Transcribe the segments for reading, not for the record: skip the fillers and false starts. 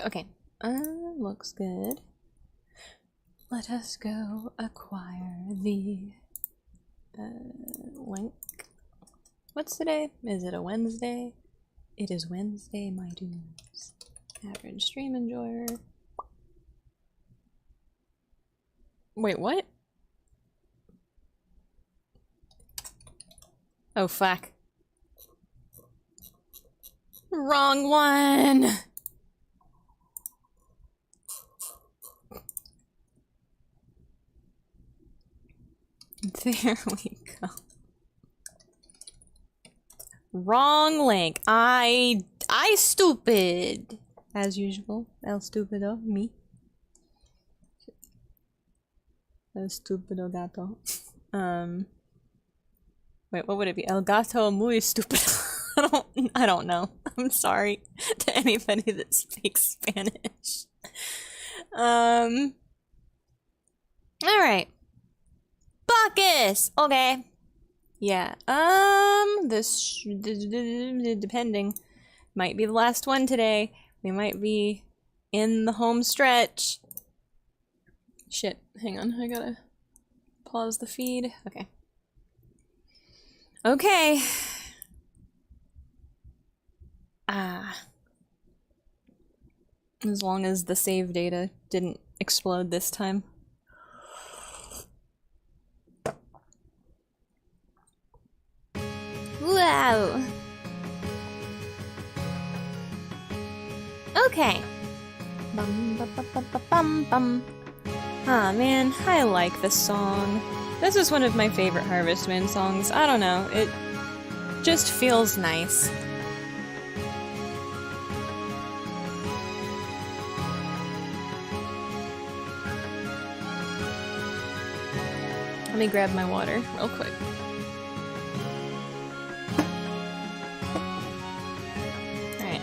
Okay. Looks good. Let us go acquire the link. What's today? Is it a Wednesday? It is Wednesday, my dudes. Average stream enjoyer. Wait, what? Oh, fuck. Wrong one! There we go. Wrong link. I stupid. As usual. El stupido. Me. El stupido gato. Wait, what would it be? El gato muy stupido. I don't know. I'm sorry to anybody that speaks Spanish. Alright. Bacchus! Okay. Yeah, this depending, might be the last one today. We might be in the home stretch. Shit, hang on, I gotta pause the feed. Okay. Okay. As long as the save data didn't explode this time. Wow. Okay. Bum bum bum bum bum bum. Ah man, I like this song. This is one of my favorite Harvest Moon songs. I don't know, it just feels nice. Let me grab my water real quick.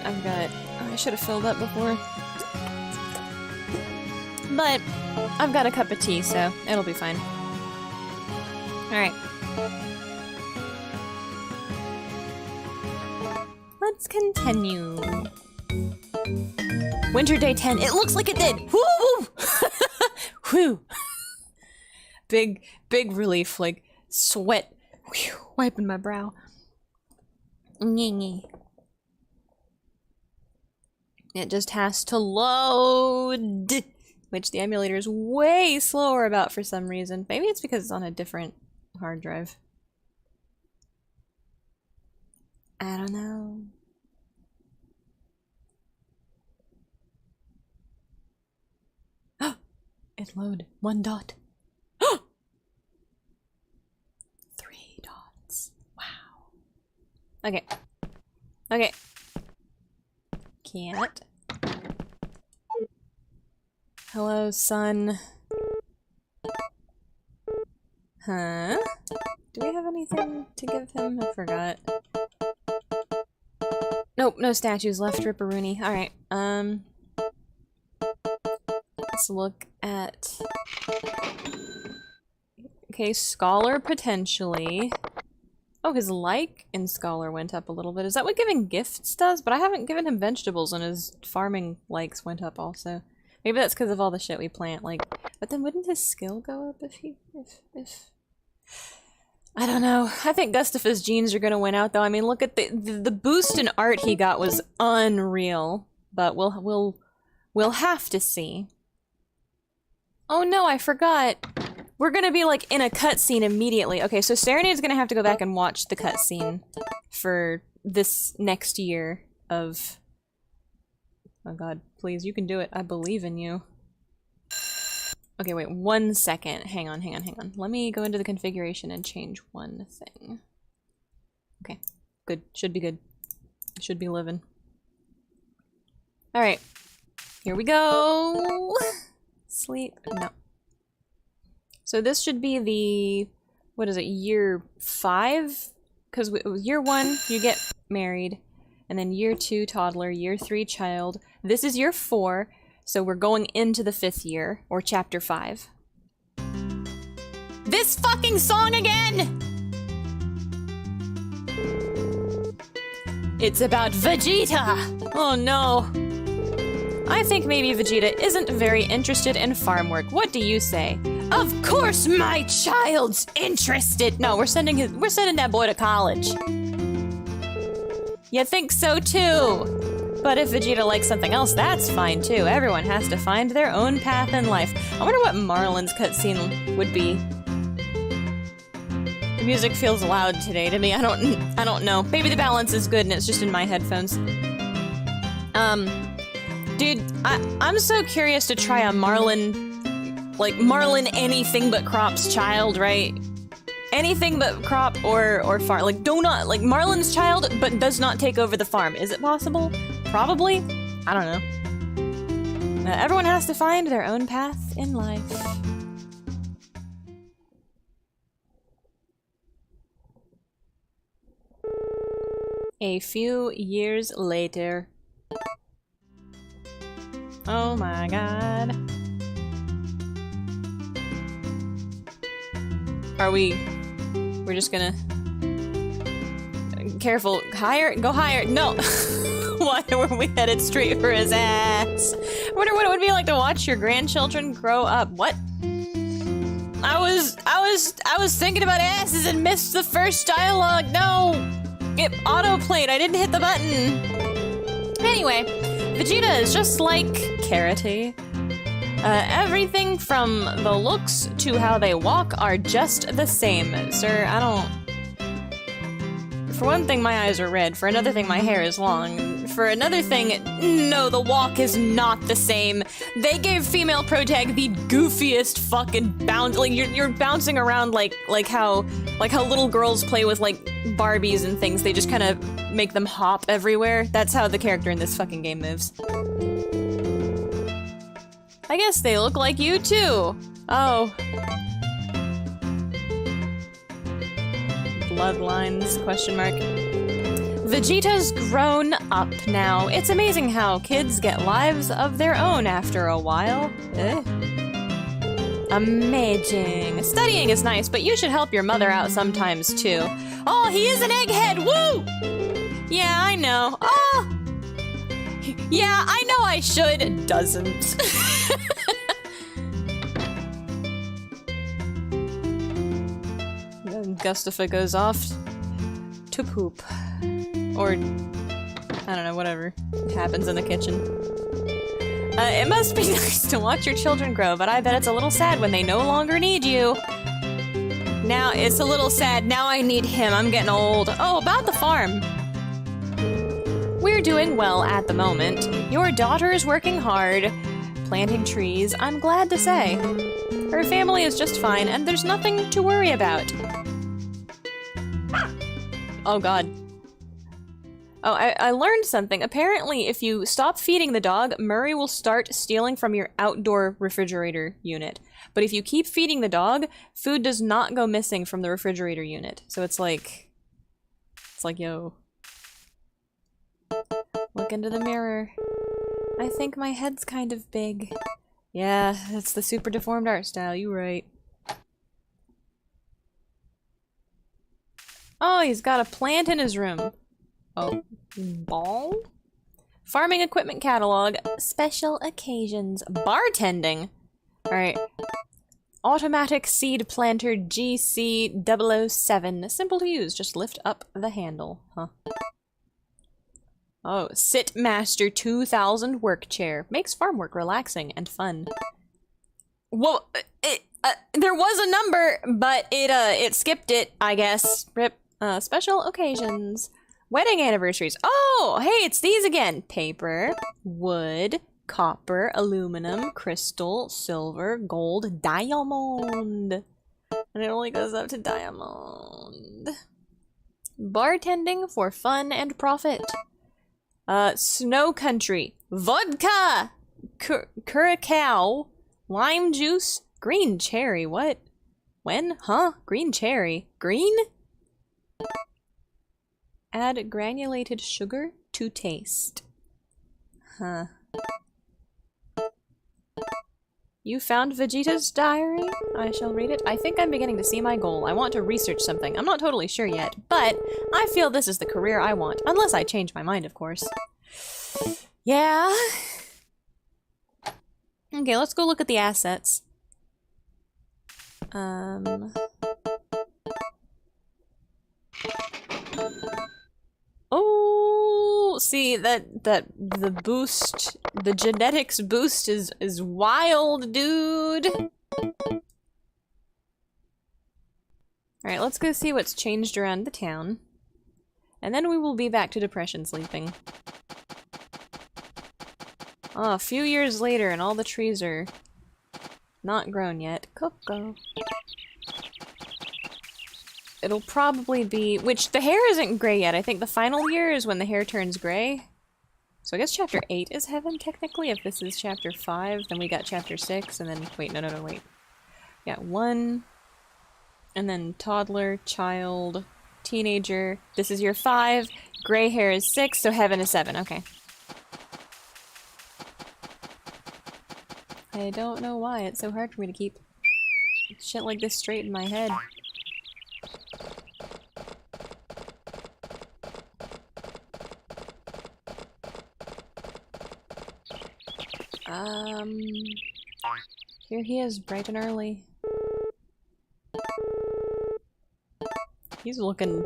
I've got... I should have filled up before. But I've got a cup of tea, so it'll be fine. Alright. Let's continue. Winter Day 10. It looks like it did! Woo! Whew! Big relief, like sweat wiping my brow. Nyeh. It just has to load, which the emulator is way slower about for some reason. Maybe it's because it's on a different hard drive. I don't know. It loaded. 1 dot. 3 dots. Wow. Okay. Okay. Can't. Hello, son. Huh? Do we have anything to give him? I forgot. Nope, no statues left, Ripperoonie. Alright, let's look at... Okay, Scholar potentially. Oh, his like in Scholar went up a little bit. Is that what giving gifts does? But I haven't given him vegetables and his farming likes went up also. Maybe that's because of all the shit we plant, like... But then wouldn't his skill go up if he... if... I don't know. I think Gustafa's genes are gonna win out though. I mean, look at the boost in art he got was unreal. But we'll have to see. Oh no, I forgot. We're gonna be like in a cutscene immediately. Okay, so Serenade's gonna have to go back and watch the cutscene for this next year of... Oh god, please, you can do it. I believe in you. Okay, wait, 1 second. Hang on. Let me go into the configuration and change one thing. Okay, good. Should be good. Should be living. Alright. Here we go! Sleep. No. So this should be the... What is it? Year 5? Because year 1, you get married. And then year 2, toddler. Year 3, child. This is year 4. So we're going into the 5th year, or chapter 5. This fucking song again! It's about Vegeta! Oh no! I think maybe Vegeta isn't very interested in farm work. What do you say? Of course my child's interested! No, we're sending that boy to college. You think so too? But if Vegeta likes something else, that's fine too. Everyone has to find their own path in life. I wonder what Marlin's cutscene would be. The music feels loud today to me. I don't know. Maybe the balance is good and it's just in my headphones. Dude, I'm so curious to try a Marlin, like Marlin anything but Crop's child, right? Anything but Crop or farm, like like Marlin's child, but does not take over the farm. Is it possible? Probably. I don't know. Everyone has to find their own path in life. A few years later. Oh my god. We're just gonna... Careful. Higher? Go higher. No. Why were we headed straight for his ass? I wonder what it would be like to watch your grandchildren grow up. What? I was thinking about asses and missed the first dialogue. No! It auto-played. I didn't hit the button. Anyway, Vegeta is just like Carrot. Everything from the looks to how they walk are just the same. Sir, I don't... For one thing, my eyes are red. For another thing, my hair is long. For another thing, no, the walk is not the same. They gave female protag the goofiest fucking bounce. Like, you're bouncing around like how little girls play with, like, Barbies and things. They just kind of make them hop everywhere. That's how the character in this fucking game moves. I guess they look like you, too. Oh. Bloodlines, question mark. Vegeta's grown up now. It's amazing how kids get lives of their own after a while. Amazing. Studying is nice, but you should help your mother out sometimes, too. Oh, he is an egghead! Woo! Yeah, I know. Oh! Yeah, I know I should. It doesn't. Then Gustafa goes off to poop. Or, I don't know, whatever happens in the kitchen. It must be nice to watch your children grow, but I bet it's a little sad when they no longer need you. Now, it's a little sad. Now I need him. I'm getting old. Oh, about the farm. We're doing well at the moment. Your daughter is working hard, planting trees, I'm glad to say. Her family is just fine, and there's nothing to worry about. Oh god. Oh, I learned something. Apparently, if you stop feeding the dog, Murray will start stealing from your outdoor refrigerator unit. But if you keep feeding the dog, food does not go missing from the refrigerator unit. So it's like, yo. Look into the mirror. I think my head's kind of big. Yeah, that's the super deformed art style, you right. Oh, he's got a plant in his room. Oh, ball? Farming equipment catalog, special occasions, bartending. Alright. Automatic seed planter GC007. Simple to use, just lift up the handle. Huh. Oh, Sit Master 2000 work chair. Makes farm work relaxing and fun. Well, there was a number, but it skipped it, I guess. Rip. Special occasions. Wedding anniversaries. Oh, hey, it's these again. Paper, wood, copper, aluminum, crystal, silver, gold, diamond. And it only goes up to diamond. Bartending for fun and profit. Snow country. Vodka! Curacao. Lime juice. Green cherry. What? When? Huh? Green cherry. Green? Add granulated sugar to taste. Huh. You found Vegeta's diary? I shall read it. I think I'm beginning to see my goal. I want to research something. I'm not totally sure yet, but I feel this is the career I want. Unless I change my mind, of course. Yeah. Okay, let's go look at the assets. Oh, see that the boost, the genetics boost is wild, dude. All right, let's go see what's changed around the town. And then we will be back to depression sleeping. Oh, a few years later and all the trees are not grown yet. Coco. It'll probably be- which, the hair isn't gray yet. I think the final year is when the hair turns gray. So I guess chapter 8 is heaven, technically. If this is chapter 5, then we got chapter 6, and then- wait, no, wait. Yeah, 1, and then toddler, child, teenager. This is year 5. Gray hair is 6, so heaven is 7. Okay. I don't know why it's so hard for me to keep shit like this straight in my head. Here he is, bright and early. He's looking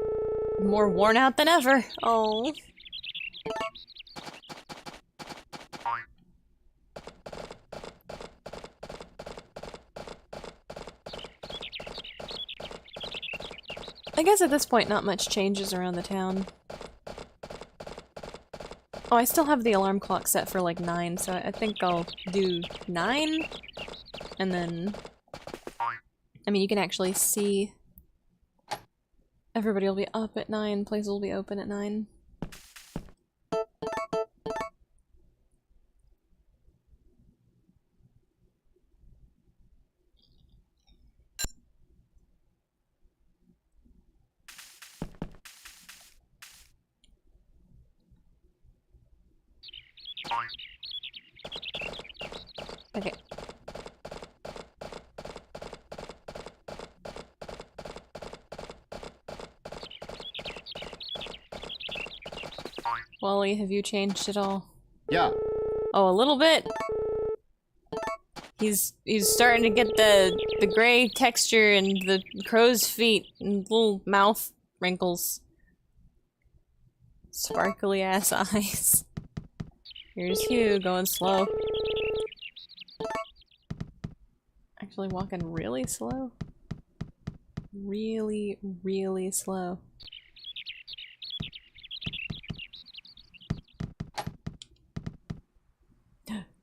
more worn out than ever. Oh. I guess at this point not much changes around the town. Oh, I still have the alarm clock set for like 9, so I think I'll do 9? And then... I mean, you can actually see... Everybody will be up at 9, places will be open at 9. Okay. Wally, have you changed at all? Yeah. Oh, a little bit? He's starting to get the gray texture and the crow's feet and little mouth wrinkles. Sparkly ass eyes. Here's Hugh going slow. Actually walking really slow. Really, really slow.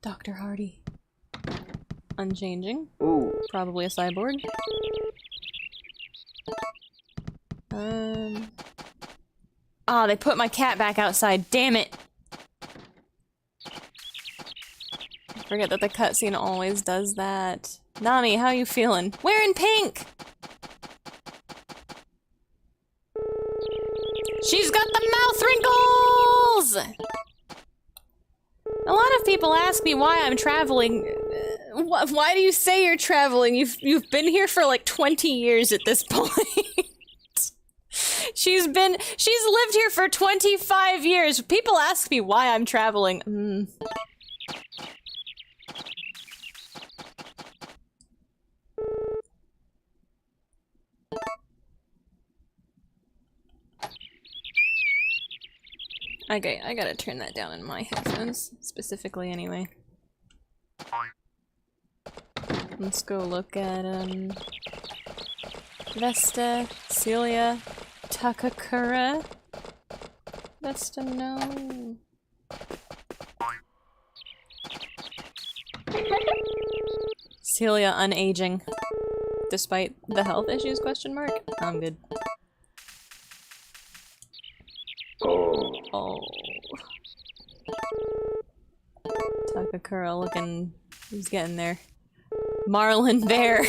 Dr. Hardy. Unchanging. Ooh. Probably a cyborg. Ah, they put my cat back outside. Damn it! I forget that the cutscene always does that. Nami, how you feeling? Wearing pink! She's got the mouth wrinkles! A lot of people ask me why I'm traveling. Why do you say you're traveling? You've been here for like 20 years at this point. She's lived here for 25 years. People ask me why I'm traveling. Okay, I gotta turn that down in my headphones, specifically anyway. Let's go look at, Vesta, Celia, Takakura. Vesta, no. Celia unaging. Despite the health issues, question mark? I'm good. Oh. Takakura looking... he's getting there. Marlin Bear.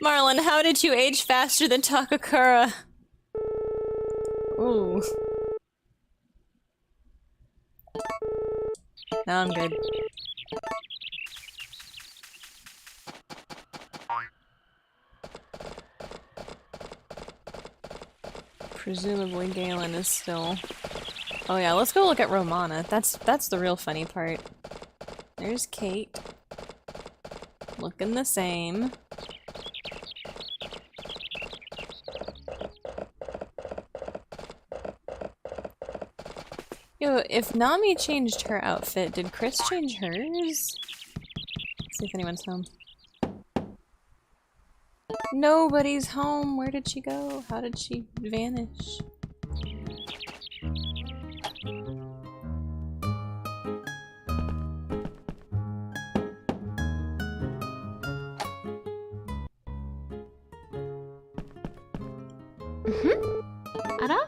Marlin, how did you age faster than Takakura? Ooh. Now I'm good. Presumably Galen is still... oh yeah, let's go look at Romana. That's the real funny part. There's Kate. Looking the same. Yo, if Nami changed her outfit, did Chris change hers? Let's see if anyone's home. Nobody's home. Where did she go? How did she vanish? Ara?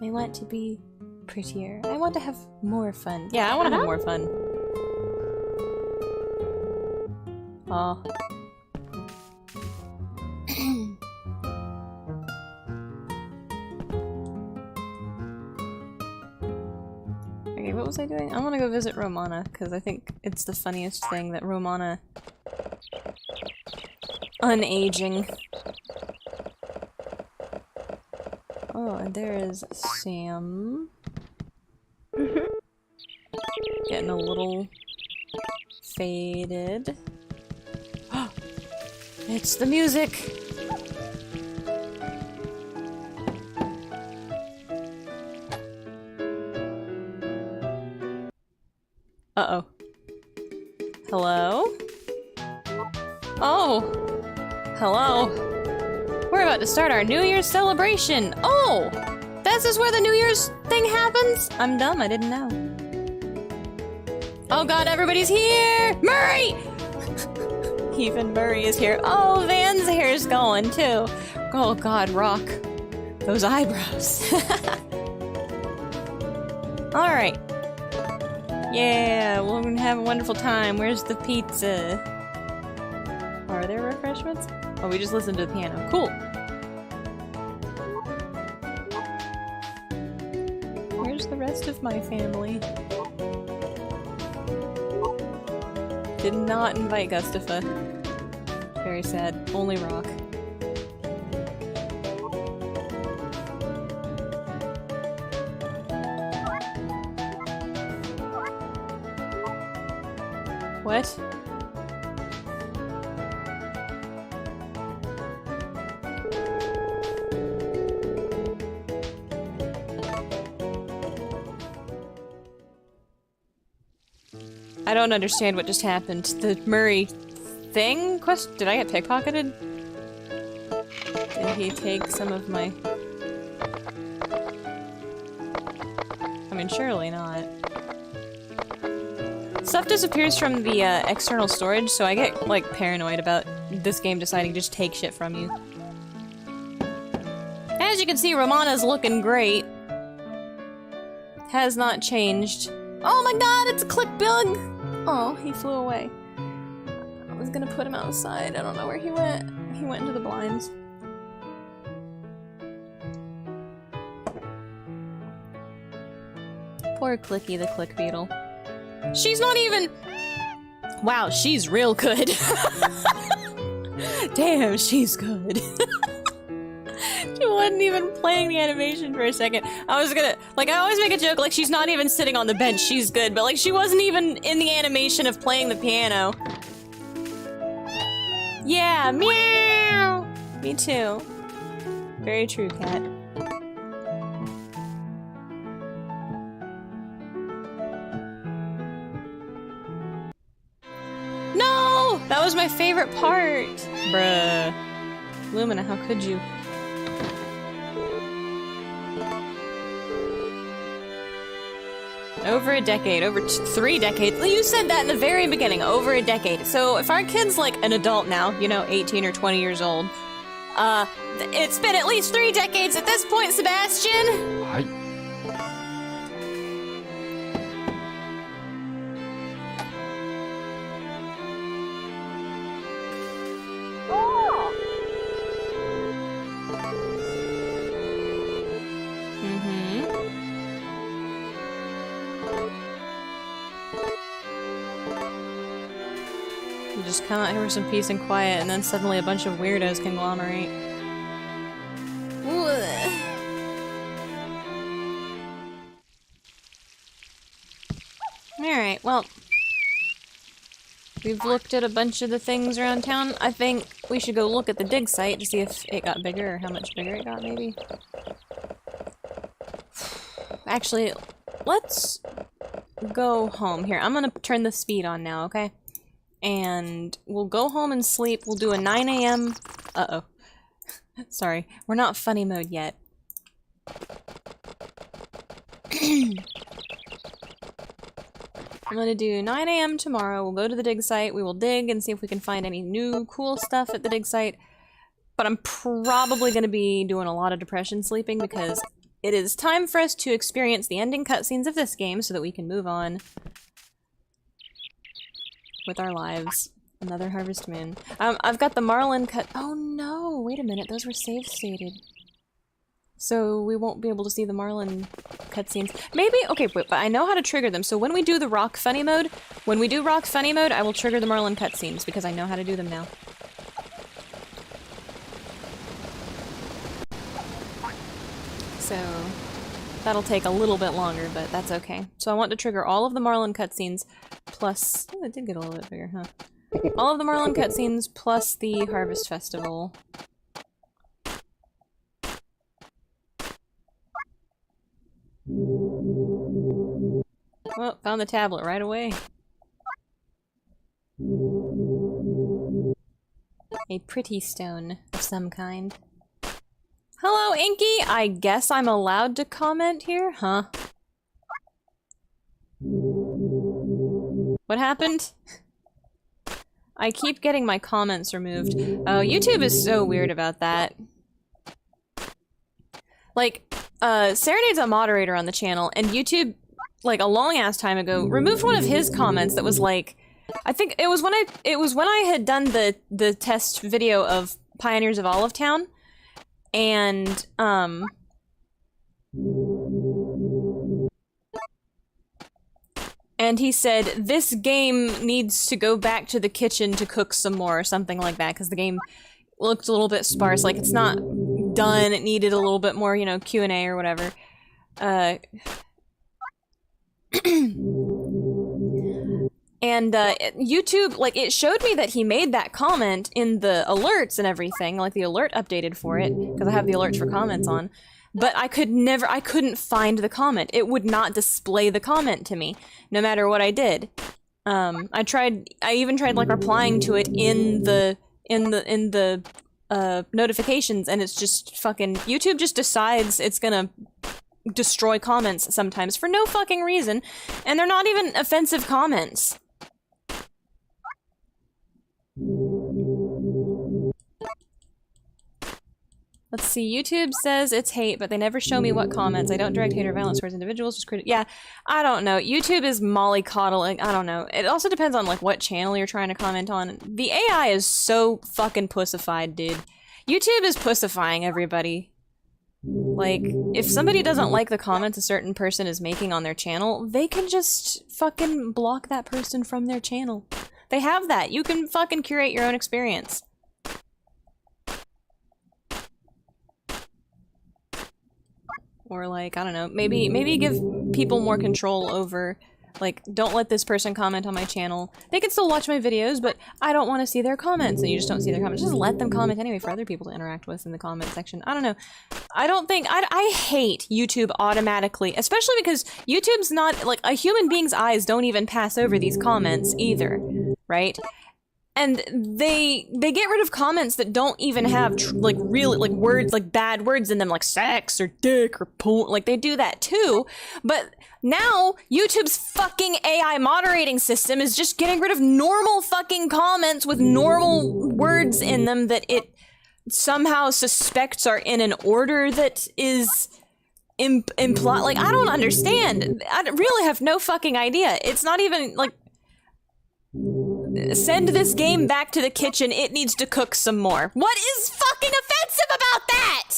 I want to be prettier. I want to have more fun. Yeah, I want to have more fun. Oh. Okay, what was I doing? I want to go visit Romana, because I think it's the funniest thing that Romana... unaging. Oh, and there is Sam. Getting a little faded. It's the music! Uh-oh. Hello? Oh! Hello? We're about to start our New Year's celebration! Oh! This is where the New Year's thing happens? I'm dumb, I didn't know. Oh god, everybody's here! Murray! Even Murray is here. Oh, Van's hair's going too. Oh god, Rock. Those eyebrows. Alright. Yeah, we're gonna have a wonderful time. Where's the pizza? Are there refreshments? Oh, we just listened to the piano. Cool. Where's the rest of my family? Did not invite Gustafa. Very sad. Only Rock. What? I don't understand what just happened. The Murray thing? Did I get pickpocketed? Did he take some of my... I mean, surely not. Stuff disappears from the external storage, so I get, like, paranoid about this game deciding to just take shit from you. As you can see, Romana's looking great. Has not changed. Oh my god, it's a click bug! Oh, he flew away. I was gonna put him outside. I don't know where he went. He went into the blinds. Poor Clicky the Click Beetle. She's not even... Wow, she's real good. Damn, she's good. She wasn't even playing the animation for a second. I was gonna... Like, I always make a joke, like, she's not even sitting on the bench, she's good. But, like, she wasn't even in the animation of playing the piano. Yeah, meow! Me too. Very true, cat. No! That was my favorite part! Bruh. Lumina, how could you? Over a decade, over 3 decades. You said that in the very beginning, over a decade. So if our kid's like an adult now, you know, 18 or 20 years old, it's been at least 3 decades at this point, Sebastian! You just come out here with some peace and quiet, and then suddenly a bunch of weirdos conglomerate. Alright, well, we've looked at a bunch of the things around town. I think we should go look at the dig site to see if it got bigger or how much bigger it got, maybe. Actually, let's go home. Here, I'm gonna turn the speed on now, okay? And we'll go home and sleep. We'll do a 9 a.m. Uh-oh. Sorry, we're not funny mode yet. I'm gonna do 9 a.m. tomorrow. We'll go to the dig site. We will dig and see if we can find any new cool stuff at the dig site. But I'm probably gonna be doing a lot of depression sleeping because it is time for us to experience the ending cutscenes of this game so that we can move on with our lives. Another Harvest Moon. I've got the Marlin cut- oh no! Wait a minute, those were save stated. So we won't be able to see the Marlin cutscenes. Maybe- okay, but I know how to trigger them. So when we do the Rock Funny mode, I will trigger the Marlin cutscenes because I know how to do them now. So that'll take a little bit longer, but that's okay. So I want to trigger all of the Marlin cutscenes plus- oh, it did get a little bit bigger, huh? All of the Marlin cutscenes plus the Harvest Festival. Well, found the tablet right away. A pretty stone of some kind. Hello, Inky! I guess I'm allowed to comment here? Huh? What happened? I keep getting my comments removed. Oh, YouTube is so weird about that. Like, Serenade's a moderator on the channel, and YouTube, like, a long-ass time ago, removed one of his comments that was like... I think it was when I had done the test video of Pioneers of Olive Town, and, and he said, this game needs to go back to the kitchen to cook some more, or something like that, because the game looked a little bit sparse, like it's not done, it needed a little bit more, you know, Q&A or whatever. And, YouTube, like, it showed me that he made that comment in the alerts and everything, like the alert updated for it, because I have the alerts for comments on. But I couldn't find the comment. It would not display the comment to me, no matter what I did. I even tried, like, replying to it in the notifications, and it's just fucking... YouTube just decides it's gonna destroy comments sometimes for no fucking reason, and they're not even offensive comments. Let's see, YouTube says it's hate, but they never show me what comments. I don't direct hate or violence towards individuals, just yeah, I don't know. YouTube is mollycoddling, I don't know. It also depends on, like, what channel you're trying to comment on. The AI is so fucking pussified, dude. YouTube is pussifying everybody. Like, if somebody doesn't like the comments a certain person is making on their channel, they can just fucking block that person from their channel. They have that. You can fucking curate your own experience. Or, like, I don't know, maybe give people more control over, like, don't let this person comment on my channel. They can still watch my videos, but I don't want to see their comments, and you just don't see their comments. Just let them comment anyway for other people to interact with in the comment section. I don't know. I don't think- I hate YouTube automatically, especially because YouTube's not- like, a human being's eyes don't even pass over these comments either, right? And they get rid of comments that don't even have, like, really, like, words, like, bad words in them, like sex or dick or porn. Like, they do that too. But now, YouTube's fucking AI moderating system is just getting rid of normal fucking comments with normal words in them that it somehow suspects are in an order that is implied. Like, I don't understand. I really have no fucking idea. It's not even, like... Send this game back to the kitchen, it needs to cook some more. What is fucking offensive about that?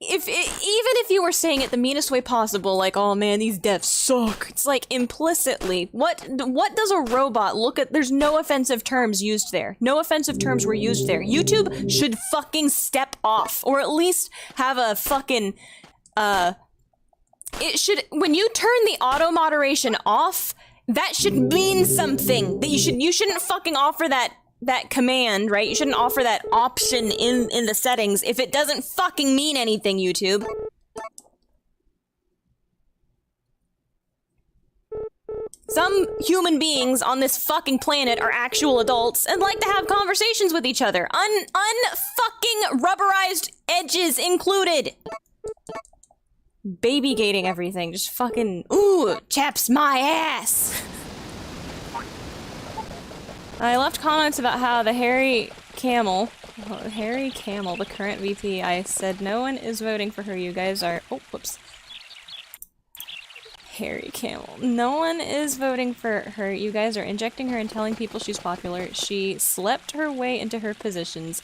Even if you were saying it the meanest way possible, like, oh man, these devs suck, it's like, implicitly, what does a robot look at? There's no offensive terms used there. No offensive terms were used there. YouTube should fucking step off, or at least have a fucking, it should, when you turn the auto moderation off, that should mean something. That you shouldn't fucking offer that command, right? You shouldn't offer that option in the settings if it doesn't fucking mean anything, YouTube. Some human beings on this fucking planet are actual adults and like to have conversations with each other. Unfucking rubberized edges included. Baby gating everything. Just fucking, ooh, chaps my ass. I left comments about how the Harry Camel, the current VP, I said no one is voting for her. You guys are, oh, whoops. Harry Camel. No one is voting for her. You guys are injecting her and telling people she's popular. She slept her way into her positions.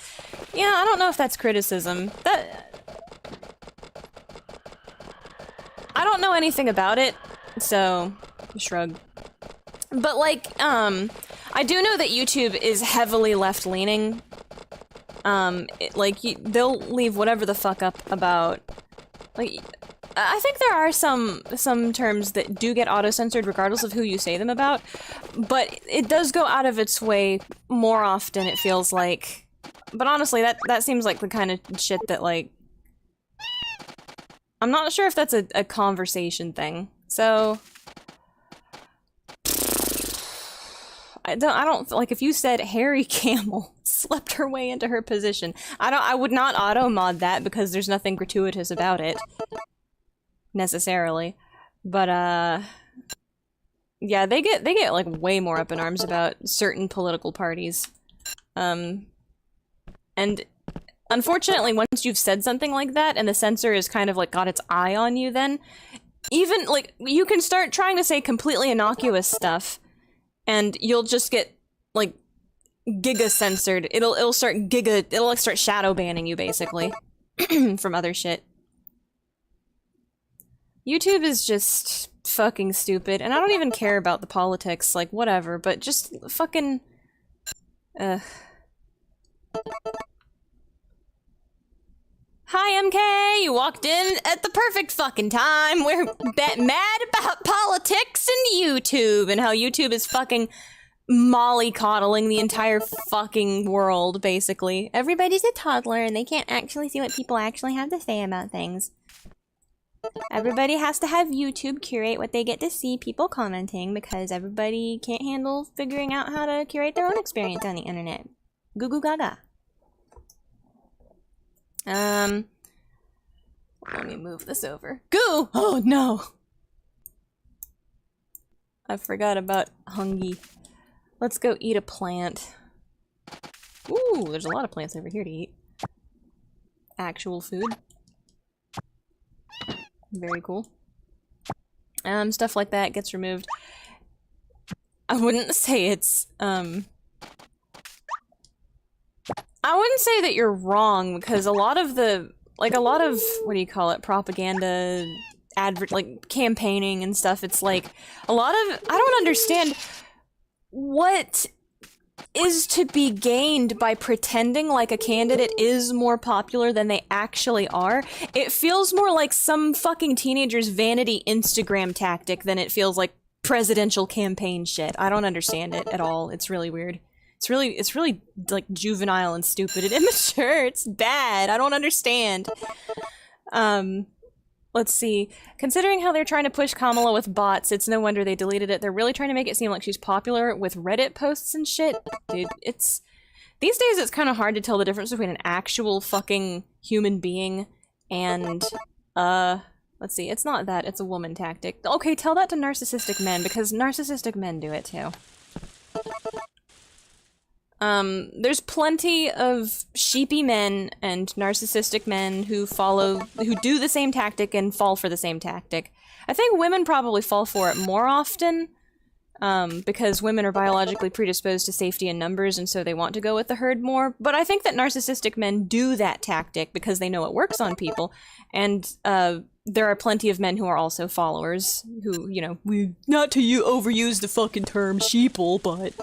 Yeah, I don't know if that's criticism. I don't know anything about it, so shrug. But like, I do know that YouTube is heavily left-leaning. They'll leave whatever the fuck up about, like, I think there are some terms that do get auto-censored regardless of who you say them about, but it does go out of its way more often, it feels like. But honestly, that seems like the kind of shit that, like, I'm not sure if that's a conversation thing, so I don't, like, if you said Harry Camel slept her way into her position, I would not auto-mod that because there's nothing gratuitous about it. Necessarily. But, yeah, they get, like, way more up in arms about certain political parties. And unfortunately, once you've said something like that, and the censor has kind of, like, got its eye on you then, even, like, you can start trying to say completely innocuous stuff, and you'll just get, like, giga-censored. It'll start like, start shadow banning you, basically, from other shit. YouTube is just fucking stupid, and I don't even care about the politics, like, whatever, but just fucking... Hi, MK! You walked in at the perfect fucking time! We're mad about politics and YouTube, and how YouTube is fucking mollycoddling the entire fucking world, basically. Everybody's a toddler, and they can't actually see what people actually have to say about things. Everybody has to have YouTube curate what they get to see people commenting because everybody can't handle figuring out how to curate their own experience on the internet. Goo goo gaga. Let me move this over. Goo! Oh no! I forgot about Hungy. Let's go eat a plant. Ooh, there's a lot of plants over here to eat. Actual food. Very cool. Stuff like that gets removed. I wouldn't say it's, I wouldn't say that you're wrong, because a lot of, what do you call it, propaganda, like, campaigning and stuff, it's like, a lot of, I don't understand what is to be gained by pretending like a candidate is more popular than they actually are. It feels more like some fucking teenager's vanity Instagram tactic than it feels like presidential campaign shit. I don't understand it at all. It's really weird. It's really like juvenile and stupid and immature. It's bad. I don't understand. Let's see. Considering how they're trying to push Kamala with bots, it's no wonder they deleted it. They're really trying to make it seem like she's popular with Reddit posts and shit. Dude, these days it's kind of hard to tell the difference between an actual fucking human being and, let's see, it's not that, it's a woman tactic. Okay, tell that to narcissistic men, because narcissistic men do it too. There's plenty of sheepy men and narcissistic men who do the same tactic and fall for the same tactic. I think women probably fall for it more often, because women are biologically predisposed to safety in numbers and so they want to go with the herd more. But I think that narcissistic men do that tactic because they know it works on people, and, there are plenty of men who are also followers, who, you know, not to overuse the fucking term sheeple, but...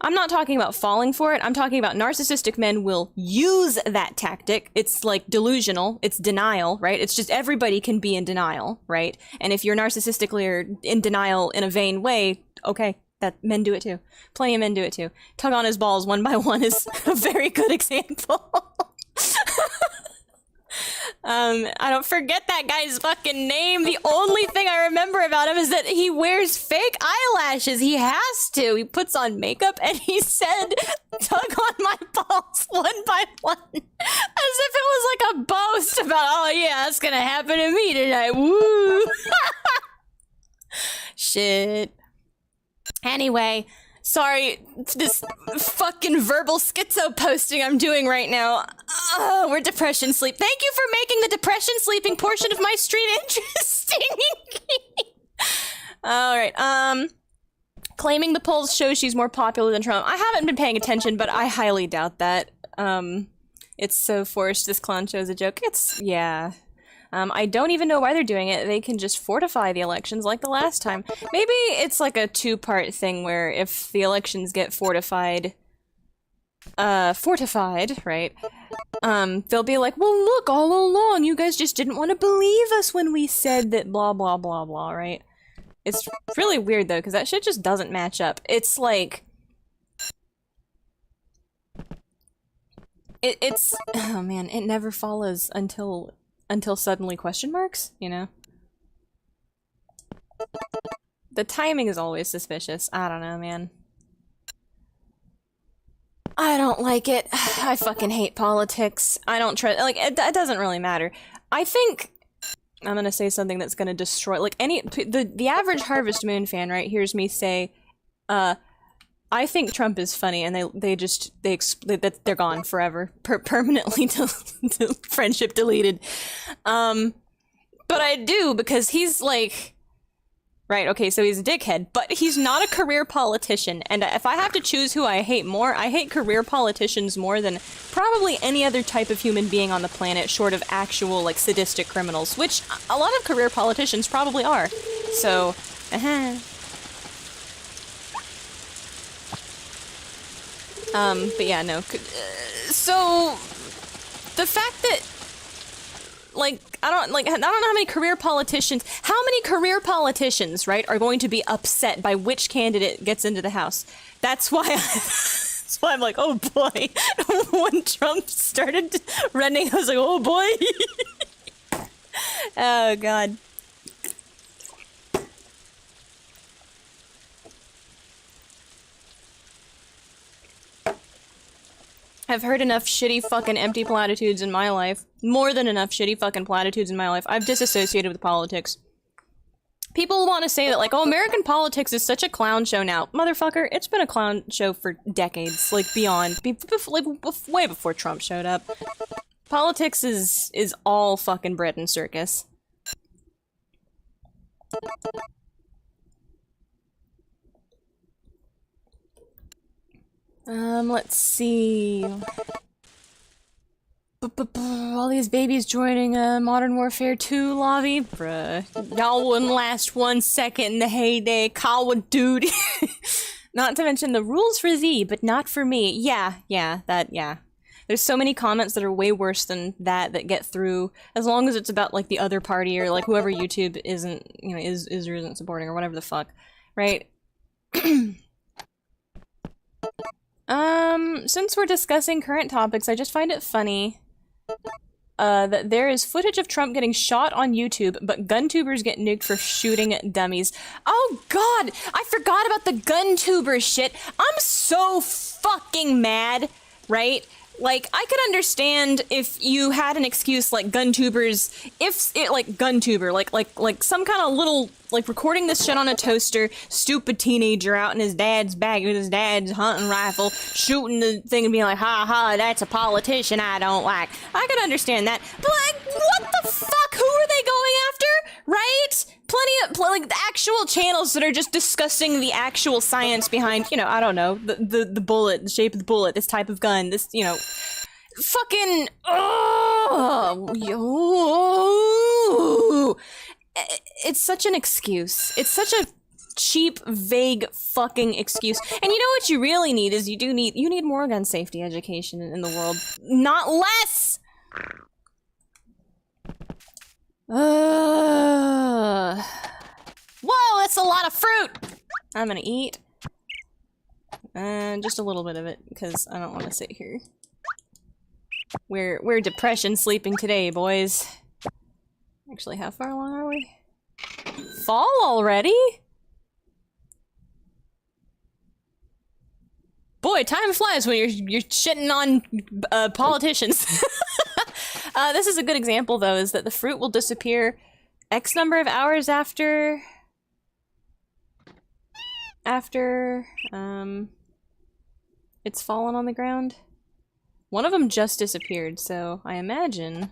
I'm not talking about falling for it. I'm talking about narcissistic men will use that tactic. It's like delusional. It's denial, right? It's just everybody can be in denial, right? And if you're narcissistically or in denial in a vain way, okay, that men do it too. Plenty of men do it too. Tug on his balls one by one is a very good example. I don't forget that guy's fucking name. The only thing I remember about him is that he wears fake eyelashes. He has to. He puts on makeup and he said, tug on my balls one by one. As if it was like a boast about, oh yeah, that's gonna happen to me tonight. Woo! Shit. Anyway, sorry, this fucking verbal schizo posting I'm doing right now. We're depression sleep. Thank you for making the depression sleeping portion of my stream interesting. Alright, claiming the polls show she's more popular than Trump. I haven't been paying attention, but I highly doubt that. It's so forced, this clown show is a joke. Yeah. I don't even know why they're doing it. They can just fortify the elections like the last time. Maybe it's like a two-part thing where if the elections get fortified, right? They'll be like, well, look, all along, you guys just didn't want to believe us when we said that blah, blah, blah, blah, right? It's really weird, though, because that shit just doesn't match up. It's like... It's... Oh, man, it never follows until suddenly question marks, you know? The timing is always suspicious. I don't know, man. I don't like it. I fucking hate politics. I don't trust- like, it doesn't really matter. I think... I'm gonna say something that's gonna destroy- like, the average Harvest Moon fan, right, hears me say, I think Trump is funny, and they're gone forever, permanently to friendship deleted. But I do, because he's like, right, okay, so he's a dickhead, but he's not a career politician, and if I have to choose who I hate more, I hate career politicians more than probably any other type of human being on the planet, short of actual, like, sadistic criminals, which a lot of career politicians probably are. So, but yeah, no. So, the fact that, like, I don't know how many career politicians, right, are going to be upset by which candidate gets into the House. That's why that's why I'm like, oh boy. When Trump started running, I was like, oh boy. Oh god. I've heard enough shitty fucking empty platitudes in my life. More than enough shitty fucking platitudes in my life. I've disassociated with politics. People want to say that, like, oh, American politics is such a clown show now. Motherfucker, it's been a clown show for decades. Like, beyond. Way before Trump showed up. Politics is all fucking bread and circus. Let's see. All these babies joining Modern Warfare 2 lobby? Bruh. Y'all wouldn't last 1 second in the heyday. Call dude. Not to mention the rules for Z, but not for me. Yeah. There's so many comments that are way worse than that get through, as long as it's about, like, the other party or, like, whoever YouTube isn't, you know, is or isn't supporting or whatever the fuck. Right? Since we're discussing current topics, I just find it funny, that there is footage of Trump getting shot on YouTube, but GunTubers get nuked for shooting dummies. Oh god! I forgot about the GunTuber shit! I'm so fucking mad, right? Like, I could understand if you had an excuse like GunTubers, if it, like, GunTuber, like some kind of little, like, recording this shit on a toaster, stupid teenager out in his dad's bag with his dad's hunting rifle, shooting the thing and being like, ha ha, that's a politician I don't like. I could understand that, but, like, what the fuck? Who are they going after? Right? Plenty of, like, the actual channels that are just discussing the actual science behind, you know, I don't know, the bullet, the shape of the bullet, this type of gun, this, you know, fucking, it's such an excuse. It's such a cheap, vague fucking excuse. And you know what you really need is you need more gun safety education in the world. Not less! Whoa, that's a lot of fruit! I'm gonna eat. Just a little bit of it, because I don't want to sit here. We're depression sleeping today, boys. Actually, how far along are we? Fall already? Boy, time flies when you're shitting on politicians. This is a good example, though, is that the fruit will disappear X number of hours after it's fallen on the ground. One of them just disappeared, so I imagine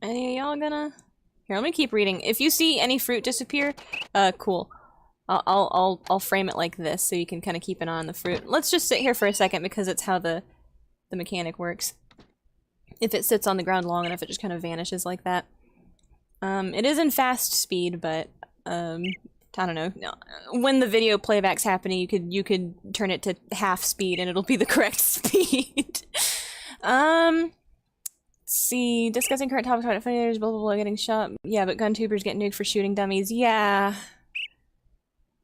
any of y'all gonna... Here, let me keep reading. If you see any fruit disappear, cool. I'll frame it like this so you can kind of keep an eye on the fruit. Let's just sit here for a second because it's how the mechanic works. If it sits on the ground long enough, it just kind of vanishes like that. It is in fast speed, but I don't know. When the video playback's happening, you could turn it to half speed and it'll be the correct speed. Let's see. Discussing current topics about offenders, blah blah blah, getting shot. Yeah, but gun tubers get nuked for shooting dummies. Yeah.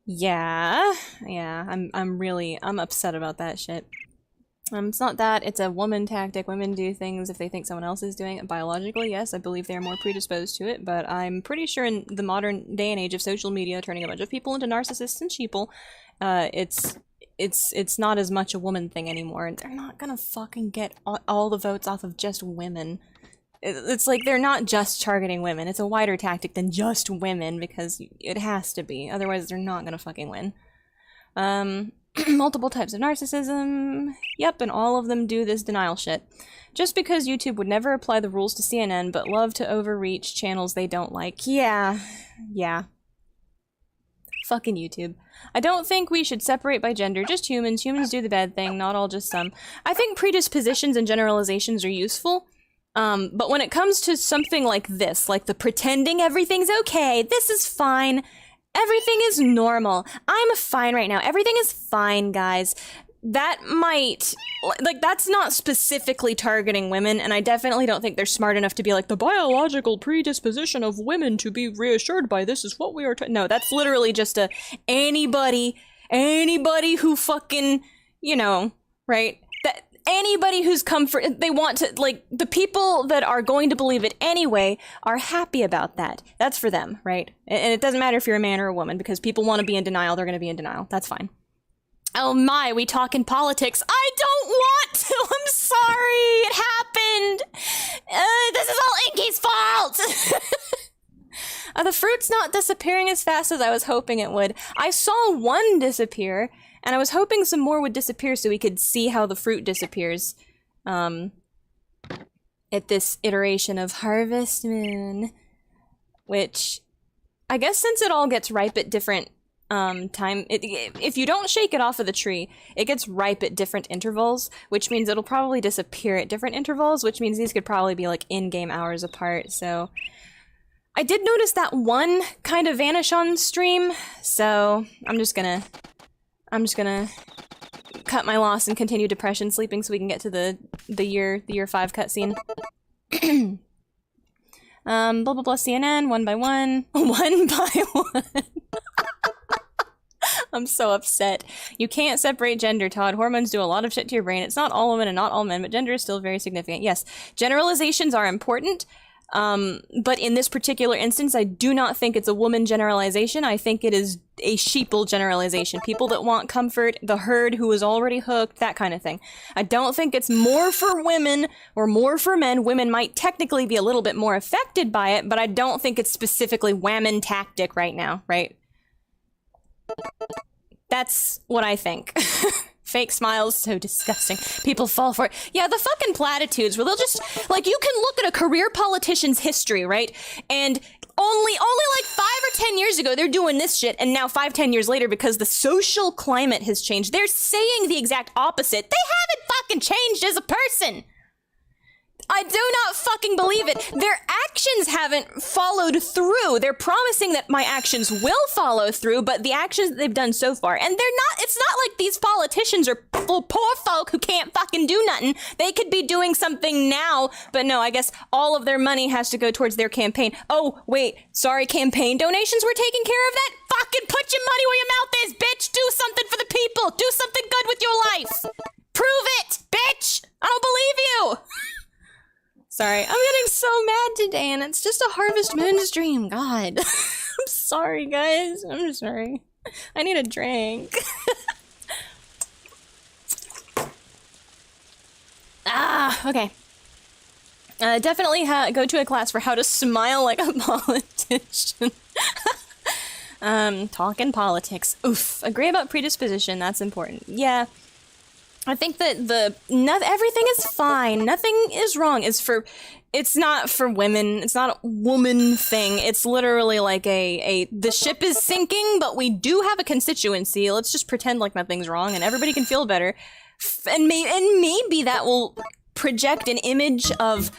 I'm upset about that shit. It's not that, it's a woman tactic. Women do things if they think someone else is doing it. Biologically, yes, I believe they're more predisposed to it, but I'm pretty sure in the modern day and age of social media turning a bunch of people into narcissists and sheeple, it's not as much a woman thing anymore, and they're not gonna fucking get all the votes off of just women. It's like they're not just targeting women, it's a wider tactic than just women, because it has to be, otherwise they're not gonna fucking win. Multiple types of narcissism. Yep, and all of them do this denial shit. Just because YouTube would never apply the rules to CNN, but love to overreach channels they don't like. Yeah. Fucking YouTube. I don't think we should separate by gender, just humans. Humans do the bad thing, not all, just some. I think predispositions and generalizations are useful, but when it comes to something like this, like the pretending everything's okay, this is fine, everything is normal, I'm fine right now, everything is fine, guys. That might... like, that's not specifically targeting women, and I definitely don't think they're smart enough to be like, the biological predisposition of women to be reassured by this is what we are no, that's literally just a... anybody who fucking, you know, right? Anybody who's come for, they want to, like, the people that are going to believe it anyway are happy about that. That's for them, right? And it doesn't matter if you're a man or a woman, because people want to be in denial, they're going to be in denial. That's fine. Oh my, we talk in politics. I don't want to! I'm sorry! It happened! This is all Inky's fault! The fruit's not disappearing as fast as I was hoping it would. I saw one disappear, and I was hoping some more would disappear so we could see how the fruit disappears. At this iteration of Harvest Moon. Which, I guess since it all gets ripe at different if you don't shake it off of the tree, it gets ripe at different intervals, which means it'll probably disappear at different intervals, which means these could probably be like in-game hours apart, so... I did notice that one kind of vanish on stream, so I'm just gonna cut my loss and continue depression sleeping so we can get to the year 5 cutscene. Blah blah blah CNN, one by one. One by one. I'm so upset. You can't separate gender, Todd. Hormones do a lot of shit to your brain. It's not all women and not all men, but gender is still very significant. Yes, generalizations are important. But in this particular instance, I do not think it's a woman generalization. I think it is a sheeple generalization. People that want comfort, the herd who is already hooked, that kind of thing. I don't think it's more for women or more for men. Women might technically be a little bit more affected by it, but I don't think it's specifically whammon tactic right now, right? That's what I think. Fake smiles, so disgusting. People fall for it. Yeah, the fucking platitudes where they'll just, like, you can look at a career politician's history, right? And only like 5 or 10 years ago, they're doing this shit, and now 5-10 years later, because the social climate has changed, they're saying the exact opposite. They haven't fucking changed as a person. I do not fucking believe it. They're actions haven't followed through. They're promising that my actions will follow through, but the actions that they've done so far, and they're not, it's not like these politicians are poor folk who can't fucking do nothing. They could be doing something now, but no, I guess all of their money has to go towards their campaign. Oh, wait, sorry, campaign donations were taking care of that? Fucking put your money where your mouth is, bitch! Do something for the people! Do something good with your life! Prove it, bitch! I don't believe you! Sorry, I'm getting so mad today, and it's just a Harvest Moon stream. God. I'm sorry, guys. I'm sorry. I need a drink. Okay. Definitely go to a class for how to smile like a politician. Talking politics. Oof. Agree about predisposition. That's important. Yeah. I think that everything is fine. Nothing is wrong. It's not for women. It's not a woman thing. It's literally like the ship is sinking, but we do have a constituency. Let's just pretend like nothing's wrong and everybody can feel better. And maybe that will project an image of,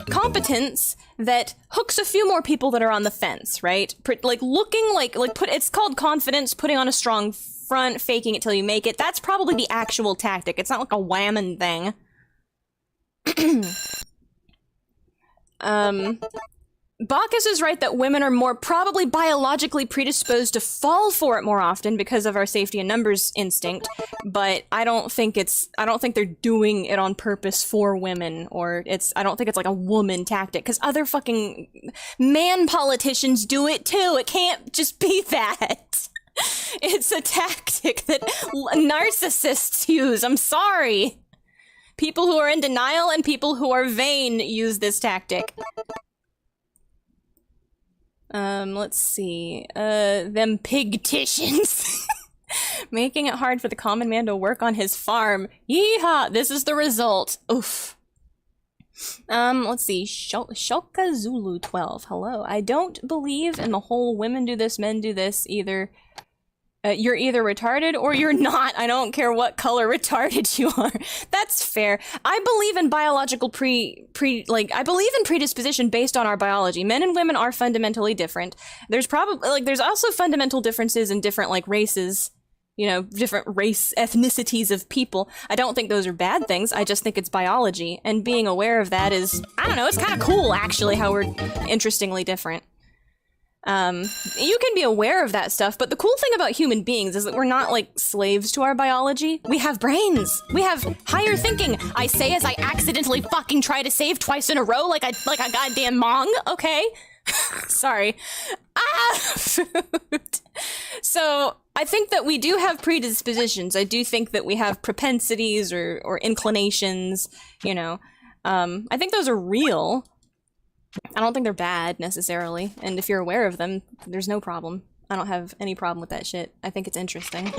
competence that hooks a few more people that are on the fence, right? It's called confidence, putting on a strong front, faking it till you make it. That's probably the actual tactic. It's not like a whammon thing. Bacchus is right that women are more probably biologically predisposed to fall for it more often because of our safety and numbers instinct, but I don't think they're doing it on purpose for women, or I don't think it's like a woman tactic, because other fucking man politicians do it too. It can't just be that. It's a tactic that narcissists use. I'm sorry. People who are in denial and people who are vain use this tactic. Let's see. Them pigticians. Making it hard for the common man to work on his farm. Yeehaw! This is the result. Oof. Let's see. Shoka Zulu 12. Hello. I don't believe in the whole women do this, men do this either. You're either retarded or you're not. I don't care what color retarded you are. That's fair. I believe in biological I believe in predisposition based on our biology. Men and women are fundamentally different. There's there's also fundamental differences in different, races, different race ethnicities of people. I don't think those are bad things. I just think it's biology. And being aware of that is, I don't know, it's kind of cool, actually, how we're interestingly different. You can be aware of that stuff, but the cool thing about human beings is that we're not, slaves to our biology. We have brains. We have higher thinking. I say as I accidentally fucking try to save twice in a row like a goddamn Mong, okay? Sorry. Food. So, I think that we do have predispositions. I do think that we have propensities or inclinations, I think those are real. I don't think they're bad, necessarily, and if you're aware of them, there's no problem. I don't have any problem with that shit. I think it's interesting.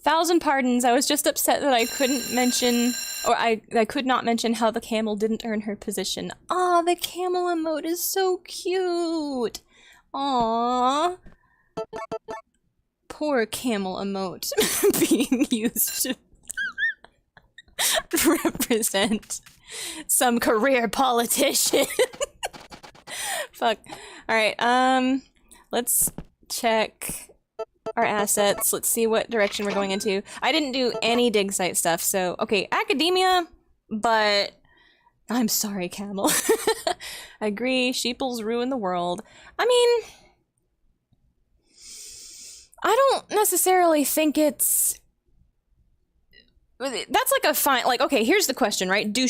Thousand pardons, I was just upset that I couldn't mention, or I could not mention how the camel didn't earn her position. Aw, the camel emote is so cute! Aww. Poor camel emote being used to represent some career politician. Fuck. Alright, let's check our assets. Let's see what direction we're going into. I didn't do any dig site stuff, so, okay, academia, but I'm sorry, camel. I agree, sheeples ruin the world. I mean, I don't necessarily think it's... That's a fine, okay, here's the question, right? Do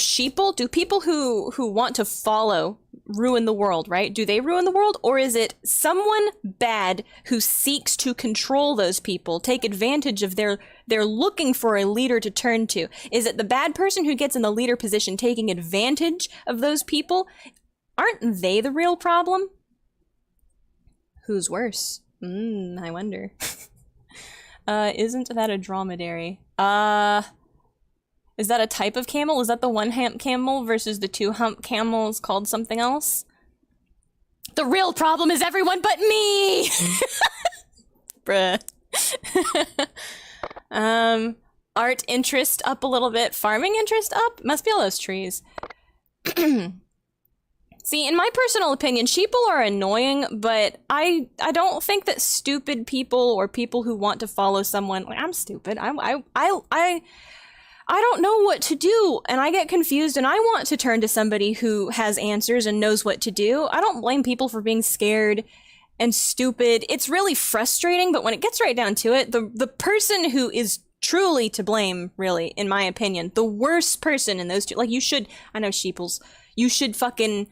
people who want to follow ruin the world, right? Do they ruin the world? Or is it someone bad who seeks to control those people, take advantage of they're looking for a leader to turn to? Is it the bad person who gets in the leader position taking advantage of those people? Aren't they the real problem? Who's worse? I wonder. Isn't that a dromedary? Is that a type of camel? Is that the one-hump camel versus the two-hump camels called something else? The real problem is everyone but me! Bruh. art interest up a little bit, farming interest up. Must be all those trees. See, in my personal opinion, sheeple are annoying, but I don't think that stupid people or people who want to follow someone, like, I'm stupid. I don't know what to do, and I get confused, and I want to turn to somebody who has answers and knows what to do. I don't blame people for being scared and stupid. It's really frustrating, but when it gets right down to it, the person who is truly to blame, really, in my opinion, the worst person in those two, like, you should, I know sheeples, you should fucking,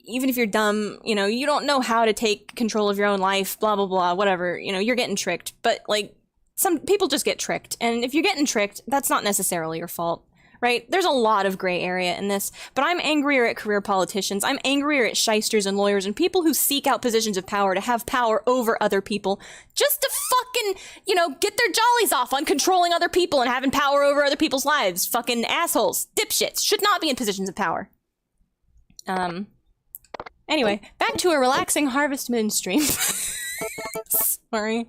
even if you're dumb, you know, you don't know how to take control of your own life, blah, blah, blah, whatever, you know, you're getting tricked, but, like, some people just get tricked, and if you're getting tricked, that's not necessarily your fault, right? There's a lot of gray area in this, but I'm angrier at career politicians, I'm angrier at shysters and lawyers and people who seek out positions of power to have power over other people, just to fucking, you know, get their jollies off on controlling other people and having power over other people's lives. Fucking assholes, dipshits, should not be in positions of power. Anyway, back to a relaxing Harvest Moon stream. Sorry.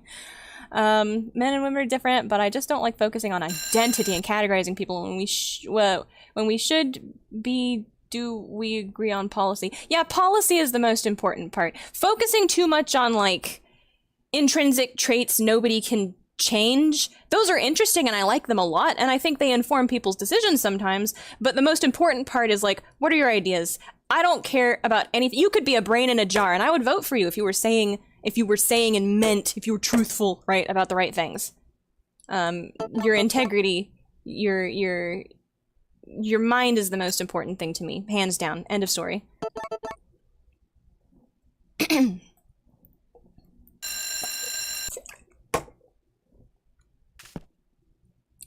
Men and women are different, but I just don't like focusing on identity and categorizing people when we should be. Do we agree on policy? Yeah, policy is the most important part. Focusing too much on, like, intrinsic traits nobody can change, those are interesting and I like them a lot, and I think they inform people's decisions sometimes, but the most important part is, like, what are your ideas? I don't care about anything. You could be a brain in a jar, and I would vote for you if you were saying and meant, if you were truthful, right, about the right things. Your integrity, your mind is the most important thing to me, hands down. End of story.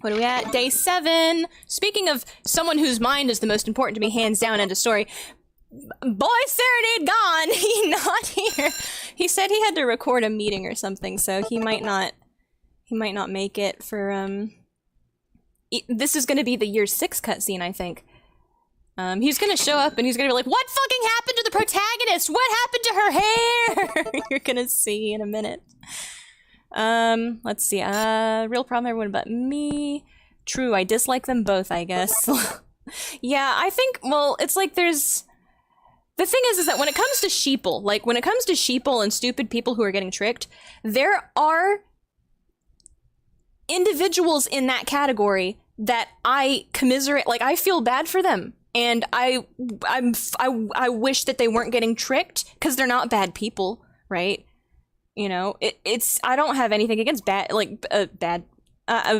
What are we at? Day 7. Speaking of someone whose mind is the most important to me, hands down, end of story. Boy Serenade gone! He's not here. He said he had to record a meeting or something, so he might not make it for, this is gonna be the year 6 cutscene, I think. He's gonna show up and he's gonna be like, what fucking happened to the protagonist? What happened to her hair? You're gonna see in a minute. Let's see, real problem, everyone but me. True, I dislike them both, I guess. Yeah, I think, well, it's like there's... The thing is that when it comes to sheeple, like, when it comes to sheeple and stupid people who are getting tricked, there are individuals in that category that I commiserate, like, I feel bad for them. And I wish that they weren't getting tricked, because they're not bad people, right? You know, it's, I don't have anything against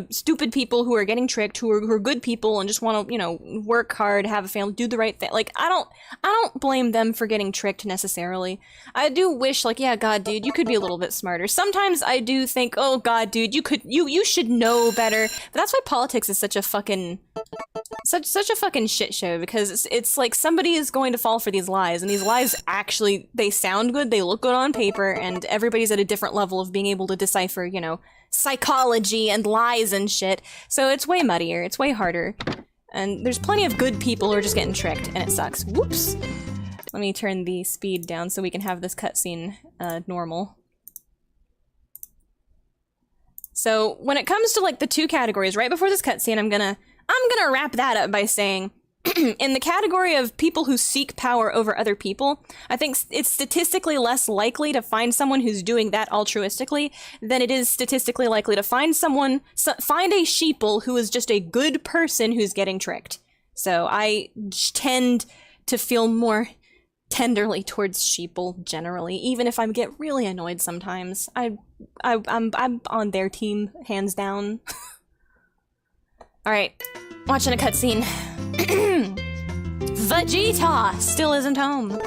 stupid people who are getting tricked, who are good people and just want to, you know, work hard, have a family, do the right thing. Like, I don't blame them for getting tricked necessarily. I do wish, like, yeah, God, dude, you could be a little bit smarter. Sometimes I do think, oh, God, dude, you should know better. But that's why politics is such a fucking shit show, because it's like somebody is going to fall for these lies, and these lies actually, they sound good, they look good on paper, and everybody's at a different level of being able to decipher, you know, psychology and lies and shit. So it's way muddier, it's way harder. And there's plenty of good people who are just getting tricked, and it sucks. Whoops! Let me turn the speed down so we can have this cutscene normal. So when it comes to, like, the two categories, right before this cutscene, I'm gonna wrap that up by saying, in the category of people who seek power over other people, I think it's statistically less likely to find someone who's doing that altruistically than it is statistically likely to find find a sheeple who is just a good person who's getting tricked. So I tend to feel more tenderly towards sheeple generally, even if I get really annoyed sometimes. I'm on their team, hands down. Alright, watching a cutscene. Vegeta still isn't home.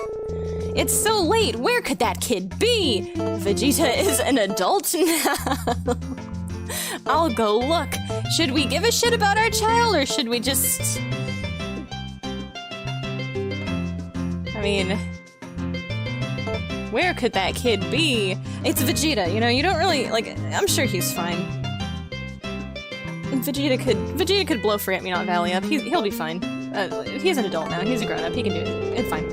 It's so late, where could that kid be? Vegeta is an adult now. I'll go look. Should we give a shit about our child, or should we just... I mean... Where could that kid be? It's Vegeta, you know, you don't really, like, I'm sure he's fine. Vegeta could blow Forget-Me-Not Valley up. He'll be fine. He's an adult now. He's a grown-up. He can do it. It's fine.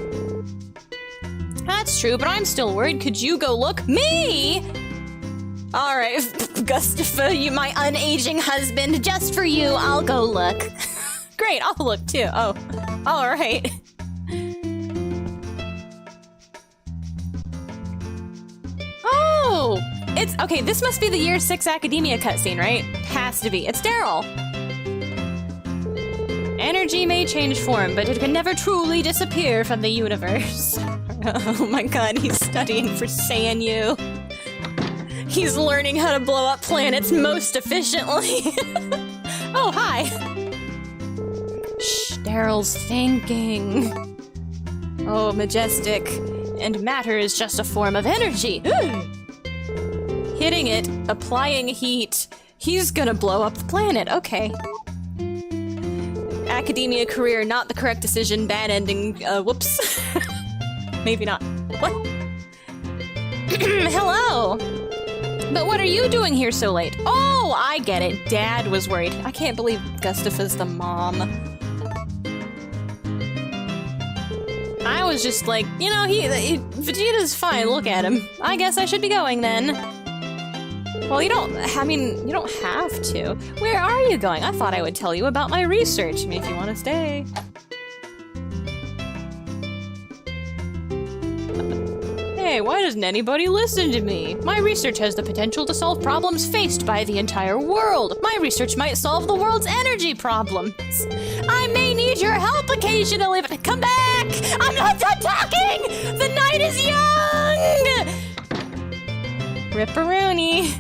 That's true, but I'm still worried. Could you go look? Me? Alright, Gustafa, you my unaging husband, just for you, I'll go look. Great, I'll look too. Oh, alright. Oh! It's- okay, this must be the Year 6 Academia cutscene, right? Has to be. It's Daryl! Energy may change form, but it can never truly disappear from the universe. Oh my god, he's studying for Saiyan-Yu. He's learning how to blow up planets most efficiently. Oh, hi! Shh, Daryl's thinking. Oh, majestic. And matter is just a form of energy. Hitting it, applying heat. He's gonna blow up the planet, okay. Academia career, not the correct decision, bad ending, whoops. Maybe not. What? Hello! But what are you doing here so late? Oh, I get it. Dad was worried. I can't believe Gustafa's the mom. I was just like, you know, Vegeta's fine, look at him. I guess I should be going then. Well, you don't have to. Where are you going? I thought I would tell you about my research, if you want to stay. Hey, why doesn't anybody listen to me? My research has the potential to solve problems faced by the entire world. My research might solve the world's energy problems. I may need your help occasionally, but come back! I'm not done talking! The night is young! Ripperoonie.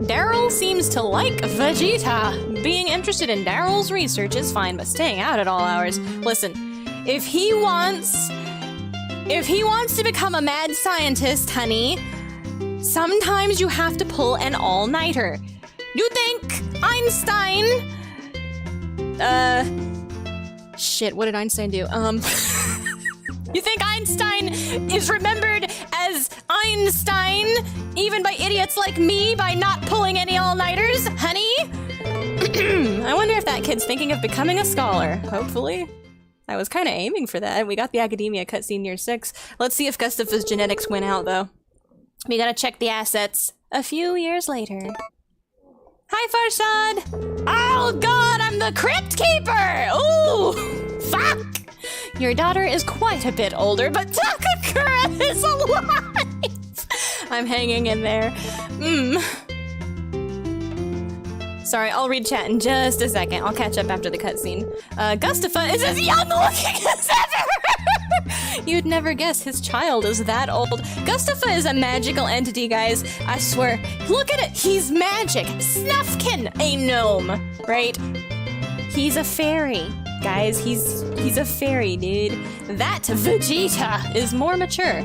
Daryl seems to like Vegeta. Being interested in Daryl's research is fine, but staying out at all hours. Listen, if he wants to become a mad scientist, honey, sometimes you have to pull an all-nighter. You think Einstein... Shit, what did Einstein do? You think Einstein is remembered as Einstein, even by idiots like me, by not pulling any all-nighters, honey? I wonder if that kid's thinking of becoming a scholar. Hopefully. I was kind of aiming for that. We got the Academia cutscene Year 6. Let's see if Gustafa's genetics win out, though. We gotta check the assets. A few years later. Hi, Farshad! Oh god, I'm the Crypt Keeper! Ooh! Fuck! Your daughter is quite a bit older, but Takakura is alive! I'm hanging in there. Sorry, I'll read chat in just a second. I'll catch up after the cutscene. Gustafa is as young looking as ever! You'd never guess his child is that old. Gustafa is a magical entity, guys. I swear. Look at it! He's magic! Snufkin, a gnome, right? He's a fairy. Guys, he's a fairy, dude. That Vegeta is more mature.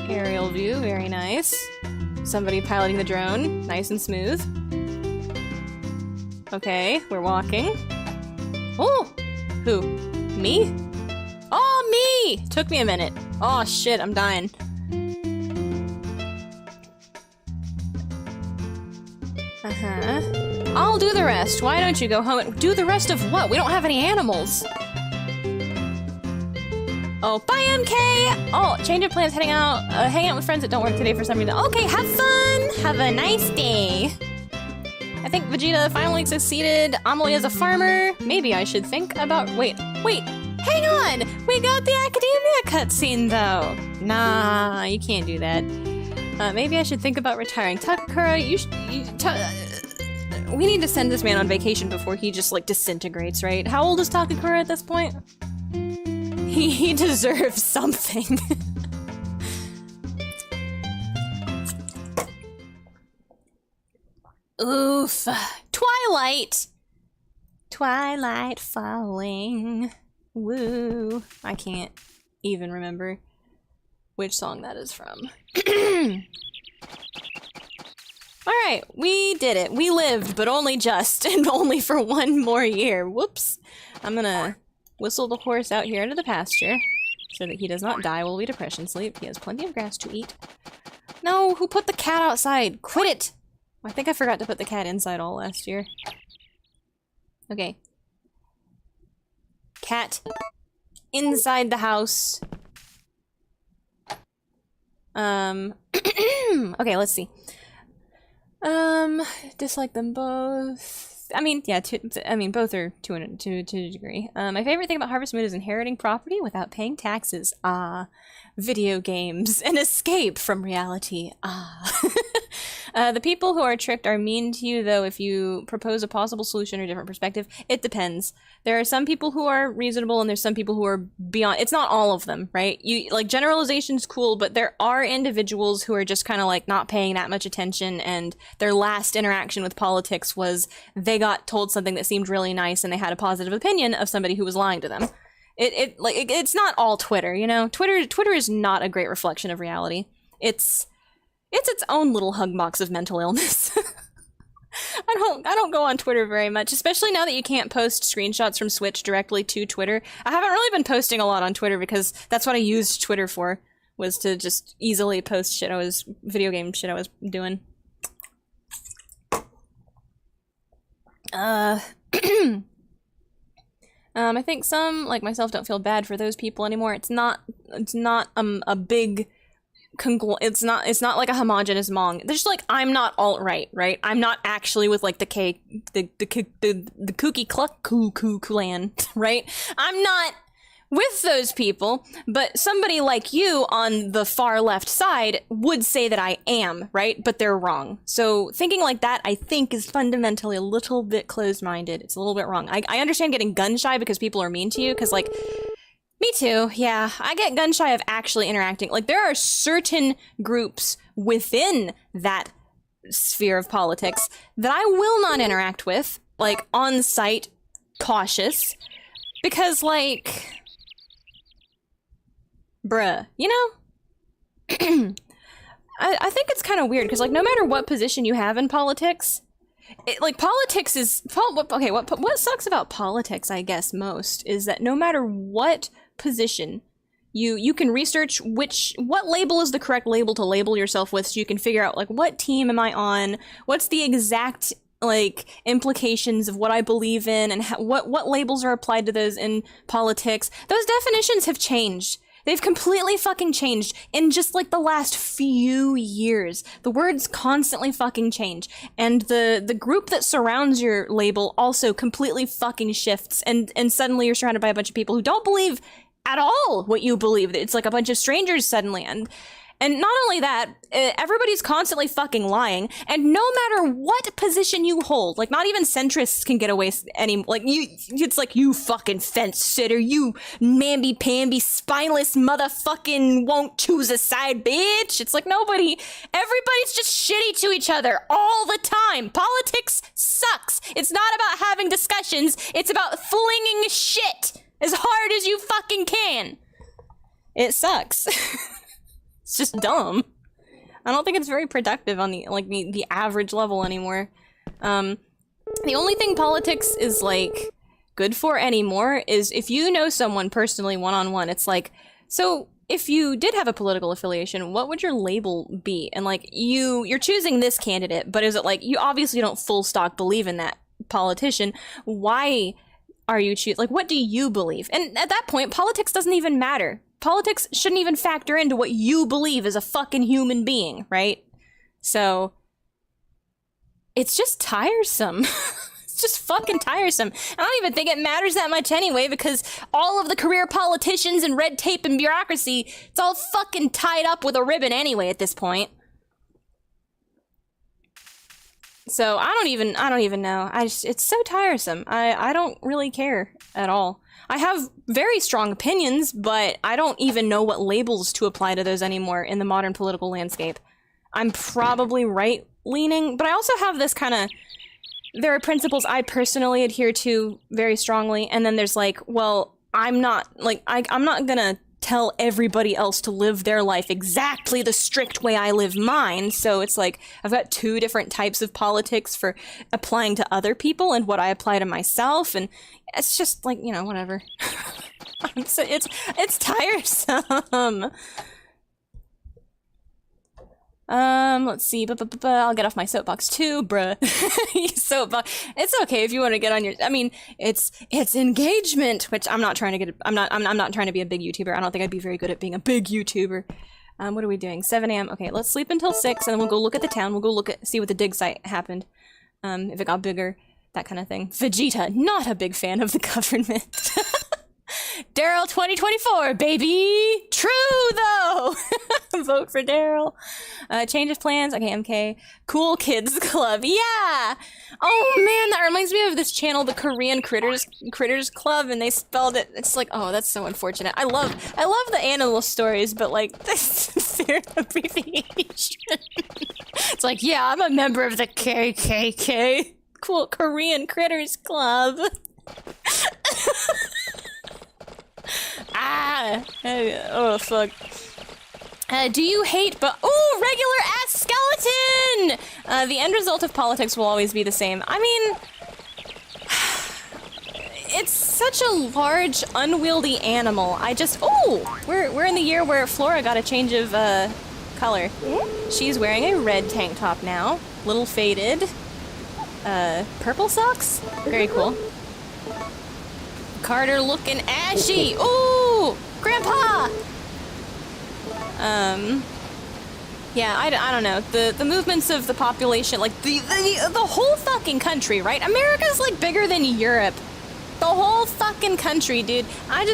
Aerial view, very nice. Somebody piloting the drone, nice and smooth. Okay, we're walking. Oh! Who? Me? Oh, me! Took me a minute. Oh shit, I'm dying. I'll do the rest. Why don't you go home and do the rest of what? We don't have any animals. Oh, bye, MK! Oh, change of plans, heading out. Hang out with friends that don't work today for some reason. Okay, have fun! Have a nice day. I think Vegeta finally succeeded. Amelie is a farmer. Maybe I should think about- wait, hang on! We got the Academia cutscene, though. Nah, you can't do that. Maybe I should think about retiring. Takakura, we need to send this man on vacation before he just, like, disintegrates, right? How old is Takakura at this point? He deserves something. Oof. Twilight! Twilight falling. Woo. I can't even remember which song that is from. Alright, we did it. We lived, but only just, and only for one more year. Whoops. I'm gonna whistle the horse out here into the pasture so that he does not die while we depression sleep. He has plenty of grass to eat. No, who put the cat outside? Quit it! I think I forgot to put the cat inside all last year. Okay. Cat. inside the house. Okay, let's see. Dislike them both. I mean, yeah, both are to a degree. My favorite thing about Harvest Moon is inheriting property without paying taxes. Ah. Video games. An escape from reality. Ah. The people who are tricked are mean to you, though, if you propose a possible solution or different perspective. It depends. There are some people who are reasonable, and there's some people who are beyond. It's not all of them, right? Like, generalization's cool, but there are individuals who are just kind of, like, not paying that much attention, and their last interaction with politics was they got told something that seemed really nice, and they had a positive opinion of somebody who was lying to them. It's not all Twitter, you know? Twitter is not a great reflection of reality. It's its own little hug box of mental illness. I don't go on Twitter very much, especially now that you can't post screenshots from Switch directly to Twitter. I haven't really been posting a lot on Twitter because that's what I used Twitter for, was to just easily post video game shit I was doing. I think some, like myself, don't feel bad for those people anymore. It's not a big it's not like a homogenous Hmong. They're just like, I'm not alt-right, right? I'm not actually with like the kooky cluck clan, right? I'm not with those people, but somebody like you on the far left side would say that I am, right? But they're wrong. So thinking like that, I think, is fundamentally a little bit closed-minded. It's a little bit wrong. I understand getting gun-shy because people are mean to you, because, like, me too, yeah. I get gun-shy of actually interacting. Like, there are certain groups within that sphere of politics that I will not interact with, like, on-site, cautious, because, like, bruh, you know? I think it's kind of weird, because, like, no matter what position you have in politics, politics is... Okay, what sucks about politics, I guess, most, is that no matter what position, you can research what label is the correct label to label yourself with, so you can figure out, like, what team am I on, what's the exact, like, implications of what I believe in, and what labels are applied to those in politics. Those definitions have changed. They've completely fucking changed in just, like, the last few years. The words constantly fucking change. And the group that surrounds your label also completely fucking shifts. And suddenly you're surrounded by a bunch of people who don't believe at all what you believe. It's like a bunch of strangers suddenly. And not only that, everybody's constantly fucking lying, and no matter what position you hold, like, not even centrists can get away it's like, you fucking fence sitter, you mamby-pamby, spineless motherfucking won't choose a side, bitch. It's like, everybody's just shitty to each other all the time. Politics sucks. It's not about having discussions, it's about flinging shit as hard as you fucking can. It sucks. It's just dumb. I don't think it's very productive on the average level anymore. The only thing politics is, like, good for anymore is if you know someone personally one-on-one, it's like, so if you did have a political affiliation, what would your label be? And, like, you're choosing this candidate, but is it like, you obviously don't full stock believe in that politician. Why are you like, what do you believe? And at that point, politics doesn't even matter. Politics shouldn't even factor into what you believe as a fucking human being, right? So, it's just tiresome. It's just fucking tiresome. I don't even think it matters that much anyway, because all of the career politicians and red tape and bureaucracy, it's all fucking tied up with a ribbon anyway at this point. So, I don't even know. It's so tiresome. I don't really care at all. I have very strong opinions, but I don't even know what labels to apply to those anymore in the modern political landscape. I'm probably right-leaning, but I also have this kind of... There are principles I personally adhere to very strongly, and then there's like, well, I'm not gonna tell everybody else to live their life exactly the strict way I live mine, so it's like, I've got two different types of politics for applying to other people and what I apply to myself, and it's just like, you know, whatever. It's tiresome. Let's see. I'll get off my soapbox too, bruh. Soapbox. It's okay if you want to get on your. I mean, it's engagement, which I'm not trying to get. I'm not trying to be a big YouTuber. I don't think I'd be very good at being a big YouTuber. What are we doing? 7 a.m. Okay, let's sleep until 6, and then we'll go look at the town. We'll go see what the dig site happened. If it got bigger, that kind of thing. Vegeta, not a big fan of the government. Daryl 2024, baby! True, though! Vote for Daryl. Change of plans. Okay, MK. Cool Kids Club. Yeah! Oh, man, that reminds me of this channel, the Korean Critters Club, and they spelled it. It's like, oh, that's so unfortunate. I love the animal stories, but, like, this is their abbreviation. It's like, yeah, I'm a member of the KKK. Cool Korean Critters Club. Oh fuck. Do you hate ooh, regular ass skeleton! The end result of politics will always be the same. I mean, it's such a large, unwieldy animal. Oh! We're in the year where Flora got a change of, color. She's wearing a red tank top now. Little faded. Purple socks? Very cool. Carter looking ashy. Ooh, Grandpa. Yeah, I don't know. The movements of the population, like the whole fucking country, right? America's like bigger than Europe. The whole fucking country, dude. I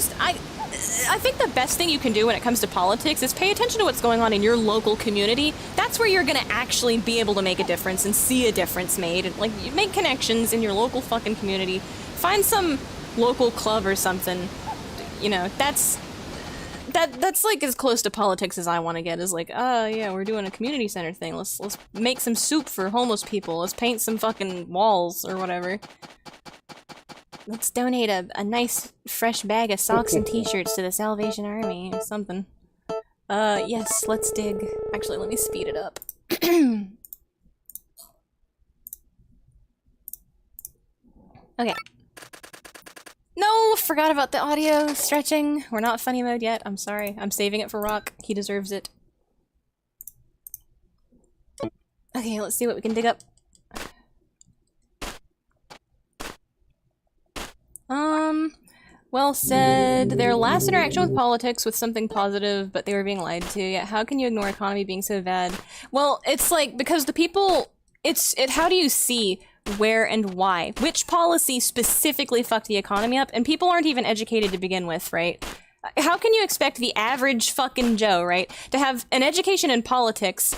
think the best thing you can do when it comes to politics is pay attention to what's going on in your local community. That's where you're gonna actually be able to make a difference and see a difference made. And, like, you make connections in your local fucking community. Find some local club or something. You know, that's like as close to politics as I want to get. Is like, yeah, we're doing a community center thing. Let's make some soup for homeless people. Let's paint some fucking walls or whatever. Let's donate a nice fresh bag of socks and t-shirts to the Salvation Army or something. Yes, let's dig. Actually, let me speed it up. Okay. No, forgot about the audio stretching. We're not funny mode yet. I'm sorry. I'm saving it for Rock. He deserves it. Okay, let's see what we can dig up. Well said. Their last interaction with politics was something positive, but they were being lied to. Yeah, how can you ignore economy being so bad? Well, it's like, because the people, how do you see where and why? Which policy specifically fucked the economy up? And people aren't even educated to begin with, right? How can you expect the average fucking Joe, right, to have an education in politics,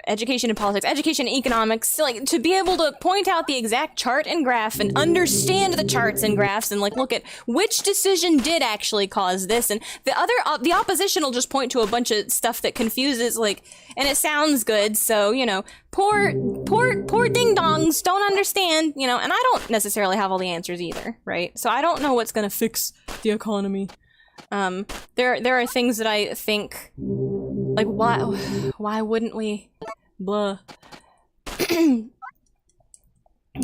education in economics, like, to be able to point out the exact chart and graph and understand the charts and graphs and, like, look at which decision did actually cause this, and the opposition will just point to a bunch of stuff that confuses, like, and it sounds good, so, you know, poor ding-dongs don't understand, you know, and I don't necessarily have all the answers either, right? So I don't know what's gonna fix the economy. There are things that I think, like, why wouldn't we? Blah.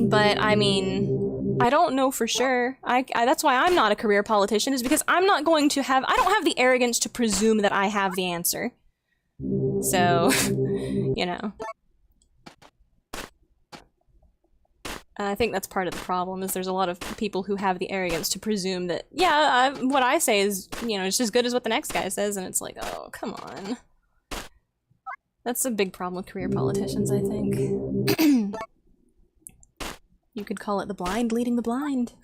But, I mean, I don't know for sure. That's why I'm not a career politician, is because I'm not going to have, I don't have the arrogance to presume that I have the answer. So, you know. I think that's part of the problem, is there's a lot of people who have the arrogance to presume that, yeah, what I say is, you know, just as good as what the next guy says, and it's like, oh, come on. That's a big problem with career politicians, I think. You could call it the blind leading the blind.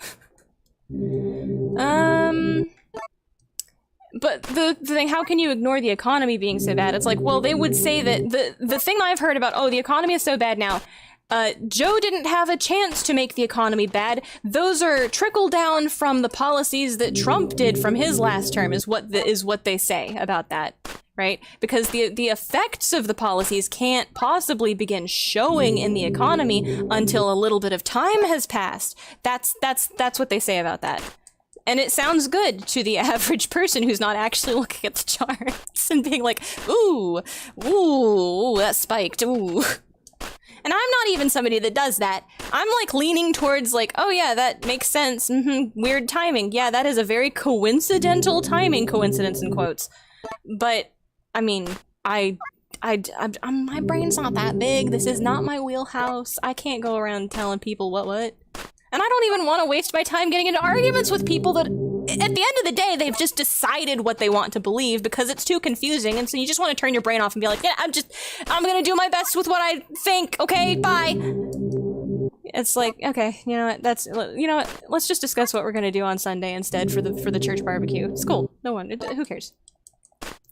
But the thing, how can you ignore the economy being so bad? It's like, well, they would say that the thing I've heard about, oh, the economy is so bad now, Joe didn't have a chance to make the economy bad. Those are trickle down from the policies that Trump did from his last term, is what they say about that, right? Because the effects of the policies can't possibly begin showing in the economy until a little bit of time has passed. That's what they say about that. And it sounds good to the average person who's not actually looking at the charts and being like, ooh, that spiked, ooh. And I'm not even somebody that does that. I'm, like, leaning towards, like, oh yeah, that makes sense, weird timing. Yeah, that is a very coincidental timing, coincidence in quotes. But, I mean, I my brain's not that big. This is not my wheelhouse. I can't go around telling people what. And I don't even want to waste my time getting into arguments with people that, at the end of the day, they've just decided what they want to believe because it's too confusing, and so you just want to turn your brain off and be like, yeah, I'm gonna do my best with what I think, okay, bye. It's like, okay, you know what, let's just discuss what we're gonna do on Sunday instead for the church barbecue. It's cool. No one, who cares?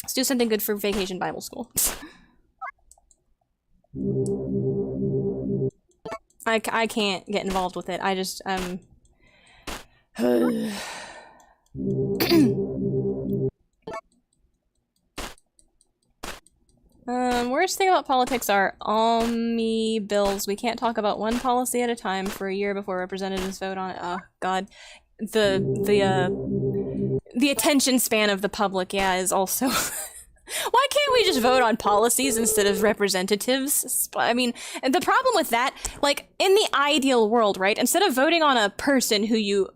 Let's do something good for Vacation Bible School. I can't get involved with it. I just, worst thing about politics are omni bills. We can't talk about one policy at a time for a year before representatives vote on it. Oh, God. The attention span of the public, yeah, is also... Why can't we just vote on policies instead of representatives? I mean, the problem with that, like, in the ideal world, right? Instead of voting on a person who you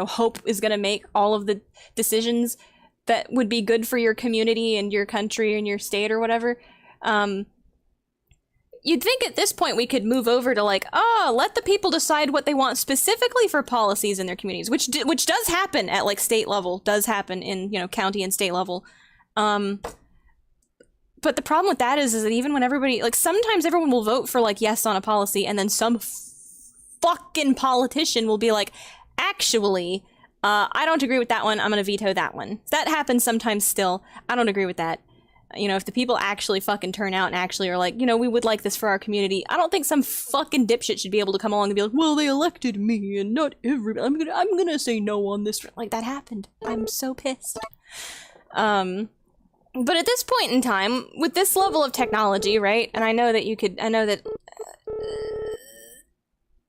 hope is gonna make all of the decisions that would be good for your community and your country and your state or whatever, you'd think at this point we could move over to like, oh, let the people decide what they want specifically for policies in their communities, which does happen at like state level, does happen in, county and state level. But the problem with that is that even when everybody, like, sometimes everyone will vote for, like, yes on a policy, and then some fucking politician will be like, actually, I don't agree with that one, I'm gonna veto that one. That happens sometimes still. I don't agree with that. If the people actually fucking turn out and actually are like, we would like this for our community, I don't think some fucking dipshit should be able to come along and be like, well, they elected me, and not everybody, I'm gonna say no on this. Like, that happened. I'm so pissed. But at this point in time, with this level of technology, right? And I know that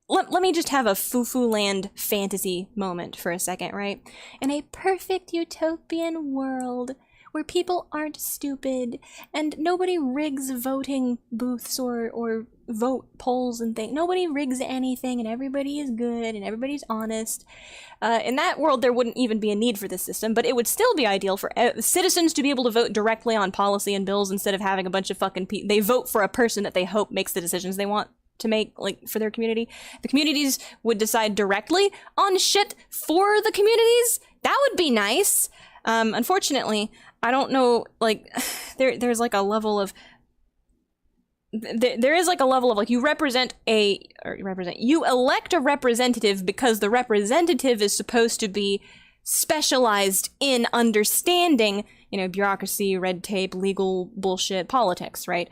let me just have a foo-foo land fantasy moment for a second, right? In a perfect utopian world where people aren't stupid and nobody rigs voting booths or vote polls and things. Nobody rigs anything and everybody is good and everybody's honest. In that world, there wouldn't even be a need for this system, but it would still be ideal for citizens to be able to vote directly on policy and bills instead of having a bunch of fucking people. They vote for a person that they hope makes the decisions they want to make, like, for their community. The communities would decide directly on shit for the communities. That would be nice. Unfortunately, I don't know, like, there's like a level of, there is like a level of, like, you elect a representative because the representative is supposed to be specialized in understanding, bureaucracy, red tape, legal bullshit, politics, right?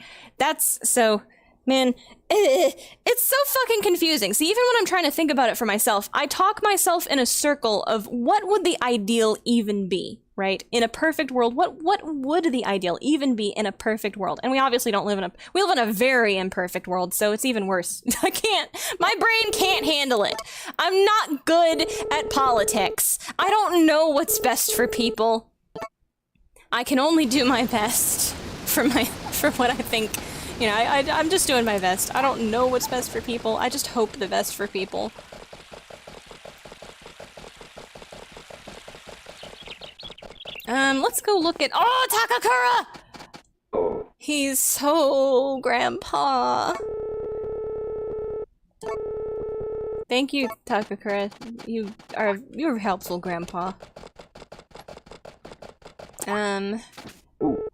So, man, it's so fucking confusing. See, even when I'm trying to think about it for myself, I talk myself in a circle of what would the ideal even be, right? In a perfect world, what would the ideal even be in a perfect world? And we obviously don't live we live in a very imperfect world, so it's even worse. My brain can't handle it. I'm not good at politics. I don't know what's best for people. I can only do my best for what I think. I'm just doing my best. I don't know what's best for people. I just hope the best for people. Let's go look at— oh, Takakura! He's so grandpa. Thank you, Takakura. You're helpful, grandpa.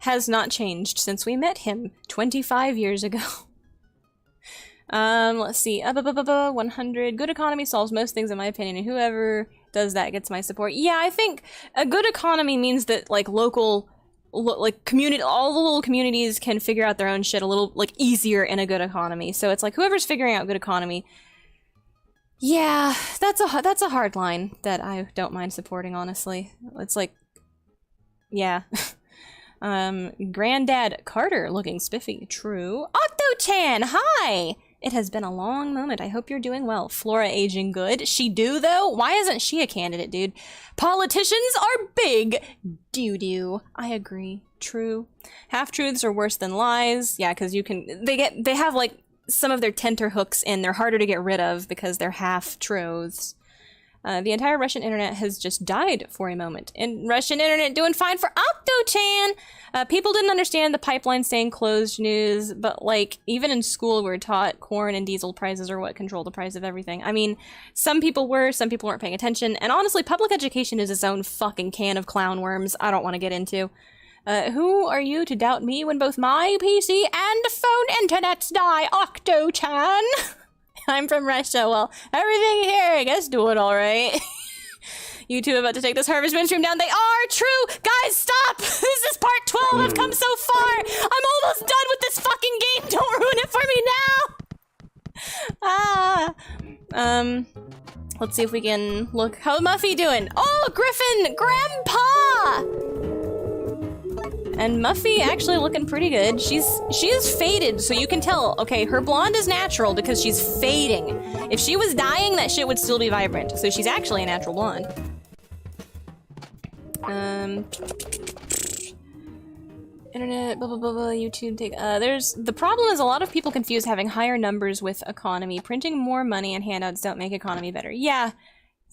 Has not changed since we met him 25 years ago. Let's see. 100. Good economy solves most things in my opinion, and whoever does that gets my support. Yeah, I think a good economy means that, like, all the little communities can figure out their own shit a little, like, easier in a good economy. So it's like, whoever's figuring out good economy, yeah, that's a hard line that I don't mind supporting, honestly. It's like, yeah. Granddad Carter looking spiffy. True. Octo-chan, hi! It has been a long moment. I hope you're doing well. Flora aging good. She do, though? Why isn't she a candidate, dude? Politicians are big doo-doo. I agree. True. Half-truths are worse than lies. Yeah, because they have, like, some of their tenterhooks in. They're harder to get rid of because they're half-truths. The entire Russian internet has just died for a moment. And Russian internet doing fine for Octo-chan! People didn't understand the pipeline staying closed news, but like, even in school we're taught corn and diesel prices are what control the price of everything. I mean, some people weren't paying attention, and honestly, public education is its own fucking can of clown worms I don't want to get into. Who are you to doubt me when both my PC and phone internets die, Octo-chan? I'm from Russia. Well, everything here, I guess, doing alright. You two about to take this Harvest Moon stream down. They are true! Guys, stop! This is part 12. I've come so far. I'm almost done with this fucking game. Don't ruin it for me now! Let's see if we can look. How's Muffy doing? Oh, Griffin! Grandpa! And Muffy actually looking pretty good. She is faded, so you can tell. Okay, her blonde is natural because she's fading. If she was dying, that shit would still be vibrant. So she's actually a natural blonde. Internet, blah, blah, blah, blah, YouTube, the problem is a lot of people confuse having higher numbers with economy. Printing more money and handouts don't make economy better. Yeah,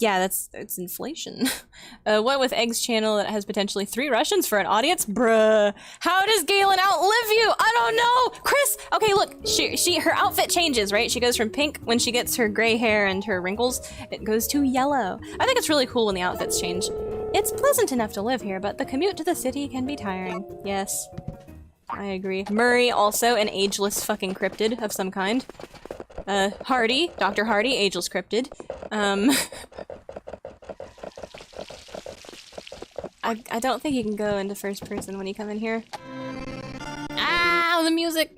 it's inflation. What with Egg's channel that has potentially 3 Russians for an audience? Bruh. How does Galen outlive you? I don't know! Chris! Okay, look, her outfit changes, right? She goes from pink when she gets her gray hair and her wrinkles. It goes to yellow. I think it's really cool when the outfits change. It's pleasant enough to live here, but the commute to the city can be tiring. Yes. I agree. Murray, also an ageless fucking cryptid of some kind. Hardy, Dr. Hardy, ageless cryptid. I don't think you can go into first person when you come in here. Ow, the music!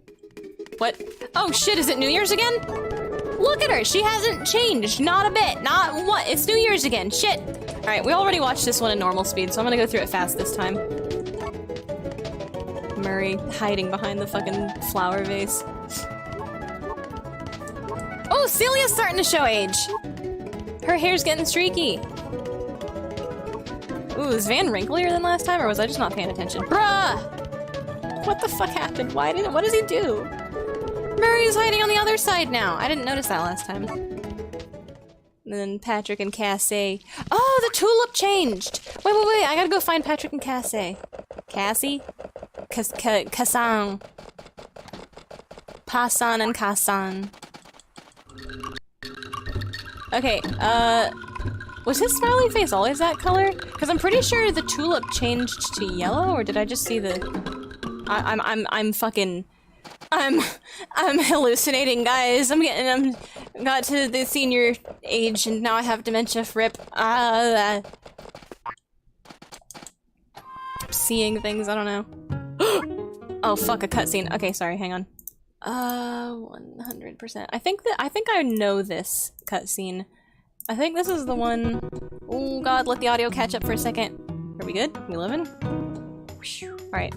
What? Oh shit, is it New Year's again? Look at her, she hasn't changed, not a bit, not what? It's New Year's again, shit! Alright, we already watched this one in normal speed, so I'm gonna go through it fast this time. Murray hiding behind the fucking flower vase. Oh, Celia's starting to show age! Her hair's getting streaky. Ooh, is Van wrinklier than last time, or was I just not paying attention? Bruh! What the fuck happened? What does he do? Murray's hiding on the other side now. I didn't notice that last time. And then Patrick and Cassie. Oh, the tulip changed! Wait, I gotta go find Patrick and Cassie. Cassie? Kassan. Passan and Kassan. Okay, was his smiley face always that color? Because I'm pretty sure the tulip changed to yellow, or did I just see the... I'm hallucinating, guys. I'm got to the senior age and now I have dementia, rip. Seeing things, I don't know. Oh fuck, a cutscene. Okay, sorry, hang on. 100%. I think I know this cutscene. I think this is the one. Oh god, let the audio catch up for a second. Are we good? We living? Alright.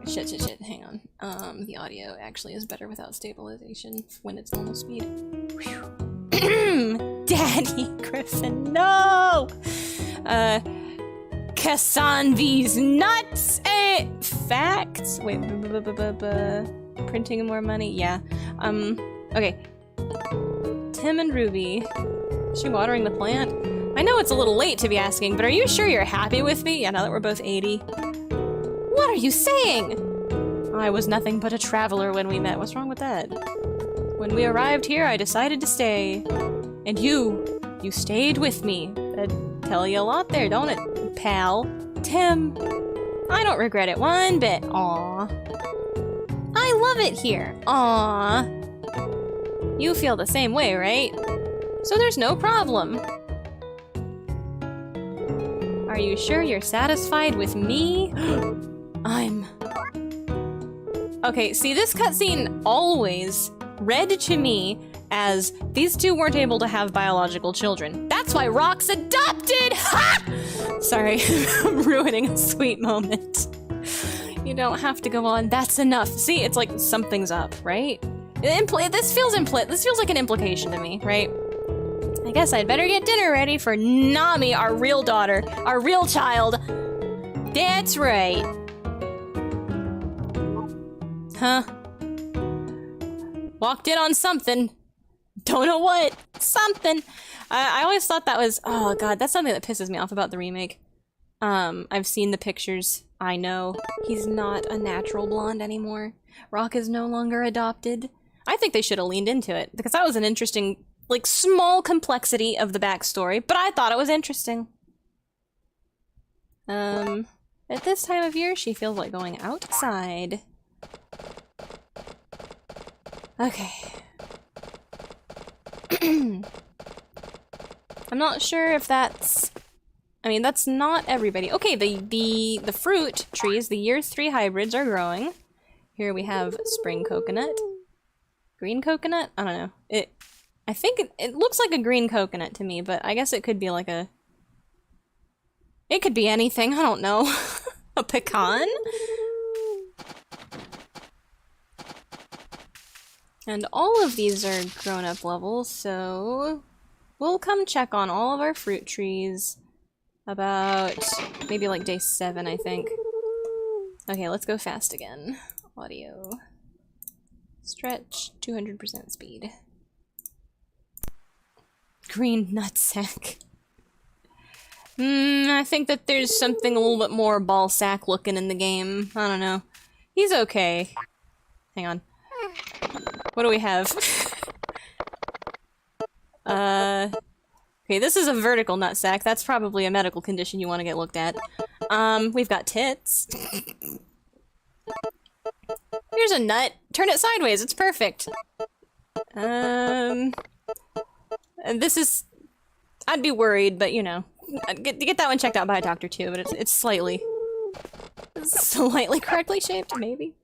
Shit, hang on. The audio actually is better without stabilization when it's normal speed. Daddy Griffin, no! Kassan these nuts! Facts? Wait, printing more money? Yeah. Okay. Tim and Ruby. Is she watering the plant? I know it's a little late to be asking, but are you sure you're happy with me? Yeah, now that we're both 80. What are you saying? I was nothing but a traveler when we met. What's wrong with that? When we arrived here, I decided to stay. And you stayed with me. That'd tell you a lot there, don't it, pal? Tim. I don't regret it one bit. Aww. I love it here. Aww. You feel the same way, right? So there's no problem. Are you sure you're satisfied with me? I'm... Okay, see, this cutscene always read to me as these two weren't able to have biological children. That's why Rock's adopted! Ha! Sorry, I'm ruining a sweet moment. You don't have to go on. That's enough. See, it's like something's up, right? This feels like an implication to me, right? I guess I'd better get dinner ready for Nami, our real daughter, our real child. That's right. Huh? Walked in on something. Don't know what. Something. I always thought that was, oh god, that's something that pisses me off about the remake. I've seen the pictures. I know. He's not a natural blonde anymore. Rock is no longer adopted. I think they should have leaned into it, because that was an interesting, like, small complexity of the backstory, but I thought it was interesting. At this time of year, she feels like going outside. Okay. I'm not sure if that's... I mean, that's not everybody. Okay, the fruit trees, the year 3 hybrids are growing. Here we have spring coconut. Green coconut? I don't know. I think it looks like a green coconut to me, but I guess it could be like a... It could be anything, I don't know. A pecan? And all of these are grown-up levels, so... We'll come check on all of our fruit trees about maybe like day 7, I think. Okay, let's go fast again. Audio. Stretch, 200% speed. Green nutsack. I think that there's something a little bit more ball sack looking in the game. I don't know. He's okay. Hang on. What do we have? Okay, this is a vertical nutsack. That's probably a medical condition you want to get looked at. We've got tits. Here's a nut. Turn it sideways. It's perfect. And this is... I'd be worried, but you know. Get that one checked out by a doctor too, but it's slightly correctly shaped, maybe.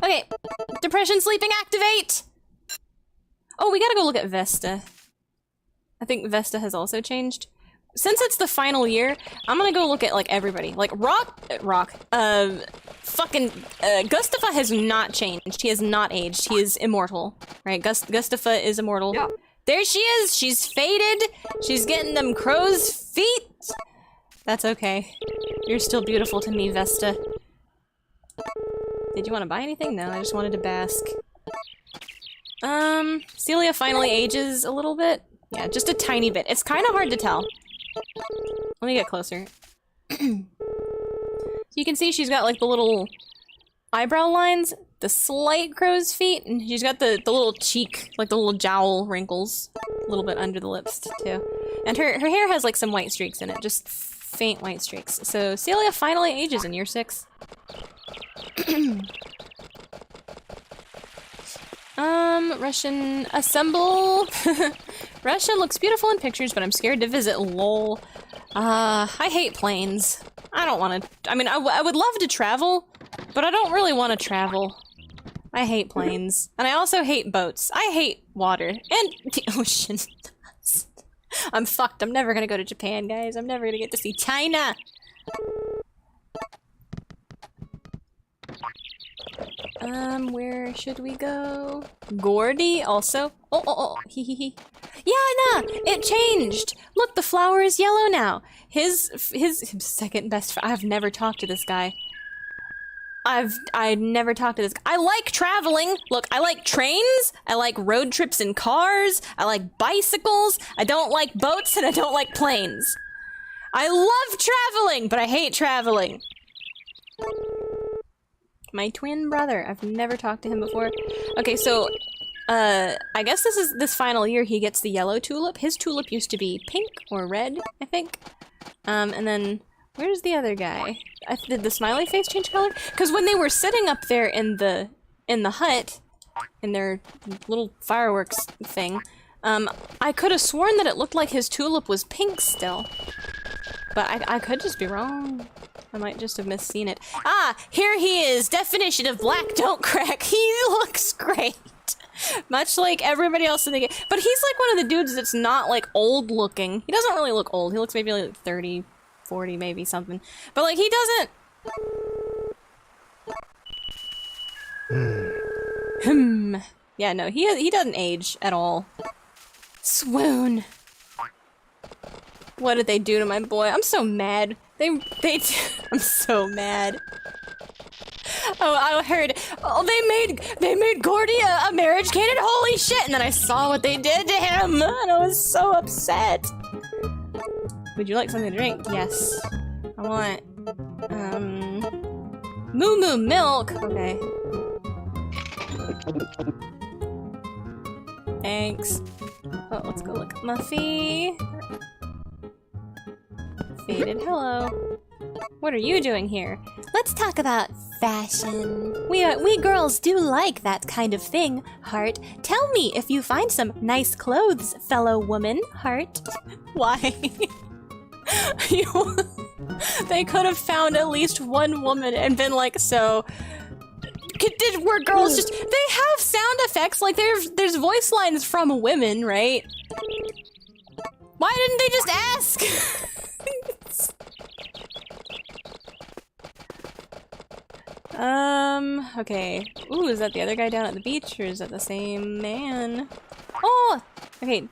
Okay, depression sleeping activate! Oh, we gotta go look at Vesta. I think Vesta has also changed. Since it's the final year, I'm gonna go look at, like, everybody. Like, Gustafa has not changed. He has not aged. He is immortal. Right, Gustafa is immortal. Yeah. There she is! She's faded! She's getting them crow's feet! That's okay. You're still beautiful to me, Vesta. Did you want to buy anything? No, I just wanted to bask. Celia finally ages a little bit. Yeah, just a tiny bit. It's kind of hard to tell. Let me get closer. So you can see she's got like the little eyebrow lines, the slight crow's feet, and she's got the little cheek, like the little jowl wrinkles, a little bit under the lips too. And her hair has like some white streaks in it, just faint white streaks. So Celia finally ages in year 6. Russian assemble. Russia looks beautiful in pictures, but I'm scared to visit, lol. I hate planes. I don't want to, I mean, I would love to travel, but I don't really want to travel. I hate planes. And I also hate boats. I hate water. And the ocean. I'm fucked. I'm never gonna go to Japan, guys. I'm never gonna get to see China! Where should we go? Gordy, also. Oh, hee. Yeah, nah, it changed! Look, the flower is yellow now! His second best friend. I've never talked to this guy. I've never talked to this guy. I like traveling! Look, I like trains, I like road trips in cars, I like bicycles, I don't like boats, and I don't like planes. I love traveling, but I hate traveling. My twin brother. I've never talked to him before. Okay, so, I guess this final year he gets the yellow tulip. His tulip used to be pink or red, I think. And then, where's the other guy? Did the smiley face change color? Because when they were sitting up there in the hut, in their little fireworks thing, I could have sworn that it looked like his tulip was pink still. But I could just be wrong. I might just have misseen it. Ah, here he is! Definition of black don't crack. He looks great! Much like everybody else in the game. But he's like one of the dudes that's not like old looking. He doesn't really look old. He looks maybe like 30, 40 maybe something. But like he doesn't... Yeah, no, he doesn't age at all. Swoon. What did they do to my boy? I'm so mad. I'm so mad. Oh, I heard. Oh, they made Gordy a marriage candidate. Holy shit! And then I saw what they did to him, and I was so upset. Would you like something to drink? Yes. I want Moo Moo milk. Okay. Thanks. Oh, let's go look at Muffy. Faded, hello. What are you doing here? Let's talk about fashion. We girls do like that kind of thing, Heart. Tell me if you find some nice clothes, fellow woman, Heart. Why? They could have found at least one woman and been like, so... were girls just... They have sound effects, like there's voice lines from women, right? Why didn't they just ask? Okay. Ooh, is that the other guy down at the beach, or is that the same man? Oh! Okay.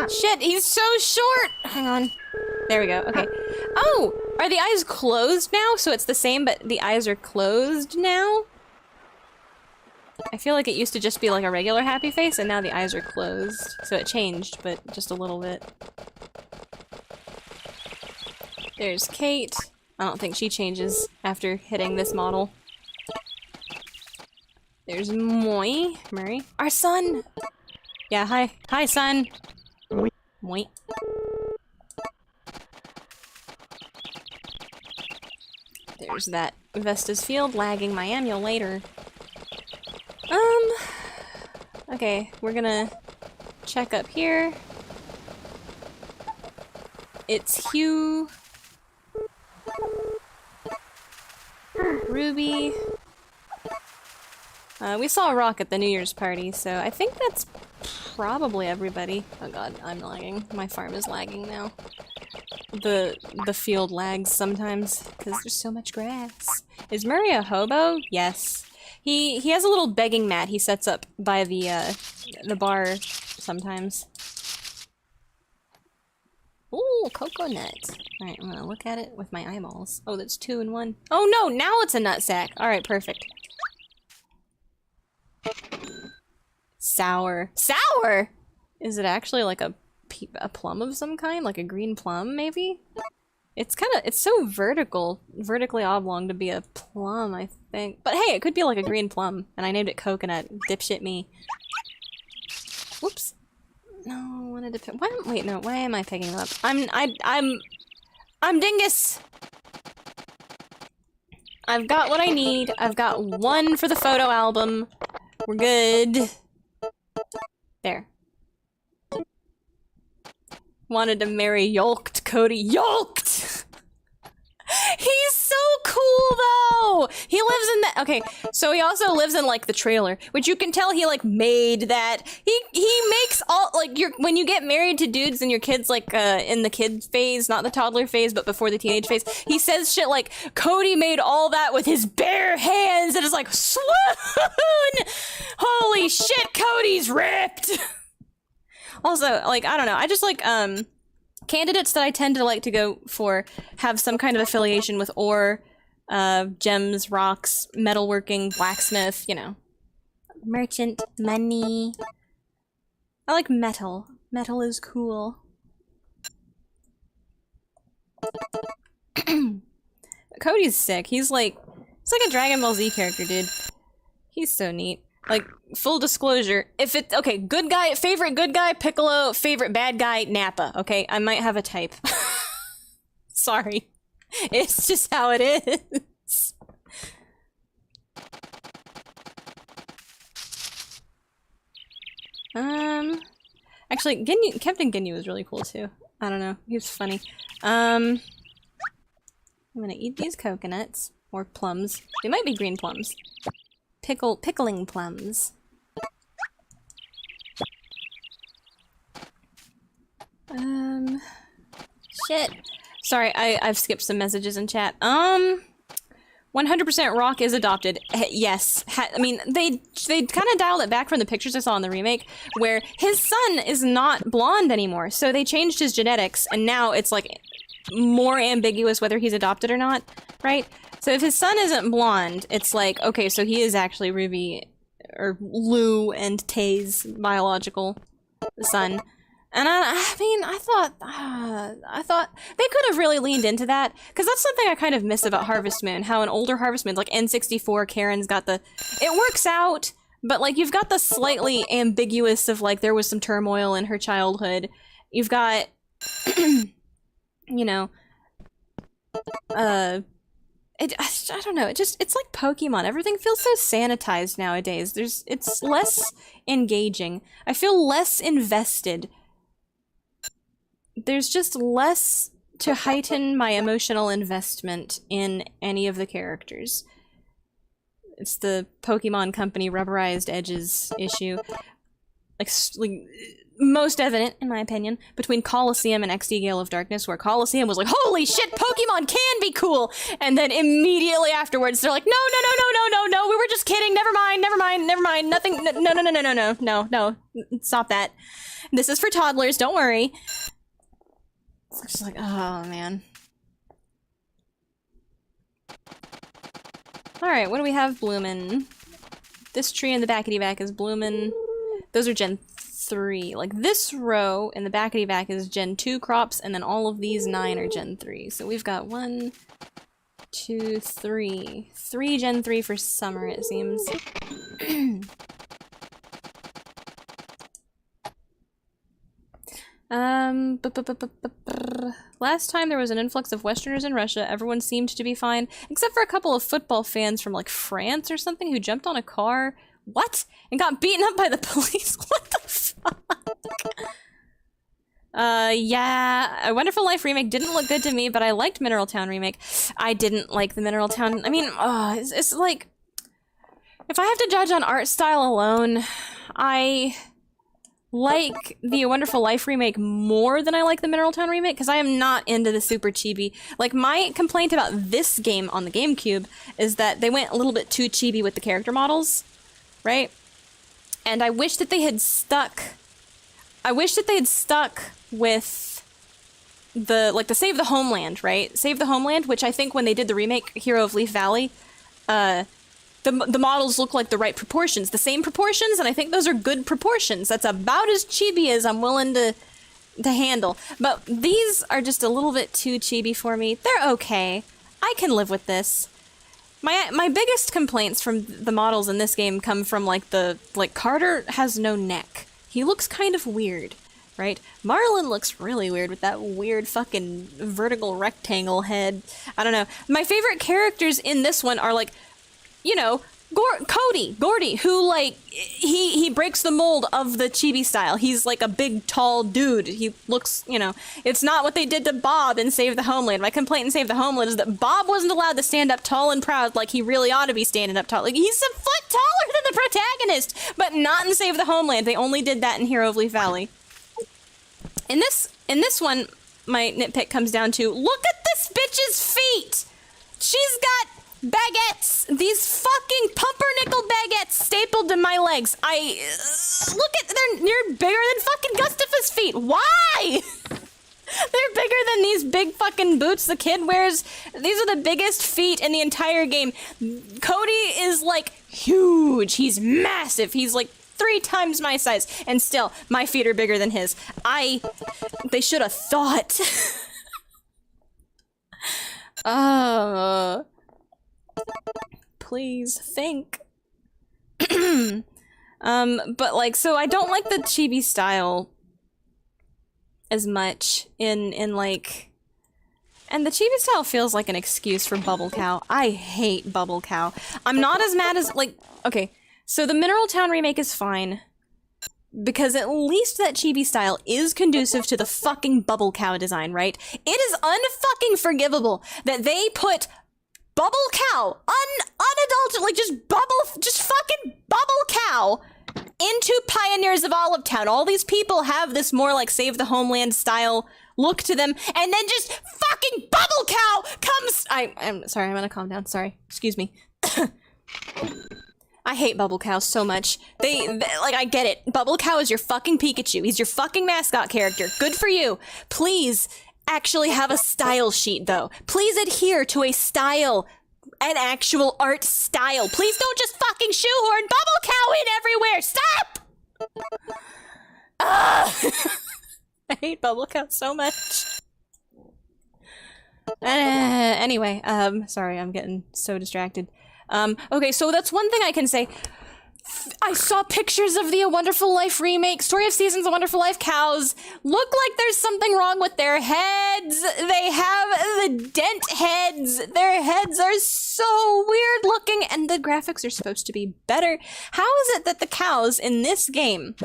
Shit, he's so short! Hang on. There we go, okay. Oh! Are the eyes closed now? So it's the same, but the eyes are closed now? I feel like it used to just be like a regular happy face, and now the eyes are closed. So it changed, but just a little bit. There's Kate. I don't think she changes after hitting this model. There's Murray. Our son! Yeah, hi. Hi, son! Moi. There's that Vesta's Field lagging my emulator. Okay, we're gonna check up here. It's Hugh. Ruby. We saw Rock at the New Year's party, so I think that's probably everybody. Oh god, I'm lagging. My farm is lagging now. The field lags sometimes, because there's so much grass. Is Murray a hobo? Yes. He has a little begging mat he sets up by the bar sometimes. Ooh, coconut. Alright, I'm gonna look at it with my eyeballs. Oh, that's 2 in 1. Oh no, now it's a nutsack! Alright, perfect. Sour. Sour?! Is it actually like a plum of some kind? Like a green plum, maybe? It's so vertically oblong to be a plum, I think. But hey, it could be like a green plum, and I named it coconut. Dipshit me. Whoops. No, I wanted to pick- wait, no, why am I picking them up? I'm Dingus! I've got what I need. I've got 1 for the photo album. We're good. There. Wanted to marry yolked Cody. Yolked! He's so cool though! He lives in that- okay, so he also lives in like the trailer, which you can tell he like made that. He makes all, like when you get married to dudes and your kid's like in the kid phase, not the toddler phase, but before the teenage phase, he says shit like, Cody made all that with his bare hands, and it's like, swoon! Holy shit, Cody's ripped! Also, like, I don't know, I just like, candidates that I tend to like to go for have some kind of affiliation with ore, gems, rocks, metalworking, blacksmith, you know. Merchant, money. I like metal. Metal is cool. Cody's sick. He's like a Dragon Ball Z character, dude. He's so neat. Like, full disclosure, if it's- okay, good guy, favorite good guy, Piccolo, favorite bad guy, Nappa, okay? I might have a type. Sorry. It's just how it is. Actually, Ginyu, Captain Ginyu was really cool too. I don't know, he was funny. I'm gonna eat these coconuts, or plums. They might be green plums. Pickling plums. Shit. Sorry, I've skipped some messages in chat. 100% Rock is adopted. Yes. I mean, they kind of dialed it back from the pictures I saw in the remake, where his son is not blonde anymore, so they changed his genetics, and now it's like more ambiguous whether he's adopted or not, right? So if his son isn't blonde, it's like, okay, so he is actually Ruby, or Lou and Tay's biological son. And I mean, I thought they could have really leaned into that, because that's something I kind of miss about Harvest Moon, how in older Harvest Moons, like N64, Karen's got the, it works out, but like you've got the slightly ambiguous of like there was some turmoil in her childhood. You've got, you know, I don't know, it's like Pokemon. Everything feels so sanitized nowadays. It's less engaging. I feel less invested. There's just less to heighten my emotional investment in any of the characters. It's the Pokemon Company rubberized edges issue. Like most evident, in my opinion, between Colosseum and XD Gale of Darkness, where Colosseum was like, holy shit, Pokemon can be cool! And then immediately afterwards, they're like, no, we were just kidding, never mind, nothing, no, stop that. This is for toddlers, don't worry. It's just like, oh, man. Alright, what do we have bloomin'? This tree in the backity-back is bloomin'. Those are Gen 3. Like, this row in the backity-back is Gen 2 crops, and then all of these 9 are Gen 3. So we've got 1, 2, 3. 3 Gen 3 for summer, it seems. Last time there was an influx of Westerners in Russia, everyone seemed to be fine, except for a couple of football fans from, like, France or something who jumped on a car. What? And got beaten up by the police? What the fuck? Yeah, A Wonderful Life remake didn't look good to me, but I liked Mineral Town remake. I didn't like the Mineral Town. I mean, it's like, if I have to judge on art style alone, I like the A Wonderful Life remake more than I like the Mineral Town remake, because I am not into the super chibi. Like, my complaint about this game on the GameCube is that they went a little bit too chibi with the character models, right? And I wish that they had stuck... I wish that they had stuck with the, like, the Save the Homeland, right? Save the Homeland, which I think when they did the remake, Hero of Leaf Valley, the models look like the right proportions, the same proportions, and I think those are good proportions. That's about as chibi as I'm willing to handle. But these are just a little bit too chibi for me. They're okay. I can live with this. My biggest complaints from the models in this game come from, like, Carter has no neck. He looks kind of weird, right? Marlin looks really weird with that weird fucking vertical rectangle head. I don't know. My favorite characters in this one are, like, you know, Gordy, who, like, he breaks the mold of the chibi style. He's, like, a big, tall dude. He looks, you know, it's not what they did to Bob in Save the Homeland. My complaint in Save the Homeland is that Bob wasn't allowed to stand up tall and proud like he really ought to be standing up tall. Like, he's a foot taller than the protagonist, but not in Save the Homeland. They only did that in Hero of Leaf Valley. In this one, my nitpick comes down to, look at this bitch's feet! She's got baguettes! These fucking pumpernickel baguettes stapled to my legs. Look at, they're bigger than fucking Gustafa's feet. Why? They're bigger than these big fucking boots the kid wears. These are the biggest feet in the entire game. Cody is, like, huge. He's massive. He's, like, 3 times my size. And still, my feet are bigger than his. They should have thought. Please think. But, like, so I don't like the chibi style as much in like, and the chibi style feels like an excuse for Bubble Cow. I hate Bubble Cow. I'm not as mad as, like, okay, so the Mineral Town remake is fine, because at least that chibi style is conducive to the fucking Bubble Cow design, right? It is unfucking forgivable that they put Bubble Cow, unadulterated, like, just fucking Bubble Cow into Pioneers of Olive Town. All these people have this more, like, Save the Homeland style look to them, and then just fucking Bubble Cow comes— I'm sorry, I'm gonna calm down, sorry. Excuse me. I hate Bubble Cow so much. They, like, I get it. Bubble Cow is your fucking Pikachu. He's your fucking mascot character. Good for you. Please, actually have a style sheet, though. Please adhere to a style, an actual art style. Please don't just fucking shoehorn Bubble Cow in everywhere. Stop! I hate Bubble Cow so much. Anyway, sorry, I'm getting so distracted. Okay, so that's one thing I can say. I saw pictures of the A Wonderful Life remake. Story of Seasons, A Wonderful Life cows look like there's something wrong with their heads. They have the dent heads. Their heads are so weird looking, and the graphics are supposed to be better. How is it that the cows in this game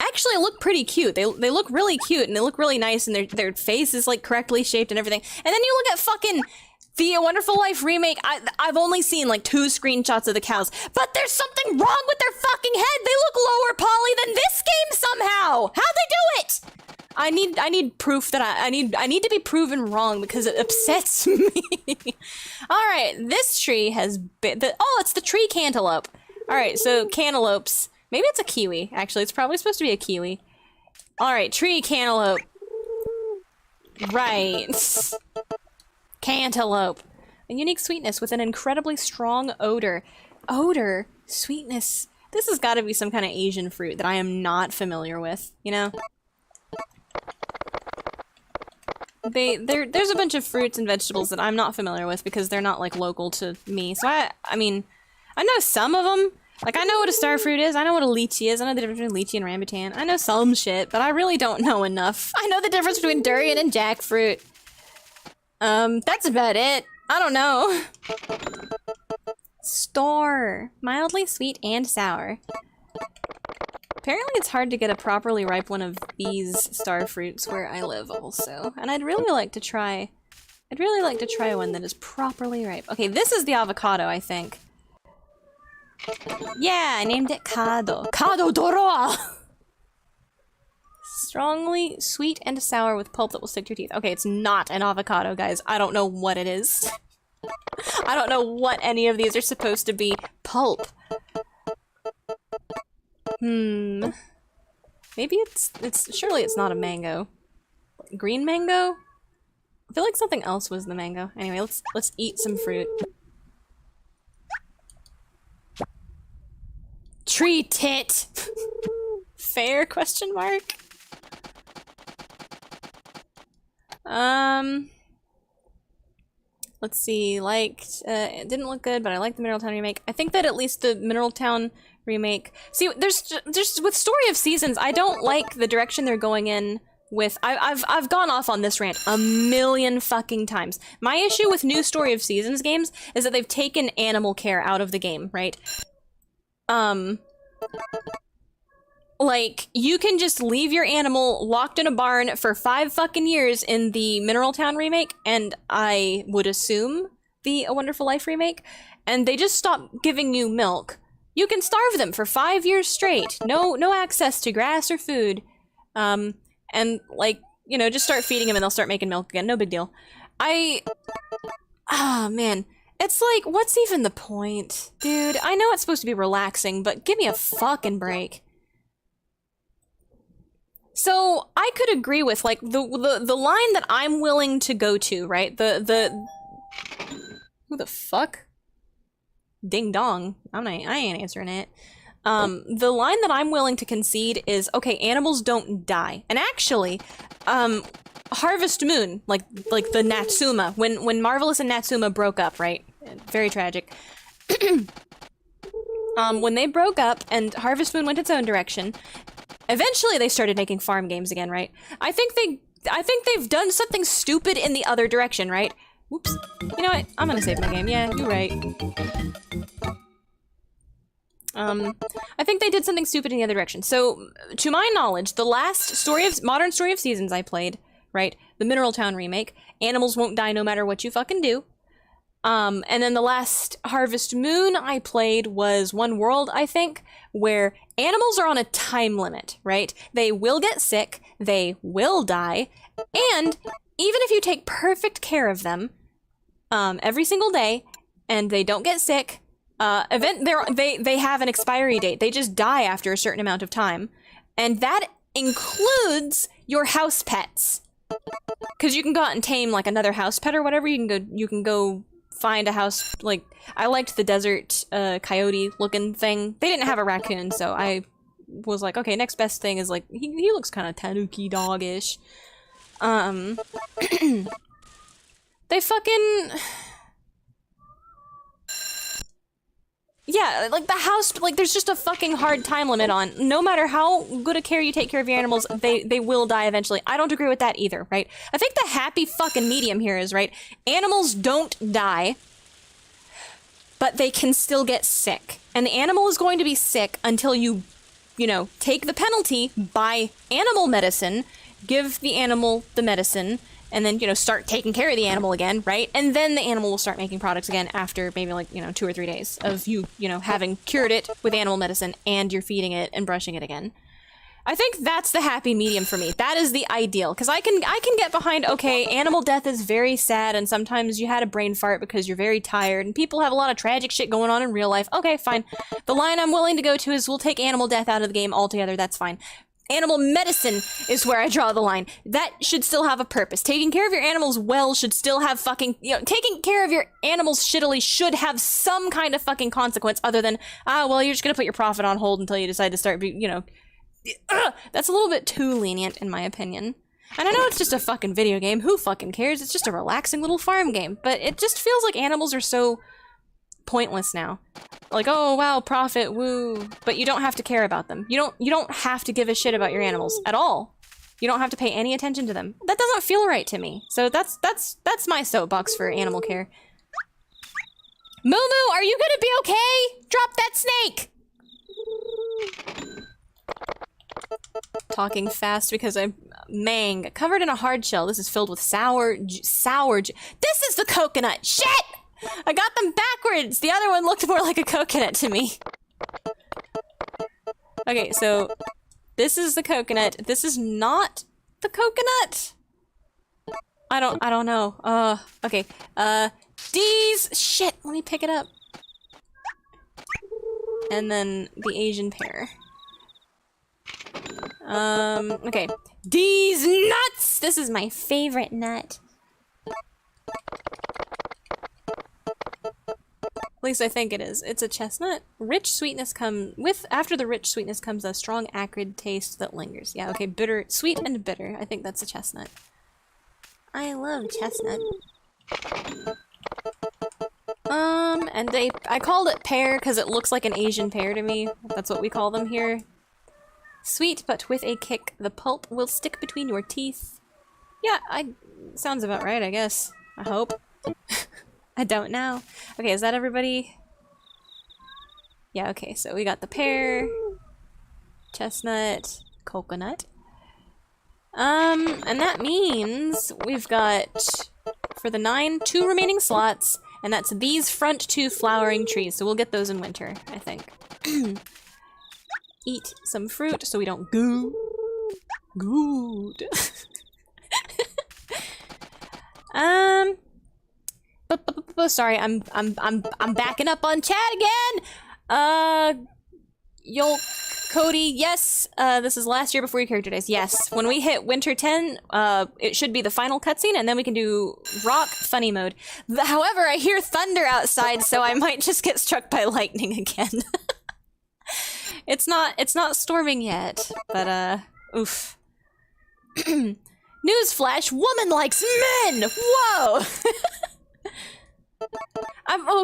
actually look pretty cute? They look really cute, and they look really nice, and their face is like correctly shaped and everything. And then you look at fucking the A Wonderful Life remake. I've only seen like 2 screenshots of the cows, but there's something wrong with their fucking head. They look lower poly than this game somehow. How'd they do it? I need proof that I need to be proven wrong because it upsets me. All right, this tree has been it's the tree cantaloupe. All right, so cantaloupes. Maybe it's a kiwi. Actually, it's probably supposed to be a kiwi. All right, tree cantaloupe. Right. Cantaloupe. A unique sweetness with an incredibly strong odor. Odor? Sweetness. This has got to be some kind of Asian fruit that I am not familiar with, you know? There's a bunch of fruits and vegetables that I'm not familiar with because they're not, like, local to me. So I mean, I know some of them. Like, I know what a starfruit is, I know what a lychee is, I know the difference between lychee and rambutan. I know some shit, but I really don't know enough. I know the difference between durian and jackfruit. That's about it. I don't know. Store. Mildly sweet and sour. Apparently it's hard to get a properly ripe one of these starfruits where I live also. And I'd really like to try one that is properly ripe. Okay, this is the avocado, I think. Yeah, I named it Kado. Kado Doroa! Strongly sweet and sour with pulp that will stick to your teeth. Okay, it's not an avocado, guys. I don't know what it is. I don't know what any of these are supposed to be. Pulp. Maybe surely it's not a mango. Green mango? I feel like something else was the mango. Anyway, let's eat some fruit. Tree tit! Fair question mark? Let's see, it didn't look good, but I like the Mineral Town remake. I think that at least the Mineral Town remake... See, there's with Story of Seasons, I don't like the direction they're going in with... I've gone off on this rant a million fucking times. My issue with new Story of Seasons games is that they've taken animal care out of the game, right? Like, you can just leave your animal locked in a barn for 5 fucking years in the Mineral Town remake, and I would assume the A Wonderful Life remake, and they just stop giving you milk. You can starve them for 5 years straight. No access to grass or food. And, like, you know, just start feeding them and they'll start making milk again. No big deal. Man. It's like, what's even the point? Dude, I know it's supposed to be relaxing, but give me a fucking break. So, I could agree with, like, the line that I'm willing to go to, right? Who the fuck? Ding dong. I ain't answering it. The line that I'm willing to concede is, okay, animals don't die. And actually, Harvest Moon, like the Natsuma, when Marvelous and Natsuma broke up, right? Very tragic. When they broke up and Harvest Moon went its own direction, eventually they started making farm games again, right? I think they've done something stupid in the other direction, right? Whoops. You know what? I'm gonna save my game. Yeah, you're right. I think they did something stupid in the other direction. So, to my knowledge, the last modern Story of Seasons I played, right? The Mineral Town remake, animals won't die no matter what you fucking do. And then the last Harvest Moon I played was One World, I think, where animals are on a time limit, right? They will get sick, they will die, and even if you take perfect care of them, every single day, and they don't get sick, they have an expiry date. They just die after a certain amount of time. And that includes your house pets. Because you can go out and tame like another house pet or whatever. You can go find a house, like, I liked the desert coyote looking thing. They didn't have a raccoon, so I was like, okay, next best thing is like, he looks kind of tanuki dog-ish. They fucking... Yeah, like the house, like there's just a fucking hard time limit on. No matter how good a care you take care of your animals, they will die eventually. I don't agree with that either, right? I think the happy fucking medium here is, right, animals don't die, but they can still get sick. And the animal is going to be sick until you know, take the penalty, buy animal medicine, give the animal the medicine, and then, you know, start taking care of the animal again, right? And then the animal will start making products again after maybe like, you know, 2 or 3 days of you know, having cured it with animal medicine and you're feeding it and brushing it again. I think that's the happy medium for me. That is the ideal. Because I can get behind, okay, animal death is very sad and sometimes you had a brain fart because you're very tired and people have a lot of tragic shit going on in real life. Okay, fine. The line I'm willing to go to is we'll take animal death out of the game altogether. That's fine. Animal medicine is where I draw the line. That should still have a purpose. Taking care of your animals well should still have fucking, you know, taking care of your animals shittily should have some kind of fucking consequence other than, well, you're just gonna put your profit on hold until you decide to start, you know. That's a little bit too lenient in my opinion. And I know it's just a fucking video game. Who fucking cares? It's just a relaxing little farm game. But it just feels like animals are so pointless now. Like, oh wow, profit, woo. But you don't have to care about them. You don't have to give a shit about your animals at all. You don't have to pay any attention to them. That doesn't feel right to me. So that's my soapbox for animal care. Moo Moo, are you gonna be okay? Drop that snake! Talking fast because I'm Mang, covered in a hard shell. This is filled with sour. This is the coconut. Shit! I got them backwards. The other one looked more like a coconut to me. Okay, so this is the coconut. This is not the coconut. I don't know. Okay. These shit. Let me pick it up. And then the Asian pear. Okay. These nuts! This is my favorite nut. At least I think it is. It's a chestnut. Rich sweetness after the rich sweetness comes a strong acrid taste that lingers. Yeah, okay, bitter, sweet and bitter. I think that's a chestnut. I love chestnut. And I called it pear because it looks like an Asian pear to me. That's what we call them here. Sweet, but with a kick. The pulp will stick between your teeth. Yeah, sounds about right, I guess. I hope. I don't know. Okay, is that everybody? Yeah, okay, so we got the pear, chestnut, coconut. And that means we've got, for the 2 remaining slots, and that's these front 2 flowering trees, so we'll get those in winter, I think. Eat some fruit so we don't goo. Good. Sorry, I'm backing up on chat again. Yolk, Cody, yes. This is last year before your character dies. Yes. When we hit Winter 10, it should be the final cutscene, and then we can do rock funny mode. However, I hear thunder outside, so I might just get struck by lightning again. It's not storming yet, but oof. Newsflash: woman likes men. Whoa.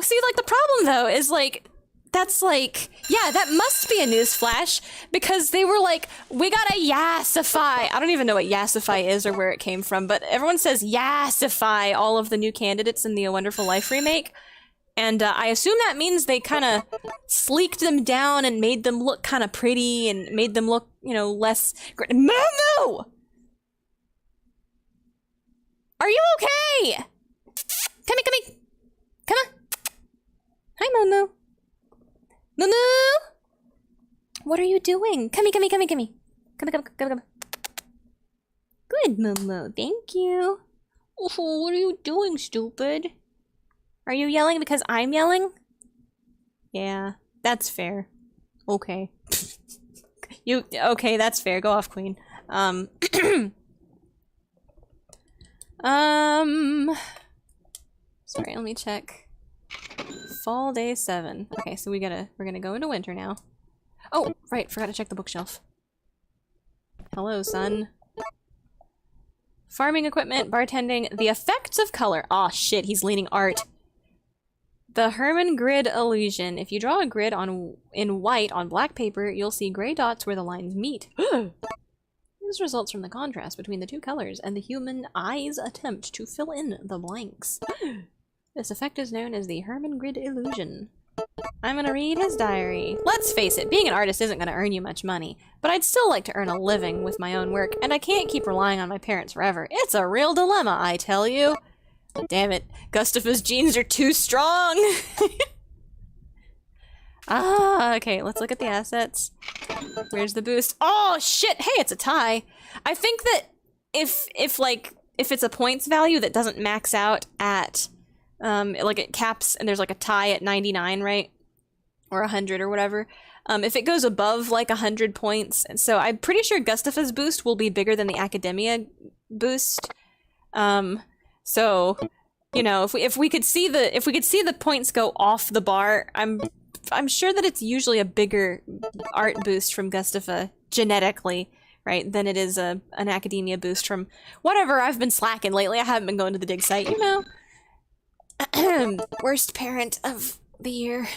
See, like the problem though is like that's like, yeah, that must be a newsflash because they were like, we gotta yassify. I don't even know what yassify is or where it came from, but everyone says yassify all of the new candidates in the A Wonderful Life remake. And I assume that means they kind of sleeked them down and made them look kind of pretty and made them look, you know, less... Momo! Are you okay? Come here. Come on. Hi, Momo. Momo! What are you doing? Come here. Come. Good, Momo. Thank you. Oh, what are you doing, stupid? Are you yelling because I'm yelling? Yeah, that's fair. Okay. Okay, that's fair. Go off, Queen. Sorry, let me check. Fall day 7. Okay, so we're gonna go into winter now. Oh, right, forgot to check the bookshelf. Hello, son. Farming equipment, bartending, the effects of color. Aw, shit, he's leaning art. The Herman grid illusion. If you draw a grid in white on black paper, you'll see gray dots where the lines meet. This results from the contrast between the two colors and the human eye's attempt to fill in the blanks. This effect is known as the Herman grid illusion. I'm gonna read his diary. Let's face it, being an artist isn't gonna earn you much money, but I'd still like to earn a living with my own work, and I can't keep relying on my parents forever. It's a real dilemma, I tell you. Damn it, Gustafa's genes are too strong! Okay, let's look at the assets. Where's the boost? Oh, shit! Hey, it's a tie! I think that if it's a points value that doesn't max out at, like it caps and there's like a tie at 99, right? Or 100 or whatever. If it goes above like 100 points, and so I'm pretty sure Gustafa's boost will be bigger than the Academia boost. So, you know, if we could see the points go off the bar, I'm sure that it's usually a bigger art boost from Gustafa genetically, right, than it is an Academia boost from whatever. I've been slacking lately. I haven't been going to the dig site, you know. Worst parent of the year.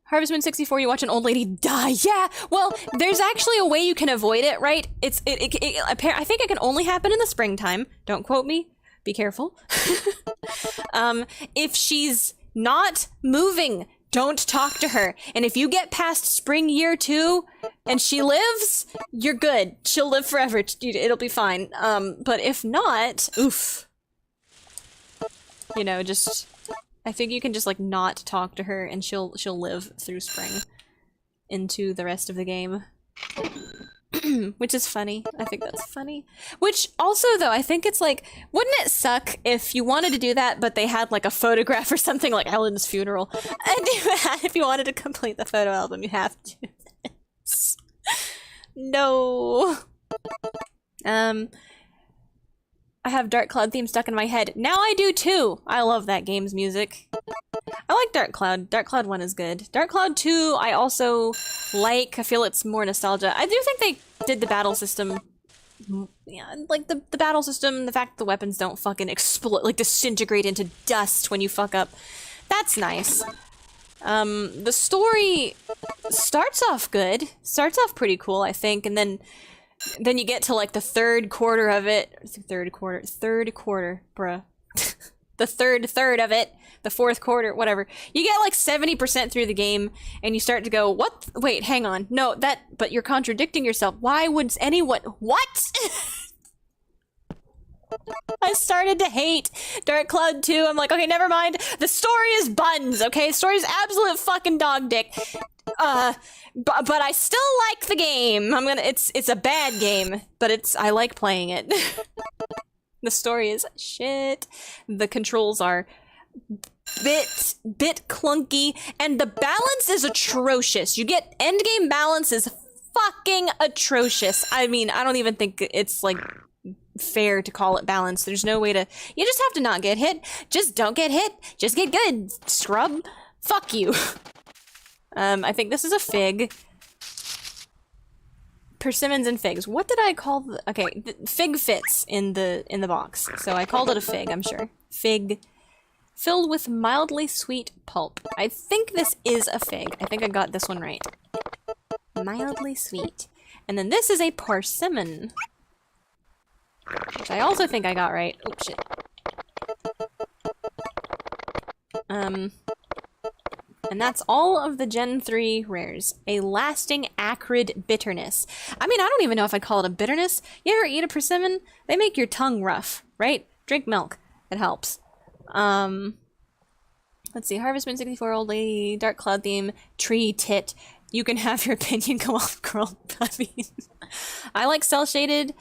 Harvest Moon 64, you watch an old lady die. Yeah, well, there's actually a way you can avoid it, right? I think it can only happen in the springtime. Don't quote me. Be careful. If she's not moving, don't talk to her. And if you get past spring year 2 and she lives, you're good. She'll live forever. It'll be fine. But if not, oof. You know, just... I think you can just, like, not talk to her and she'll live through spring into the rest of the game. Which is funny. I think that's funny. Which, also, though, I think it's like, wouldn't it suck if you wanted to do that, but they had, like, a photograph or something like Ellen's funeral? And if you wanted to complete the photo album, you have to do this. No. I have Dark Cloud theme stuck in my head. Now I do too! I love that game's music. I like Dark Cloud. Dark Cloud 1 is good. Dark Cloud 2 I also like. I feel it's more nostalgia. I do think they did the battle system... Yeah, like the battle system, the fact that the weapons don't fucking explode, like disintegrate into dust when you fuck up. That's nice. The story starts off good. Starts off pretty cool, I think, and then you get to like the third quarter of it. Third quarter, bruh. The third of it. The fourth quarter, whatever. You get like 70% through the game, and you start to go, what? Wait, hang on. No, but you're contradicting yourself. Why would anyone, what? I started to hate Dark Cloud 2. I'm like, okay, never mind. The story is buns, okay? The story is absolute fucking dog dick. But I still like the game. It's a bad game, but I like playing it. The story is shit. The controls are bit clunky, and the balance is atrocious. You get endgame balance is fucking atrocious. I mean, I don't even think it's like fair to call it balance. There's no way to. You just have to not get hit. Just don't get hit. Just get good, scrub. Fuck you. I think this is a fig. Persimmons and figs. What did I call the... Okay, the fig fits in the box, so I called it a fig, I'm sure. Fig. Filled with mildly sweet pulp. I think this is a fig. I think I got this one right. Mildly sweet. And then this is a persimmon. Which I also think I got right. Oh, shit. And that's all of the Gen 3 rares. A lasting acrid bitterness. I mean, I don't even know if I'd call it a bitterness. You ever eat a persimmon? They make your tongue rough, right? Drink milk. It helps. Let's see. Harvest Moon 64, Old Lady, Dark Cloud theme, Tree Tit. You can have your opinion go off, girl. I mean, I like cell shaded.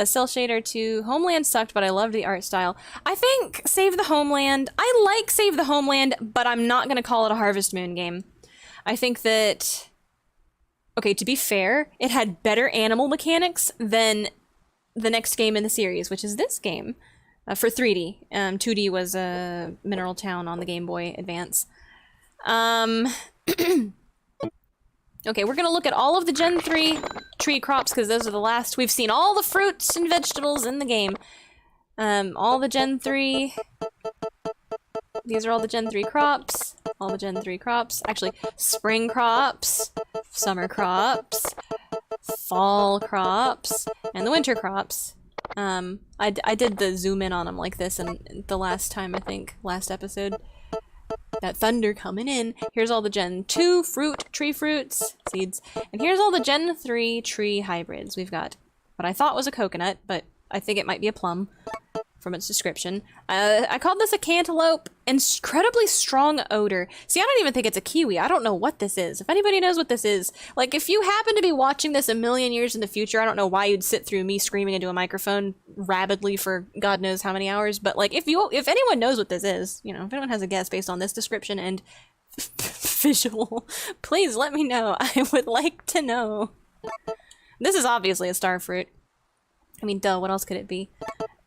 Cell Shader 2. Homeland sucked, but I loved the art style. I think Save the Homeland... I like Save the Homeland, but I'm not gonna call it a Harvest Moon game. I think that... Okay, to be fair, it had better animal mechanics than the next game in the series, which is this game for 3D. 2D was Mineral Town on the Game Boy Advance. Okay, we're gonna look at all of the Gen 3 tree crops because those are the last. We've seen all the fruits and vegetables in the game. All the Gen 3. These are all the Gen 3 crops. All the Gen 3 crops. Actually, spring crops, summer crops, fall crops, and the winter crops. I did the zoom in on them like this and the last time, I think, last episode. That thunder coming in. Here's all the Gen 2 tree fruits, seeds. And here's all the Gen 3 tree hybrids. We've got what I thought was a coconut, but I think it might be a plum from its description. I called this a cantaloupe. Incredibly strong odor. See, I don't even think it's a kiwi. I don't know what this is. If anybody knows what this is, like, if you happen to be watching this a million years in the future, I don't know why you'd sit through me screaming into a microphone rabidly for God knows how many hours, but, like, if anyone knows what this is, you know, if anyone has a guess based on this description and visual, please let me know. I would like to know. This is obviously a star fruit. I mean, duh, what else could it be?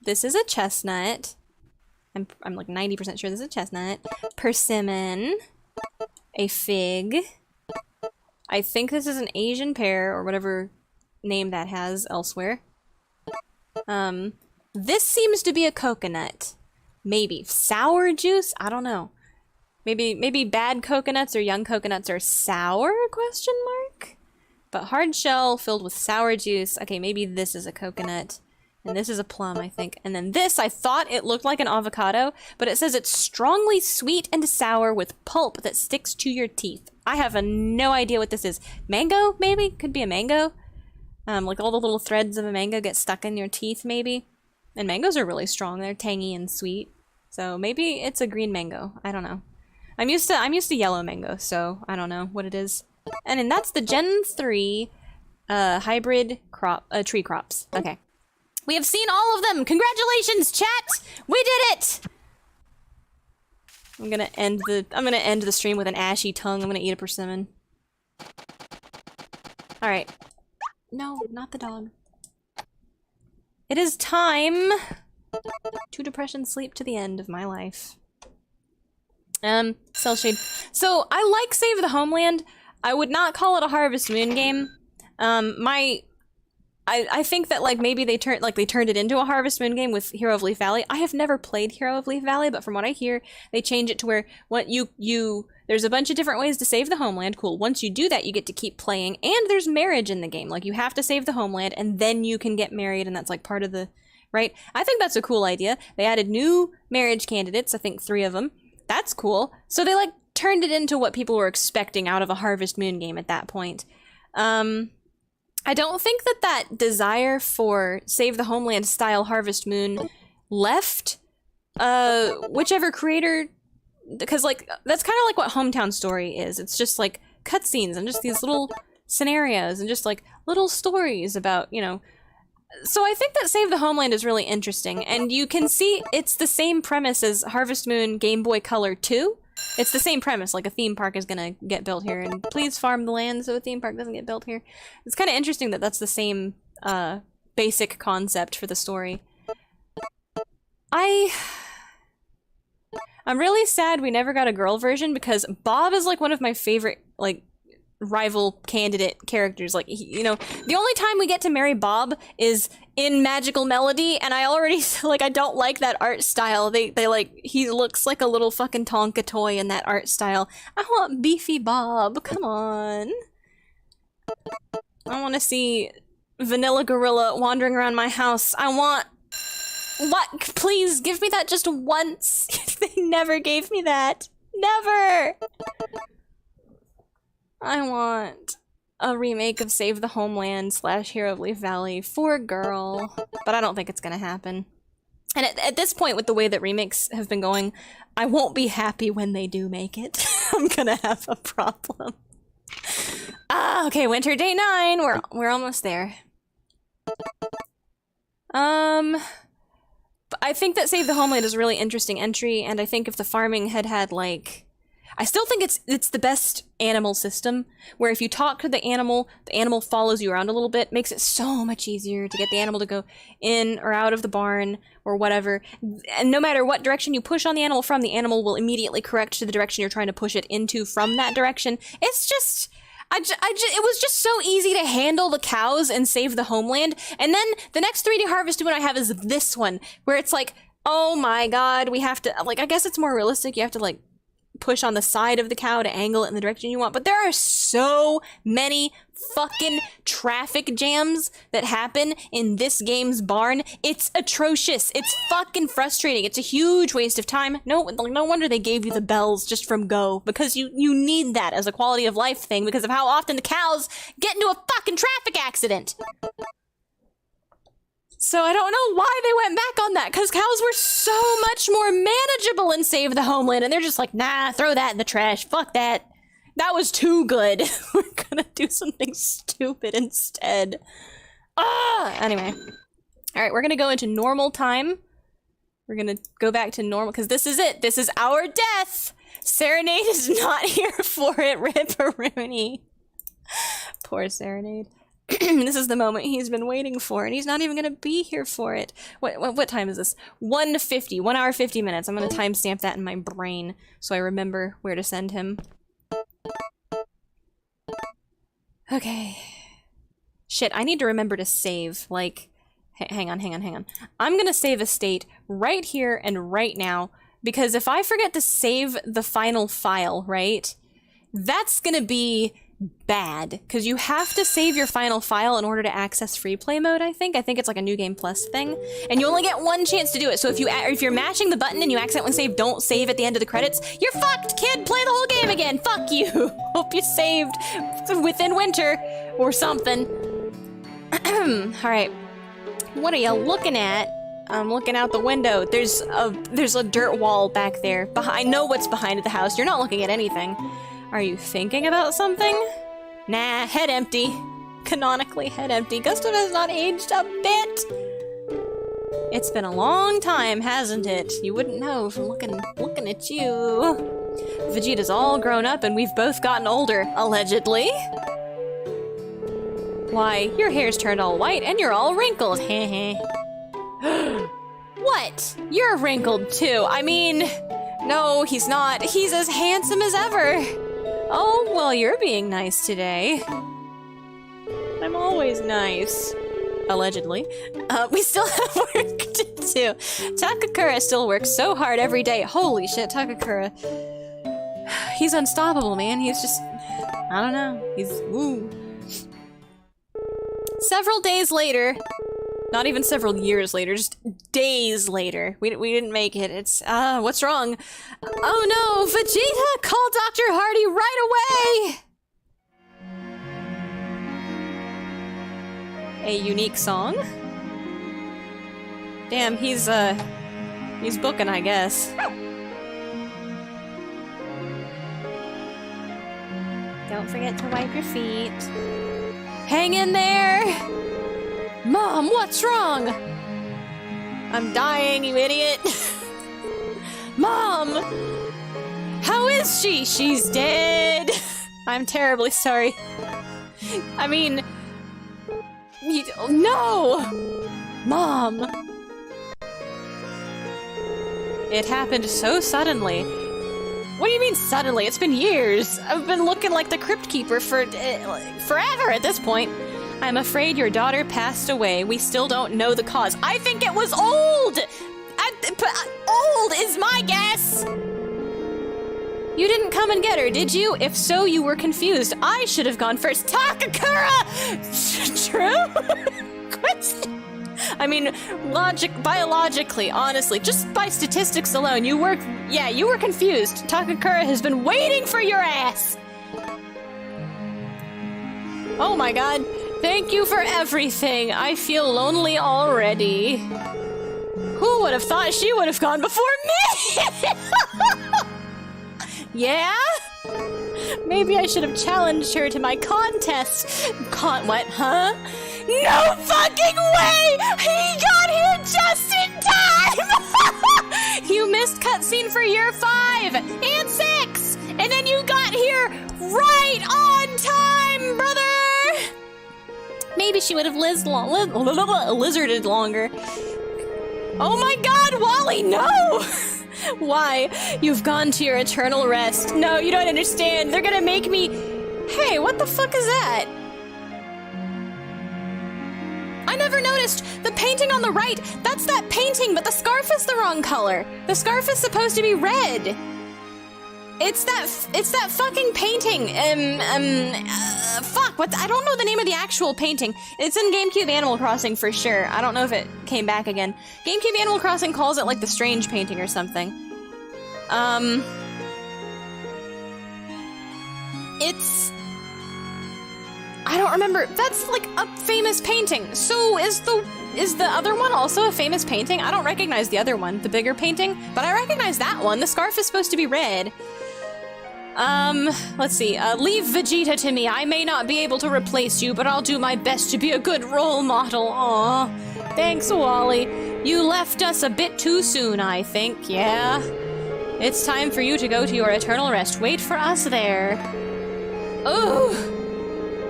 This is a chestnut. I'm like 90% sure this is a chestnut. Persimmon. A fig. I think this is an Asian pear, or whatever name that has elsewhere. This seems to be a coconut. Maybe. Sour juice? I don't know. Maybe bad coconuts or young coconuts are sour? Question mark? But hard shell filled with sour juice. Okay, maybe this is a coconut. And this is a plum, I think. And then this, I thought it looked like an avocado, but it says it's strongly sweet and sour with pulp that sticks to your teeth. I have no idea what this is. Mango, maybe? Could be a mango. Like all the little threads of a mango get stuck in your teeth, maybe. And mangoes are really strong. They're tangy and sweet. So maybe it's a green mango. I don't know. I'm used to yellow mango, so I don't know what it is. And then that's the Gen 3 hybrid tree crops. Okay. We have seen all of them! Congratulations, chat! We did it! I'm gonna end the stream with an ashy tongue. I'm gonna eat a persimmon. Alright. No, not the dog. It is time to depression sleep to the end of my life. Cell shade. So, I like Save the Homeland. I would not call it a Harvest Moon game. I think that, like, maybe they turned it into a Harvest Moon game with Hero of Leaf Valley. I have never played Hero of Leaf Valley, but from what I hear, they change it to where there's a bunch of different ways to save the homeland. Cool. Once you do that, you get to keep playing, and there's marriage in the game. Like, you have to save the homeland, and then you can get married, and that's, like, part of the... Right? I think that's a cool idea. They added new marriage candidates, I think 3 of them. That's cool. So they, like, turned it into what people were expecting out of a Harvest Moon game at that point. I don't think that desire for Save the Homeland style Harvest Moon left whichever creator, because, like, that's kind of like what Hometown Story is. It's just like cutscenes and just these little scenarios and just like little stories about, you know. So I think that Save the Homeland is really interesting, and you can see it's the same premise as Harvest Moon Game Boy Color 2. It's the same premise, like a theme park is gonna get built here, and please farm the land so a theme park doesn't get built here. It's kind of interesting that that's the same basic concept for the story. I'm really sad we never got a girl version, because Bob is like one of my favorite, like, rival candidate characters. Like, you know, the only time we get to marry Bob is in Magical Melody, and I already, like, I don't like that art style. They like, he looks like a little fucking Tonka toy in that art style. I want beefy Bob, come on. I want to see Vanilla Gorilla wandering around my house. I want... What? Please, give me that just once. They never gave me that. Never! I want a remake of Save the Homeland / Hero of Leaf Valley for a girl, but I don't think it's gonna happen. And at this point, with the way that remakes have been going, I won't be happy when they do make it. I'm gonna have a problem. Okay, Winter Day 9. We're almost there. I think that Save the Homeland is a really interesting entry, and I think if the farming had like... I still think it's the best animal system, where if you talk to the animal follows you around a little bit, makes it so much easier to get the animal to go in or out of the barn or whatever. And no matter what direction you push on the animal will immediately correct to the direction you're trying to push it into from that direction. It's just... it was just so easy to handle the cows and save the homeland. And then the next 3D Harvest Moon I have is this one, where it's like, oh my god, we have to, like, I guess it's more realistic. You have to, like, push on the side of the cow to angle it in the direction you want. But there are so many fucking traffic jams that happen in this game's barn. It's atrocious. It's fucking frustrating. It's a huge waste of time. No wonder they gave you the bells just from Go, because you need that as a quality of life thing because of how often the cows get into a fucking traffic accident. So I don't know why they went back on that, because cows were so much more manageable in Save the Homeland, and they're just like, nah, throw that in the trash, fuck that. That was too good. We're gonna do something stupid instead. Anyway. Alright, we're gonna go into normal time. We're gonna go back to normal, because this is it. This is our death! Serenade is not here for it, Ripperoonie. Poor Serenade. This is the moment he's been waiting for, and he's not even gonna be here for it. What time is this? 1:50. 1 hour 50 minutes. I'm gonna timestamp that in my brain so I remember where to send him. Okay. Shit, I need to remember to save, like... Hang on. I'm gonna save a state right here and right now, because if I forget to save the final file, right? That's gonna be bad, because you have to save your final file in order to access free play mode, I think. I think it's like a New Game Plus thing. And you only get one chance to do it, so if you're mashing the button and you accidentally save, don't save at the end of the credits, you're fucked, kid! Play the whole game again! Fuck you! Hope you saved within winter, or something. Alright. What are you looking at? I'm looking out the window. There's a dirt wall back there. I know what's behind the house. You're not looking at anything. Are you thinking about something? Nah, head empty. Canonically head empty. Gustav has not aged a bit. It's been a long time, hasn't it? You wouldn't know from looking at you. Vegeta's all grown up and we've both gotten older, allegedly. Why, your hair's turned all white and you're all wrinkled, heh. What? You're wrinkled too. I mean, no, he's not. He's as handsome as ever. Oh, well, you're being nice today. I'm always nice. Allegedly. We still have work to do. Takakura still works so hard every day. Holy shit, Takakura. He's unstoppable, man. He's just... I don't know. He's... woo. Several days later... Not even several years later, just days later. We didn't make it. It's, what's wrong? Oh no, Vegeta! Call Dr. Hardy right away! A unique song? Damn, he's booking, I guess. Don't forget to wipe your feet. Hang in there! Mom, what's wrong? I'm dying, you idiot. Mom! How is she? She's dead. I'm terribly sorry. I mean... no! Mom! It happened so suddenly. What do you mean suddenly? It's been years. I've been looking like the Crypt Keeper for forever at this point. I'm afraid your daughter passed away. We still don't know the cause. I think it was old! Old is my guess! You didn't come and get her, did you? If so, you were confused. I should have gone first. Takakura! True? I mean, biologically, honestly, just by statistics alone, you were confused. Takakura has been waiting for your ass! Oh my god. Thank you for everything. I feel lonely already. Who would have thought she would have gone before me? Yeah? Maybe I should have challenged her to my contest. What, huh? No fucking way! He got here just in time! You missed cutscene for year 5 and 6 And then you got here right on time, brother! Maybe she would have lizarded longer. Oh my god, Wally, no! Why? You've gone to your eternal rest. No, you don't understand. They're gonna make me... Hey, what the fuck is that? I never noticed. The painting on the right, that's that painting, but the scarf is the wrong color. The scarf is supposed to be red. It's that fucking painting. Fuck, I don't know the name of the actual painting. It's in GameCube Animal Crossing for sure. I don't know if it came back again. GameCube Animal Crossing calls it like the strange painting or something. I don't remember. That's like a famous painting. So is the other one also a famous painting? I don't recognize the other one, the bigger painting, but I recognize that one. The scarf is supposed to be red. Let's see. Leave Vegeta to me. I may not be able to replace you, but I'll do my best to be a good role model. Aw. Thanks, Wally. You left us a bit too soon, I think. Yeah. It's time for you to go to your eternal rest. Wait for us there. Oh.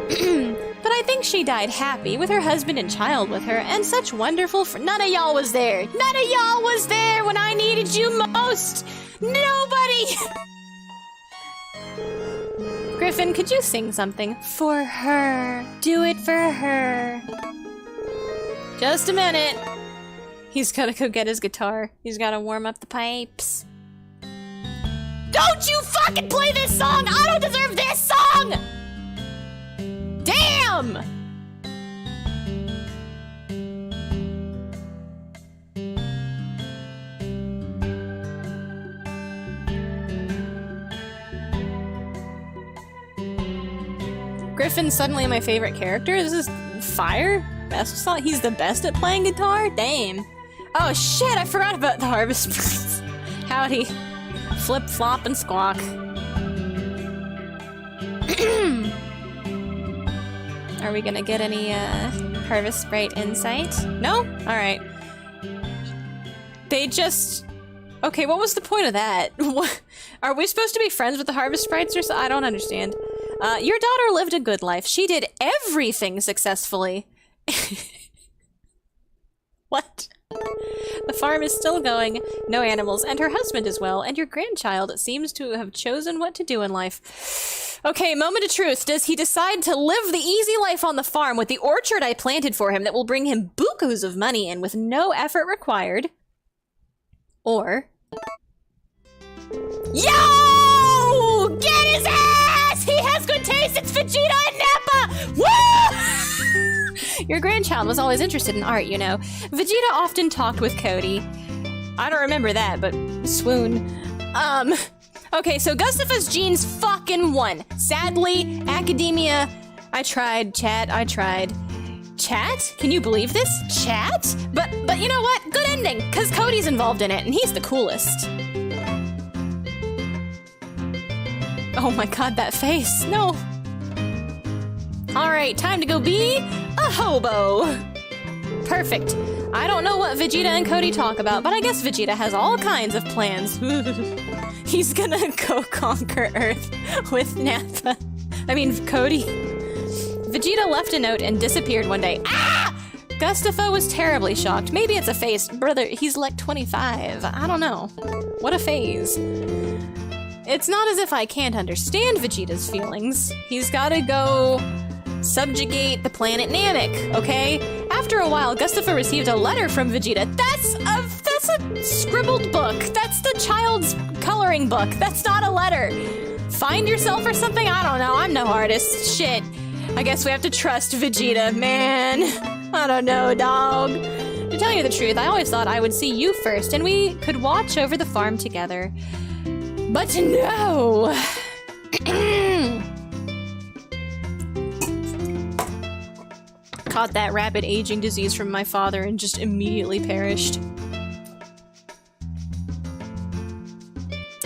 But I think she died happy with her husband and child with her, and such wonderful none of y'all was there. None of y'all was there when I needed you most. Nobody. Griffin, could you sing something? For her. Do it for her. Just a minute. He's gotta go get his guitar. He's gotta warm up the pipes. Don't you fucking play this song! I don't deserve this song! Damn! Griffin's suddenly my favorite character? This is Fire? He's the best at playing guitar? Damn. Oh shit, I forgot about the Harvest. Howdy. Flip, flop, and squawk. Are we gonna get any, Harvest Sprite insight? No? Alright. They just... Okay, what was the point of that? What? Are we supposed to be friends with the Harvest Sprites or so? I don't understand. Your daughter lived a good life. She did everything successfully. What? The farm is still going, no animals, and her husband as well, and your grandchild seems to have chosen what to do in life. Okay, moment of truth. Does he decide to live the easy life on the farm with the orchard I planted for him that will bring him bukus of money in with no effort required? Or... Yo! Get his ass! He has good taste! It's Vegeta and Nappa! Woo! Your grandchild was always interested in art, you know. Vegeta often talked with Cody. I don't remember that, but swoon. Okay, so Gustafa's genes fucking won. Sadly, academia... I tried, chat, I tried. Chat? Can you believe this? Chat? But you know what? Good ending, because Cody's involved in it, and he's the coolest. Oh my god, that face. No. Alright, time to go be a hobo. Perfect. I don't know what Vegeta and Cody talk about, but I guess Vegeta has all kinds of plans. He's gonna go conquer Earth with Nappa. I mean, Cody. Vegeta left a note and disappeared one day. Ah! Gustafa was terribly shocked. Maybe it's a phase. Brother, he's like 25. I don't know. What a phase. It's not as if I can't understand Vegeta's feelings. He's gotta go subjugate the planet Namek, okay? After a while, Gustafa received a letter from Vegeta. That's a scribbled book. That's the child's coloring book. That's not a letter. Find yourself or something? I don't know. I'm no artist. Shit. I guess we have to trust Vegeta, man. I don't know, dog. To tell you the truth, I always thought I would see you first and we could watch over the farm together. But no! Caught that rapid aging disease from my father and just immediately perished.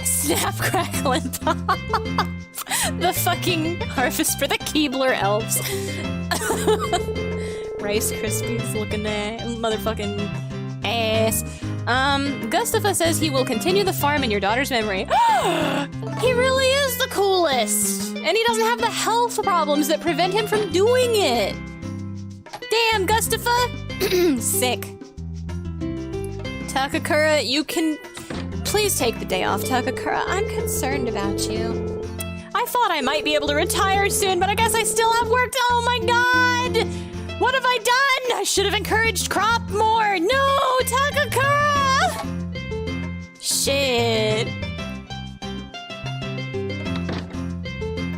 Snap, crackle, and pop! The fucking harvest for the Keebler elves. Rice Krispies looking at motherfucking ass. Gustafa says he will continue the farm in your daughter's memory. He really is the coolest! And he doesn't have the health problems that prevent him from doing it! Damn, Gustafa! Sick. Takakura, you can... Please take the day off, Takakura. I'm concerned about you. I thought I might be able to retire soon, but I guess I still have work to... Oh my god! What have I done? I should have encouraged crop more! No, Takakura! Shit.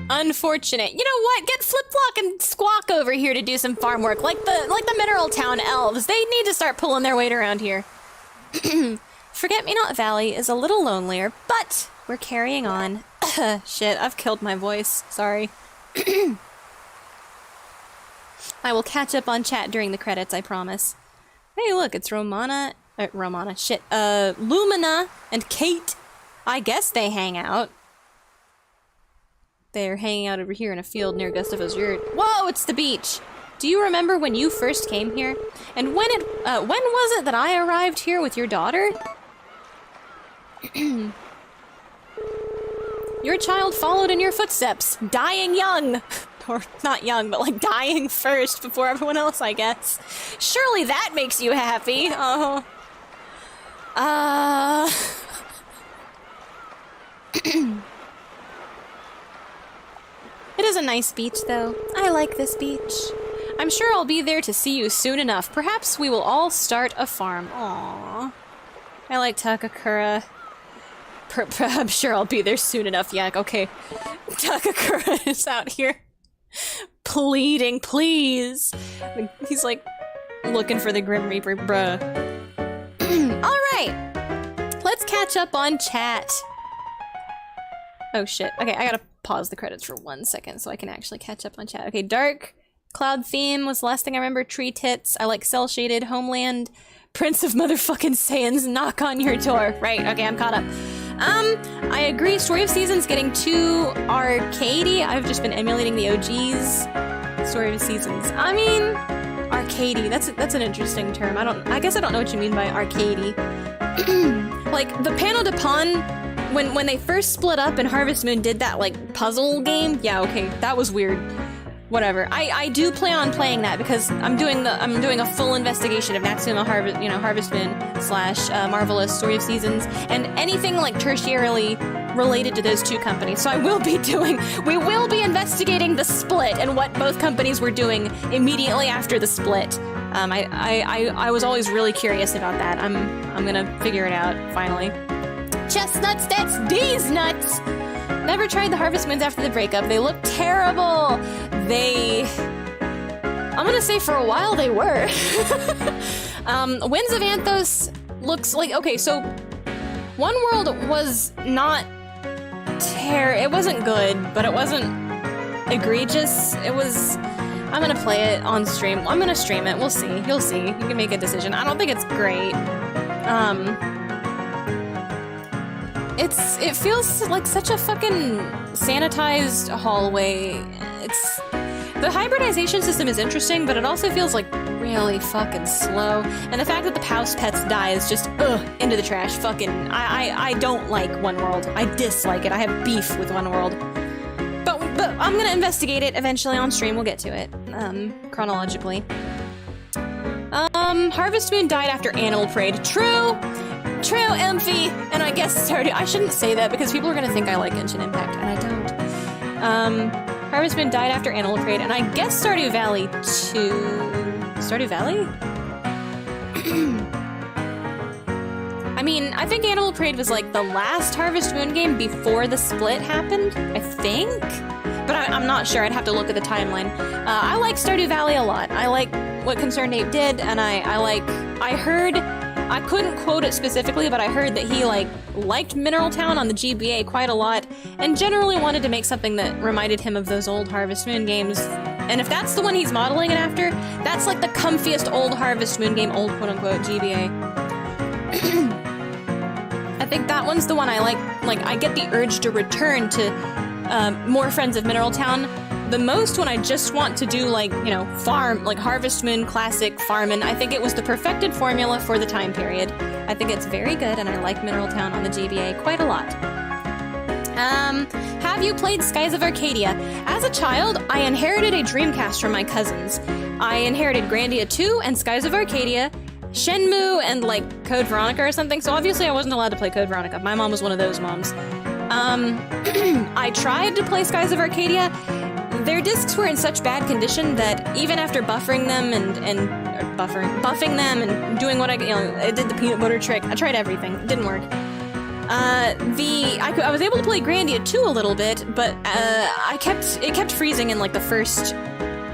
Unfortunate. You know what? Get Flip-Flop and Squawk over here to do some farm work, like the Mineral Town elves. They need to start pulling their weight around here. Forget-Me-Not Valley is a little lonelier, but we're carrying on. Shit, I've killed my voice. Sorry. I will catch up on chat during the credits, I promise. Hey, look, it's Lumina and Kate. I guess they hang out. They're hanging out over here in a field near Gustafa's yurt. Whoa, it's the beach! Do you remember when you first came here? And when was it that I arrived here with your daughter? Your child followed in your footsteps, dying young. Or not young, but like dying first before everyone else, I guess. Surely that makes you happy. Oh. It is a nice beach, though. I like this beach. I'm sure I'll be there to see you soon enough. Perhaps we will all start a farm. Aww. I like Takakura. I'm sure I'll be there soon enough, Yak. Okay. Takakura is out here pleading, please. He's like looking for the Grim Reaper, bruh. Alright. Let's catch up on chat. Oh shit. Okay, I gotta pause the credits for 1 second so I can actually catch up on chat. Okay, Dark Cloud Theme was the last thing I remember. Tree Tits. I like Cell Shaded. Homeland. Prince of motherfucking Saiyans. Knock on your door. Right, okay, I'm caught up. I agree. Story of Seasons getting too arcadey. I've just been emulating the OG's Story of Seasons. I mean, arcadey. That's an interesting term. I guess I don't know what you mean by arcadey. Like the Panneau de Pon, when they first split up and Harvest Moon did that like puzzle game. Yeah, okay, that was weird. Whatever. I do plan on playing that because I'm doing a full investigation of Natsume Harvest Moon / Marvelous Story of Seasons and anything like tertiarily related to those two companies. So we will be investigating the split and what both companies were doing immediately after the split. I was always really curious about that. I'm gonna figure it out finally. Chestnuts, that's these nuts. Never tried the Harvest Moons after the breakup. They look terrible. I'm gonna say for a while they were. Winds of Anthos looks like, okay, so One World was not it wasn't good, but it wasn't egregious. I'm gonna play it on stream. I'm gonna stream it. We'll see. You'll see. You can make a decision. I don't think it's great. It feels like such a fucking sanitized hallway. The hybridization system is interesting, but it also feels like really fucking slow. And the fact that the house pets die is just, into the trash. Fucking, I don't like One World. I dislike it. I have beef with One World. But I'm gonna investigate it eventually on stream. We'll get to it, chronologically. Harvest Moon died after Animal Parade. True, Emphy! And I guess I shouldn't say that because people are gonna think I like Genshin Impact, and I don't. Harvest Moon died after Animal Parade, and I guess Stardew Valley too. Stardew Valley? I mean, I think Animal Parade was like the last Harvest Moon game before the split happened, I think? But I'm not sure, I'd have to look at the timeline. I like Stardew Valley a lot. I like what Concerned Ape did, and I heard, I couldn't quote it specifically, but I heard that he liked Mineral Town on the GBA quite a lot, and generally wanted to make something that reminded him of those old Harvest Moon games. And if that's the one he's modeling it after, that's like the comfiest old Harvest Moon game, old quote-unquote GBA. I think that one's the one I like I get the urge to return to more Friends of Mineral Town, the most when I just want to do, like, you know, farm, like Harvest Moon Classic farming. I think it was the perfected formula for the time period. I think it's very good, and I like Mineral Town on the GBA quite a lot. Have you played Skies of Arcadia? As a child, I inherited a Dreamcast from my cousins. I inherited Grandia 2 and Skies of Arcadia, Shenmue, and, like, Code Veronica or something, so obviously I wasn't allowed to play Code Veronica. My mom was one of those moms. I tried to play Skies of Arcadia. Their discs were in such bad condition that even after buffering them buffing them and doing what I did the peanut butter trick. I tried everything. It didn't work. I was able to play Grandia 2 a little bit, but it kept freezing in, like, the first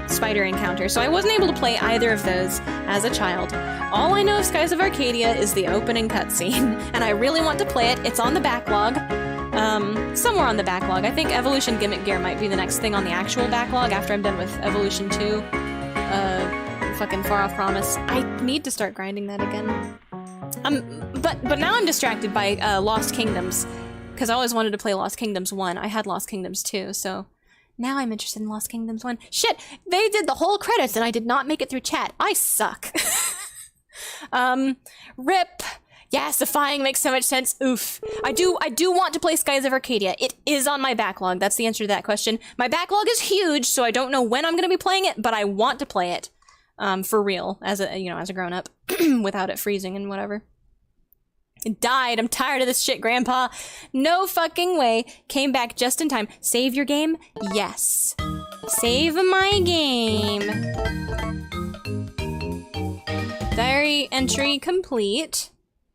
spider encounter, so I wasn't able to play either of those as a child. All I know of Skies of Arcadia is the opening cutscene, and I really want to play it. It's on the backlog. Somewhere on the backlog. I think Evolution Gimmick Gear might be the next thing on the actual backlog after I'm done with Evolution 2. Fucking Far Off Promise. I need to start grinding that again. But now I'm distracted by Lost Kingdoms, because I always wanted to play Lost Kingdoms 1. I had Lost Kingdoms 2, so now I'm interested in Lost Kingdoms 1. Shit! They did the whole credits and I did not make it through chat. I suck. RIP. Yes, Defying makes so much sense. Oof. I do want to play Skies of Arcadia. It is on my backlog. That's the answer to that question. My backlog is huge, so I don't know when I'm going to be playing it, but I want to play it. For real, as a grown-up, without it freezing and whatever. It died. I'm tired of this shit, Grandpa. No fucking way. Came back just in time. Save your game? Yes. Save my game. Diary entry complete.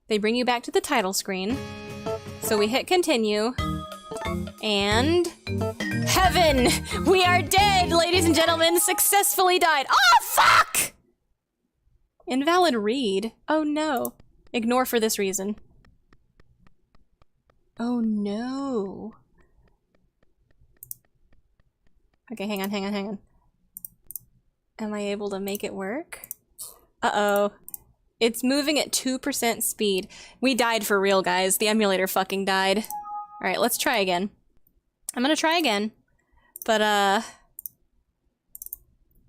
They bring you back to the title screen. So we hit continue. And... Heaven! We are dead, ladies and gentlemen! Successfully died. Oh, fuck! Invalid read. Oh, no. Ignore for this reason. Oh, no. Okay, hang on. Am I able to make it work? Uh-oh. It's moving at 2% speed. We died for real, guys. The emulator fucking died. Alright, let's try again. I'm gonna try again. But,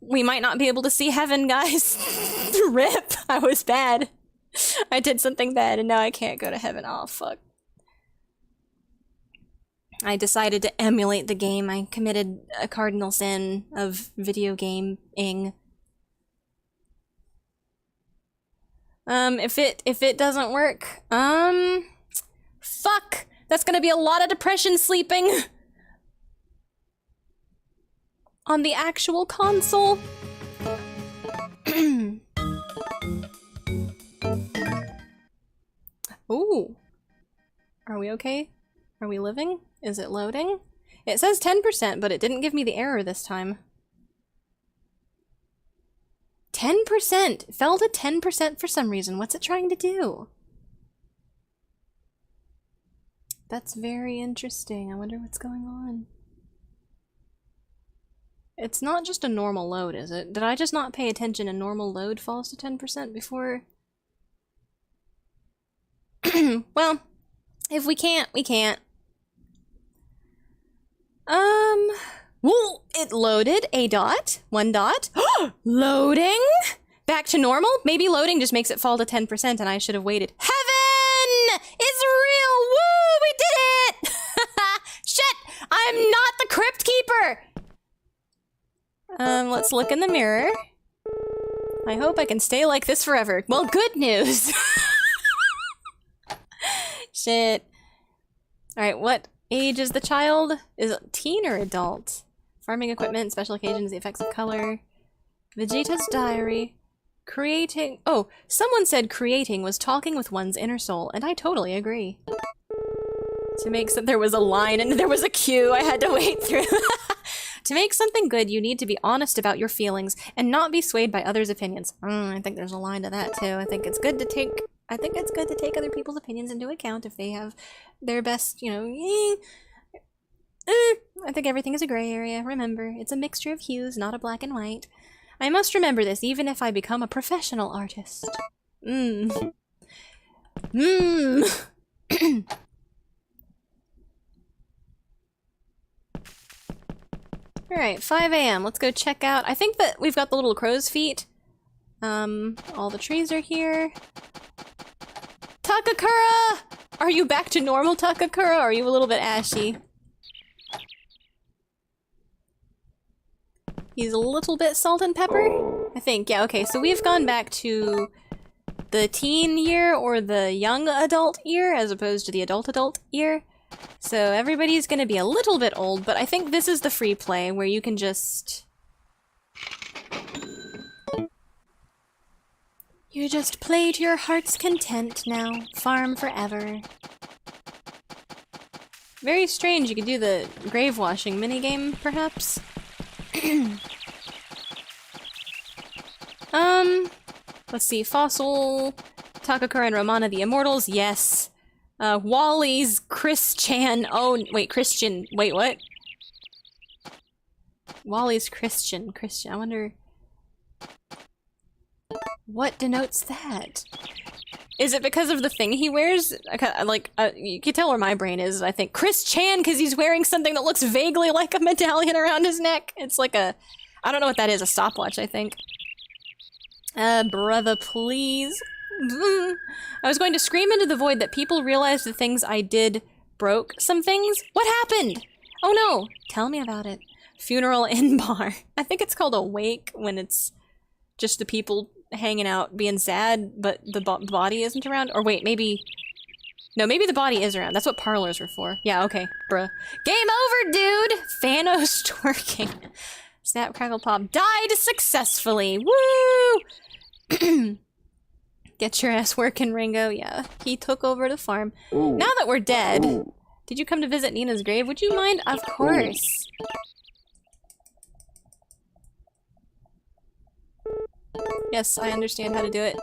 we might not be able to see heaven, guys. RIP! I was bad. I did something bad and now I can't go to heaven. Oh, fuck. I decided to emulate the game. I committed a cardinal sin of video gaming. If it doesn't work, fuck! That's gonna be a lot of depression sleeping on the actual console. Ooh. Are we okay? Are we living? Is it loading? It says 10%, but it didn't give me the error this time. 10%! Fell to 10% for some reason. What's it trying to do? That's very interesting. I wonder what's going on. It's not just a normal load, is it? Did I just not pay attention and normal load falls to 10% before? Well, if we can't, we can't. Well, it loaded a dot, 1 dot. Loading! Back to normal? Maybe loading just makes it fall to 10% and I should have waited. Heaven is real! Woo! We did it! Shit! I'm not the Crypt Keeper! Let's look in the mirror. I hope I can stay like this forever. Well, good news! Shit. Alright, what age is the child? Is it teen or adult? Farming equipment, special occasions, the effects of color. Vegeta's diary. Creating— oh, someone said creating was talking with one's inner soul, and I totally agree. To make so there was a line and there was a queue I had to wait through. To make something good, you need to be honest about your feelings and not be swayed by others' opinions. I think there's a line to that too. I think it's good to take other people's opinions into account if they have their best, you know, I think everything is a gray area. Remember, it's a mixture of hues, not a black and white. I must remember this even if I become a professional artist. Alright, 5 a.m. Let's go check out. I think that we've got the little crow's feet. All the trees are here. Takakura! Are you back to normal, Takakura, or are you a little bit ashy? He's a little bit salt and pepper? I think, yeah, okay, so we've gone back to the teen year or the young adult year as opposed to the adult year. So everybody's gonna be a little bit old, but I think this is the free play where you can just... You just play to your heart's content now. Farm forever. Very strange, you could do the grave washing minigame, perhaps? Let's see, Fossil, Takakura and Romana the Immortals, yes. Wally's Chris-chan, oh, wait, Christian, wait, what? Wally's Christian, I wonder... What denotes that? Is it because of the thing he wears? Like, you can tell where my brain is, I think. Chris-chan, because he's wearing something that looks vaguely like a medallion around his neck. It's like a... I don't know what that is, a stopwatch, I think. Brother, please. I was going to scream into the void that people realized the things I did broke some things. What happened? Oh no! Tell me about it. Funeral in bar. I think it's called a wake when it's just the people hanging out being sad, but the body isn't around. Or wait, maybe... No, maybe the body is around. That's what parlors are for. Yeah, okay. Bruh. Game over, dude! Thanos twerking. Snap, crackle, pop. Died successfully! Woo! Get your ass working, Ringo. Yeah, he took over the farm. Ooh. Now that we're dead, did you come to visit Nina's grave? Would you mind? Of course. Yes, I understand how to do it.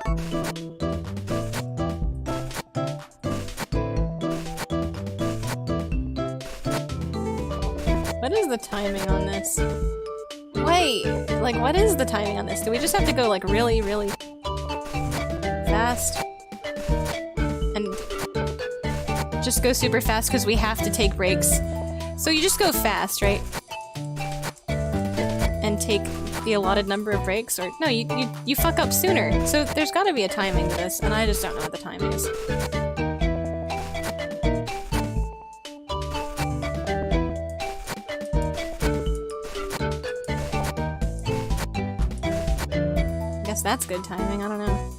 What is the timing on this? Wait, like, what is the timing on this? Do we just have to go, like, really, really fast? And just go super fast because we have to take breaks. So you just go fast, right? And take the allotted number of breaks, or no, you fuck up sooner. So there's gotta be a timing to this, and I just don't know what the timing is. Guess that's good timing, I don't know.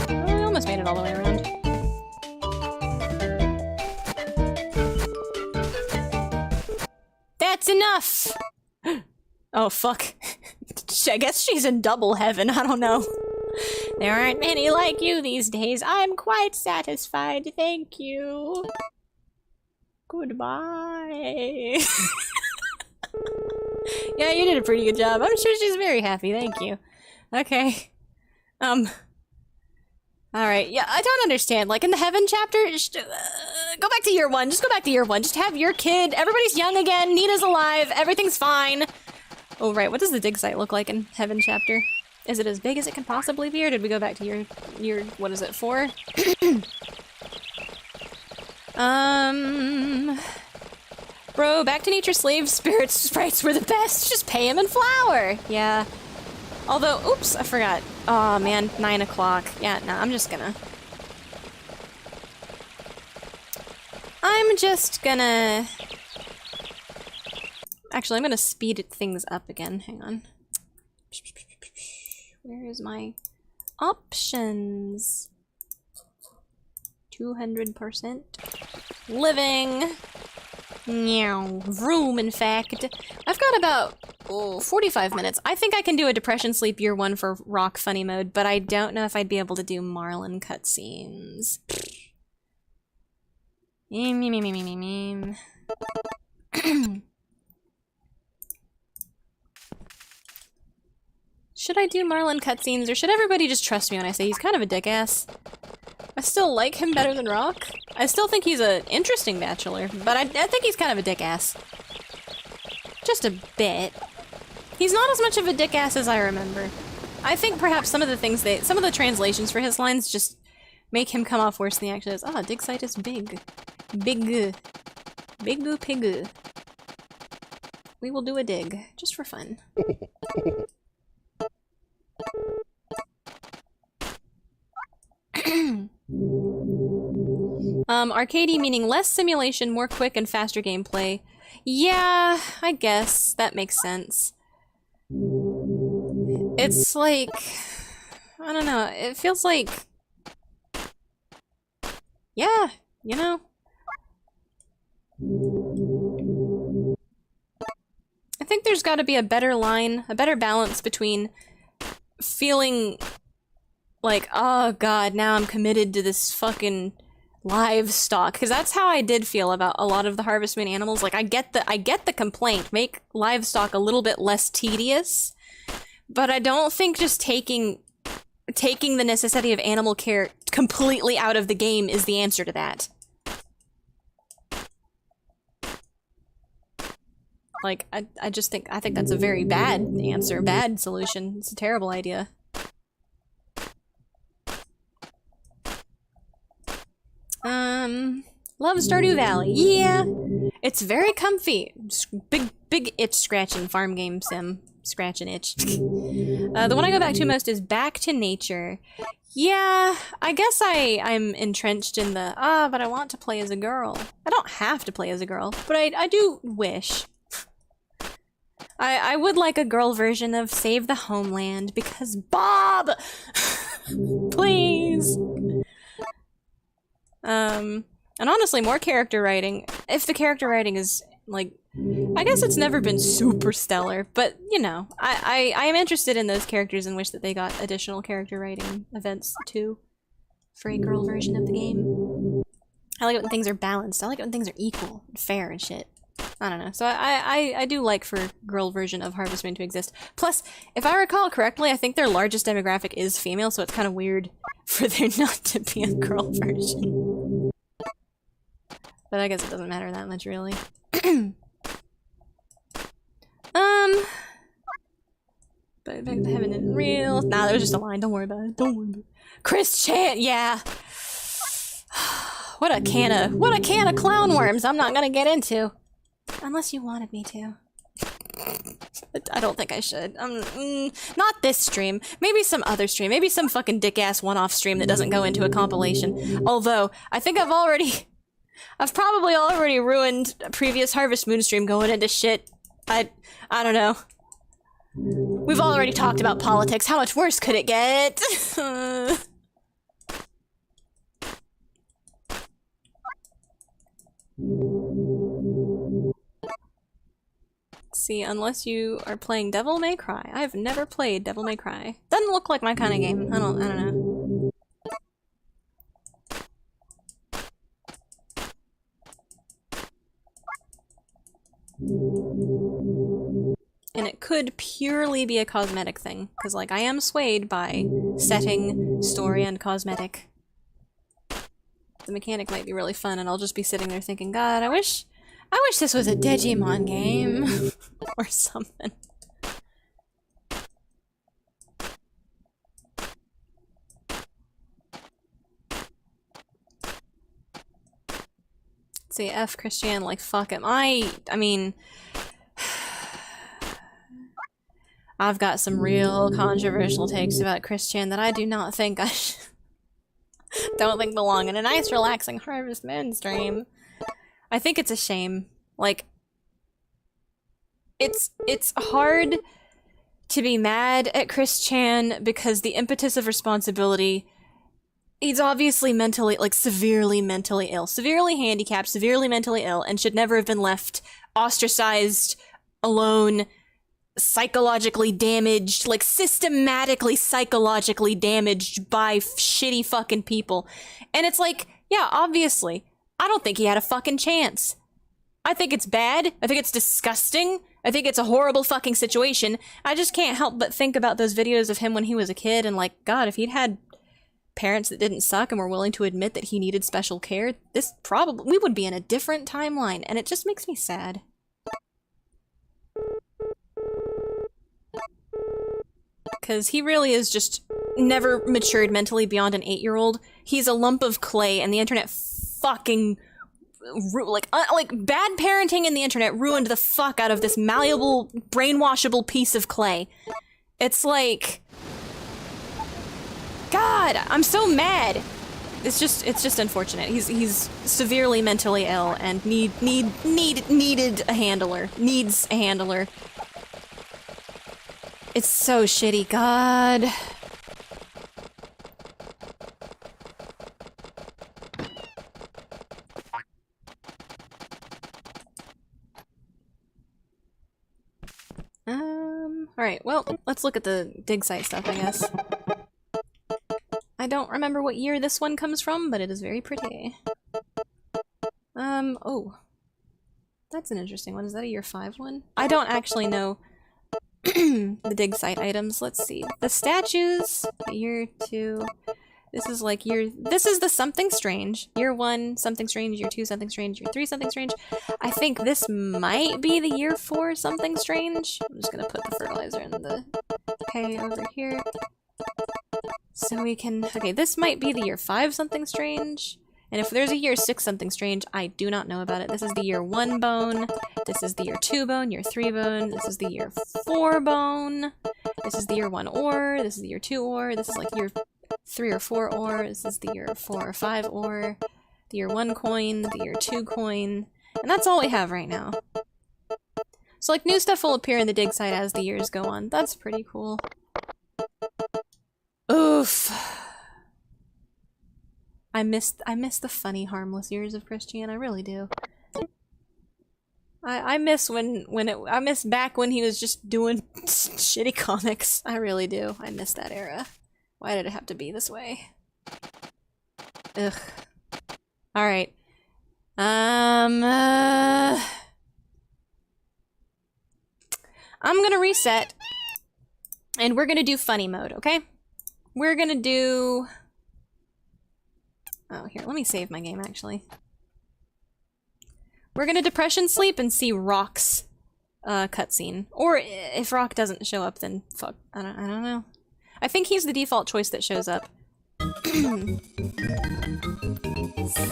Oh, we almost made it all the way around. That's enough! Oh, fuck. I guess she's in double heaven, I don't know. There aren't many like you these days. I'm quite satisfied, thank you. Goodbye. Yeah, you did a pretty good job. I'm sure she's very happy, thank you. Okay. Alright, yeah, I don't understand. Like, in the Heaven chapter, go back to year one. Just go back to year one. Just have your kid. Everybody's young again. Nina's alive. Everything's fine. Oh, right. What does the dig site look like in Heaven chapter? Is it as big as it can possibly be, or did we go back to year what is it, 4? Bro, back to nature slave spirits sprites were the best. Just pay him in flour. Yeah. Although, oops, I forgot. Oh man, 9 o'clock. Yeah, no, I'm just gonna actually, I'm gonna speed things up again. Hang on. Where is my options? 200%. Living. Meow. Room, in fact. I've got about 45 minutes. I think I can do a Depression Sleep Year 1 for Rock Funny Mode, but I don't know if I'd be able to do Marlin cutscenes. Should I do Marlin cutscenes, or should everybody just trust me when I say he's kind of a dick-ass? I still like him better than Rock. I still think he's an interesting bachelor, but I think he's kind of a dick-ass. Just a bit. He's not as much of a dick-ass as I remember. I think perhaps some of the things some of the translations for his lines just make him come off worse than he actually is. Ah, dig site is big. Big. Big pig. We will do a dig, just for fun. Arcadey meaning less simulation, more quick and faster gameplay. Yeah, I guess. That makes sense. It's like... I don't know, it feels like... Yeah, you know? I think there's gotta be a better line, a better balance between feeling like, oh god, now I'm committed to this fucking livestock, because that's how I did feel about a lot of the Harvest Moon animals. Like, I get the complaint, make livestock a little bit less tedious, but I don't think just taking the necessity of animal care completely out of the game is the answer to that. Like, I think that's a very bad answer, bad solution. It's a terrible idea. Love Stardew Valley. Yeah! It's very comfy. Big itch scratching farm game sim. Scratch and itch. The one I go back to most is Back to Nature. Yeah, I guess I'm entrenched in the, but I want to play as a girl. I don't have to play as a girl, but I do wish. I would like a girl version of Save the Homeland, because Bob! Please! And honestly, more character writing. If the character writing is, like, I guess it's never been super stellar, but, you know, I am interested in those characters and wish that they got additional character writing events, too, for a girl version of the game. I like it when things are balanced. I like it when things are equal and fair and shit. I don't know. So I do like for girl version of Harvest Moon to exist. Plus, if I recall correctly, I think their largest demographic is female, so it's kind of weird for there not to be a girl version. But I guess it doesn't matter that much, really. But back to heaven isn't real. Nah, that was just a line. Don't worry about it. Don't worry about it. Chris Chan, yeah. What a can of clown worms I'm not gonna get into. Unless you wanted me to. But I don't think I should. Not this stream. Maybe some other stream. Maybe some fucking dick-ass one-off stream that doesn't go into a compilation. Although, I think I've probably already ruined a previous Harvest Moon stream going into shit. I don't know. We've already talked about politics. How much worse could it get? See, unless you are playing Devil May Cry. I've never played Devil May Cry. Doesn't look like my kind of game. I don't know. And it could purely be a cosmetic thing, because, like, I am swayed by setting, story, and cosmetic. The mechanic might be really fun, and I'll just be sitting there thinking, God, I wish this was a Digimon game. Or something. See, F Christian, like, fuck him. I mean... I've got some real controversial takes about Christian that I do not think I don't think belong in a nice, relaxing Harvest Moon stream. I think it's a shame. Like, it's hard to be mad at Chris Chan because the impetus of responsibility, he's obviously mentally, like, severely mentally ill, severely handicapped, severely mentally ill, and should never have been left ostracized, alone, psychologically damaged, like, systematically psychologically damaged by shitty fucking people. And it's like, yeah, obviously, I don't think he had a fucking chance. I think it's bad. I think it's disgusting. I think it's a horrible fucking situation. I just can't help but think about those videos of him when he was a kid and, like, God, if he'd had parents that didn't suck and were willing to admit that he needed special care, we would be in a different timeline, and it just makes me sad. Because he really is just never matured mentally beyond an 8-year-old. He's a lump of clay, and the internet fucking like bad parenting in the internet ruined the fuck out of this malleable, brainwashable piece of clay. It's like, God, I'm so mad. It's just unfortunate. He's severely mentally ill and needed a handler. Needs a handler. It's so shitty, God. Alright, well, let's look at the dig site stuff, I guess. I don't remember what year this one comes from, but it is very pretty. Oh. That's an interesting one. Is that a year 5 one? I don't actually know the dig site items. Let's see. The statues, year 2. This is like this is the something strange. Year 1, something strange. Year 2, something strange. Year 3, something strange. I think this might be the year 4, something strange. I'm just gonna put the fertilizer in the hay over here. So we can, okay, this might be the year 5, something strange. And if there's a year 6, something strange, I do not know about it. This is the year 1 bone. This is the year 2 bone, year 3 bone. This is the year 4 bone. This is the year 1 ore. This is the year 2 ore. This is like year 3 or 4 ore. This is the year 4 or 5 ore. The year 1 coin, the year 2 coin. And that's all we have right now. So like new stuff will appear in the dig site as the years go on. That's pretty cool. Oof. I miss the funny, harmless years of Christian. I really do. I miss I miss back when he was just doing shitty comics. I really do. I miss that era. Why did it have to be this way? Ugh. Alright. I'm gonna reset. And we're gonna do funny mode, okay? We're gonna do... Oh, here, let me save my game, actually. We're gonna depression sleep and see Rock's cutscene. Or if Rock doesn't show up, then fuck. I don't know. I think he's the default choice that shows up.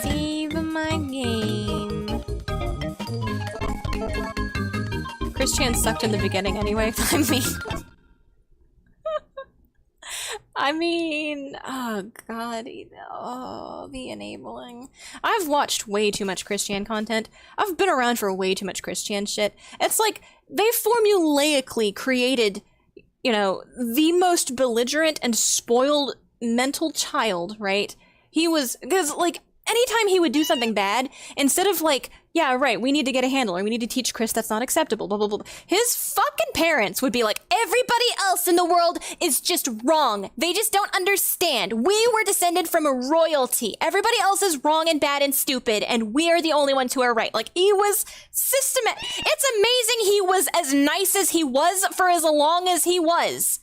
Save my game. Christian sucked in the beginning anyway, I mean, oh god, oh, the enabling. I've watched way too much Christian content. I've been around for way too much Christian shit. It's like, they formulaically created, you know, the most belligerent and spoiled mental child, right? He was, because, like, anytime he would do something bad, instead of like, yeah, right, we need to get a handler, we need to teach Chris that's not acceptable, blah, blah, blah. His fucking parents would be like, everybody else in the world is just wrong. They just don't understand. We were descended from a royalty. Everybody else is wrong and bad and stupid, and we are the only ones who are right. Like, he was systematic. It's amazing he was as nice as he was for as long as he was.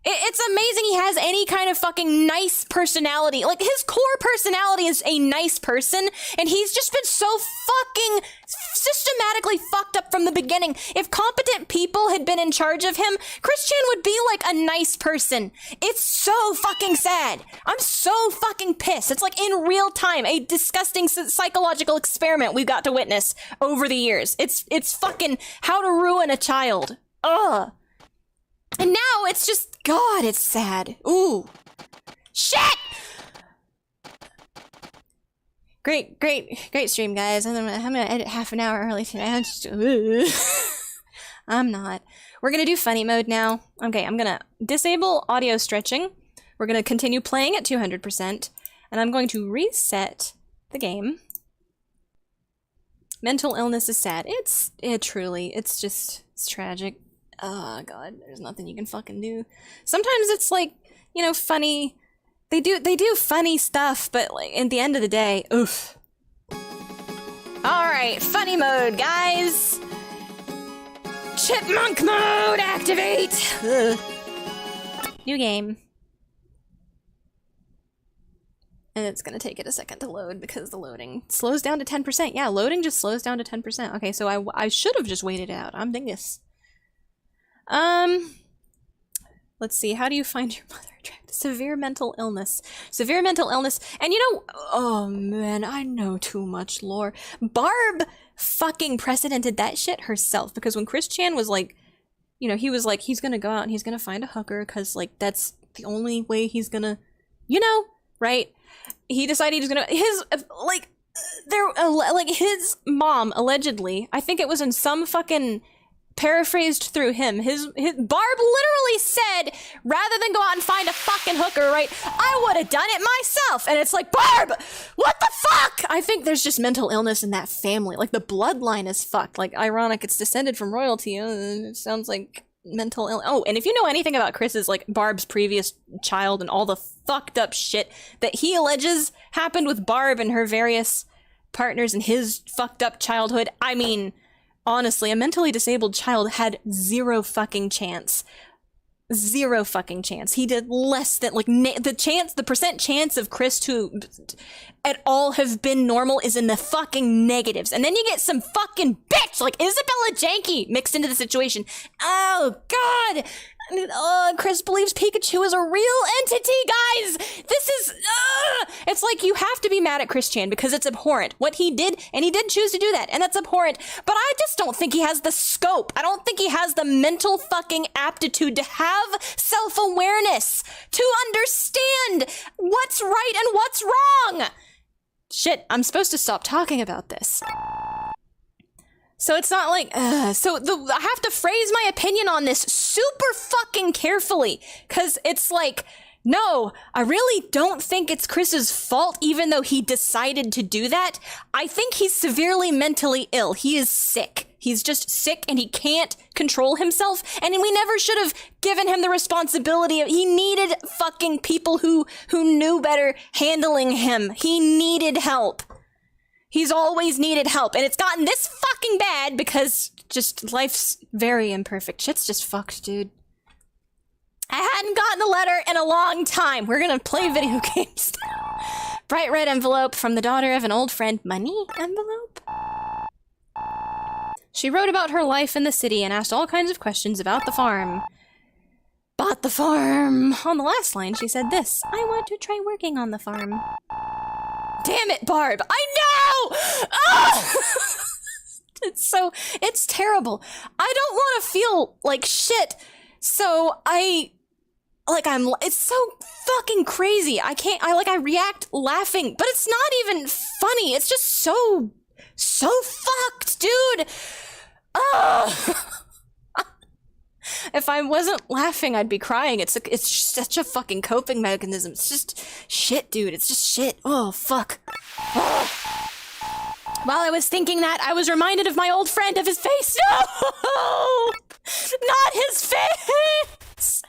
It's amazing he has any kind of fucking nice personality. Like, his core personality is a nice person, and he's just been so fucking systematically fucked up from the beginning. If competent people had been in charge of him, Christian would be like a nice person. It's so fucking sad. I'm so fucking pissed. It's like in real time, a disgusting psychological experiment we've got to witness over the years. It's fucking how to ruin a child. Ugh. And now it's just, God, it's sad. Ooh. Shit! Great stream, guys. I'm gonna edit half an hour early today. I'm just, I'm not. We're gonna do funny mode now. Okay, I'm gonna disable audio stretching. We're gonna continue playing at 200%, and I'm going to reset the game. Mental illness is sad. It's tragic. Oh god, there's nothing you can fucking do. Sometimes it's like, you know, funny. They do funny stuff, but like at the end of the day, oof. Alright, funny mode, guys! Chipmunk mode, activate! Ugh. New game. And it's gonna take it a second to load because the loading slows down to 10%. Yeah, loading just slows down to 10%. Okay, so I should have just waited it out. I'm dingus. Let's see, how do you find your mother attractive? Severe mental illness. Severe mental illness. And you know, oh man, I know too much lore. Barb fucking precedented that shit herself, because when Chris Chan was like, you know, he was like, he's gonna go out and he's gonna find a hooker, because like that's the only way he's gonna, you know, right? He decided he was gonna, his, like, like his mom, allegedly, I think it was in some fucking, paraphrased through him, his Barb literally said, rather than go out and find a fucking hooker, right, I would have done it myself. And it's like, Barb, what the fuck? I think there's just mental illness in that family. Like, the bloodline is fucked. Like, ironic, it's descended from royalty. It sounds like mental illness. Oh, and if you know anything about Chris's, like, Barb's previous child and all the fucked up shit that he alleges happened with Barb and her various partners in his fucked up childhood, I mean, honestly, a mentally disabled child had zero fucking chance. Zero fucking chance. He did less than, like, the percent chance of Chris to at all have been normal is in the fucking negatives. And then you get some fucking bitch like Isabella Janke mixed into the situation. Oh, God! Chris believes Pikachu is a real entity, guys! This is, it's like you have to be mad at Chris Chan because it's abhorrent. What he did, and he did choose to do that, and that's abhorrent. But I just don't think he has the scope. I don't think he has the mental fucking aptitude to have self-awareness, to understand what's right and what's wrong. Shit, I'm supposed to stop talking about this. So it's not like, I have to phrase my opinion on this super fucking carefully, because it's like, no, I really don't think it's Chris's fault, even though he decided to do that. I think he's severely mentally ill. He is sick. He's just sick and he can't control himself, and we never should have given him the responsibility. He needed fucking people who knew better handling him. He needed help. He's always needed help, and it's gotten this fucking bad because just life's very imperfect. Shit's just fucked, dude. I hadn't gotten a letter in a long time. We're gonna play video games now. Bright red envelope from the daughter of an old friend. Money envelope? She wrote about her life in the city and asked all kinds of questions about the farm. Bought the farm. On the last line, she said this: I want to try working on the farm. Damn it, Barb. I know! Oh! It's terrible. I don't want to feel like shit. So it's so fucking crazy. I react laughing, but it's not even funny. It's just so fucked, dude. Ugh. If I wasn't laughing, I'd be crying. It's such a fucking coping mechanism. It's just shit, dude. It's just shit. Oh, fuck. Oh. While I was thinking that, I was reminded of my old friend, of his face. No! Not his face!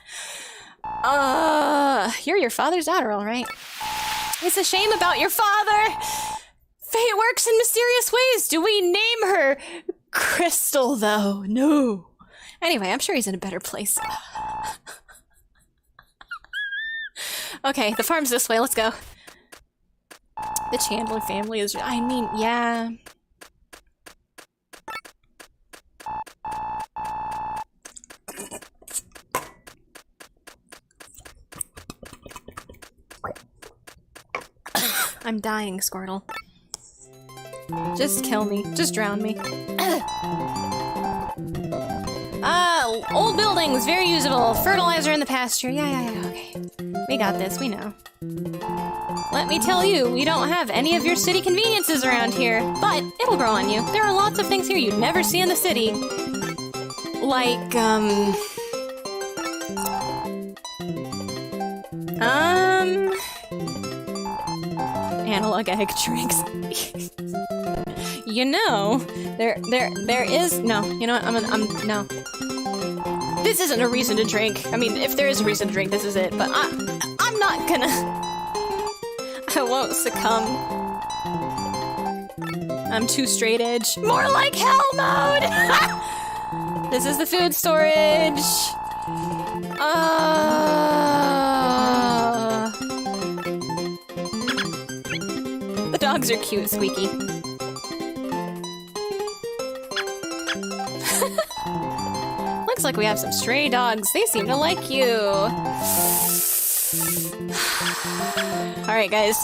You're your father's daughter, all right. It's a shame about your father. Fate works in mysterious ways. Do we name her Crystal, though? No. Anyway, I'm sure he's in a better place. Okay, the farm's this way. Let's go. The Chandler family is... I mean, yeah. I'm dying, Squirtle. Just kill me. Just drown me. Old buildings, very usable. Fertilizer in the pasture. Yeah, okay. We got this, we know. Let me tell you, we don't have any of your city conveniences around here, but it'll grow on you. There are lots of things here you'd never see in the city. Like, analog egg drinks. You know, there is, no, you know what, no. This isn't a reason to drink. I mean, if there is a reason to drink, this is it, but I'm not gonna... I won't succumb. I'm too straight edge. More like hell mode! This is the food storage. The dogs are cute, Squeaky. Looks like we have some stray dogs. They seem to like you. Alright, guys.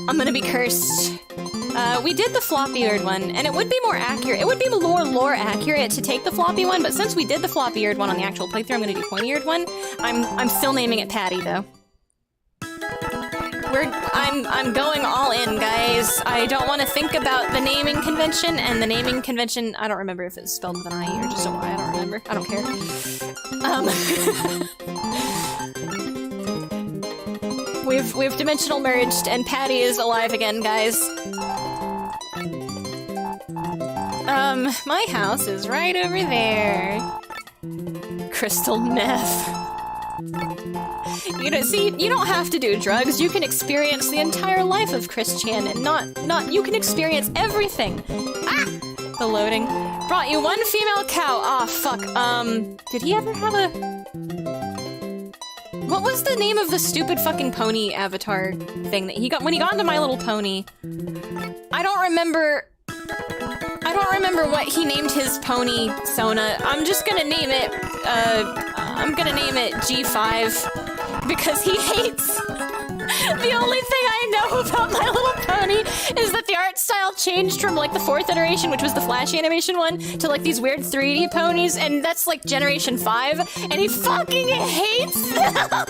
I'm gonna be cursed. We did the floppy-eared one, and it would be more accurate. It would be more lore accurate to take the floppy one, but since we did the floppy-eared one on the actual playthrough, I'm gonna do pointy-eared one. I'm still naming it Patty, though. I'm going all in, guys. I don't want to think about the naming convention, and the naming convention, I don't remember if it's spelled with an I or just a Y, I don't remember. I don't care. We've dimensional merged, and Patty is alive again, guys. My house is right over there. Crystal meth. You know, see, you don't have to do drugs. You can experience the entire life of Chris Chan, and not you can experience everything. Ah! The loading. Brought you one female cow. Ah, fuck. Did he ever have a... What was the name of the stupid fucking pony avatar thing that he got when he got into My Little Pony? I don't remember what he named his pony, Sona. I'm just gonna name it, I'm gonna name it G5 because he hates... The only thing I know about My Little Pony is that the art style changed from, like, the 4th iteration, which was the Flash animation one, to, like, these weird 3D ponies, and that's, like, Generation 5, and he fucking hates them!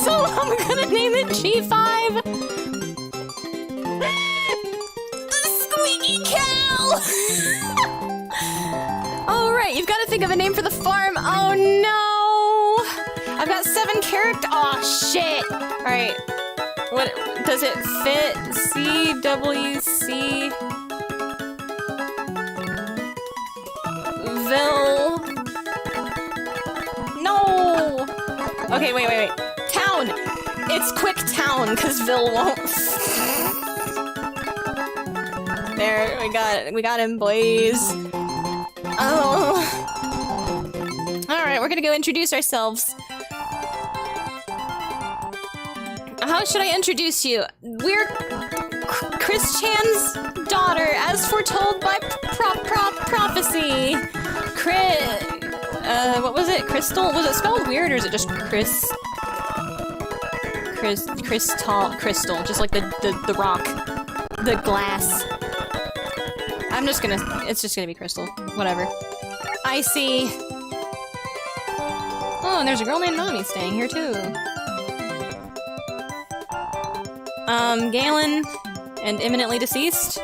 So I'm gonna name it G5! The Squeaky Cow! Alright, you've gotta think of a name for the farm. Oh no! I've got 7 characters. Aw, shit! Alright. What does it fit? CWC Ville. No! Okay, wait. Town! It's Quick Town, because Ville won't. There, we got him, boys. Oh. Alright, we're gonna go introduce ourselves. How should I introduce you? We're Chris Chan's daughter, as foretold by prophecy. What was it? Crystal? Was it spelled weird, or is it just Crystal? Crystal, just like the rock. The glass. It's just gonna be Crystal. Whatever. I see. Oh, and there's a girl named Nami staying here, too. Galen, and imminently deceased.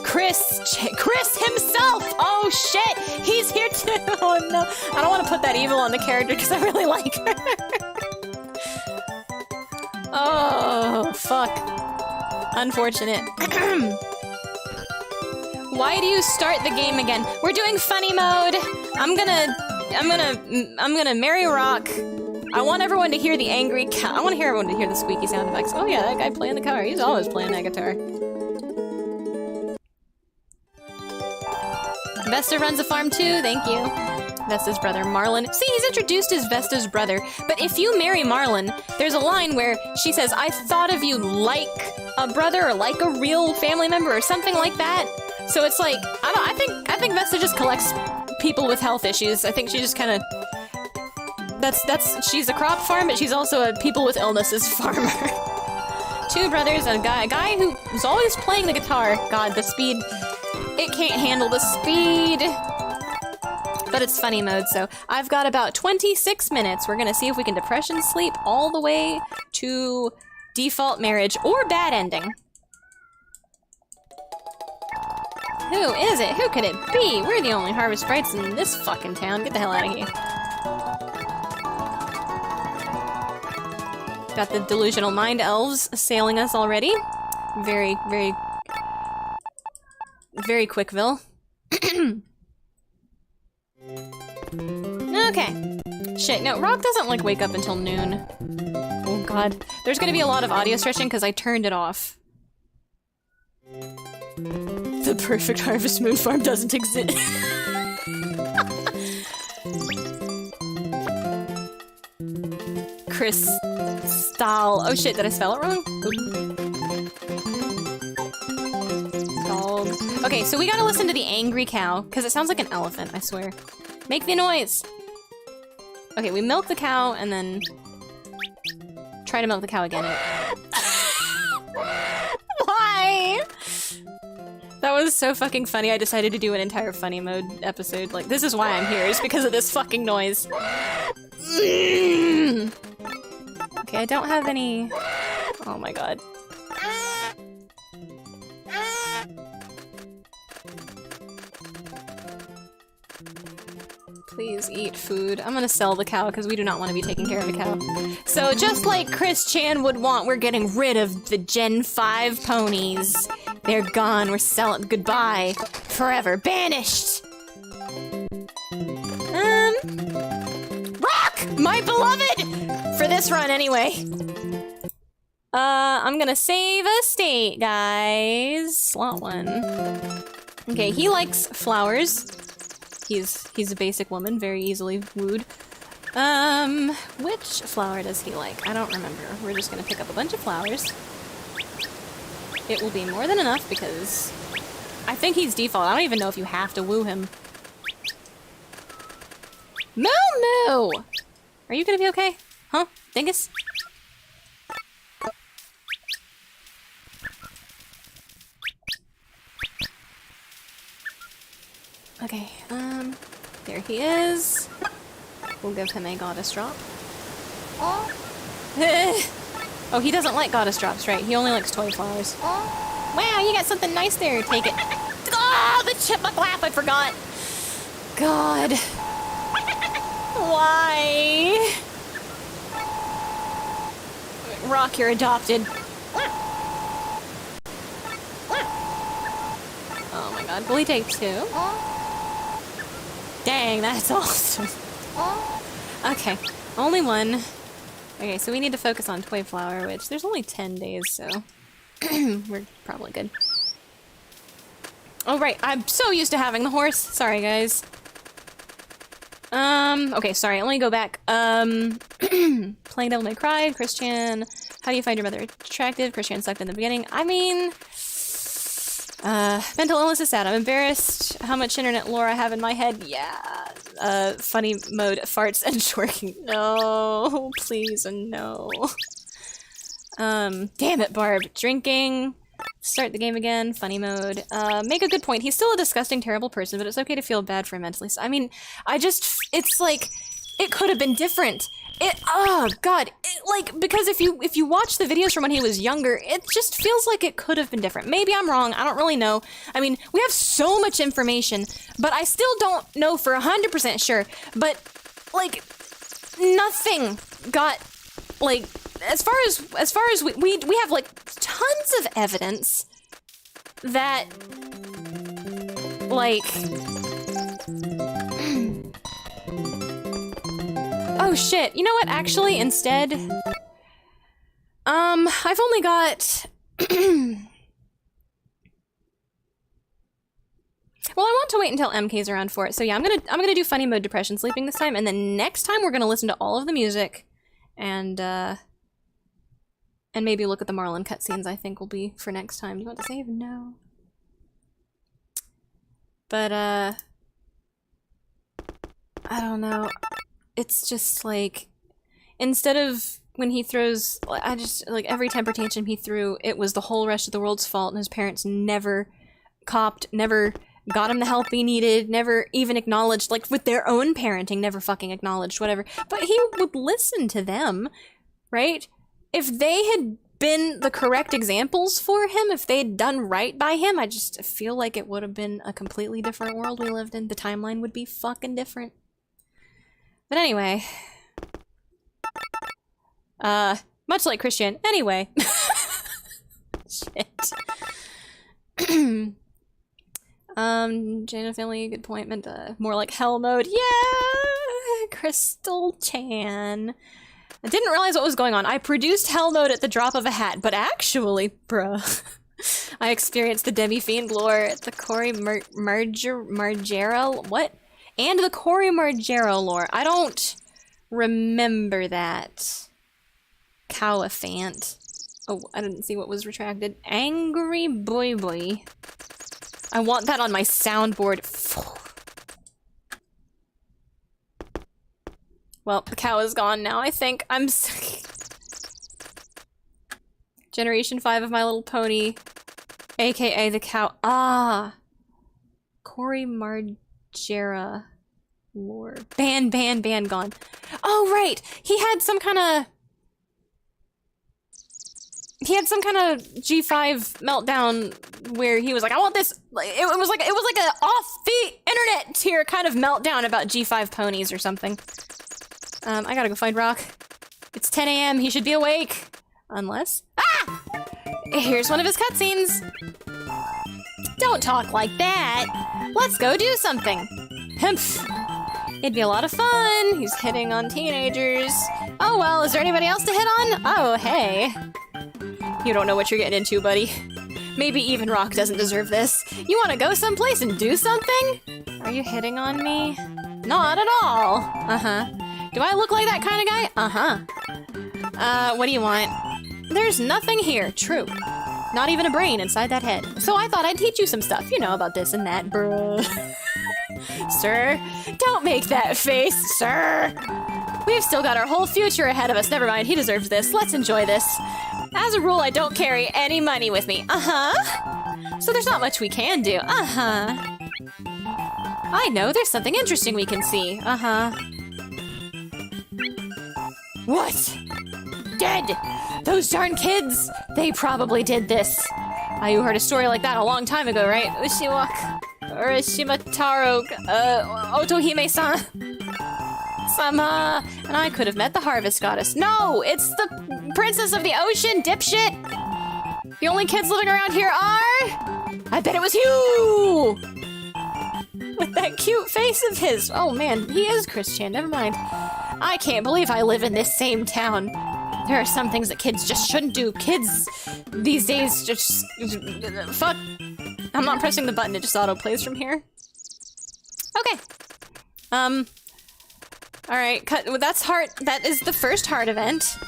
Chris himself! Oh shit! He's here too! Oh no! I don't want to put that evil on the character because I really like her. Oh, fuck. Unfortunate. Why do you start the game again? We're doing funny mode! I'm gonna marry Rock. I want everyone to hear the angry cow. I want to hear everyone to hear the squeaky sound effects. Oh yeah, that guy playing the guitar. He's always playing that guitar. Vesta runs a farm too, thank you. Vesta's brother, Marlon. See, he's introduced as Vesta's brother, but if you marry Marlon, there's a line where she says, I thought of you like a brother or like a real family member or something like that. So it's like, I think Vesta just collects people with health issues. I think she just kind of... she's a crop farm, but she's also a people with illnesses farmer. 2 brothers and a guy who's always playing the guitar. God, the speed. It can't handle the speed. But it's funny mode, so I've got about 26 minutes. We're gonna see if we can depression sleep all the way to default marriage or bad ending. Who is it? Who could it be? We're the only Harvest Sprites in this fucking town. Get the hell out of here. Got the delusional mind elves assailing us already. Very, very... very Quickville. Okay. Shit, no, Rock doesn't, like, wake up until noon. Oh god. There's gonna be a lot of audio stretching because I turned it off. The perfect Harvest Moon farm doesn't exist. Crystal. Oh shit, did I spell it wrong? Oop. Dog. Okay, so we gotta listen to the angry cow, because it sounds like an elephant, I swear. Make the noise! Okay, we milk the cow and then try to milk the cow again. Why? That was so fucking funny. I decided to do an entire funny mode episode. Like, this is why I'm here, is because of this fucking noise. Okay, I don't have any... Oh my god. Please eat food. I'm gonna sell the cow because we do not want to be taking care of a cow. So just like Chris Chan would want, we're getting rid of the Gen 5 ponies. They're gone. We're selling goodbye. Forever. Banished. Rock! My beloved! For this run anyway. I'm gonna save a state, guys. Slot 1. Okay, he likes flowers. He's a basic woman, very easily wooed. Which flower does he like? I don't remember. We're just gonna pick up a bunch of flowers. It will be more than enough because I think he's default. I don't even know if you have to woo him. Moo Moo! Are you gonna be okay? Huh? Dingus? Okay, there he is. We'll give him a goddess drop. Oh, he doesn't like goddess drops, right? He only likes toy flowers. Wow, you got something nice there. Take it. Oh, the chipmunk laugh, I forgot. God. Why? Rock, you're adopted. Oh my god, will he take 2? Dang, that's awesome. Okay, only 1. Okay, so we need to focus on toy flower, which there's only 10 days, so we're probably good. Oh right, I'm so used to having the horse. Sorry, guys. Okay, sorry, let me go back. Playing Devil May Cry, Christian. How do you find your mother attractive? Christian sucked in the beginning. I mean... mental illness is sad. I'm embarrassed how much internet lore I have in my head. Yeah. Funny mode, farts and twerking. No, please and no. Damn it, Barb. Drinking. Start the game again. Funny mode. Make a good point. He's still a disgusting, terrible person, but it's okay to feel bad for him mentally. So, I mean, it's like, it could have been different. Oh god, because if you watch the videos from when he was younger, it just feels like it could have been different. Maybe I'm wrong, I don't really know. I mean, we have so much information, but I still don't know for 100% sure. But, like, nothing got, like, as far as we have, like, tons of evidence that, like... Oh shit, you know what, actually, instead... I've only got... Well, I want to wait until MK's around for it, so yeah, I'm gonna do funny mode depression sleeping this time, and then next time we're gonna listen to all of the music, and maybe look at the Marlin cutscenes, I think will be for next time. Do you want to save? No. But, I don't know. It's just like, instead of when he throws, I just, like, every temper tantrum he threw, it was the whole rest of the world's fault, and his parents never copped, never got him the help he needed, never even acknowledged, like, with their own parenting, never fucking acknowledged, whatever. But he would listen to them, right? If they had been the correct examples for him, if they had done right by him, I just feel like it would have been a completely different world we lived in. The timeline would be fucking different. But anyway, much like Christian, anyway. Shit. Jana family, good point, meant more like hell mode. Yeah! Crystal Chan. I didn't realize what was going on. I produced hell mode at the drop of a hat, but actually, bruh, I experienced the Demi-Fiend lore at the Cory Margera, what? And the Cory Margera lore. I don't remember that. Caliphant. Oh, I didn't see what was retracted. Angry Boy Boy. I want that on my soundboard. Well, the cow is gone now, I think. I'm Generation 5 of My Little Pony, aka the cow. Ah! Cory Margera lore. Ban gone. Oh, right! He had some kind of G5 meltdown where he was like, I want this. It was like a off the internet tier kind of meltdown about G5 ponies or something. I gotta go find Rock. It's 10 a.m. He should be awake. Unless... Ah! Here's one of his cutscenes. Don't talk like that. Let's go do something. Humph. It'd be a lot of fun. He's hitting on teenagers. Oh well, is there anybody else to hit on? Oh, hey. You don't know what you're getting into, buddy. Maybe even Rock doesn't deserve this. You want to go someplace and do something? Are you hitting on me? Not at all. Uh-huh. Do I look like that kind of guy? Uh-huh. What do you want? There's nothing here. True. Not even a brain inside that head. So I thought I'd teach you some stuff, you know, about this and that, bruh. Sir, don't make that face, sir. We've still got our whole future ahead of us. Never mind, he deserves this. Let's enjoy this. As a rule, I don't carry any money with me. Uh-huh. So there's not much we can do. Uh-huh. I know, there's something interesting we can see. Uh-huh. What? Dead! Those darn kids! They probably did this. You heard a story like that a long time ago, right? Ushiwaka. Or Shimataro, Otohime-san. Sama. And I could have met the Harvest Goddess. No! It's the Princess of the Ocean, dipshit! The only kids living around here are... I bet it was you! With that cute face of his. Oh man, he is Chris Chan, never mind. I can't believe I live in this same town. There are some things that kids just shouldn't do. Kids these days just... Fuck. I'm not pressing the button, it just auto-plays from here. Okay. Alright, cut. Well, that's heart. That is the first heart event.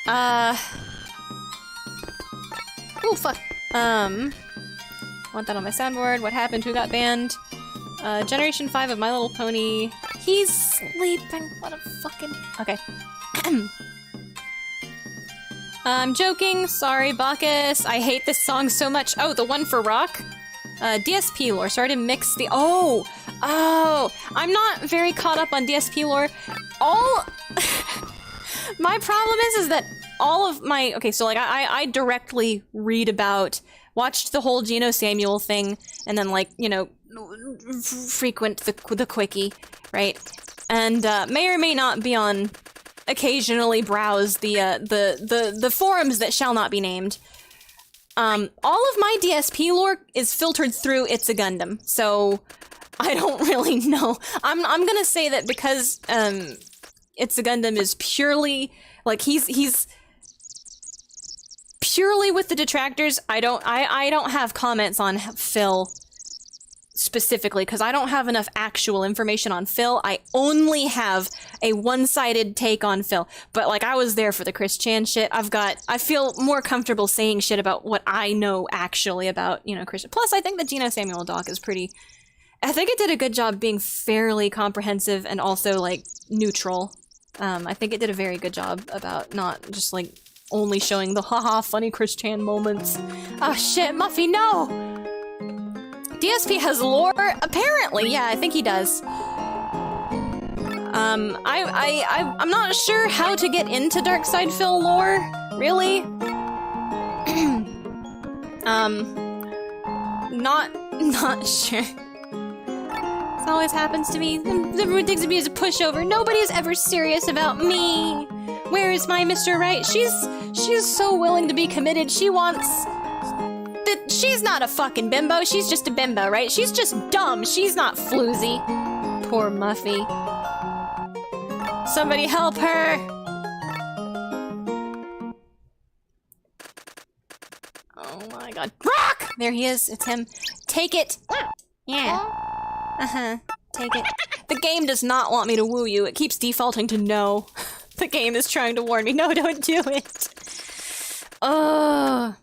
Oh, fuck. Want that on my soundboard. What happened? Who got banned? Generation 5 of My Little Pony. He's sleeping. What a fucking... Okay. I'm joking. Sorry, Bacchus. I hate this song so much. Oh, the one for Rock? DSP lore. Sorry to mix the... Oh! I'm not very caught up on DSP lore. All... My problem is that all of my... Okay, so like, I directly read about... Watched the whole Geno Samuel thing, and then like, you know, frequent the quickie, right? And may or may not be on... Occasionally browse the forums that shall not be named. All of my DSP lore is filtered through It's a Gundam, so I don't really know. I'm gonna say that because It's a Gundam is purely like he's purely with the detractors. I don't have comments on Phil specifically because I don't have enough actual information on Phil. I only have a one-sided take on Phil. But like I was there for the Chris Chan shit. I feel more comfortable saying shit about what I know actually about, you know, Chris. Plus I think the Geno Samuel doc is pretty... I think it did a good job being fairly comprehensive and also like neutral. I think it did a very good job about not just like only showing the haha funny Chris Chan moments. Oh shit, Muffy, no! DSP has lore? Apparently, yeah, I think he does. I'm not sure how to get into Darkside Phil lore, really. Not sure. This always happens to me. Everyone thinks of me as a pushover. Nobody's ever serious about me. Where is my Mr. Right? She's so willing to be committed. She wants... She's not a fucking bimbo, she's just a bimbo, right? She's just dumb, she's not floozy. Poor Muffy. Somebody help her! Oh my god. Rock! There he is, it's him. Take it! Yeah. Uh-huh. Take it. The game does not want me to woo you, it keeps defaulting to no. The game is trying to warn me, no, don't do it. Ugh.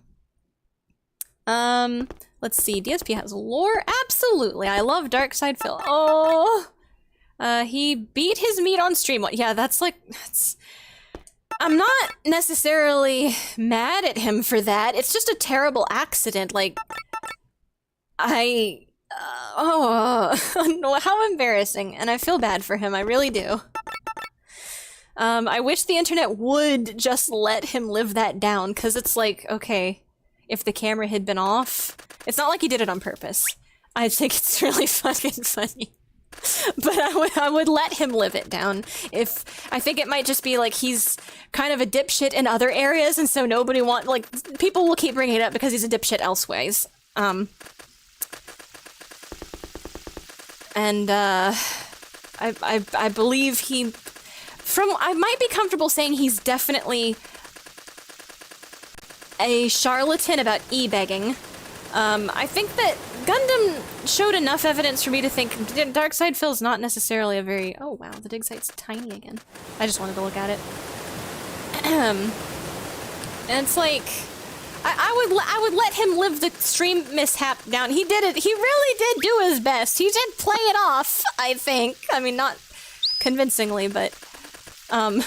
Let's see. DSP has lore? Absolutely. I love Darkside Phil. Oh, He beat his meat on stream. Yeah, that's like, I'm not necessarily mad at him for that. It's just a terrible accident. Like, no, how embarrassing. And I feel bad for him, I really do. I wish the internet would just let him live that down, because it's like, okay, if the camera had been off, it's not like he did it on purpose. I think it's really fucking funny. But I would let him live it down. I think it might just be like he's kind of a dipshit in other areas, and so people will keep bringing it up because he's a dipshit elsewise. And I believe I might be comfortable saying he's definitely a charlatan about e-begging. I think that Gundam showed enough evidence for me to think Darkside Phil's not necessarily a very— oh wow, the dig site's tiny again. I just wanted to look at it. And it's like, I would let him live the stream mishap down. He did it. He really did do his best. He did play it off, I think. I mean, not convincingly, but I'm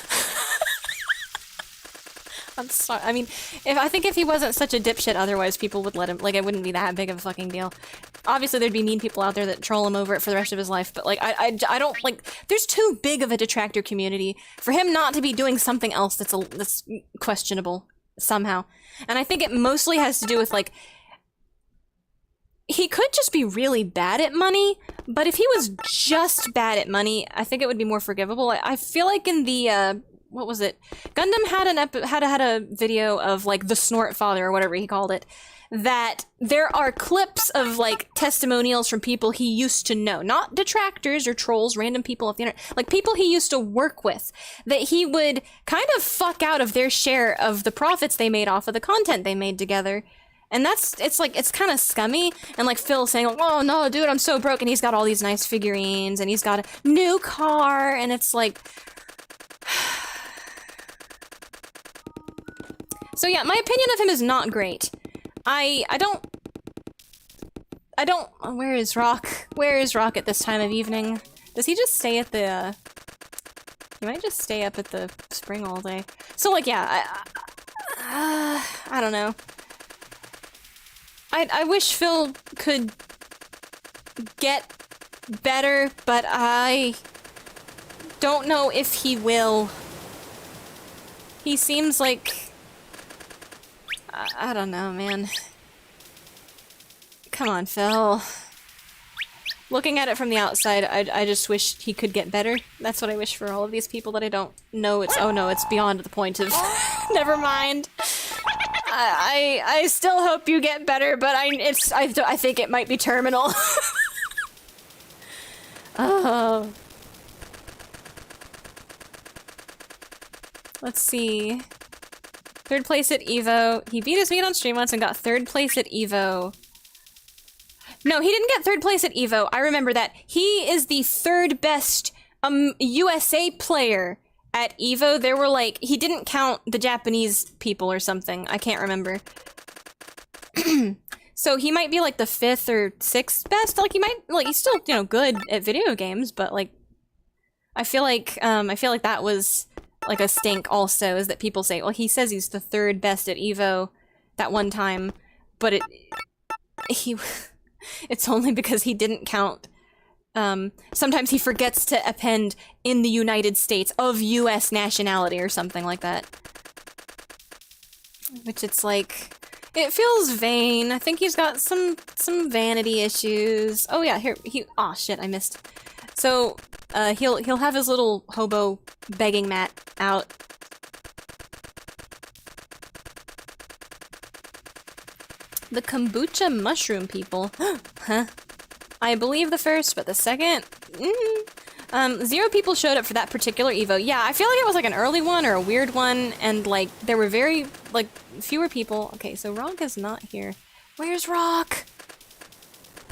sorry. I mean, I think if he wasn't such a dipshit, otherwise people would let him. Like, it wouldn't be that big of a fucking deal. Obviously, there'd be mean people out there that troll him over it for the rest of his life. But like, I don't like. There's too big of a detractor community for him not to be doing something else that's questionable somehow. And I think it mostly has to do with like, he could just be really bad at money. But if he was just bad at money, I think it would be more forgivable. I feel like in the what was it? Gundam had a video of like the Snort Father or whatever he called it, that there are clips of like testimonials from people he used to know, not detractors or trolls, random people off the internet, like people he used to work with, that he would kind of fuck out of their share of the profits they made off of the content they made together. And it's kind of scummy. And like Phil saying, oh no, dude, I'm so broke, and he's got all these nice figurines and he's got a new car, and it's like, so yeah, my opinion of him is not great. I don't, where is Rock? Where is Rock at this time of evening? Does he just stay at the, he might just stay up at the spring all day. So like, yeah, I don't know. I wish Phil could get better, but I don't know if he will. He seems like, I don't know, man. Come on, Phil. Looking at it from the outside, I just wish he could get better. That's what I wish for all of these people that I don't know. Oh no, it's beyond the point of... Never mind. I still hope you get better, but I think it might be terminal. Oh. Let's see. 3rd place at EVO. He beat his meat on stream once and got 3rd place at EVO. No, he didn't get 3rd place at EVO. I remember that. He is the 3rd best USA player at EVO. There were like, he didn't count the Japanese people or something. I can't remember. So he might be like the 5th or 6th best. Like he might, like he's still, you know, good at video games, but like, I feel like that was like a stink also, is that people say, well, he says he's the 3rd best at EVO that one time, but it's only because he didn't count. Sometimes he forgets to append in the United States of US nationality or something like that. Which it's like, it feels vain. I think he's got some vanity issues. Oh yeah, here, aw shit, I missed. So, he'll have his little hobo begging mat out. The kombucha mushroom people. Huh? I believe the 1st, but the 2nd? 0 people showed up for that particular EVO. Yeah, I feel like it was like an early one or a weird one, and like, there were very, like, fewer people. Okay, so Rock is not here. Where's Rock?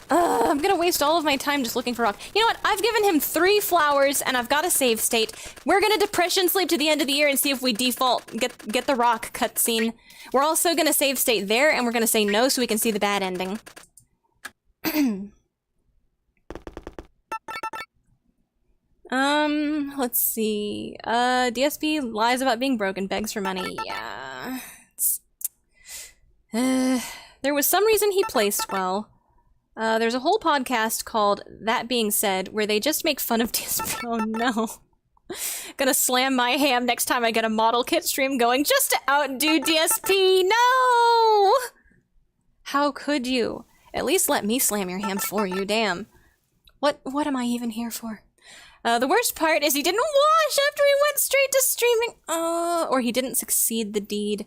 I'm gonna waste all of my time just looking for Rock. You know what? I've given him 3 flowers, and I've got a save state. We're gonna depression sleep to the end of the year and see if we default, get the Rock cutscene. We're also gonna save state there, and we're gonna say no so we can see the bad ending. Let's see. DSP lies about being broken, begs for money. Yeah. There was some reason he placed well. There's a whole podcast called That Being Said where they just make fun of DSP. Oh no. Gonna slam my ham next time I get a model kit stream going just to outdo DSP. No! How could you? At least let me slam your ham for you, damn. What am I even here for? The worst part is he didn't wash after he went straight to streaming. Or he didn't succeed the deed.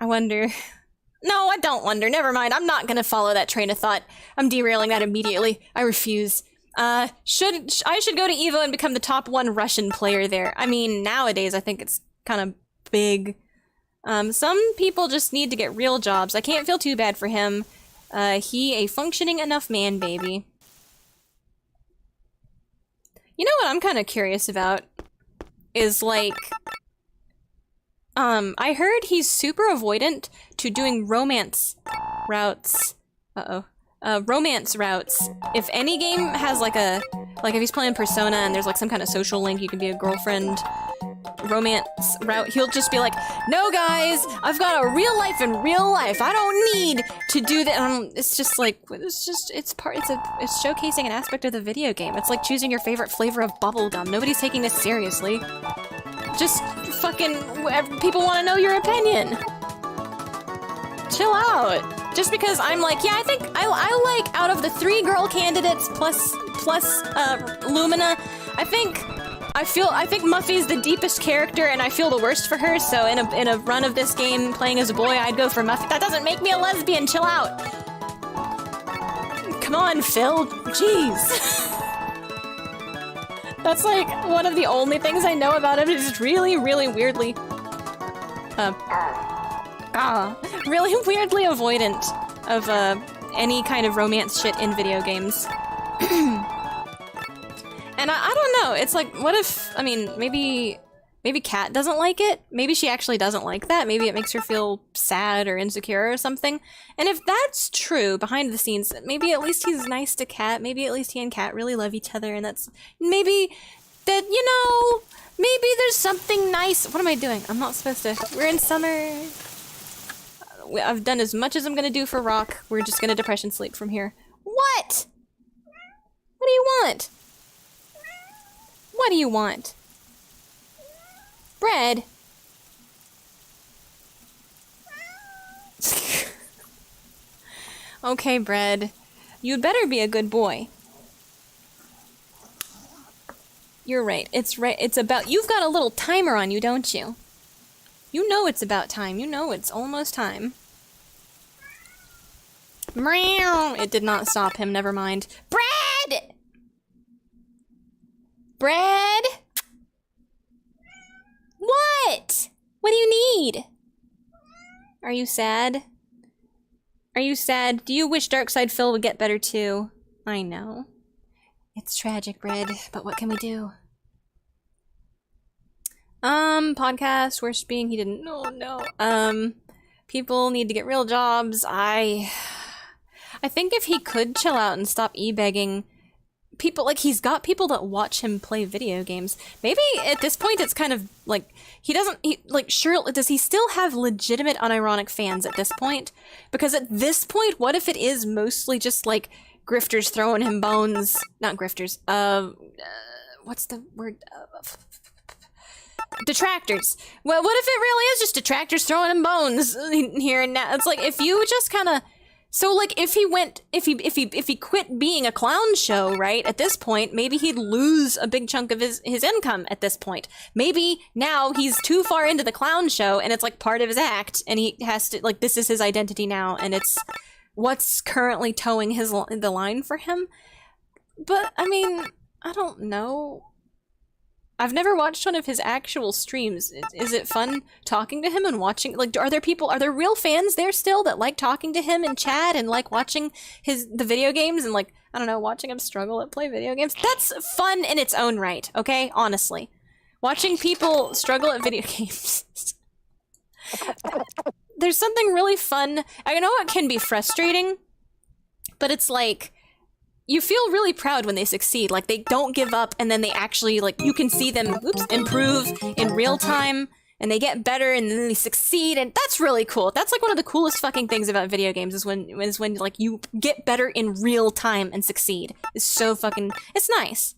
I wonder. No, I don't wonder. Never mind. I'm not gonna follow that train of thought. I'm derailing that immediately. I refuse. I should go to EVO and become the top 1 Russian player there. I mean, nowadays I think it's kind of big. Some people just need to get real jobs. I can't feel too bad for him. He a functioning enough man, baby. You know what I'm kind of curious about? Is, like... I heard he's super avoidant to doing romance routes. Romance routes. If any game has, like, if he's playing Persona and there's, like, some kind of social link, you can be a girlfriend romance route, he'll just be like, no guys, I've got a real life in real life, I don't need to do that. It's just like, it's showcasing an aspect of the video game. It's like choosing your favorite flavor of bubblegum. Nobody's taking this seriously. Just fucking, people want to know your opinion. Chill out. Just because I'm like, yeah, I think I like, out of the 3 girl candidates plus Lumina, I think Muffy's the deepest character, and I feel the worst for her. So in a run of this game, playing as a boy, I'd go for Muffy. That doesn't make me a lesbian. Chill out. Come on, Phil. Jeez. That's like one of the only things I know about him. Is really, really weirdly, really weirdly avoidant of any kind of romance shit in video games. And I don't know, it's like, what if, I mean, maybe Kat doesn't like it? Maybe she actually doesn't like that. Maybe it makes her feel sad or insecure or something. And if that's true, behind the scenes, maybe at least he's nice to Kat. Maybe at least he and Kat really love each other, and that's, maybe that, you know, maybe there's something nice. What am I doing? I'm not supposed to. We're in summer. I've done as much as I'm gonna do for Rock. We're just gonna depression sleep from here. What? What do you want? What do you want? Bread? Okay, Bread. You'd better be a good boy. You're right. It's about... You've got a little timer on you, don't you? You know it's about time. You know it's almost time. Meow! It did not stop him. Never mind. Bread! Bread? What? What do you need? Are you sad? Are you sad? Do you wish Darkside Phil would get better too? I know. It's tragic, Bread, but what can we do? Podcast, worst being he didn't. Oh no. People need to get real jobs. I think if he could chill out and stop e-begging people, like, he's got people that watch him play video games. Maybe at this point it's kind of like sure, does he still have legitimate unironic fans at this point? Because at this point, what if it is mostly just like grifters throwing him bones? Not grifters. What's the word? Detractors. Well, what if it really is just detractors throwing him bones here and now? It's like, if you just kind of... So, like, if he quit being a clown show, right, at this point, maybe he'd lose a big chunk of his income at this point. Maybe now he's too far into the clown show, and it's, like, part of his act, and he has to, like, this is his identity now, and it's what's currently towing the line for him. But, I mean, I don't know. I've never watched one of his actual streams. Is it fun talking to him and watching? Like, are there real fans there still that like talking to him in chat and like watching the video games and, like, I don't know, watching him struggle at play video games? That's fun in its own right, okay? Honestly. Watching people struggle at video games. There's something really fun. I know it can be frustrating, but it's like, you feel really proud when they succeed. Like, they don't give up, and then they actually, like, you can see them, improve in real time, and they get better, and then they succeed, and that's really cool. That's, like, one of the coolest fucking things about video games is when, like, you get better in real time and succeed. It's so fucking... It's nice.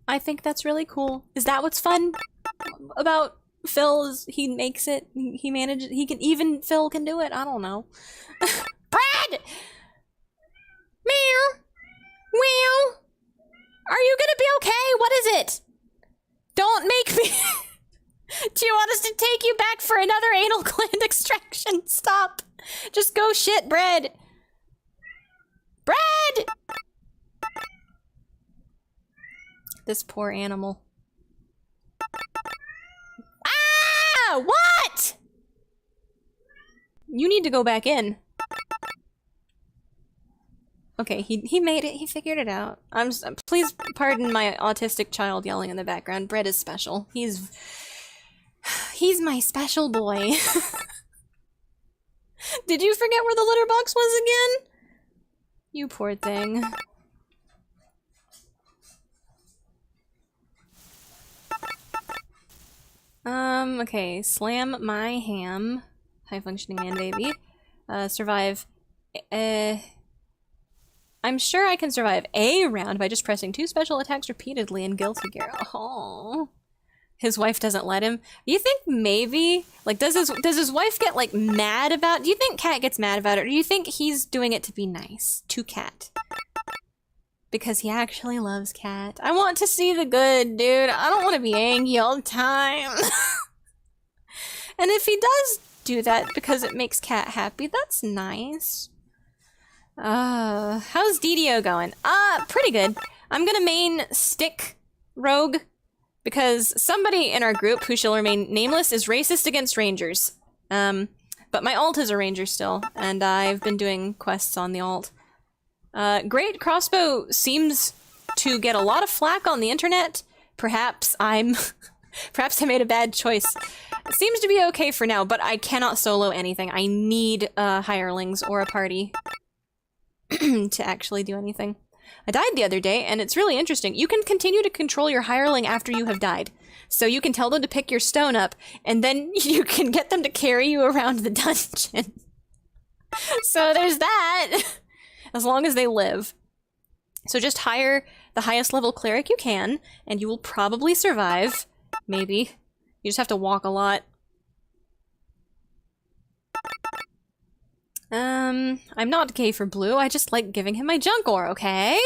I think that's really cool. Is that what's fun about Phil? Is he makes it, he manages, he can, even Phil can do it? I don't know. Brad! Meow! Meow! Are you gonna be okay? What is it? Don't make me... Do you want us to take you back for another anal gland extraction? Stop! Just go shit, Bread! Bread! This poor animal. Ah! What?! You need to go back in. Okay, he made it. He figured it out. Please pardon my autistic child yelling in the background. Bread is special. He's my special boy. Did you forget where the litter box was again? You poor thing. Okay. Slam my ham. High-functioning man baby. Survive. I'm sure I can survive a round by just pressing 2 special attacks repeatedly in Guilty Gear. Oh. His wife doesn't let him. Do you think maybe, like, does his wife get, like, mad about... Do you think Cat gets mad about it, or do you think he's doing it to be nice to Cat? Because he actually loves Cat. I want to see the good, dude. I don't want to be angry all the time. And if he does do that because it makes Cat happy, that's nice. How's DDO going? Pretty good. I'm gonna main Stick Rogue because somebody in our group, who shall remain nameless, is racist against rangers. But my alt is a ranger still, and I've been doing quests on the alt. Great Crossbow seems to get a lot of flack on the internet. Perhaps perhaps I made a bad choice. It seems to be okay for now, but I cannot solo anything. I need, hirelings or a party to actually do anything. I died the other day, and it's really interesting. You can continue to control your hireling after you have died. So you can tell them to pick your stone up, and then you can get them to carry you around the dungeon. So there's that! As long as they live. So just hire the highest level cleric you can, and you will probably survive. Maybe. You just have to walk a lot. I'm not gay for Blue, I just like giving him my junk ore, okay?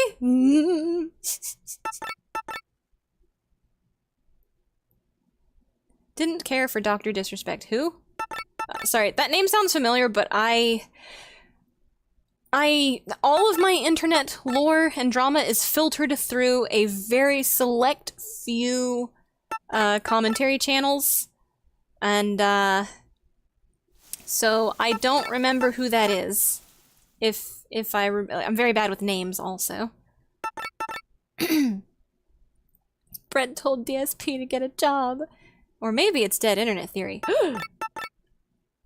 Didn't care for Dr. Disrespect. Who? Sorry, that name sounds familiar, but all of my internet lore and drama is filtered through a very select few, commentary channels, and, so I don't remember who that is. I'm very bad with names, also. Brett told DSP to get a job. Or maybe it's dead internet theory.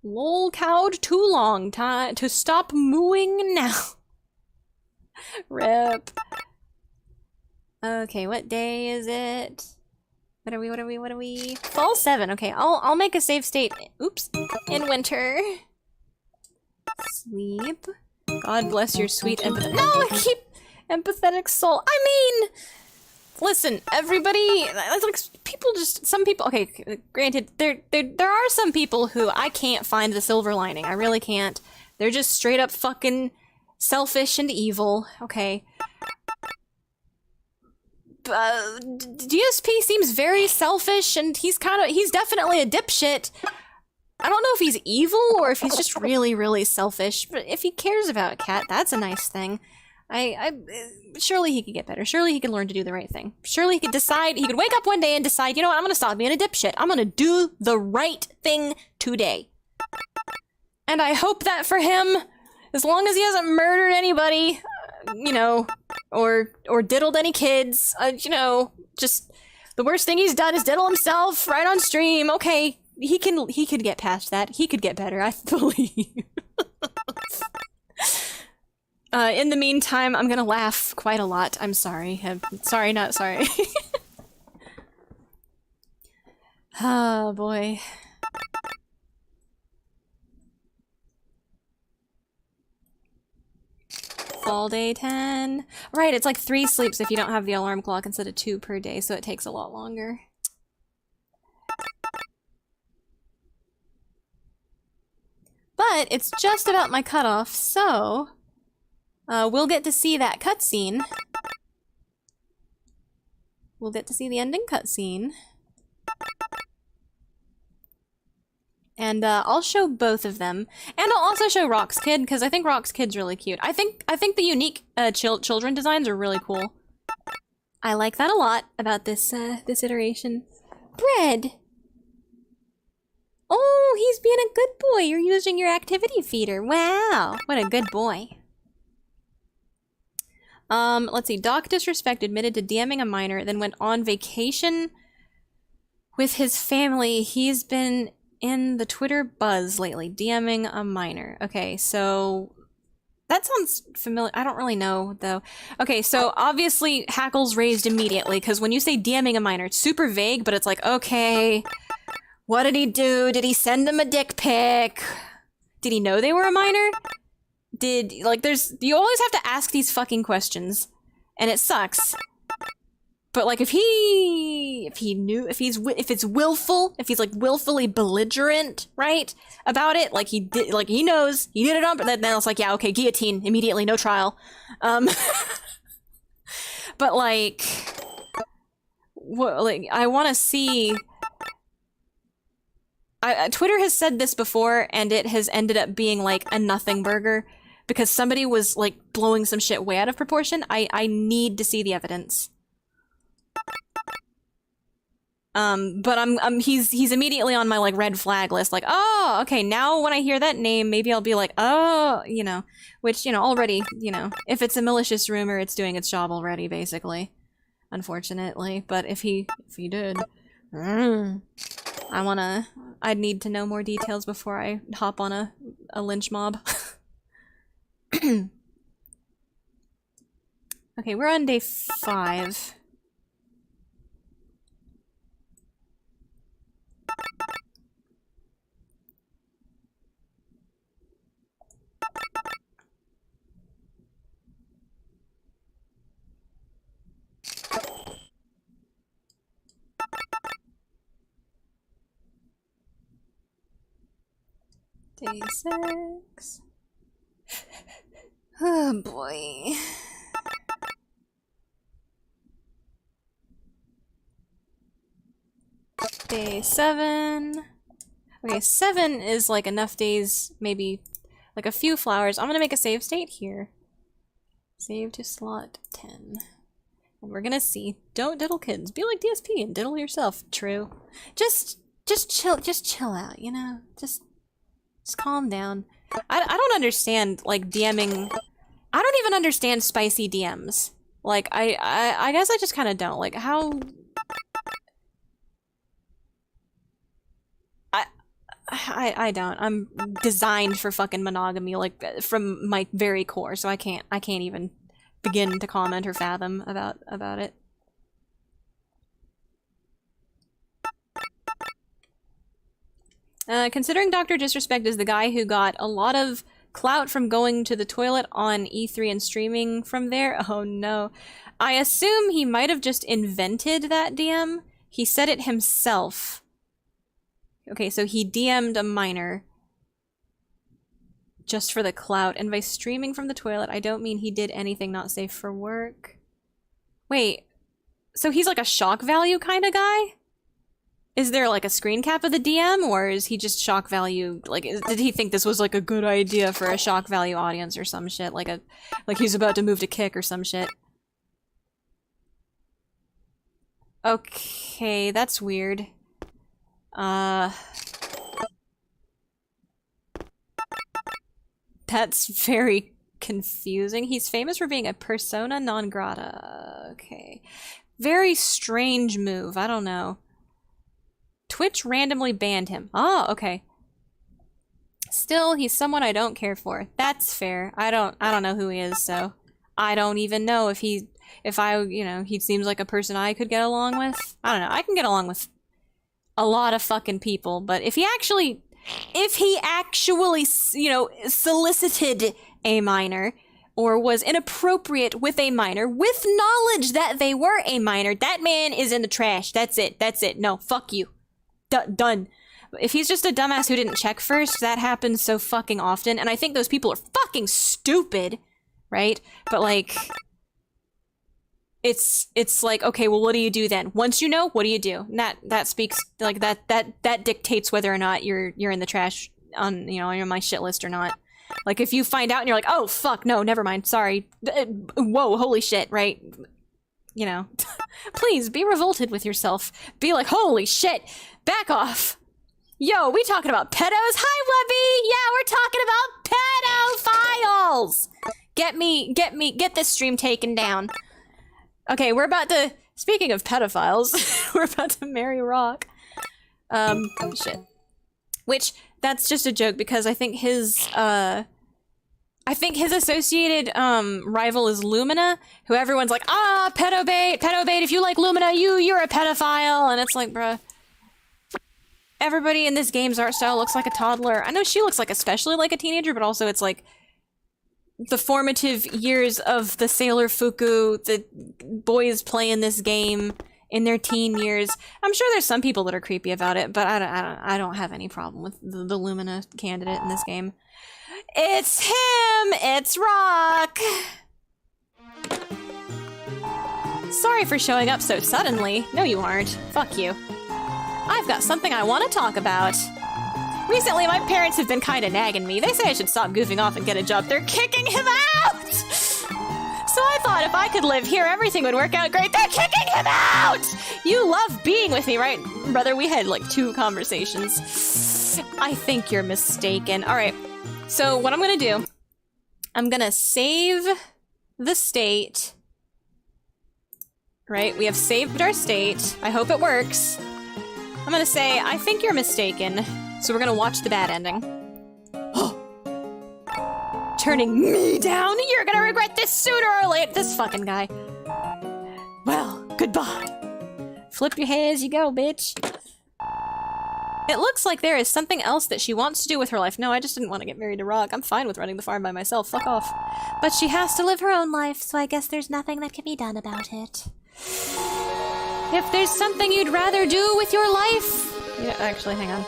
Lol cowed too long, time to stop mooing now. Rip. Okay, what day is it? What are we? Fall 7, okay, I'll make a save state, oops, in winter. Sleep. God bless your sweet empathetic— No, I keep empathetic soul. I mean, listen, everybody, like, some people, okay, granted, there are some people who I can't find the silver lining. I really can't. They're just straight up fucking selfish and evil, okay. DSP seems very selfish, and he's definitely a dipshit. I don't know if he's evil or if he's just really, really selfish, but if he cares about Cat, that's a nice thing. Surely he could get better. Surely he can learn to do the right thing. Surely he could wake up one day and decide, you know what, I'm gonna stop being a dipshit. I'm gonna do the right thing today. And I hope that for him, as long as he hasn't murdered anybody, you know, or diddled any kids, you know, just the worst thing he's done is diddle himself right on stream. Okay, he could get past that. He could get better, I believe. In the meantime, I'm gonna laugh quite a lot. I'm sorry. Sorry, not sorry. Oh, boy. All day 10. Right, it's like 3 sleeps if you don't have the alarm clock instead of 2 per day, so it takes a lot longer. But it's just about my cutoff, so we'll get to see that cutscene. We'll get to see the ending cutscene. And I'll show both of them, and I'll also show Rock's Kid because I think Rock's Kid's really cute. I think the unique children designs are really cool. I like that a lot about this this iteration. Bread. Oh, he's being a good boy. You're using your activity feeder. Wow, what a good boy. Let's see. Doc Disrespect admitted to DMing a minor, then went on vacation with his family. He's been in the Twitter buzz lately, DMing a minor. Okay, so that sounds familiar. I don't really know, though. Okay, so obviously hackles raised immediately, because when you say DMing a minor, it's super vague, but it's like, okay, what did he do? Did he send them a dick pic? Did he know they were a minor? You always have to ask these fucking questions, and it sucks. But like, if it's willful, if he's like willfully belligerent, right, about it, like he knows he did it on, but then it's like, yeah, okay, guillotine immediately, no trial. But like, I want to see. Twitter has said this before, and it has ended up being like a nothing burger because somebody was like blowing some shit way out of proportion. I need to see the evidence. But he's immediately on my like red flag list, like, oh, okay, now when I hear that name, maybe I'll be like, oh, you know, which, you know, already, you know, if it's a malicious rumor, it's doing its job already, basically, unfortunately. But if he did, I'd need to know more details before I hop on a lynch mob. Okay, we're on day 5. Day 6. Oh boy. Day 7. Okay, 7 is like enough days, maybe like a few flowers. I'm gonna make a save state here. Save to slot 10. And we're gonna see. Don't diddle kids. Be like DSP and diddle yourself. True. Just chill out, you know? Just calm down. I don't understand, like, DMing. I don't even understand spicy DMs. Like, I guess I just kind of don't. Like, how... I don't. I'm designed for fucking monogamy, like, from my very core, so I can't even begin to comment or fathom about it. Considering Dr. Disrespect is the guy who got a lot of clout from going to the toilet on E3 and streaming from there, oh no. I assume he might have just invented that DM. He said it himself. Okay, so he DM'd a minor just for the clout, and by streaming from the toilet, I don't mean he did anything not safe for work. Wait, so he's like a shock value kind of guy? Is there like a screen cap of the DM, or is he just shock value? Like, did he think this was like a good idea for a shock value audience or some shit? Like he's about to move to kick or some shit. Okay, that's weird. That's very confusing. He's famous for being a persona non grata. Okay. Very strange move. I don't know. Twitch randomly banned him. Oh, okay. Still, he's someone I don't care for. That's fair. I don't know who he is, so I don't even know if he seems like a person I could get along with. I don't know. I can get along with a lot of fucking people, but if he actually, solicited a minor or was inappropriate with a minor with knowledge that they were a minor, that man is in the trash. That's it. No, fuck you. Done. If he's just a dumbass who didn't check first, that happens so fucking often, and I think those people are fucking stupid, right? But like, it's like, okay, well, what do you do then? Once you know, what do you do? And that speaks, like, that dictates whether or not you're in the trash on my shit list or not. Like, if you find out and you're like, oh fuck, no, never mind, sorry, whoa, holy shit, right? Please be revolted with yourself. Be like, holy shit, back off. Yo, we talking about pedos? Hi, Webby! Yeah, we're talking about pedophiles! Get this stream taken down. Okay, speaking of pedophiles, we're about to marry Rock. Shit. Which, that's just a joke, because I think his associated, rival is Lumina, who everyone's like, pedobait, if you like Lumina, you're a pedophile, and it's like, bruh. Everybody in this game's art style looks like a toddler. I know she looks like especially like a teenager, but also it's like the formative years of the Sailor Fuku, the boys playing this game in their teen years. I'm sure there's some people that are creepy about it, but I don't have any problem with the Lumina candidate in this game. It's him! It's Rock! Sorry for showing up so suddenly. No, you aren't. Fuck you. I've got something I want to talk about. Recently, my parents have been kinda nagging me. They say I should stop goofing off and get a job. They're kicking him out! So I thought if I could live here, everything would work out great. They're kicking him out! You love being with me, right, brother? We had like 2 conversations. I think you're mistaken. Alright, so what I'm gonna do, I'm gonna save the state. Right, we have saved our state. I hope it works. I'm gonna say, I think you're mistaken, so we're gonna watch the bad ending. Turning me down? You're gonna regret this sooner or later! This fucking guy. Well, goodbye. Flip your hair as you go, bitch. It looks like there is something else that she wants to do with her life. No, I just didn't want to get married to Rock. I'm fine with running the farm by myself. Fuck off. But she has to live her own life, so I guess there's nothing that can be done about it. If there's something you'd rather do with your life... actually, hang on.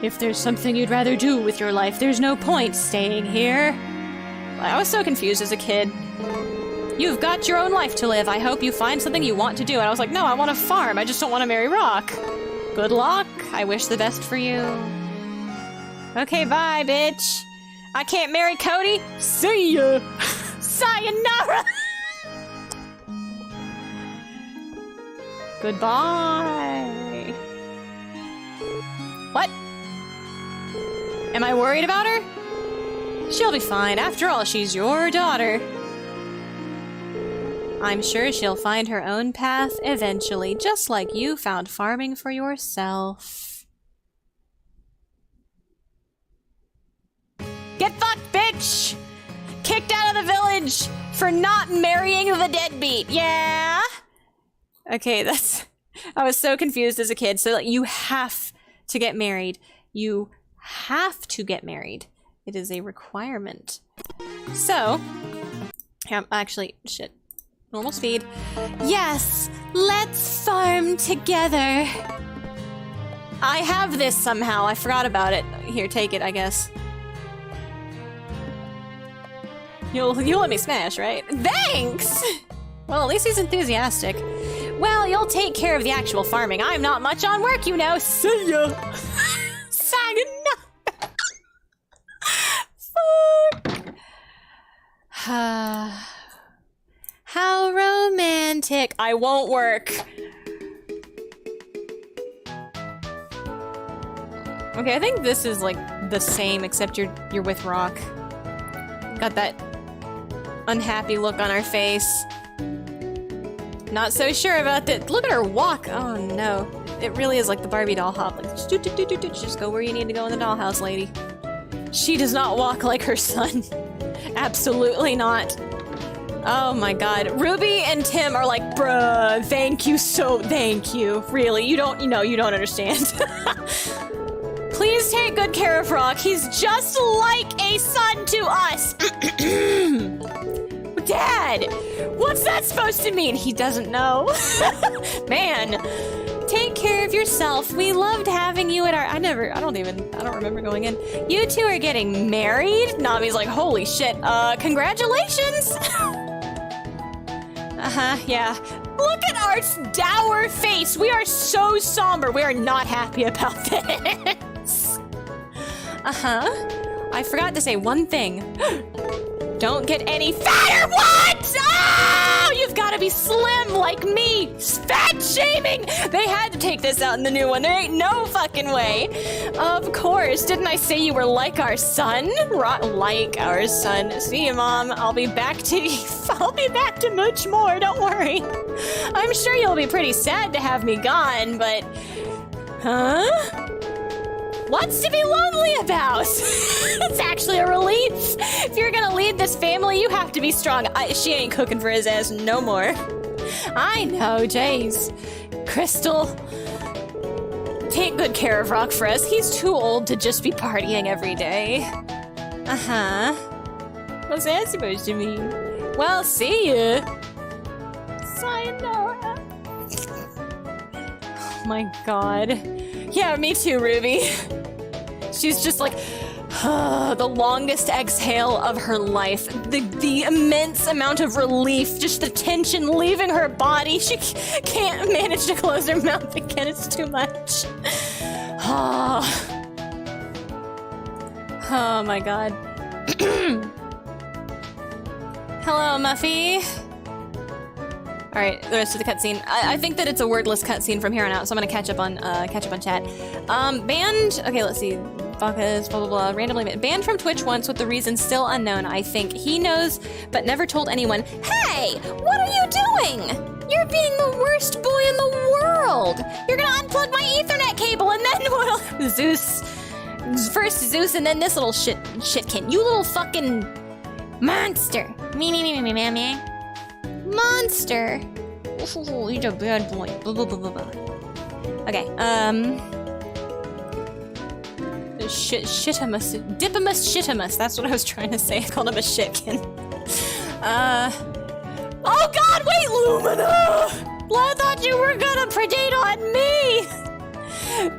If there's something you'd rather do with your life, there's no point staying here. I was so confused as a kid. You've got your own life to live. I hope you find something you want to do. And I was like, no, I want to farm. I just don't want to marry Rock. Good luck. I wish the best for you. Okay, bye, bitch. I can't marry Cody. See ya. Sayonara. Goodbye. What? Am I worried about her? She'll be fine. After all, she's your daughter. I'm sure she'll find her own path eventually, just like you found farming for yourself. Get fucked, bitch! Kicked out of the village for not marrying the deadbeat, yeah? Okay, I was so confused as a kid. So, like, you have to get married. You have to get married. It is a requirement. So, actually, shit. Normal speed. Yes, let's farm together. I have this somehow. I forgot about it. Here, take it, I guess. You'll let me smash, right? Thanks! Well, at least he's enthusiastic. Well, you'll take care of the actual farming. I'm not much on work, you know. See ya! Sayonara! Fuck. How romantic. I won't work. Okay, I think this is like the same, except you're with Rock. Got that unhappy look on her face. Not so sure about that. Look at her walk. Oh no. it really is like the Barbie doll hop. Like, just go where you need to go in the dollhouse, lady. She does not walk like her son. Absolutely not. Oh my god. Ruby and Tim are like, bruh, thank you. Really, you don't understand. Please take good care of Rock. He's just like a son to us. Dad, what's that supposed to mean? He doesn't know. Man, take care of yourself. We loved having you at our, I don't remember going in. You two are getting married? Nami's like, holy shit, congratulations. Yeah. Look at Art's dour face. We are so somber. We are not happy about this. I forgot to say one thing. Don't get any fatter. What? Oh, you've got to be slim like me. Fat shaming. They had to take this out in the new one. There ain't no fucking way. Of course. Didn't I say you were like our son? Like our son. See you, Mom. I'll be back to much more. Don't worry. I'm sure you'll be pretty sad to have me gone, but... Huh? What's to be lonely about? It's actually a relief. If you're gonna lead this family, you have to be strong. She ain't cooking for his ass no more. I know, Jace. Crystal, take good care of Rock for us. He's too old to just be partying every day. What's that supposed to mean? Well, see ya. Sayonara. Oh my god. Yeah, me too, Ruby. She's just like, the longest exhale of her life. The immense amount of relief, just the tension leaving her body. She can't manage to close her mouth again. It's too much. Oh my god. Hello, Muffy. Alright, the rest of the cutscene. I think that it's a wordless cutscene from here on out, so I'm gonna catch up on chat. Banned. Okay, let's see. Bacchus, blah blah blah. Randomly banned from Twitch once with the reason still unknown. I think he knows, but never told anyone. Hey, what are you doing? You're being the worst boy in the world. You're gonna unplug my Ethernet cable, and then what'll Zeus? First Zeus, and then this little shitkin. You little fucking monster. Me. Monster. Ooh, you're a bad boy. Blah, blah, blah, blah, blah. Okay, Dipimus shitimus. That's what I was trying to say. I called him a shitkin. Oh god, wait, Lumina! I thought you were gonna predate on me!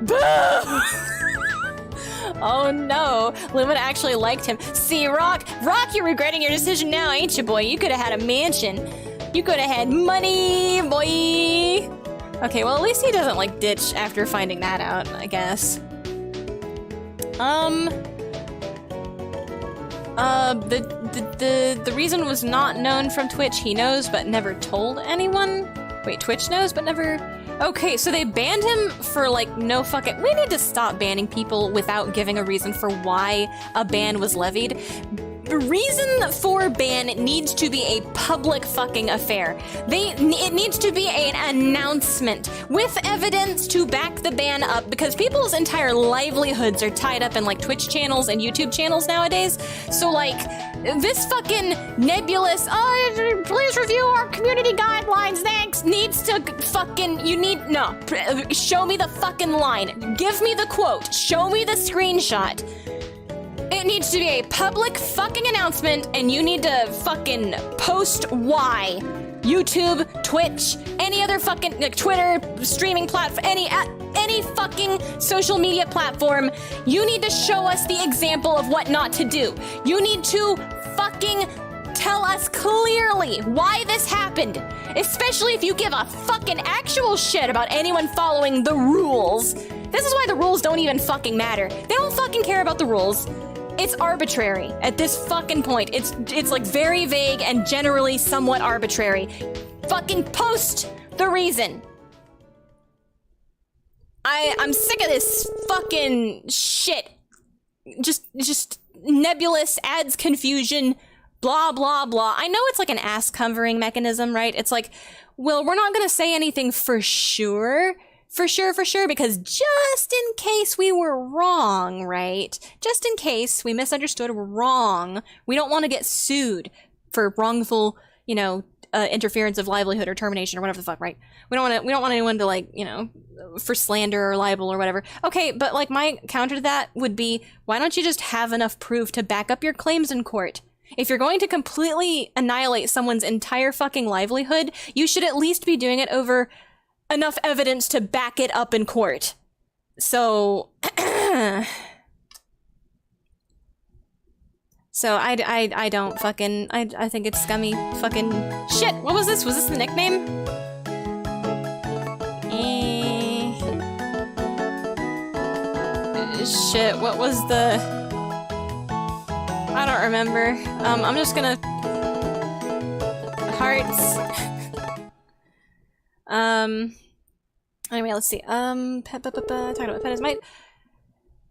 Boo! Oh no, Lumina actually liked him. See, Rock, you're regretting your decision now, ain't you, boy? You could have had a mansion. You could have had money, boy! Okay, well, at least he doesn't, like, ditch after finding that out, I guess. The reason was not known from Twitch. He knows, but never told anyone? Wait, Twitch knows, but never... Okay, so they banned him for, like, no fucking... We need to stop banning people without giving a reason for why a ban was levied. The reason for ban needs to be a public fucking affair. It needs to be an announcement with evidence to back the ban up, because people's entire livelihoods are tied up in like Twitch channels and YouTube channels nowadays. So like this fucking nebulous, please review our community guidelines, thanks, needs to fucking, show me the fucking line. Give me the quote. Show me the screenshot. It needs to be a public fucking announcement, and you need to fucking post why. YouTube, Twitch, any other fucking Twitter, streaming platform, any fucking social media platform, you need to show us the example of what not to do. You need to fucking tell us clearly why this happened, especially if you give a fucking actual shit about anyone following the rules. This is why the rules don't even fucking matter. They don't fucking care about the rules. It's arbitrary at this fucking point. It's like very vague and generally somewhat arbitrary. Fucking post the reason. I'm sick of this fucking shit. Just nebulous, adds confusion, blah blah blah. I know it's like an ass covering mechanism, right? It's like, well, we're not gonna say anything for sure, For sure, because just in case we were wrong, right? Just in case we misunderstood, we're wrong, we don't want to get sued for wrongful, you know, interference of livelihood or termination or whatever the fuck, right? We don't want anyone to, like, you know, for slander or libel or whatever. Okay, but like my counter to that would be, why don't you just have enough proof to back up your claims in court? If you're going to completely annihilate someone's entire fucking livelihood, you should at least be doing it over enough evidence to back it up in court. So so I don't fucking, I think it's scummy fucking shit. What was this? Was this the nickname? Shit, what was the... I don't remember. I'm just gonna... Hearts. Anyway, let's see. Talking about Pet is Might.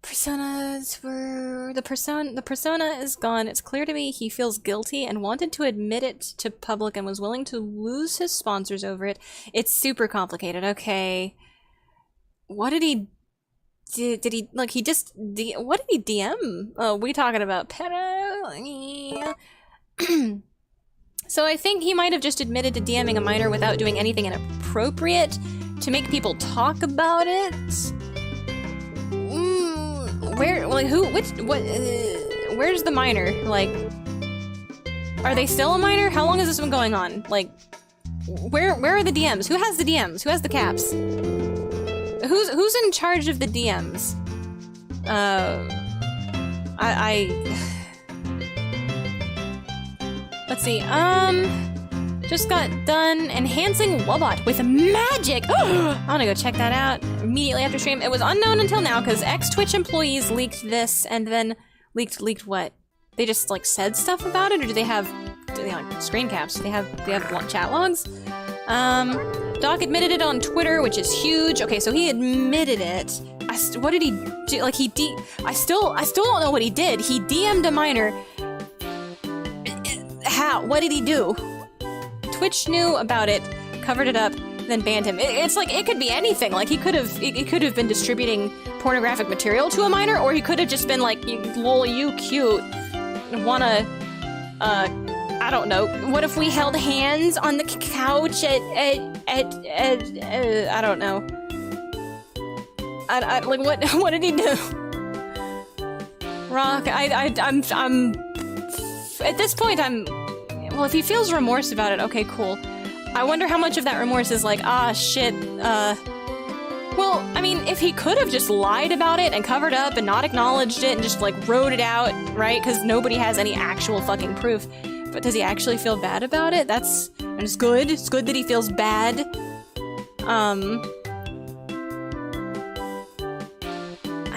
Personas were... The persona is gone. It's clear to me he feels guilty and wanted to admit it to public and was willing to lose his sponsors over it. It's super complicated. Okay. What did he... Did he, like, he just... what did he DM? Oh, we talking about pedo? So I think he might have just admitted to DMing a minor without doing anything inappropriate to make people talk about it. Where, like, who, which, what, where's the minor? Like, are they still a minor? How long has this been going on? Like, where are the DMs? Who has the DMs? Who has the caps? Who's in charge of the DMs? Let's see, just got done enhancing Wobot with magic! I wanna go check that out immediately after stream. It was unknown until now, because ex-Twitch employees leaked this, and then leaked what? They just, like, said stuff about it, or do they have like, screen caps? Do they have chat logs? Doc admitted it on Twitter, which is huge. Okay, so he admitted it. What did he do? Like, I still don't know what he did. He DM'd a minor. How? What did he do? Twitch knew about it, covered it up, then banned him. It's like, it could be anything. Like, he could have been distributing pornographic material to a minor, or he could have just been like, lol, you cute. Wanna, I don't know. What if we held hands on the couch at I don't know. Like, what did he do? Rock, I'm at this point, well, if he feels remorse about it, okay, cool. I wonder how much of that remorse is like, ah, shit, well, I mean, if he could have just lied about it and covered up and not acknowledged it and just, like, wrote it out, right? Because nobody has any actual fucking proof. But does he actually feel bad about it? It's good. It's good that he feels bad. I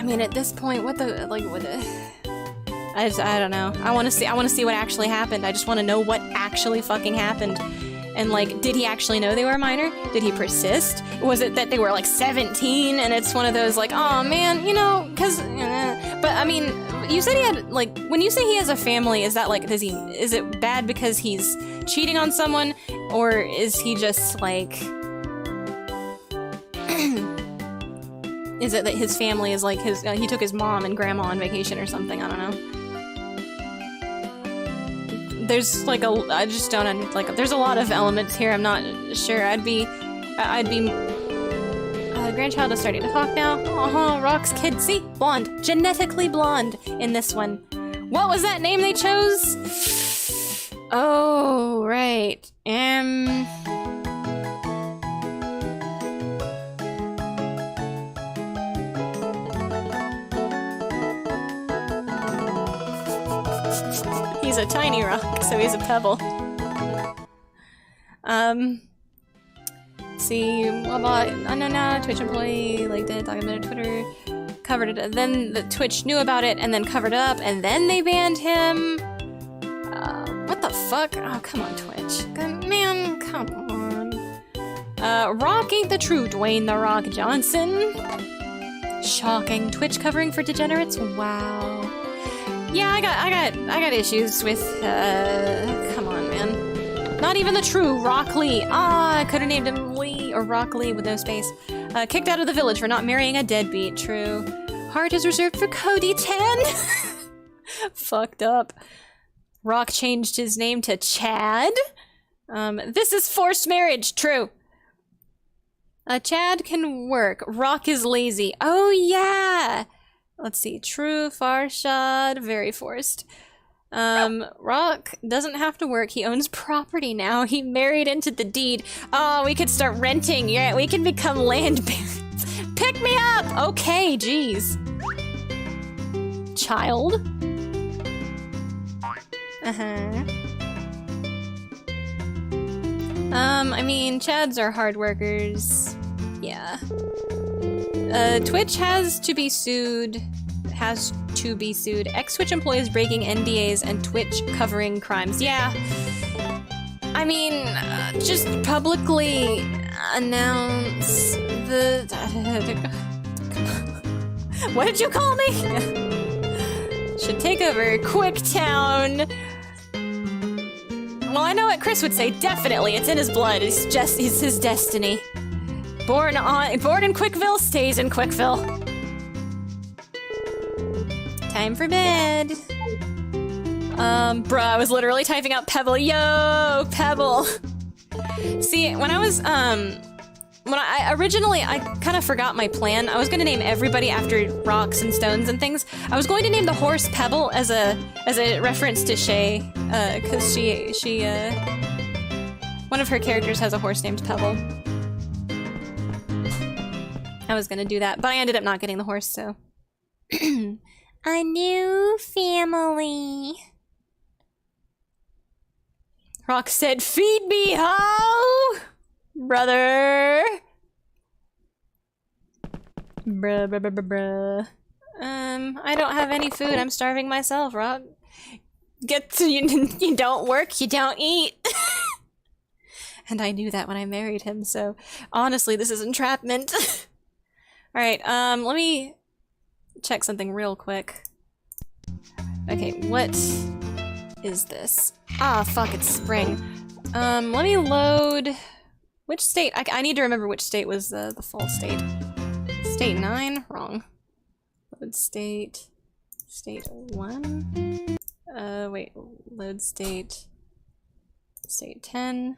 mean, at this point, I don't know. I want to see what actually happened. I just want to know what actually fucking happened. And, like, did he actually know they were a minor? Did he persist? Was it that they were, like, 17 and it's one of those, like, oh man, you know, cause, but I mean, you said he had, like, when you say he has a family, is that, like, is it bad because he's cheating on someone? Or is he just, like, is it that his family is, like, he took his mom and grandma on vacation or something? I don't know. There's, like, I just don't, like, there's a lot of elements here, I'm not sure. I'd be, grandchild is starting to talk now. Rock's kid, see? Blonde. Genetically blonde in this one. What was that name they chose? Oh, right. He's a tiny rock, so he's a pebble. See, no, Twitch employee liked it, documented Twitter, covered it, then the Twitch knew about it, and then covered up, and then they banned him. What the fuck? Oh, come on, Twitch. Man, come on. Rock ain't the true Dwayne "The Rock" Johnson. Shocking. Twitch covering for degenerates? Wow. Yeah, I got issues with, come on, man. Not even the true Rock Lee. Ah, I could have named him Lee or Rock Lee with no space. Kicked out of the village for not marrying a deadbeat. True. Heart is reserved for Cody 10. Fucked up. Rock changed his name to Chad. This is forced marriage. True. Chad can work. Rock is lazy. Oh yeah. Let's see. True. Farshad. Very forced. Rock doesn't have to work. He owns property now. He married into the deed. Oh, we could start renting. Yeah, we can become land barons. Pick me up! Okay, jeez. Child? Uh-huh. I mean, Chads are hard workers. Yeah. Twitch has to be sued. Ex-Twitch employees breaking NDAs and Twitch covering crimes. Yeah. I mean, just publicly announce the... What did you call me? Should take over Quicktown. Well, I know what Chris would say. Definitely, it's in his blood. It's his destiny. Born in Quickville, stays in Quickville. Time for bed. Bruh, I was literally typing out Pebble. Yo, Pebble. See, when I was, originally, I kind of forgot my plan. I was gonna name everybody after rocks and stones and things. I was going to name the horse Pebble as a reference to Shay, cause she, one of her characters has a horse named Pebble. I was gonna do that, but I ended up not getting the horse, so. A new family. Rock said, feed me, ho! Brother! Bruh. I don't have any food. I'm starving myself, Rock. You don't work, you don't eat. And I knew that when I married him, so honestly, this is entrapment. Alright, let me check something real quick. Okay, what is this? Ah, fuck, it's spring. Let me load... Which state? I need to remember which state was the fall state. State 9? Wrong. Load state... State 1? Wait. Load state... State 10...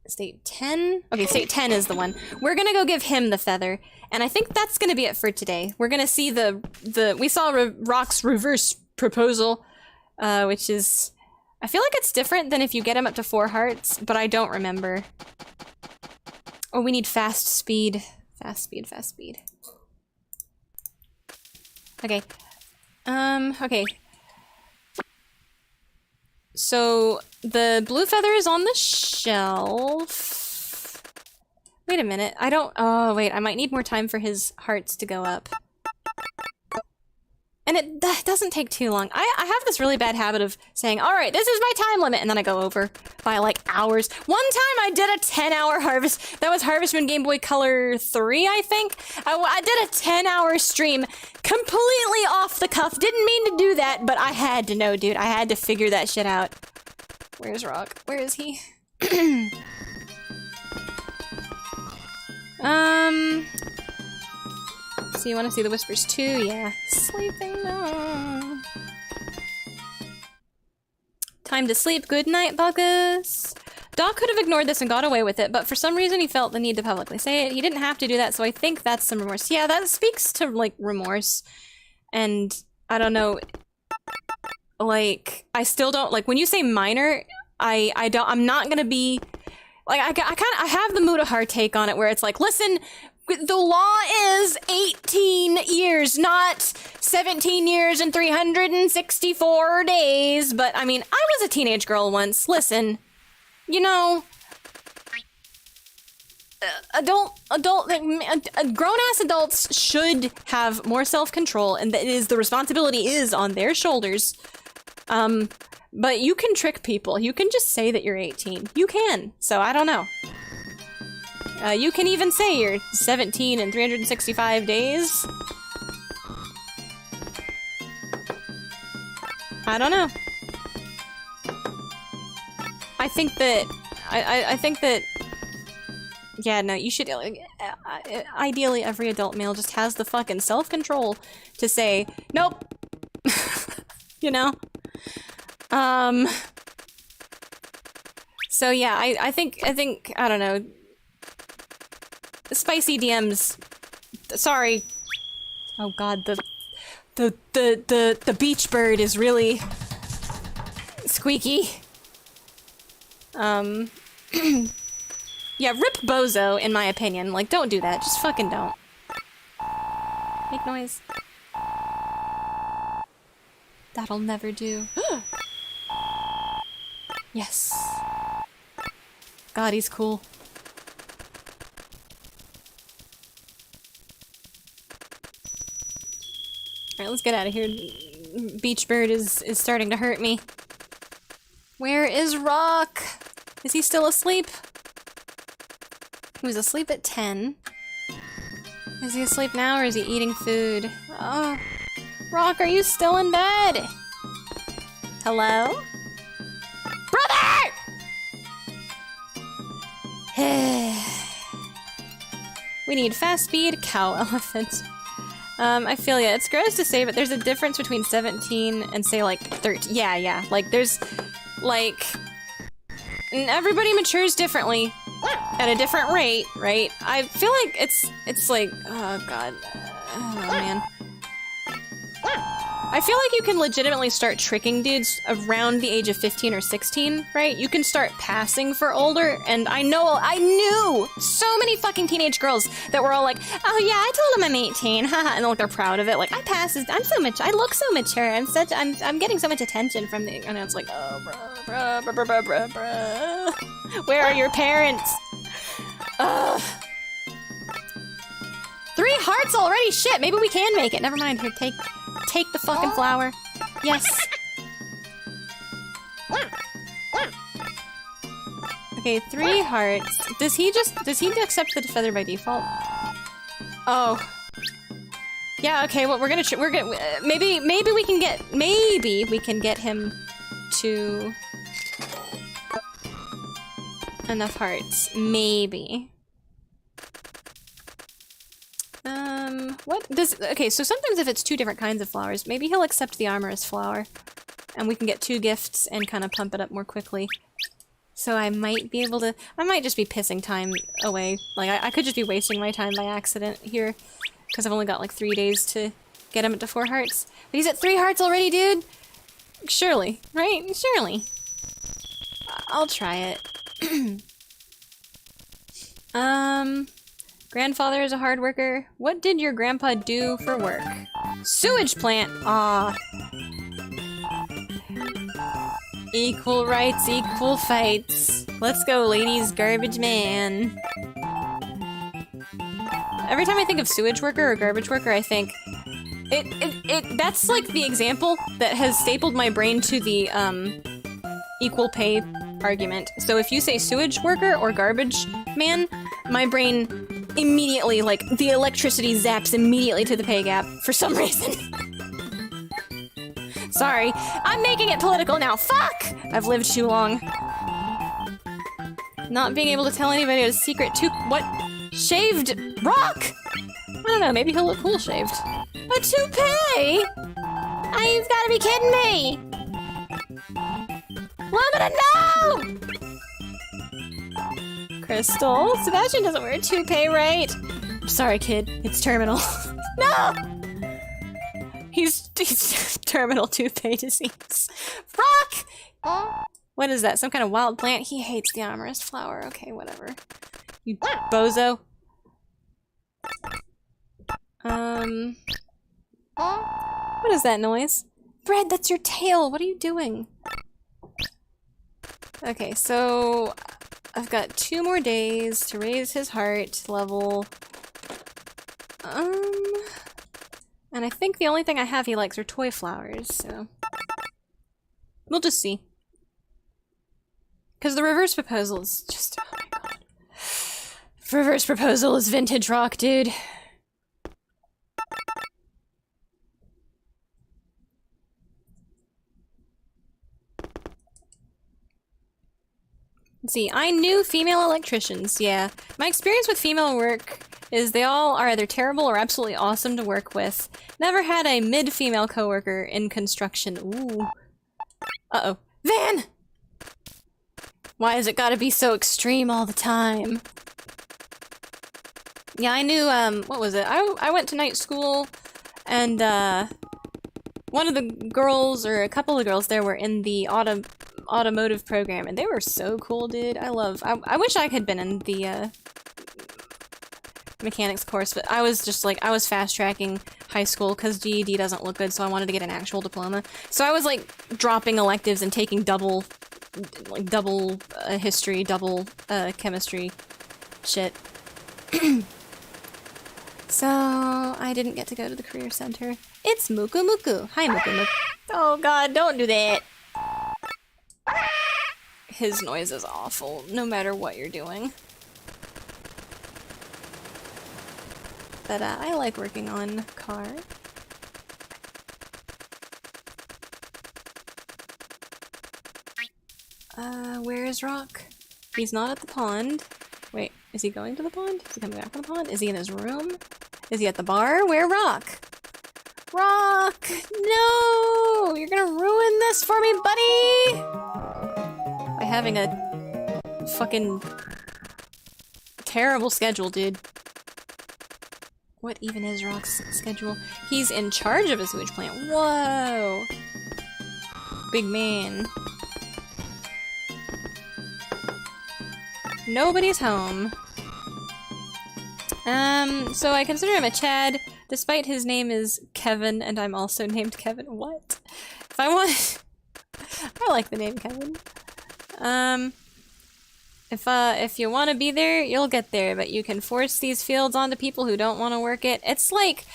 State 10? Okay, state 10 is the one. We're gonna go give him the feather, and I think that's gonna be it for today. We're gonna see we saw Rock's reverse proposal, which is... I feel like it's different than if you get him up to 4 hearts, but I don't remember. Oh, we need fast speed. Fast speed. Okay. Okay. So, the blue feather is on the shelf. Wait a minute, oh wait, I might need more time for his hearts to go up. And it doesn't take too long. I have this really bad habit of saying, alright, this is my time limit, and then I go over by like hours. One time I did a 10-hour harvest. That was Harvest Moon Game Boy Color 3, I think. I did a 10-hour stream completely off the cuff. Didn't mean to do that, but I had to know, dude. I had to figure that shit out. Where's Rock? Where is he? So you want to see the whispers too? Yeah. Sleeping now. Time to sleep. Good night, Buckus. Doc could have ignored this and got away with it, but for some reason he felt the need to publicly say it. He didn't have to do that, so I think that's some remorse. Yeah, that speaks to, like, remorse. And, I don't know, like, I still don't, like, when you say minor, I'm not gonna be, like, I have the Mutahar take on it where it's like, listen, the law is 18 years, not 17 years and 364 days, but, I mean, I was a teenage girl once. Listen, you know, grown-ass adults should have more self-control, and that is, the responsibility is on their shoulders. But you can trick people. You can just say that you're 18. You can, so I don't know. You can even say you're 17 and 365 days. I don't know. I think that I think that yeah, no, you should ideally every adult male just has the fucking self-control to say nope. You know? So yeah, I think I don't know. Spicy DMs. Sorry. Oh god, the beach bird is really squeaky. Yeah, rip Bozo, in my opinion. Like, don't do that. Just fucking don't. Make noise. That'll never do. Yes. God, he's cool. Alright, let's get out of here. Beach bird is starting to hurt me. Where is Rock? Is he still asleep? He was asleep at 10. Is he asleep now or is he eating food? Oh. Rock, are you still in bed? Hello? Brother! We need fast speed, cow elephant. I feel ya. It's gross to say, but there's a difference between 17 and say like 13. Yeah. Like there's like everybody matures differently at a different rate, right? I feel like it's like oh god. Oh man. I feel like you can legitimately start tricking dudes around the age of 15 or 16, right? You can start passing for older, and I knew so many fucking teenage girls that were all like, oh yeah, I told him I'm 18, haha, and like they're proud of it, like, I look so mature, I'm getting so much attention from the, and it's like, oh, bruh. Where are your parents? Ugh. 3 hearts already? Shit, maybe we can make it. Never mind, here, take the fucking flower. Yes. Okay, 3 hearts. Does he accept the feather by default? Oh. Yeah, okay, well, we're gonna maybe we can get him to enough hearts. Maybe. Okay, so sometimes if it's 2 different kinds of flowers, maybe he'll accept the amorous flower. And we can get 2 gifts and kind of pump it up more quickly. So I might be able to- I might just be pissing time away. Like, I could just be wasting my time by accident here. Because I've only got like 3 days to get him to 4 hearts. But he's at 3 hearts already, dude! Surely, right? Surely. I'll try it. Grandfather is a hard worker. What did your grandpa do for work? Sewage plant! Aw. Equal rights, equal fights. Let's go, ladies. Garbage man. Every time I think of sewage worker or garbage worker, I think... That's like the example that has stapled my brain to the, equal pay argument. So if you say sewage worker or garbage man, my brain immediately, like, the electricity zaps immediately to the pay gap for some reason. Sorry, I'm making it political now. Fuck! I've lived too long. Not being able to tell anybody a secret too- what? Shaved Rock! I don't know, maybe he'll look cool shaved. A toupee? You've gotta be kidding me! Lemon, no! Crystal, Sebastian doesn't wear a toupee, right? I'm sorry, kid. It's terminal. No! He's terminal toupee disease. Rock! What is that? Some kind of wild plant? He hates the amorous flower. Okay, whatever. You bozo. What is that noise? Fred, that's your tail! What are you doing? Okay, so... I've got 2 more days to raise his heart level. And I think the only thing I have he likes are toy flowers, so... We'll just see. Because the reverse proposal is just... oh my god. Reverse proposal is vintage rock, dude. Let's see, I knew female electricians, yeah. My experience with female work is they all are either terrible or absolutely awesome to work with. Never had a mid-female coworker in construction. Ooh. Uh-oh. Van! Why has it gotta be so extreme all the time? Yeah, I knew, what was it? I went to night school, and, one of the girls, or a couple of girls there were in the automotive program, and they were so cool, dude. I wish I had been in the, mechanics course, but I was just like, I was fast-tracking high school because GED doesn't look good, so I wanted to get an actual diploma. So I was, like, dropping electives and taking double history, double, chemistry shit. So, I didn't get to go to the career center. It's Muku Muku. Hi, Muku Muku. Oh god, don't do that. His noise is awful, no matter what you're doing. But, I like working on car. Where is Rock? He's not at the pond. Wait, is he going to the pond? Is he coming back from the pond? Is he in his room? Is he at the bar? Where Rock? Rock! No! You're gonna ruin this for me, buddy! By having a fucking terrible schedule, dude. What even is Rock's schedule? He's in charge of a sewage plant. Whoa! Big man. Nobody's home. So I consider him a Chad, despite his name is Kevin, and I'm also named Kevin. What? If I want... I like the name Kevin. If you want to be there, you'll get there, but you can force these fields onto people who don't want to work it. It's like...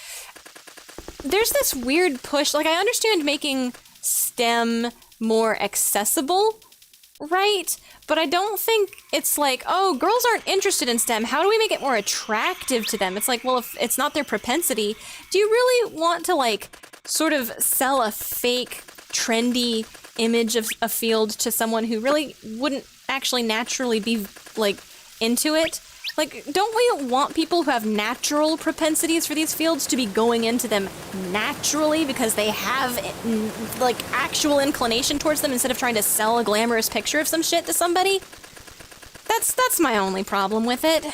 There's this weird push, like I understand making STEM more accessible, right? But I don't think it's like, oh, girls aren't interested in STEM. How do we make it more attractive to them? It's like, well, if it's not their propensity, do you really want to, like, sort of sell a fake, trendy image of a field to someone who really wouldn't actually naturally be, like, into it? Like, don't we want people who have natural propensities for these fields to be going into them naturally because they have, like, actual inclination towards them instead of trying to sell a glamorous picture of some shit to somebody? That's my only problem with it.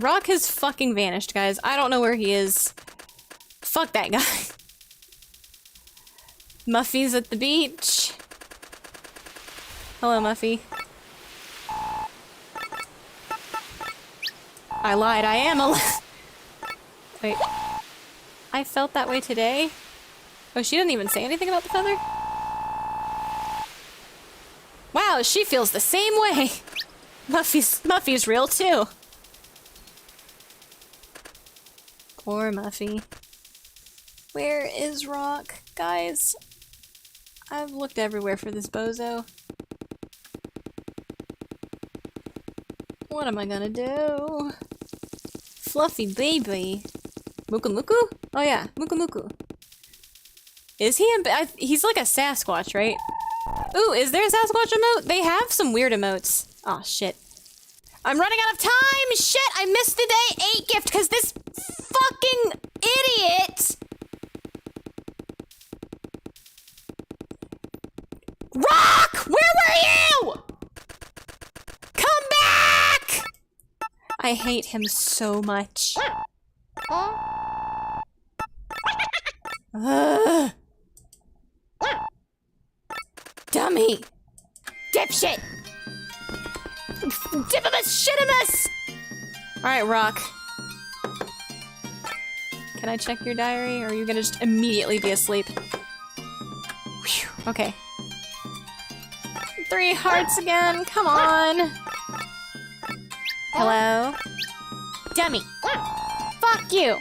Rock has fucking vanished, guys. I don't know where he is. Fuck that guy. Muffy's at the beach. Hello, Muffy. I lied, I am alive. Wait. I felt that way today? Oh, she didn't even say anything about the feather? Wow, she feels the same way. Muffy's real too. Poor Muffy. Where is Rock? Guys, I've looked everywhere for this bozo. What am I gonna do? Fluffy baby. Muku Muku? Oh yeah, Muku Muku. Is he he's like a Sasquatch, right? Ooh, is there a Sasquatch emote? They have some weird emotes. Aw, shit. I'm running out of time! Shit, I missed the day 8 gift because this fucking idiot! Rock! Where were you? Come back! I hate him so much. Ugh. Dummy! Dipshit! Dipimus shitimus! Alright, Rock. Can I check your diary, or are you gonna just immediately be asleep? Whew, okay. 3 hearts again, come on! Hello? Dummy! Fuck you!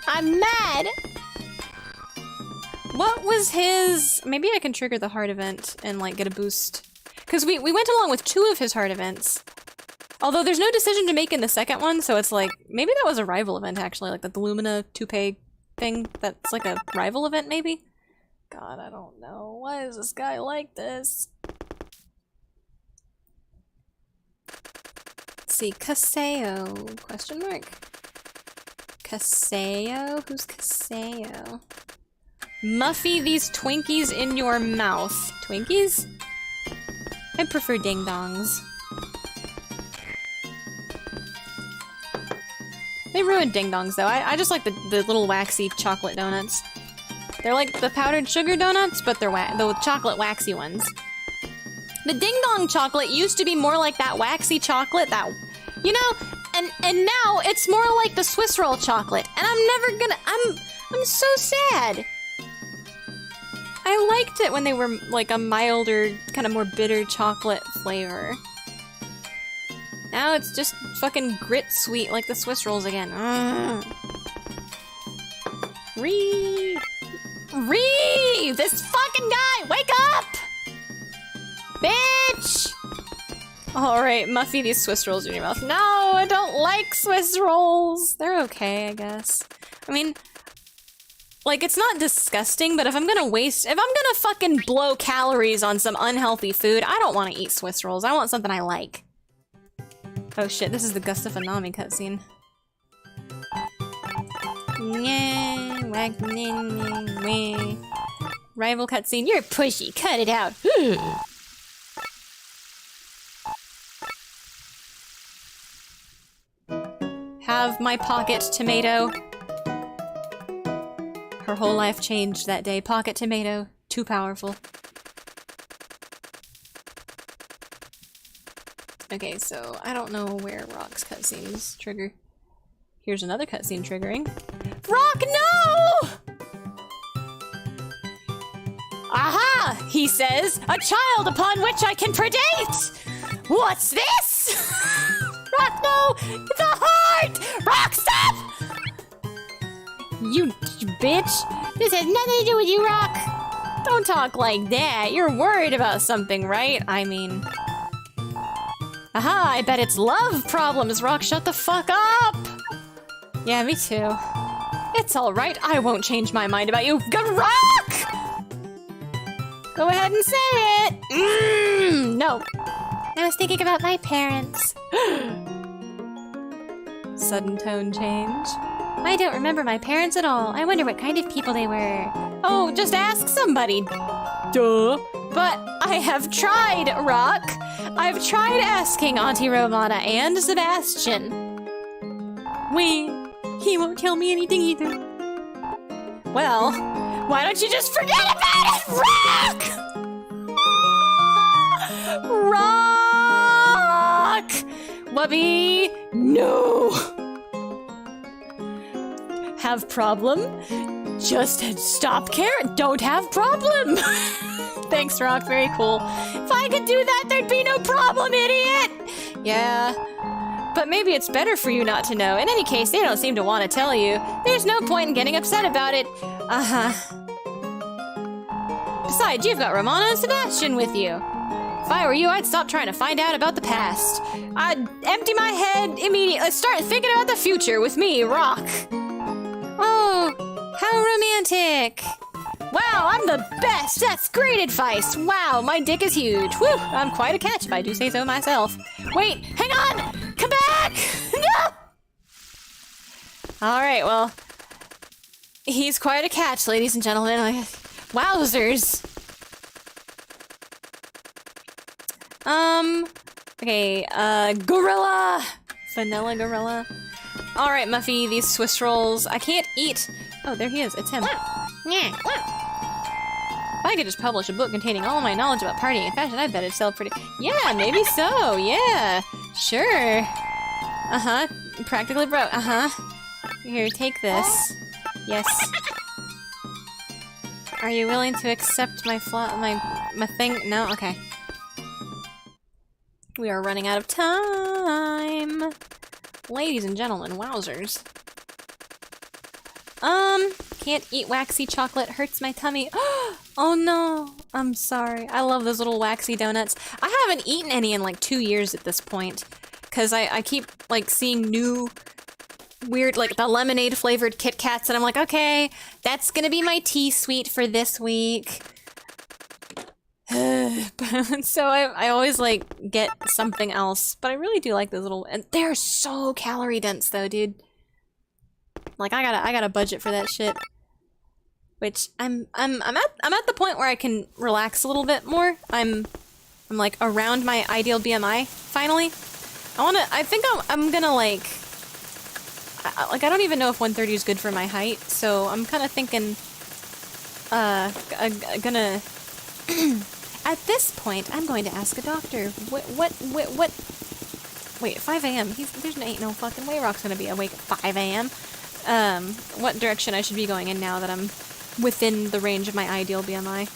I'm mad! What was his... Maybe I can trigger the heart event and, like, get a boost. Because we went along with 2 of his heart events. Although there's no decision to make in the second one, so it's like, maybe that was a rival event actually, like the Lumina toupee thing. That's like a rival event maybe? God, I don't know. Why is this guy like this? Let's see, Kaseo, question mark? Kaseo? Who's Kaseo? Muffy these Twinkies in your mouth. Twinkies? I prefer ding-dongs. They ruined ding-dongs though. I just like the little waxy chocolate donuts. They're like the powdered sugar donuts, but they're the chocolate waxy ones. The ding-dong chocolate used to be more like that waxy chocolate that, you know, and now it's more like the Swiss roll chocolate. And I'm never gonna, I'm so sad. I liked it when they were like a milder, kind of more bitter chocolate flavor. Now it's just fucking grit sweet like the Swiss rolls again. Reeve! This fucking guy! Wake up! Bitch! Alright, Muffy, these Swiss rolls in your mouth. No, I don't like Swiss rolls! They're okay, I guess. I mean, like, it's not disgusting, but if I'm gonna fucking blow calories on some unhealthy food, I don't want to eat Swiss rolls. I want something I like. Oh shit, this is the Gustav and Nami cutscene. Rival cutscene, you're pushy, cut it out. Have my pocket tomato. Her whole life changed that day. Pocket tomato, too powerful. Okay, so I don't know where Rock's cutscenes trigger. Here's another cutscene triggering. Rock, no! Aha! He says, a child upon which I can predate! What's this? Rock, no! It's a heart! Rock, stop! You bitch! This has nothing to do with you, Rock! Don't talk like that. You're worried about something, right? I mean... Aha, I bet it's love problems, Rock. Shut the fuck up! Yeah, me too. It's alright, I won't change my mind about you. Good Rock! Go ahead and say it! No. I was thinking about my parents. Sudden tone change. I don't remember my parents at all. I wonder what kind of people they were. Oh, just ask somebody. Duh. But I have tried, Rock. I've tried asking Auntie Romana and Sebastian. He won't tell me anything either. Well, why don't you just forget about it, Rock? Rock! Wubby, no. Have problem? Just stop caring. Don't have problem. Thanks, Rock. Very cool. If I could do that, there'd be no problem, idiot! Yeah. But maybe it's better for you not to know. In any case, they don't seem to want to tell you. There's no point in getting upset about it. Uh-huh. Besides, you've got Romana and Sebastian with you. If I were you, I'd stop trying to find out about the past. I'd empty my head immediately. Start thinking about the future with me, Rock. Oh, how romantic. Wow, I'm the best! That's great advice! Wow, my dick is huge! Whew, I'm quite a catch if I do say so myself. Wait, hang on! Come back! No! Alright, well... He's quite a catch, ladies and gentlemen. Wowzers! Okay, gorilla! Vanilla gorilla. Alright, Muffy, these Swiss rolls. I can't eat... Oh, there he is. It's him. Yeah. If I could just publish a book containing all my knowledge about partying and fashion, I bet it'd sell pretty... Yeah, maybe so. Yeah. Sure. Uh-huh. Practically broke. Uh-huh. Here, take this. Yes. Are you willing to accept my my thing? No? Okay. We are running out of time. Ladies and gentlemen, wowzers. Can't eat waxy chocolate, hurts my tummy. Oh no, I'm sorry. I love those little waxy donuts. I haven't eaten any in like 2 years at this point. because I keep, like, seeing new weird, like, the lemonade-flavored Kit Kats, and I'm like, okay, that's gonna be my tea sweet for this week. So I always, like, get something else, but I really do like those little- and they're so calorie-dense, though, dude. Like, I gotta budget for that shit. Which, I'm at the point where I can relax a little bit more. I'm like, around my ideal BMI, finally. I think I'm gonna, like, I don't even know if 130 is good for my height, so I'm kind of thinking, gonna, at this point, I'm going to ask a doctor. Wait, 5 a.m. Ain't no fucking way Rock's gonna be awake at 5 a.m. What direction I should be going in now that I'm within the range of my ideal BMI.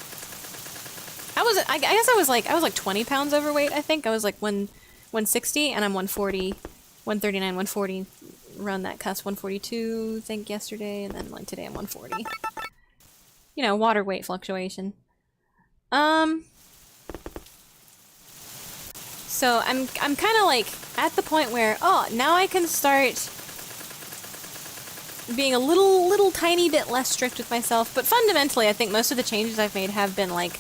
I guess I was like 20 pounds overweight, I think. I was like 160, and I'm 140, 139, 140, around that cusp, 142, I think, yesterday, and then, like, today I'm 140. You know, water weight fluctuation. So I'm kind of, like, at the point where, oh, now I can start being a little tiny bit less strict with myself, but fundamentally I think most of the changes I've made have been, like,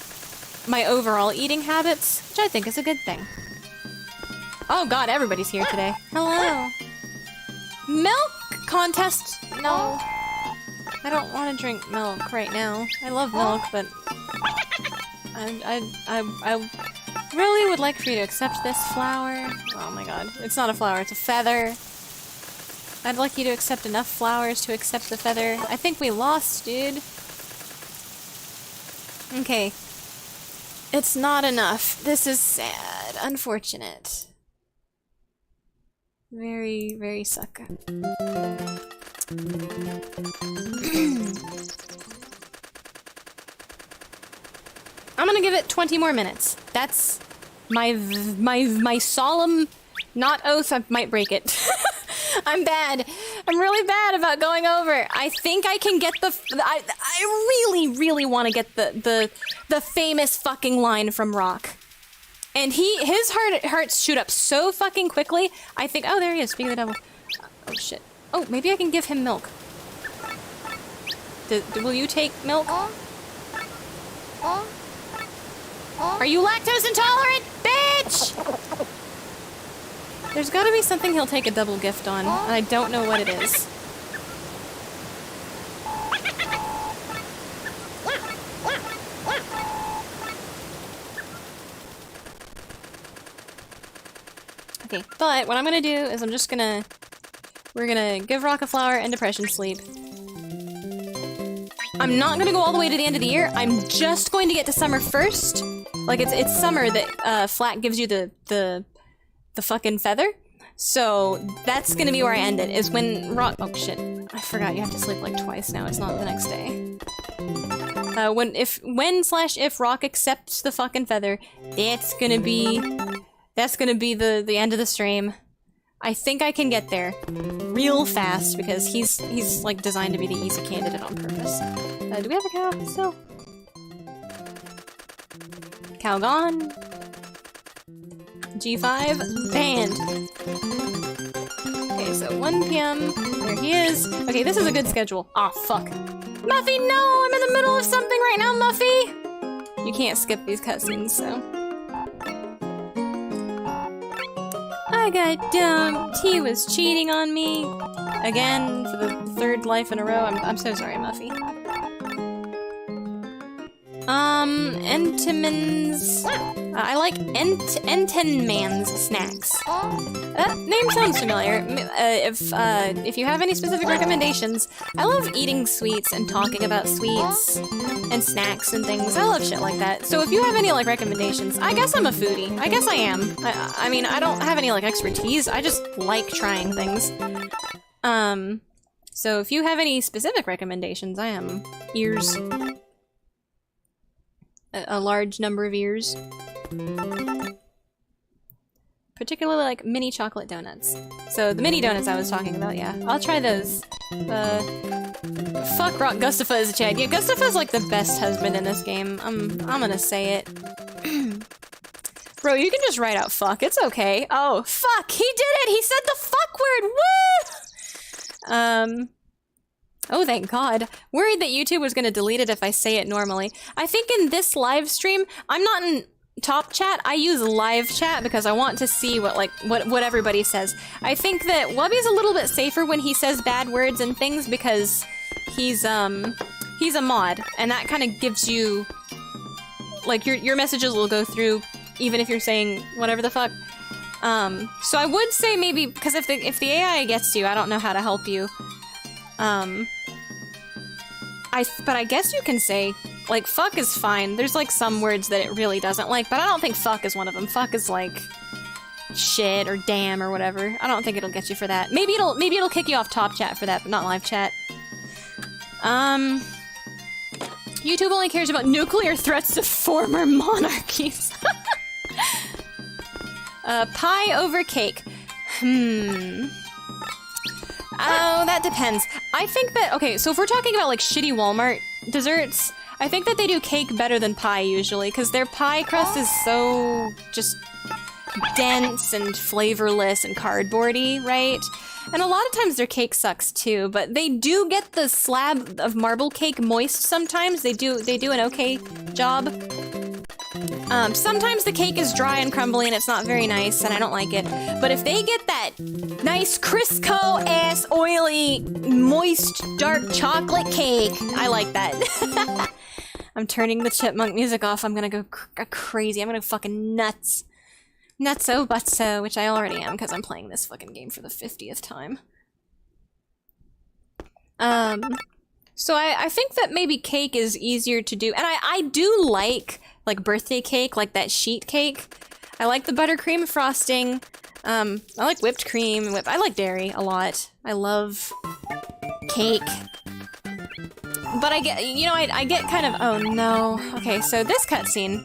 my overall eating habits, which I think is a good thing. Oh god, everybody's here today. Hello. Milk contest? No. I don't want to drink milk right now. I love milk, but I really would like for you to accept this flower. Oh my god. It's not a flower, it's a feather. I'd like you to accept enough flowers to accept the feather. I think we lost, dude. Okay. It's not enough. This is sad. Unfortunate. Very, very suck. I'm gonna give it 20 more minutes. That's my solemn, not oath, I might break it. I'm bad. I'm really bad about going over. I think I can get the... I really, really want to get the famous fucking line from Rock. And his hearts shoot up so fucking quickly. I think... Oh, there he is. Speaking of the devil. Oh, shit. Oh, maybe I can give him milk. Will you take milk? Are you lactose intolerant, bitch? There's gotta be something he'll take a double gift on, and I don't know what it is. Okay, but what I'm gonna do is we're gonna give Rock a flower and depression sleep. I'm not gonna go all the way to the end of the year. I'm just going to get to summer first. Like, it's summer that, Flat gives you the fucking feather. So, that's gonna be where I end it, is when Rock- oh shit. I forgot you have to sleep like twice now, it's not the next day. When/if Rock accepts the fucking feather, that's gonna be the end of the stream. I think I can get there real fast, because he's like designed to be the easy candidate on purpose. Do we have a cow still? Cow gone. G5, banned. Okay, so 1 p.m. There he is. Okay, this is a good schedule. Aw, fuck. Muffy, no! I'm in the middle of something right now, Muffy! You can't skip these cutscenes, so. I got dumped. He was cheating on me. Again, for the 3rd life in a row. I'm so sorry, Muffy. Entenmann's... I like Entenmann's snacks. That name sounds familiar. If you have any specific recommendations, I love eating sweets and talking about sweets and snacks and things. I love shit like that. So if you have any, like, recommendations, I guess I'm a foodie. I guess I am. I mean, I don't have any, like, expertise. I just like trying things. So if you have any specific recommendations, I am ears. A large number of ears. Particularly like mini chocolate donuts. So the mini donuts I was talking about, yeah. I'll try those. Fuck Rock, Gustafa is a Chad. Yeah, Gustafa's like the best husband in this game. I'm gonna say it. Bro, you can just write out fuck. It's okay. Oh, fuck! He did it! He said the fuck word! Woo! Oh, thank God. Worried that YouTube was gonna delete it if I say it normally. I think in this live stream, I'm not in top chat. I use live chat because I want to see what everybody says. I think that Wubby's a little bit safer when he says bad words and things because he's a mod, and that kind of gives you, like, your messages will go through even if you're saying whatever the fuck. So I would say maybe, because if the AI gets you, I don't know how to help you. But I guess you can say, like, fuck is fine. There's, like, some words that it really doesn't like, but I don't think fuck is one of them. Fuck is, like, shit or damn or whatever. I don't think it'll get you for that. Maybe it'll kick you off top chat for that, but not live chat. YouTube only cares about nuclear threats to former monarchies. Pie over cake. Oh, that depends. I think that, okay, so if we're talking about, like, shitty Walmart desserts, I think that they do cake better than pie usually, because their pie crust is so just dense and flavorless and cardboardy, right? And a lot of times their cake sucks too, but they do get the slab of marble cake moist sometimes. They do an okay job. Sometimes the cake is dry and crumbly and it's not very nice, and I don't like it. But if they get that nice Crisco-ass, oily, moist, dark chocolate cake, I like that. I'm turning the chipmunk music off. I'm gonna go crazy. I'm gonna go fucking nuts. Nutso butso, which I already am because I'm playing this fucking game for the 50th time. So I think that maybe cake is easier to do, and I do like birthday cake, like that sheet cake. I like the buttercream frosting. I like whipped cream. I like dairy a lot. I love cake. But I get, you know, I get kind of, oh no. Okay, so this cutscene.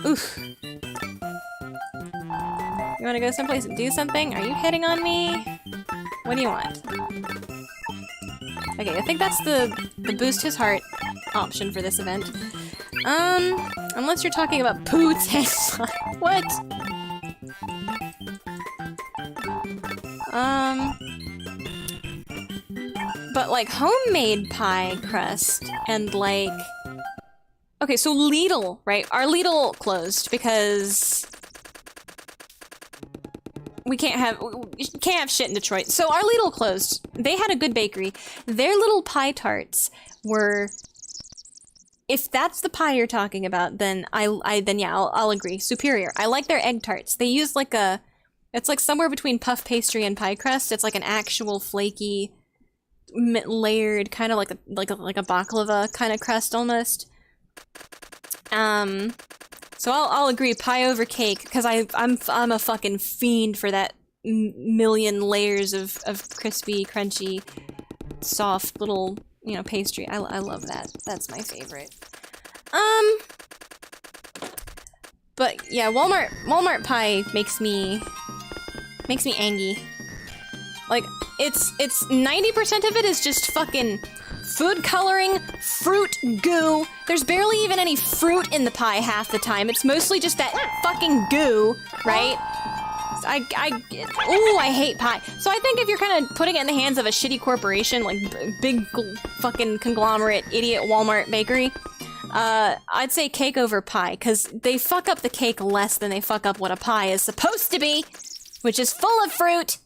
Oof. You wanna go someplace and do something? Are you hitting on me? What do you want? Okay, I think that's the boost his heart option for this event. Unless you're talking about poots and what? But like homemade pie crust and like... Okay, so Lidl, right? Our Lidl closed because... We can't have shit in Detroit. So our Lidl closed. They had a good bakery. Their little pie tarts were... If that's the pie you're talking about, then I'll agree. Superior. I like their egg tarts. They use like a... It's like somewhere between puff pastry and pie crust. It's like an actual flaky, layered, kind of like a baklava kind of crust almost. So I'll agree, pie over cake, because I'm a fucking fiend for that million layers of crispy, crunchy, soft little, you know, pastry. I love that. That's my favorite. But yeah, Walmart pie makes me angry. Like, it's 90% of it is just fucking food coloring, fruit goo. There's barely even any fruit in the pie half the time. It's mostly just that fucking goo, right? Ooh, I hate pie. So I think if you're kind of putting it in the hands of a shitty corporation, like big fucking conglomerate idiot Walmart bakery, I'd say cake over pie, because they fuck up the cake less than they fuck up what a pie is supposed to be, which is full of fruit.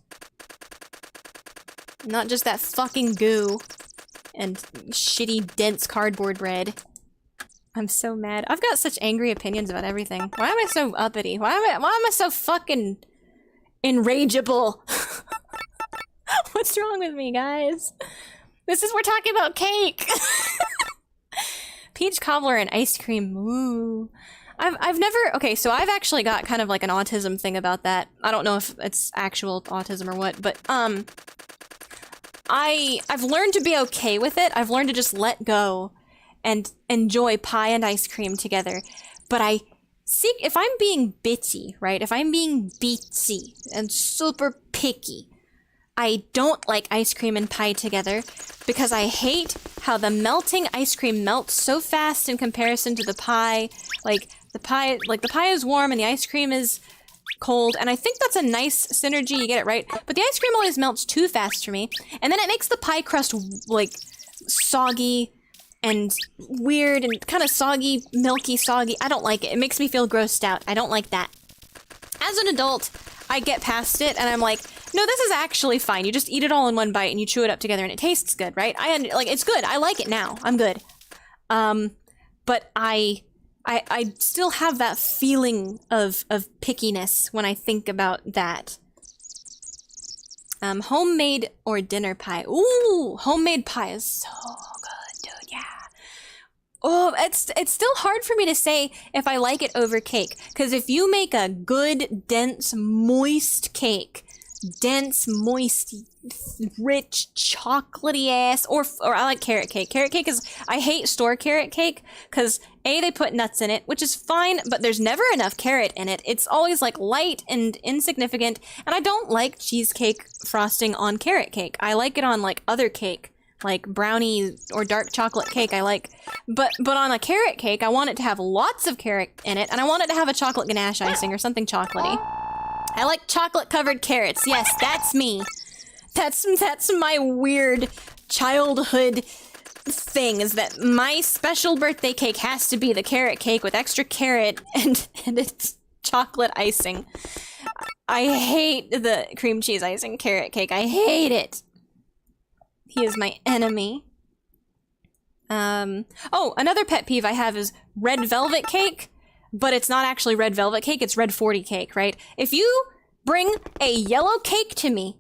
Not just that fucking goo and shitty, dense cardboard bread. I'm so mad. I've got such angry opinions about everything. Why am I so uppity? Why am I so fucking enrageable? What's wrong with me, guys? We're talking about cake! Peach cobbler and ice cream. Ooh. I've never... Okay, so I've actually got kind of like an autism thing about that. I don't know if it's actual autism or what, but, I've learned to be okay with it. I've learned to just let go and enjoy pie and ice cream together. But if I'm being bitchy, right? If I'm being beatsy and super picky, I don't like ice cream and pie together because I hate how the melting ice cream melts so fast in comparison to the pie. Like, The pie, like, the pie is warm and the ice cream is cold, and I think that's a nice synergy, you get it right, but the ice cream always melts too fast for me, and then it makes the pie crust, like, soggy and weird and kind of soggy, milky soggy. I don't like it. It makes me feel grossed out. I don't like that. As an adult, I get past it and I'm like, no, this is actually fine. You just eat it all in one bite and you chew it up together and it tastes good, right? Like, it's good. I like it now. I'm good. But I still have that feeling of pickiness when I think about that. Homemade or dinner pie. Ooh, homemade pie is so good, dude, yeah. Oh, it's still hard for me to say if I like it over cake, because if you make a good, dense, moist cake, dense, moist, rich, chocolatey ass, or I like carrot cake. Carrot cake is, I hate store carrot cake, because A, they put nuts in it, which is fine, but there's never enough carrot in it. It's always like light and insignificant, and I don't like cheesecake frosting on carrot cake. I like it on like other cake, like brownie or dark chocolate cake I like, but on a carrot cake, I want it to have lots of carrot in it, and I want it to have a chocolate ganache icing or something chocolatey. I like chocolate-covered carrots. Yes, that's me. That's my weird childhood thing, is that my special birthday cake has to be the carrot cake with extra carrot and it's chocolate icing. I hate the cream cheese icing carrot cake. I hate it. He is my enemy. Oh, another pet peeve I have is red velvet cake, but it's not actually red velvet cake, it's red 40 cake, right? If you bring a yellow cake to me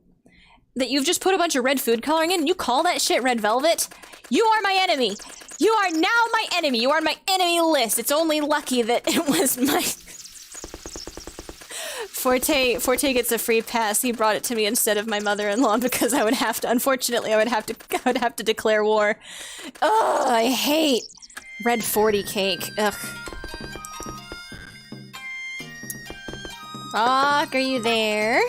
that you've just put a bunch of red food coloring in and you call that shit red velvet, you are my enemy. You are now my enemy. You are on my enemy list. It's only lucky that it was my... Forte gets a free pass. He brought it to me instead of my mother-in-law because I would have to, unfortunately, I would have to declare war. Ugh, I hate red 40 cake. Ugh. Rock, are you there?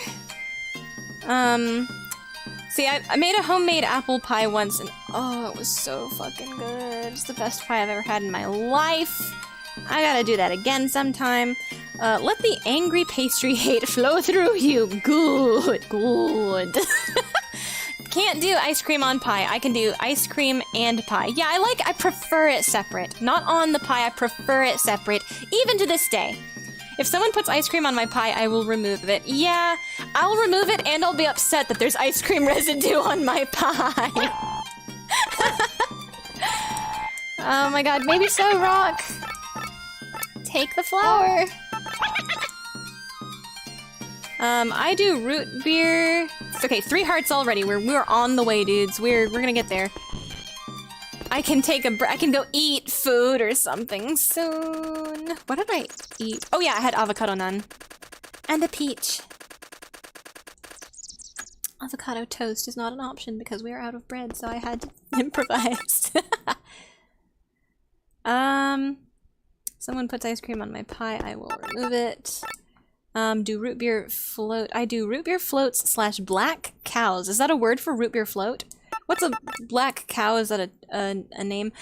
See, I made a homemade apple pie once and oh, it was so fucking good. It's the best pie I've ever had in my life. I gotta do that again sometime. Let the angry pastry hate flow through you. Good. Can't do ice cream on pie. I can do ice cream and pie. Yeah, I prefer it separate. Not on the pie, I prefer it separate, even to this day. If someone puts ice cream on my pie, I will remove it. Yeah, I'll remove it and I'll be upset that there's ice cream residue on my pie. Oh my god, maybe so, Rock. Take the flower. I do root beer. Okay, 3 hearts already. We're on the way, dudes. We're gonna get there. I can go eat food or something soon. What did I eat? Oh yeah, I had avocado naan. And a peach. Avocado toast is not an option because we are out of bread, so I had to improvise. Someone puts ice cream on my pie, I will remove it. Do root beer float. I do root beer floats / black cows. Is that a word for root beer float? What's a black cow? Is that a name?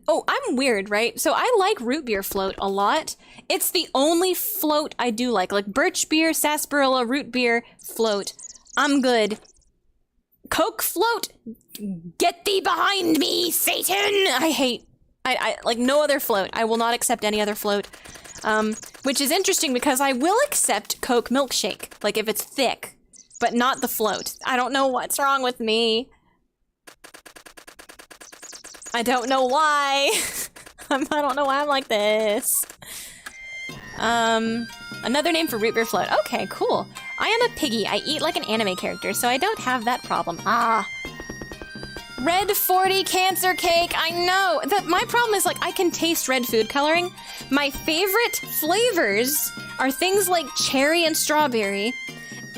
Oh, I'm weird, right? So I like root beer float a lot. It's the only float I do like birch beer, sarsaparilla, root beer float. I'm good. Coke float? Get thee behind me, Satan! I like no other float. I will not accept any other float. Which is interesting because I will accept Coke milkshake, like if it's thick, but not the float. I don't know what's wrong with me. I don't know why. I don't know why I'm like this. Another name for root beer float. Okay, cool. I am a piggy. I eat like an anime character, so I don't have that problem. Ah. Red 40 cancer cake, I know! My problem is, I can taste red food coloring. My favorite flavors are things like cherry and strawberry,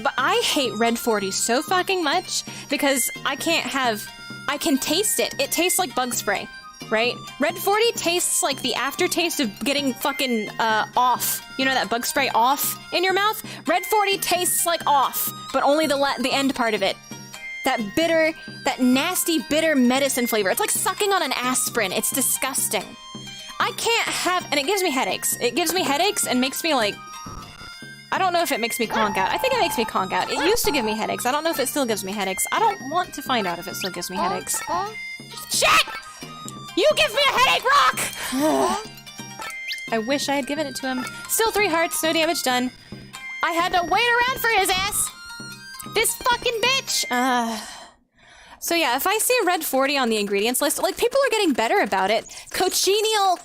but I hate red 40 so fucking much because I can taste it. It tastes like bug spray, right? Red 40 tastes like the aftertaste of getting fucking, off. You know that bug spray off in your mouth? Red 40 tastes like off, but only the end part of it. That nasty, bitter medicine flavor. It's like sucking on an aspirin. It's disgusting. I can't have, and it gives me headaches. It gives me headaches and makes me like, I don't know if it makes me conk out. I think it makes me conk out. It used to give me headaches. I don't know if it still gives me headaches. I don't want to find out if it still gives me headaches. Shit! You give me a headache, Rock! I wish I had given it to him. Still 3 hearts, no damage done. I had to wait around for his ass! This fucking bitch! So yeah, if I see a red 40 on the ingredients list, like, people are getting better about it. Cochineal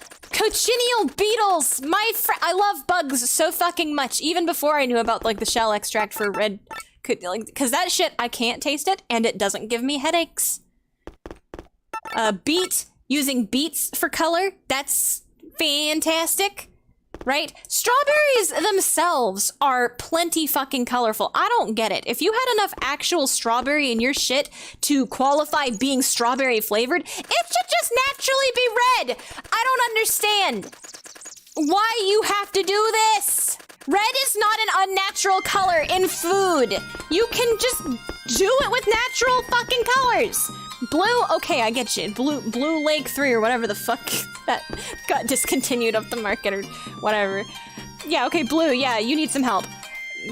beetles! I love bugs so fucking much, even before I knew about, like, the shell extract for red... Because that shit, I can't taste it, and it doesn't give me headaches. Beet, using beets for color, that's fantastic. Right? Strawberries themselves are plenty fucking colorful. I don't get it. If you had enough actual strawberry in your shit to qualify being strawberry flavored, it should just naturally be red. I don't understand why you have to do this. Red is not an unnatural color in food. You can just do it with natural fucking colors. Blue? Okay, I get you. Blue Lake 3 or whatever the fuck that got discontinued off the market or whatever. Yeah, okay, blue. Yeah, you need some help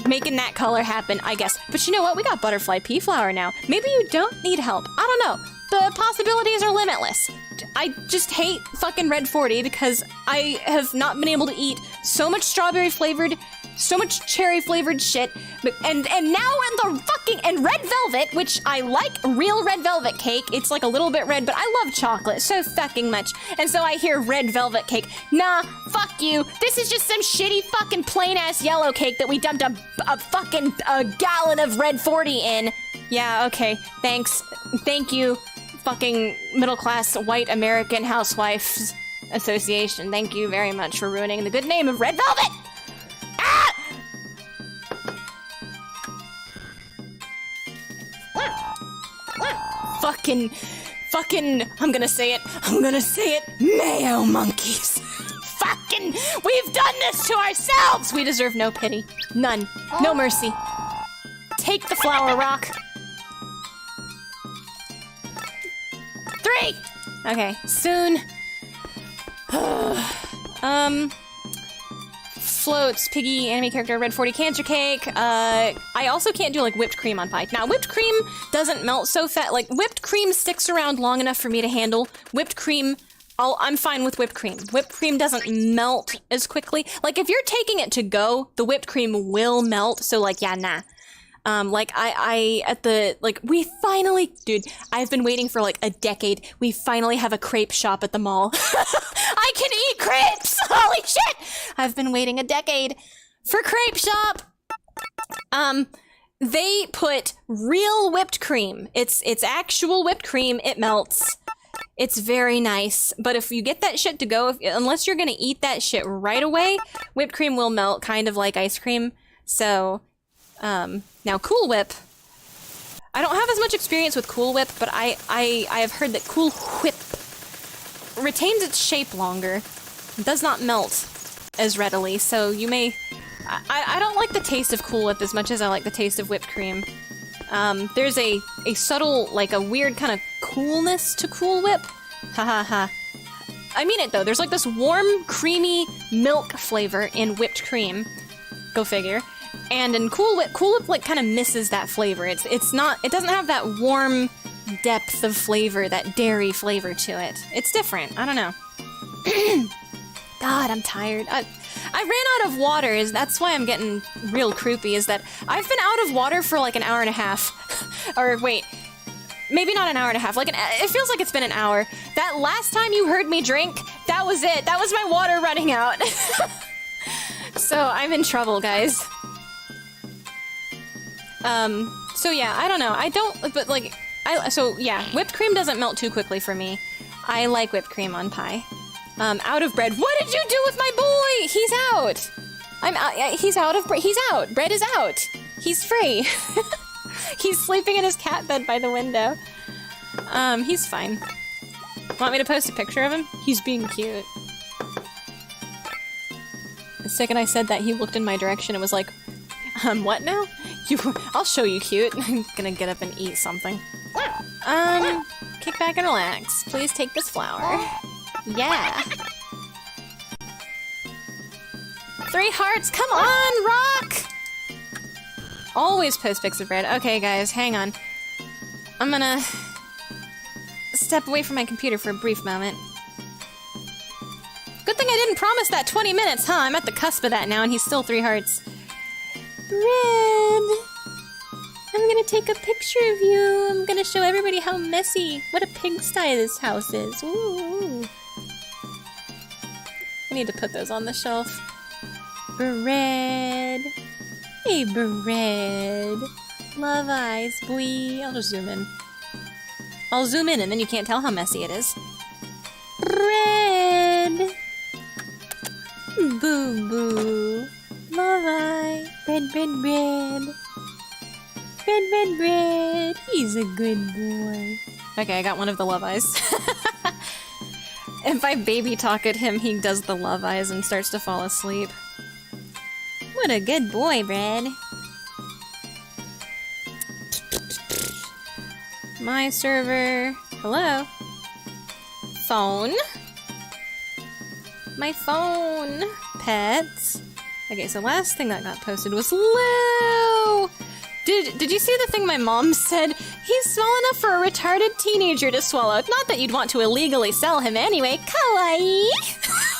making that color happen, I guess. But you know what? We got butterfly pea flower now. Maybe you don't need help. I don't know. The possibilities are limitless. I just hate fucking red 40 because I have not been able to eat so much strawberry flavored, so much cherry flavored shit, and now in the fucking, and red velvet, which I like real red velvet cake. It's like a little bit red, but I love chocolate so fucking much. And so I hear red velvet cake. Nah, fuck you. This is just some shitty fucking plain ass yellow cake that we dumped a fucking gallon of red 40 in. Yeah, okay, thanks. Thank you, fucking middle class white American housewives association. Thank you very much for ruining the good name of red velvet. Ah! Fucking, I'm gonna say it, mayo monkeys. Fucking, we've done this to ourselves! We deserve no pity. None. No mercy. Take the flower, Rock. 3! Okay, soon. Floats, piggy, anime character, red 40 cancer cake. I also can't do like whipped cream on pie. Now, whipped cream doesn't melt so fast. Like, whipped cream sticks around long enough for me to handle. Whipped cream, I'm fine with whipped cream. Whipped cream doesn't melt as quickly. Like, if you're taking it to go, the whipped cream will melt. So, like, yeah, nah. We finally, dude, I've been waiting for like a decade. We finally have a crepe shop at the mall. I can eat crepes! Holy shit! I've been waiting a decade for crepe shop. They put real whipped cream. It's actual whipped cream. It melts. It's very nice. But if you get that shit to go, unless you're gonna eat that shit right away, whipped cream will melt, kind of like ice cream. So, now Cool Whip. I don't have as much experience with Cool Whip, but I have heard that Cool Whip retains its shape longer. It does not melt as readily, so you may... I don't like the taste of Cool Whip as much as I like the taste of whipped cream. There's a subtle, like a weird kind of coolness to Cool Whip. Ha ha ha. I mean it though, there's like this warm, creamy milk flavor in whipped cream. Go figure. And in Cool Whip like kind of misses that flavor. It doesn't have that warm depth of flavor, that dairy flavor to it. It's different. I don't know. God, I'm tired. I ran out of water. That's why I'm getting real croupy, is that I've been out of water for like an hour and a half. Or wait, maybe not an hour and a half. It feels like it's been an hour. That last time you heard me drink, that was it. That was my water running out. So I'm in trouble, guys. So yeah, I don't know. So yeah, whipped cream doesn't melt too quickly for me. I like whipped cream on pie. Out of bread. What did you do with my boy? He's out. He's out. Bread is out. He's free. He's sleeping in his cat bed by the window. He's fine. Want me to post a picture of him? He's being cute. The second I said that, he looked in my direction and was like, what now? I'll show you cute. I'm gonna get up and eat something. Kick back and relax. Please take this flower. Yeah. 3 hearts, come on, Rock! Always post pics of bread. Okay, guys, hang on. I'm gonna step away from my computer for a brief moment. Good thing I didn't promise that 20 minutes, huh? I'm at the cusp of that now, and he's still 3 hearts. Bread! I'm gonna take a picture of you. I'm gonna show everybody how messy, what a pigsty this house is. Ooh. I need to put those on the shelf. Bread. Hey, Bread. Love eyes, boy. I'll just zoom in. I'll zoom in and then you can't tell how messy it is. Bread. Boo boo. Love eye. Bread, bread, bread. Bread, bread, bread. He's a good boy. Okay, I got one of the love eyes. If I baby talk at him, he does the love eyes and starts to fall asleep. What a good boy, Bread. My server. Hello? Phone? My phone. Pets. Okay, so last thing that got posted was Lou! Did you see the thing my mom said? He's small enough for a retarded teenager to swallow. Not that you'd want to illegally sell him anyway. Kawaii!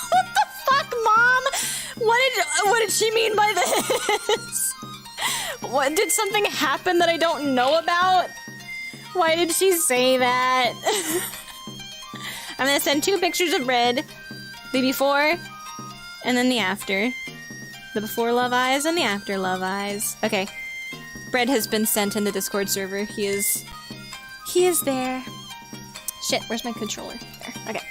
What the fuck, Mom? What did she mean by this? What, did something happen that I don't know about? Why did she say that? I'm gonna send 2 pictures of Bread. The before, and then the after. The before love eyes and the after love eyes. Okay. Bread has been sent in the Discord server. He is there. Shit, where's my controller? There. Okay.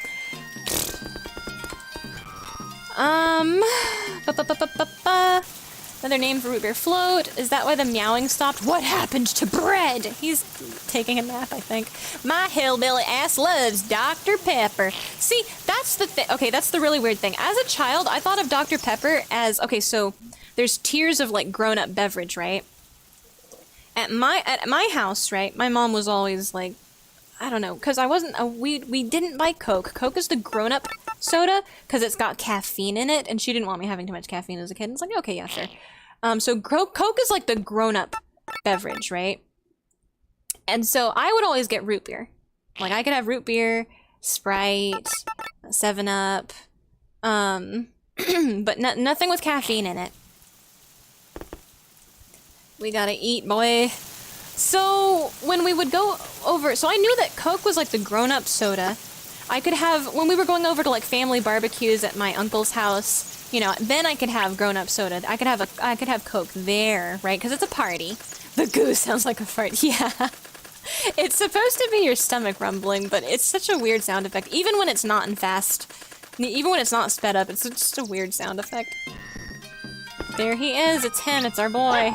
Another name for Root Beer Float. Is that why the meowing stopped? What happened to Bread? He's taking a nap, I think. My hillbilly ass loves Dr. Pepper. See, that's the thing. Okay, that's the really weird thing. As a child, I thought of Dr. Pepper as, okay, so there's tiers of like grown-up beverage, right? At my house, right, my mom was always like, I don't know, because I wasn't we didn't like Coke. Coke is the grown-up soda because it's got caffeine in it, and she didn't want me having too much caffeine as a kid. And it's like, okay, yeah, sure. So Coke is like the grown-up beverage, right? And so I would always get root beer. Like I could have root beer, Sprite, 7-Up, but nothing with caffeine in it. We gotta eat, boy. So, when we would go over... So I knew that Coke was like the grown-up soda. I could have... When we were going over to like family barbecues at my uncle's house, you know, then I could have grown-up soda. I could have Coke there, right? Because it's a party. The goose sounds like a fart. Yeah. It's supposed to be your stomach rumbling, but it's such a weird sound effect. Even when it's not in fast... Even when it's not sped up, it's just a weird sound effect. There he is. It's him. It's our boy.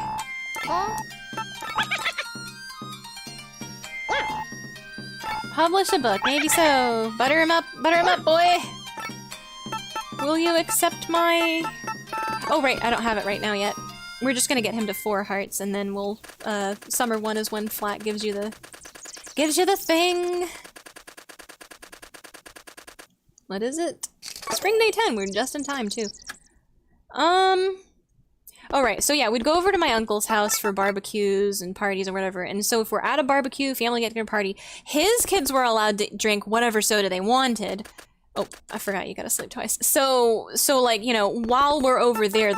Publish a book, maybe so. Butter him up, boy. Will you accept my... Oh, right, I don't have it right now yet. We're just gonna get him to 4 hearts, and then we'll, summer 1 is when flat gives you the thing. What is it? Spring Day 10, we're just in time, too. Alright, so yeah, we'd go over to my uncle's house for barbecues and parties or whatever, and so if we're at a barbecue, family get-together party, his kids were allowed to drink whatever soda they wanted. Oh, I forgot you gotta sleep twice. So like, you know, while we're over there,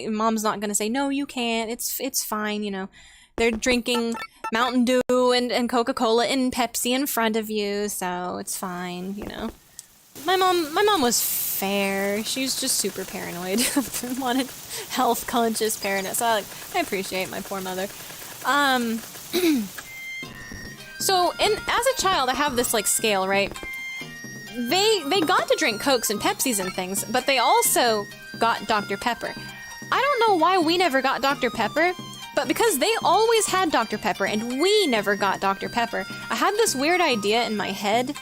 Mom's not gonna say, no, you can't, it's fine, you know. They're drinking Mountain Dew and Coca-Cola and Pepsi in front of you, so it's fine, you know. My mom was fair. She was just super paranoid. Wanted health-conscious paranoid. So I appreciate my poor mother. So as a child, I have this like scale, right? They got to drink Cokes and Pepsis and things, but they also got Dr. Pepper. I don't know why we never got Dr. Pepper, but because they always had Dr. Pepper and we never got Dr. Pepper, I had this weird idea in my head.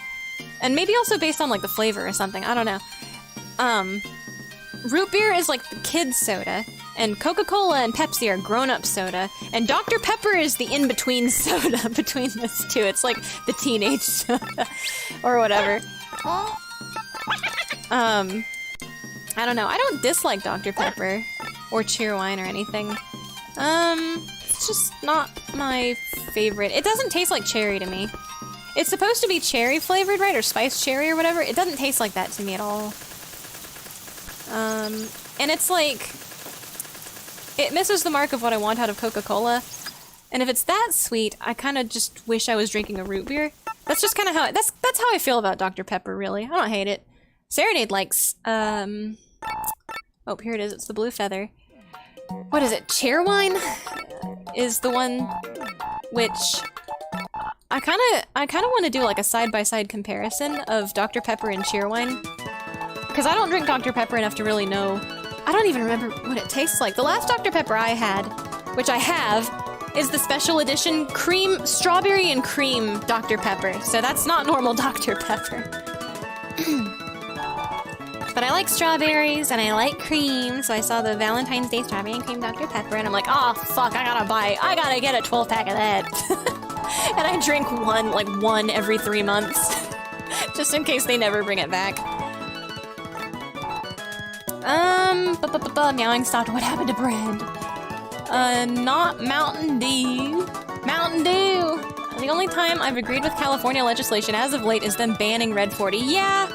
And maybe also based on, like, the flavor or something. I don't know. Root beer is, like, the kid's soda. And Coca-Cola and Pepsi are grown-up soda. And Dr. Pepper is the in-between soda between those two. It's, like, the teenage soda. Or whatever. I don't know. I don't dislike Dr. Pepper or Cheerwine or anything. It's just not my favorite. It doesn't taste like cherry to me. It's supposed to be cherry flavored, right? Or spiced cherry or whatever. It doesn't taste like that to me at all. And it's like... It misses the mark of what I want out of Coca-Cola. And if it's that sweet, I kind of just wish I was drinking a root beer. That's just kind of how... That's how I feel about Dr. Pepper, really. I don't hate it. Serenade likes, Oh, here it is. It's the blue feather. What is it? Cheerwine is the one which... I kind of want to do like a side-by-side comparison of Dr. Pepper and Cheerwine. Because I don't drink Dr. Pepper enough to really know. I don't even remember what it tastes like. The last Dr. Pepper I had, which I have, is the special edition cream, strawberry and cream Dr. Pepper. So that's not normal Dr. Pepper. But I like strawberries and I like cream, so I saw the Valentine's Day strawberry and cream Dr. Pepper and I'm like, oh fuck, I gotta get a 12-pack of that. And I drink one every 3 months. Just in case they never bring it back. Meowing stopped. What happened to Brand? Not Mountain Dew. Mountain Dew! The only time I've agreed with California legislation as of late is them banning Red 40. Yeah,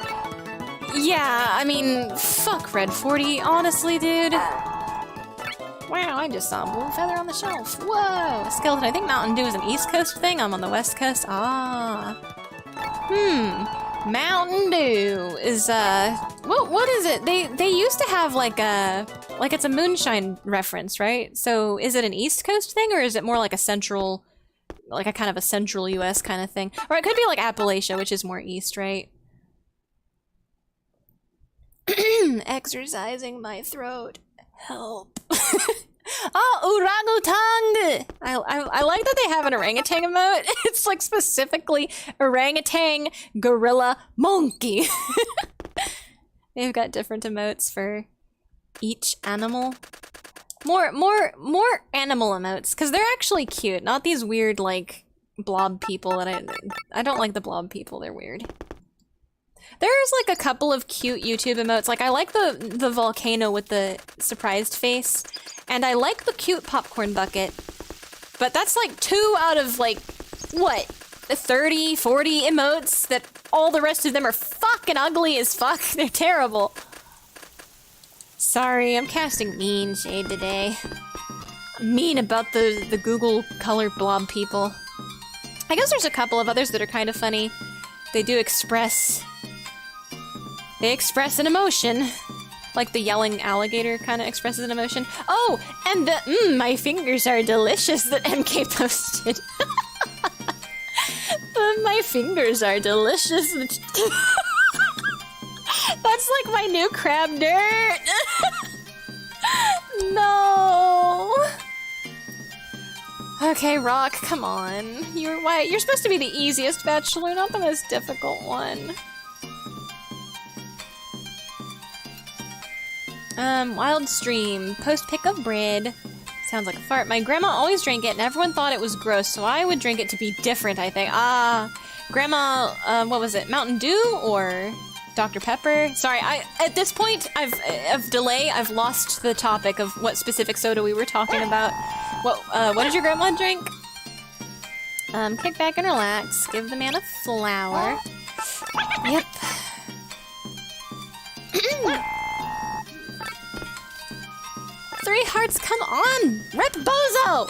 I mean, fuck Red 40, honestly, dude. Wow, I just saw a blue feather on the shelf. Whoa! Skeleton, I think Mountain Dew is an East Coast thing. I'm on the West Coast. Ah. Mountain Dew is, what is it? They used to have like it's a moonshine reference, right? So is it an East Coast thing or is it more like a central, like a kind of a central US kind of thing? Or it could be like Appalachia, which is more east, right? Exercising my throat. Help. Oh, orangutan! I like that they have an orangutan emote. It's like specifically orangutan, gorilla, monkey. They've got different emotes for each animal. More animal emotes, because they're actually cute, not these weird, like, blob people that I don't like the blob people, they're weird. There's like a couple of cute YouTube emotes. Like I like the volcano with the surprised face, and I like the cute popcorn bucket. But that's like 2 out of like what, 30, 40 emotes that all the rest of them are fucking ugly as fuck. They're terrible. Sorry, I'm casting mean shade today. I'm mean about the Google color blob people. I guess there's a couple of others that are kind of funny. They do express an emotion. Like the yelling alligator kind of expresses an emotion. Oh, and the my fingers are delicious that MK posted. My fingers are delicious. That's like my new crab dirt. No. Okay, Rock, come on. You're supposed to be the easiest bachelor, not the most difficult one. Wild Stream. Post pick of bread. Sounds like a fart. My grandma always drank it and everyone thought it was gross, so I would drink it to be different, I think. Grandma, what was it? Mountain Dew or Dr. Pepper? Sorry, at this point, of delay, I've lost the topic of what specific soda we were talking about. What did your grandma drink? Kick back and relax. Give the man a flower. Yep. 3 hearts, come on! Rip Bozo!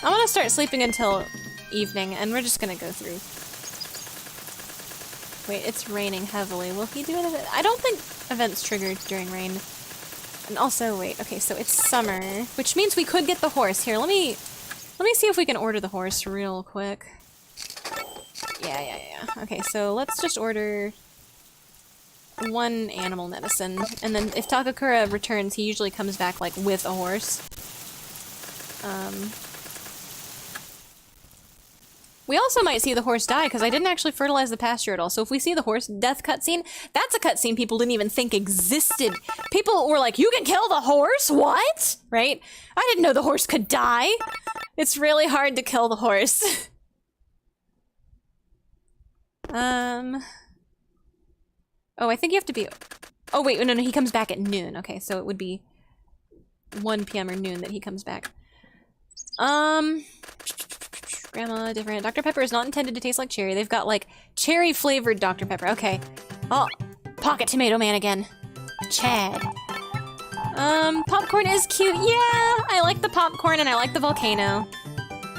I'm gonna start sleeping until evening, and we're just gonna go through. Wait, it's raining heavily. Will he do it? I don't think events triggered during rain. And also, wait, okay, so it's summer, which means we could get the horse. Here, let me see if we can order the horse real quick. Yeah. Okay, so let's just order 1 animal medicine, and then if Takakura returns, he usually comes back, like, with a horse. We also might see the horse die, because I didn't actually fertilize the pasture at all, so if we see the horse death cutscene, that's a cutscene people didn't even think existed. People were like, you can kill the horse? What? Right? I didn't know the horse could die! It's really hard to kill the horse. Oh, I think you have to be Oh wait, no, he comes back at noon. Okay, so it would be 1 p.m. or noon that he comes back. Grandma, different. Dr. Pepper is not intended to taste like cherry. They've got, like, cherry-flavored Dr. Pepper. Okay. Oh, Pocket Tomato Man again. Chad. Popcorn is cute. Yeah, I like the popcorn and I like the volcano.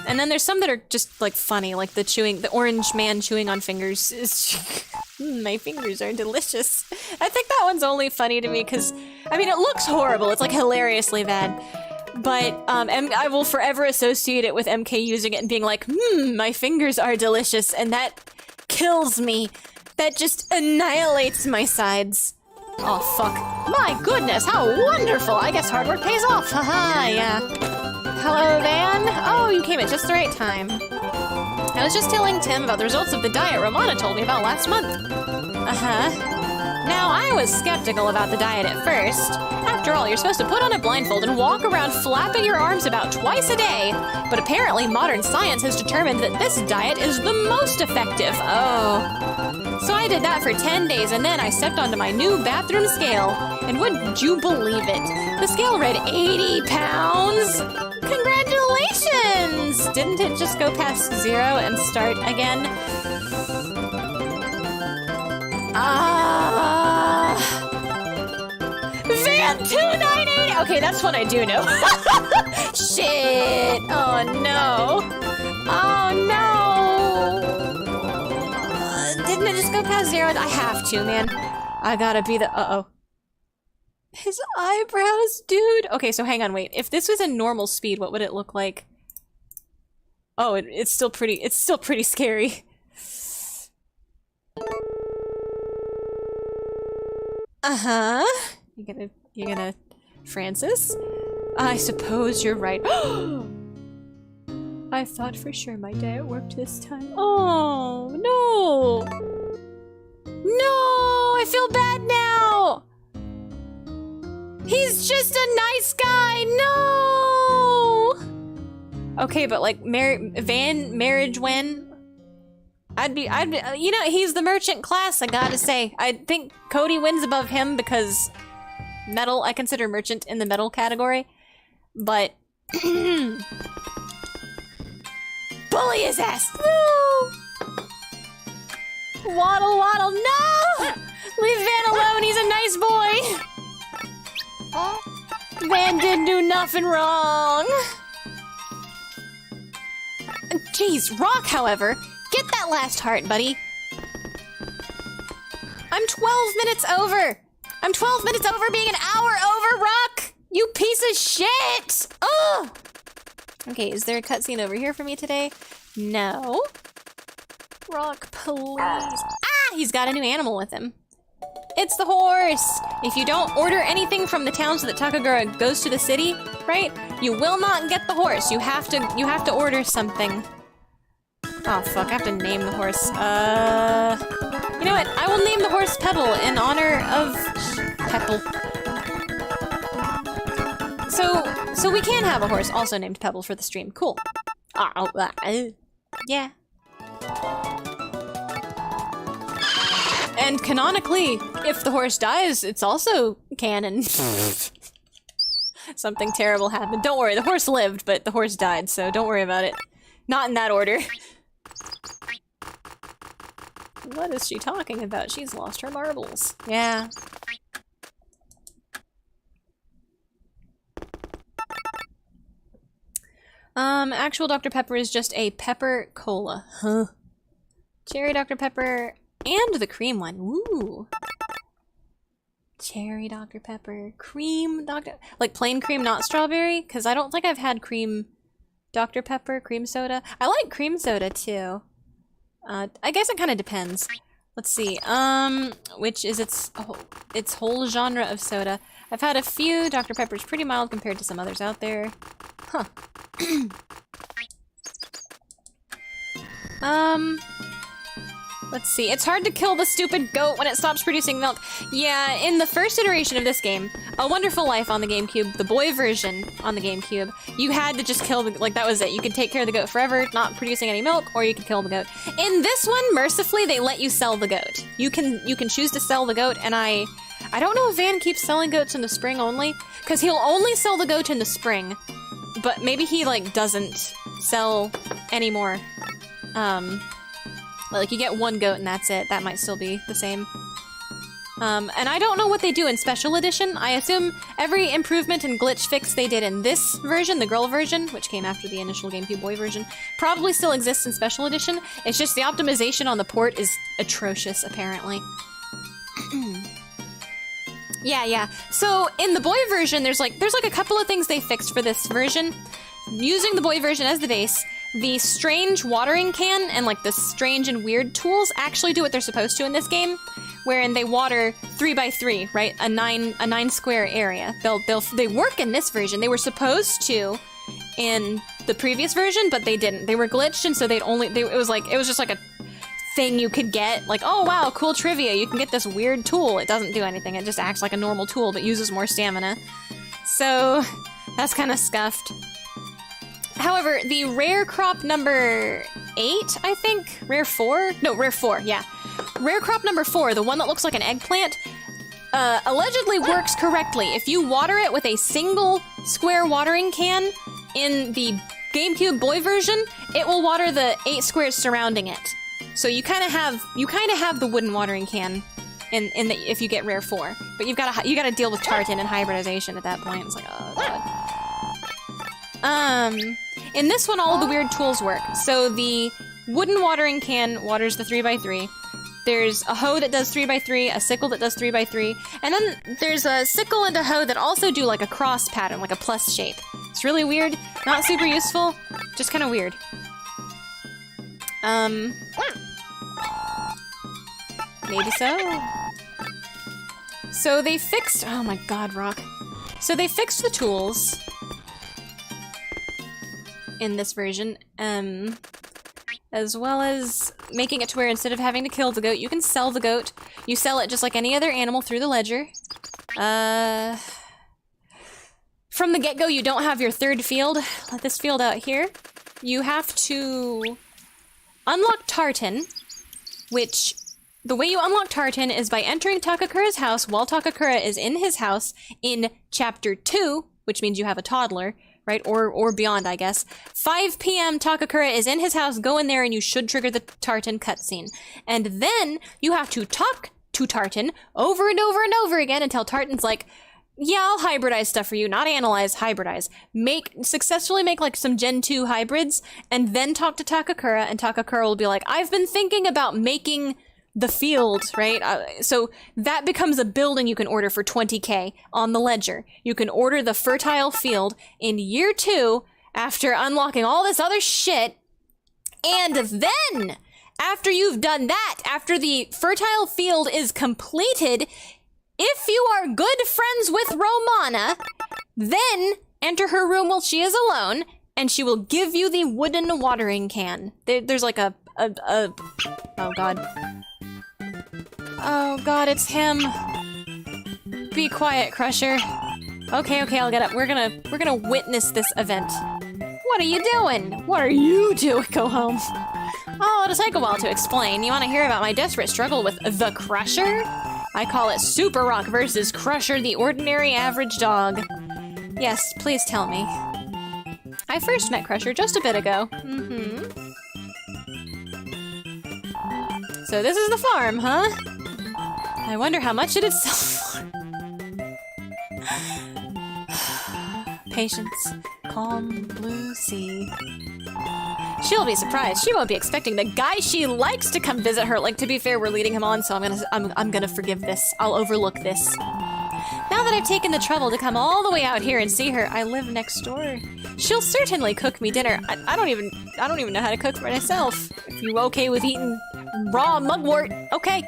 And then there's some that are just, like, funny, like the orange man chewing on fingers. My fingers are delicious. I think that one's only funny to me because, I mean, it looks horrible. It's, like, hilariously bad. But, I will forever associate it with MK using it and being like, my fingers are delicious, and that kills me. That just annihilates my sides. Oh, fuck. My goodness, how wonderful! I guess hard work pays off, haha, yeah. Hello, Van? Oh, you came at just the right time. I was just telling Tim about the results of the diet Romana told me about last month. Uh-huh. Now, I was skeptical about the diet at first. After all, you're supposed to put on a blindfold and walk around flapping your arms about twice a day. But apparently, modern science has determined that this diet is the most effective. Oh. So I did that for 10 days, and then I stepped onto my new bathroom scale. And wouldn't you believe it? The scale read 80 pounds! Congratulations! Didn't it just go past 0 and start again? Van 298! Okay, that's one I do know. Shit! Oh no! Oh no! Didn't it just go past 0? I have to, man. I gotta be the- uh-oh. His eyebrows, dude! Okay, so hang on, wait. If this was a normal speed, what would it look like? Oh, it's still pretty scary. Uh-huh. You gonna, Francis? I suppose you're right. I thought for sure my diet worked this time. Oh, no! No! I feel bad now! He's just a nice guy! No! Okay, but like, marriage when? You know, he's the merchant class, I gotta say. I think Cody wins above him because metal, I consider merchant in the metal category. But, bully his ass! No! Waddle, waddle, no! Leave Van alone, he's a nice boy! Van didn't do nothing wrong! Jeez, Rock, however, get that last heart, buddy. I'm 12 minutes over! I'm 12 minutes over being an hour over, Rock! You piece of shit! Ugh! Okay, is there a cutscene over here for me today? No. Rock, please. Ah! He's got a new animal with him. It's the horse! If you don't order anything from the town so that Takagura goes to the city, right? You will not get the horse. You have to order something. Oh fuck, I have to name the horse. You know what? I will name the horse Pebble in honor of Pebble. So we can have a horse also named Pebble for the stream. Cool. Yeah. And canonically, if the horse dies, it's also canon. Something terrible happened. Don't worry, the horse lived, but the horse died, so don't worry about it. Not in that order. What is she talking about? She's lost her marbles. Yeah. Actual Dr. Pepper is just a pepper cola. Huh. Cherry Dr. Pepper and the cream one. Ooh. Cherry Dr. Pepper. Cream Dr. Like plain cream, not strawberry? Because I don't think I've had cream Dr. Pepper, cream soda. I like cream soda too. I guess it kind of depends. Let's see. Which is its whole genre of soda. I've had a few. Dr. Pepper's pretty mild compared to some others out there. Huh. Let's see. It's hard to kill the stupid goat when it stops producing milk. Yeah, in the first iteration of this game, A Wonderful Life on the GameCube, the boy version on the GameCube, you had to just kill the, like, that was it. You could take care of the goat forever, not producing any milk, or you could kill the goat. In this one, mercifully, they let you sell the goat. You can choose to sell the goat, and I I don't know if Van keeps selling goats in the spring only, because he'll only sell the goat in the spring, but maybe he, like, doesn't sell anymore. Like, you get one goat and that's it. That might still be the same. And I don't know what they do in Special Edition. I assume every improvement and glitch fix they did in this version, the girl version, which came after the initial GameCube Boy version, probably still exists in Special Edition. It's just the optimization on the port is atrocious, apparently. Yeah. So, in the Boy version, there's like a couple of things they fixed for this version. Using the Boy version as the base, the strange watering can and like the strange and weird tools actually do what they're supposed to in this game, wherein they water 3x3, right? A nine square area. They work in this version. They were supposed to in the previous version, but they didn't. They were glitched, and so it was just like a thing you could get. Like, oh wow, cool trivia. You can get this weird tool. It doesn't do anything. It just acts like a normal tool, but uses more stamina. So that's kind of scuffed. However, the rare crop number 8, I think? Rare 4? No, rare 4, yeah. Rare crop number 4, the one that looks like an eggplant, allegedly works correctly. If you water it with a single square watering can in the GameCube Boy version, it will water the 8 squares surrounding it. So you kind of have the wooden watering can if you get rare 4, but you gotta deal with tartan and hybridization at that point. It's like, oh god. In this one, all of the weird tools work. So the wooden watering can waters the 3x3. There's a hoe that does 3x3, a sickle that does 3x3, and then there's a sickle and a hoe that also do like a cross pattern, like a plus shape. It's really weird, not super useful, just kind of weird. Maybe so. So they fixed, oh my god, Rock. So they fixed the tools in this version, as well as making it to where instead of having to kill the goat, you can sell the goat. You sell it just like any other animal through the ledger. From the get-go, you don't have your third field. Let this field out here. You have to unlock Tartan, which the way you unlock Tartan is by entering Takakura's house while Takakura is in his house in Chapter 2, which means you have a toddler, right? Or beyond, I guess. 5 p.m. Takakura is in his house, go in there and you should trigger the Tartan cutscene. And then you have to talk to Tartan over and over and over again until Tartan's like, yeah, I'll hybridize stuff for you, not analyze, hybridize. Successfully make like some Gen 2 hybrids, and then talk to Takakura, and Takakura will be like, I've been thinking about making the field, right? So that becomes a building you can order for 20k on the ledger. You can order the fertile field in year 2 after unlocking all this other shit, and then after you've done that, after the fertile field is completed, if you are good friends with Romana, then enter her room while she is alone, and she will give you the wooden watering can. There's like a oh god. Oh god, it's him. Be quiet, Crusher. Okay, I'll get up. We're gonna witness this event. What are you doing? What are you doing? Go home. Oh, it'll take a while to explain. You want to hear about my desperate struggle with the Crusher? I call it Super Rock versus Crusher, the ordinary average dog. Yes, please tell me. I first met Crusher just a bit ago. So this is the farm, huh? I wonder how much it'd sell for. Patience. Calm blue sea. She'll be surprised. She won't be expecting the guy she likes to come visit her. Like, to be fair, we're leading him on, so I'm gonna forgive this. I'll overlook this. Now that I've taken the trouble to come all the way out here and see her, I live next door. She'll certainly cook me dinner. I don't even know how to cook for myself. If you okay with eating raw mugwort, okay.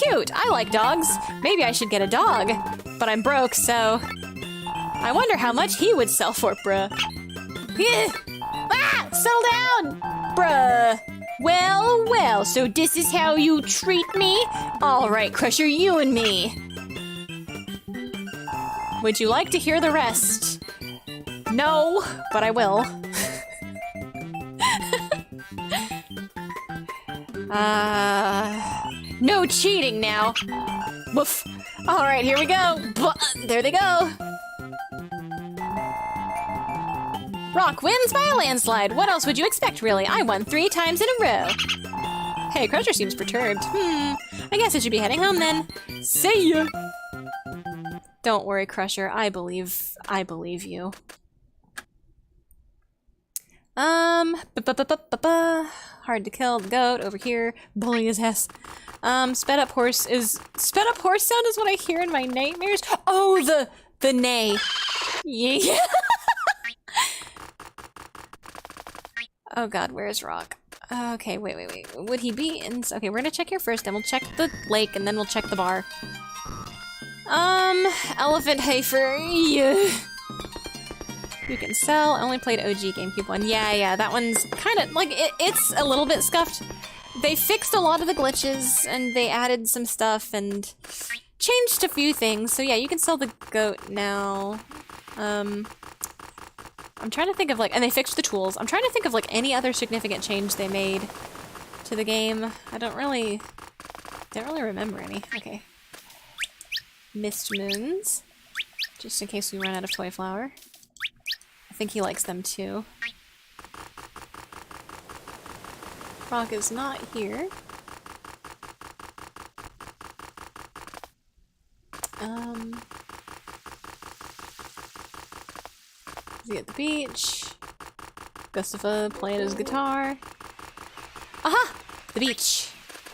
Cute. I like dogs. Maybe I should get a dog. But I'm broke, so I wonder how much he would sell for, bruh. Yeah. Ah! Settle down! Bruh. Well, so this is how you treat me? Alright, Crusher, you and me. Would you like to hear the rest? No, but I will. No cheating now. Woof. All right, here we go. There they go. Rock wins by a landslide. What else would you expect, really? I won 3 times in a row. Hey, Crusher seems perturbed. I guess I should be heading home then. See ya! Don't worry, Crusher. I believe you. Hard to kill the goat over here. Bullying his ass. Sped up horse sound is what I hear in my nightmares. Oh, the neigh. Yeah. Oh god, where's Rock? Okay, wait. Would he be in? Okay, we're gonna check here first, then we'll check the lake, and then we'll check the bar. Elephant heifer. Yeah. You can sell. I only played OG GameCube one. Yeah, that one's kind of like it's a little bit scuffed. They fixed a lot of the glitches and they added some stuff and changed a few things. So yeah, you can sell the goat now. I'm trying to think of and they fixed the tools. I'm trying to think of any other significant change they made to the game. I don't really remember any. Okay. Mist moons. Just in case we run out of toy flower. I think he likes them too. Rock is not here. Is he at the beach? Gustafa playing his guitar. Aha! The beach.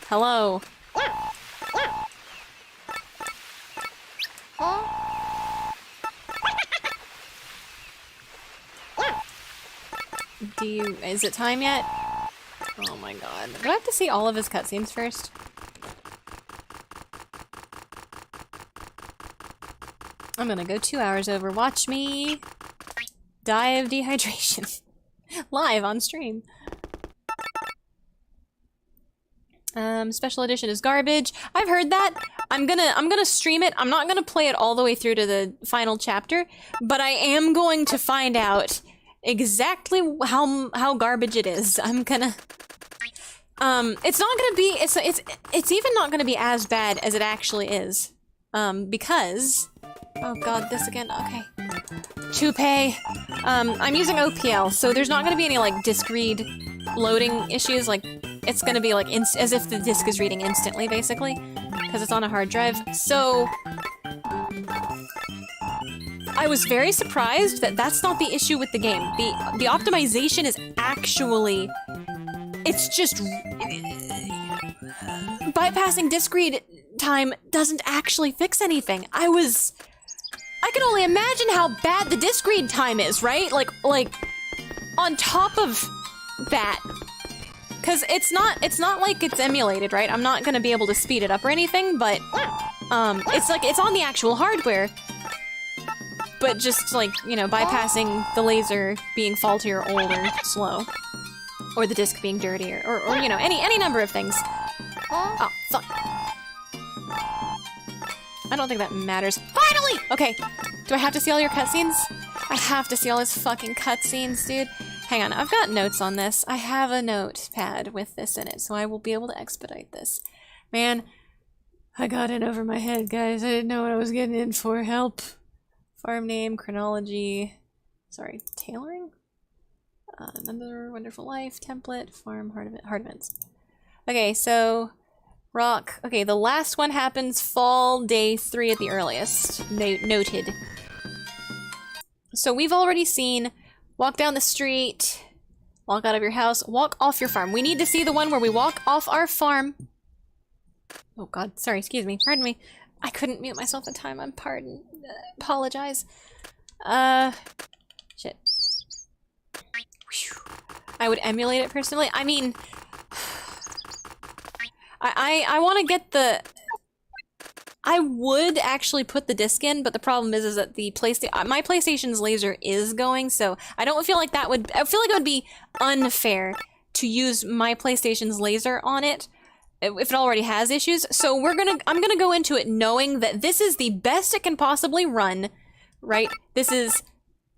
Hello. Is it time yet? Oh my god. Do I have to see all of his cutscenes first? I'm gonna go 2 hours over. Watch me die of dehydration. Live on stream. Special edition is garbage. I've heard that. I'm gonna stream it. I'm not gonna play it all the way through to the final chapter, but I am going to find out exactly how garbage it is. I'm gonna it's not gonna be it's even not gonna be as bad as it actually is. Because oh god, this again. Okay. Toupee. I'm using OPL, so there's not gonna be any disk read loading issues. It's gonna be as if the disk is reading instantly, basically, because it's on a hard drive. So I was very surprised that that's not the issue with the game. The optimization is actually, it's just bypassing disk read time doesn't actually fix anything. I can only imagine how bad the disk read time is, right? Like on top of that, because it's not like it's emulated, right? I'm not gonna be able to speed it up or anything, but it's on the actual hardware. But just bypassing the laser being faulty or old or slow. Or the disc being dirty or any number of things. Oh, fuck. I don't think that matters. Finally! Okay. Do I have to see all your cutscenes? I have to see all his fucking cutscenes, dude. Hang on, I've got notes on this. I have a notepad with this in it, so I will be able to expedite this. Man, I got in over my head, guys. I didn't know what I was getting in for. Help. Farm name, chronology, sorry, tailoring? Another Wonderful Life, template, farm, heart events. Okay, so, Rock. Okay, the last one happens fall day 3 at the earliest. Noted. So we've already seen walk down the street, walk out of your house, walk off your farm. We need to see the one where we walk off our farm. Oh god, sorry, excuse me, pardon me. I couldn't mute myself in time, I'm apologize. Shit. Whew. I would emulate it personally. I mean, I want to get the... I would actually put the disc in, but the problem is that my PlayStation's laser is going, so I don't feel like that would... I feel like it would be unfair to use my PlayStation's laser on it if it already has issues. So I'm gonna go into it knowing that this is the best it can possibly run, right? This is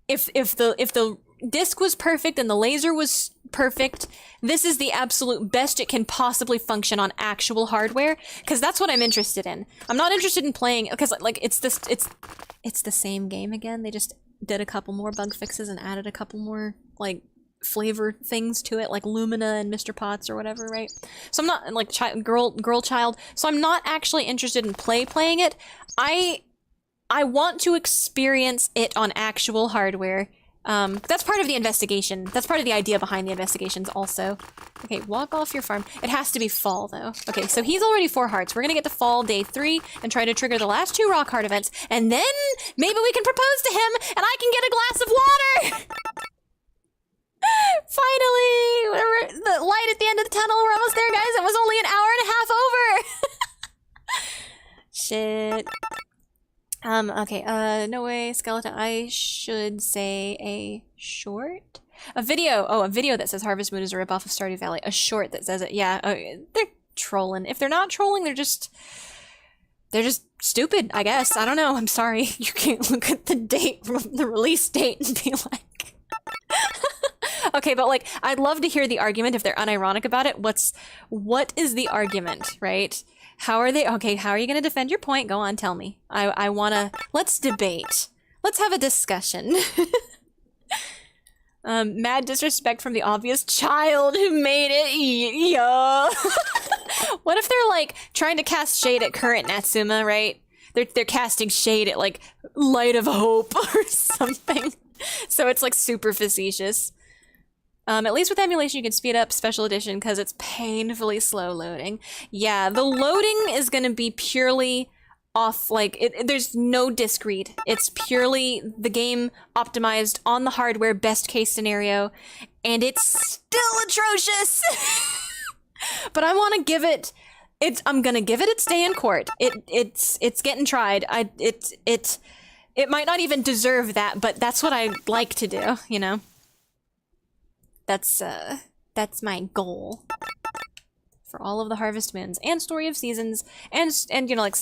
if the disc was perfect and the laser was perfect. This is the absolute best it can possibly function on actual hardware, because that's what I'm interested in. I'm not interested in playing, because like it's the same game again. They just did a couple more bug fixes and added a couple more like flavor things to it, like Lumina and Mr. Potts or whatever, right? So I'm not like girl child. So I'm not actually interested in playing it. I want to experience it on actual hardware. That's part of the investigation. That's part of the idea behind the investigations also. Okay, walk off your farm. It has to be fall, though. Okay, so he's already 4 hearts. We're gonna get to fall day 3 and try to trigger the last 2 rock heart events, and then maybe we can propose to him and I can get a glass of water! Finally! The light at the end of the tunnel. We're almost there, guys. It was only an hour and a half over! Shit. Okay, no way, skeleton. I should say a short? A video! Oh, a video that says Harvest Moon is a ripoff of Stardew Valley. A short that says it. Yeah, they're trolling. If they're not trolling, they're just stupid, I guess. I don't know, I'm sorry. You can't look at the date, the release date, and be like... Okay, but like, I'd love to hear the argument if they're unironic about it. What is the argument, right? How are they? Okay, how are you going to defend your point? Go on, tell me. I want to... Let's debate. Let's have a discussion. Mad disrespect from the obvious child who made it. Yeah. What if they're, like, trying to cast shade at current Natsuma, right? They're casting shade at, like, Light of Hope or something. So it's, like, super facetious. At least with emulation you can speed up special edition because it's painfully slow loading. Yeah, the loading is gonna be purely off, like, there's no disc read. It's purely the game optimized on the hardware, best case scenario, and it's still atrocious! But I want to give it, I'm gonna give it its day in court. It's getting tried. It might not even deserve that, but that's what I like to do, you know? That's my goal for all of the Harvest Moons and Story of Seasons and you know, like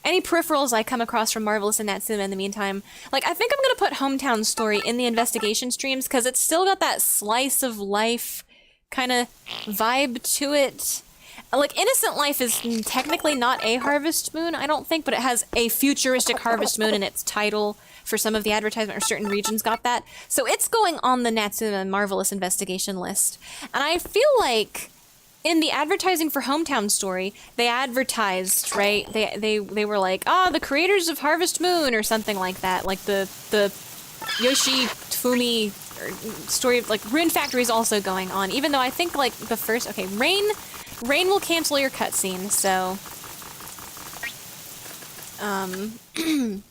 any peripherals I come across from Marvelous and Natsuma in the meantime. Like, I think I'm gonna put Hometown Story in the investigation streams because it's still got that slice of life kind of vibe to it. Like, Innocent Life is technically not a Harvest Moon, I don't think, but it has a futuristic Harvest Moon in its title. For some of the advertisement, or certain regions got that. So it's going on the Natsuma Marvelous investigation list. And I feel like in the advertising for Hometown Story, they advertised, right? They were like, the creators of Harvest Moon or something like that. Like the Yoshi Fumi story, like Rune Factory is also going on. Even though I think like the first, okay, Rain will cancel your cutscene, so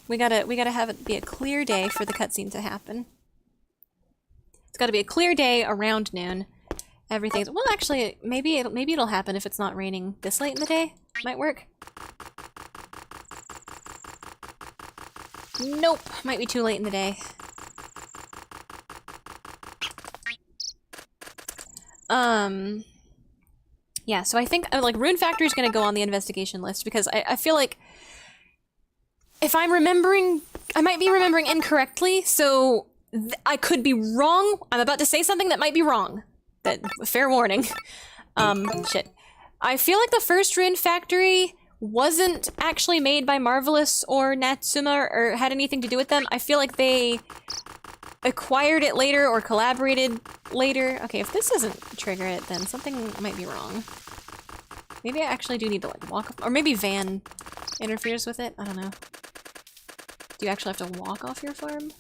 we gotta have it be a clear day for the cutscene to happen. It's gotta be a clear day around noon. Everything's, well, actually, maybe it'll happen if it's not raining this late in the day. Might work. Nope, might be too late in the day. Yeah, so I think, like, Rune Factory is gonna go on the investigation list because I feel like if I'm remembering, I might be remembering incorrectly, so I could be wrong. I'm about to say something that might be wrong. Fair warning. Shit. I feel like the first Rune Factory wasn't actually made by Marvelous or Natsuma or had anything to do with them. I feel like they acquired it later or collaborated later. Okay, if this doesn't trigger it, then something might be wrong. Maybe I actually do need to, like, walk up, or maybe Van interferes with it. I don't know. Do you actually have to walk off your farm?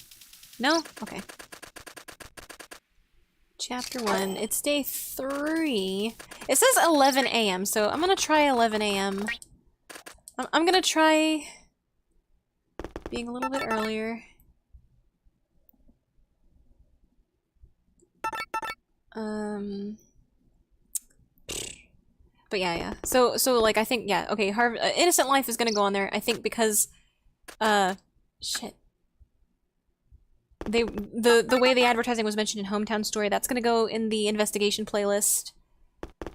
No? Okay. Chapter 1. It's day 3. It says 11 a.m., so I'm gonna try 11 a.m. I'm gonna try being a little bit earlier. But yeah. So like, I think, yeah, okay, Innocent Life is gonna go on there, I think, because, shit. The way the advertising was mentioned in Hometown Story, that's gonna go in the investigation playlist.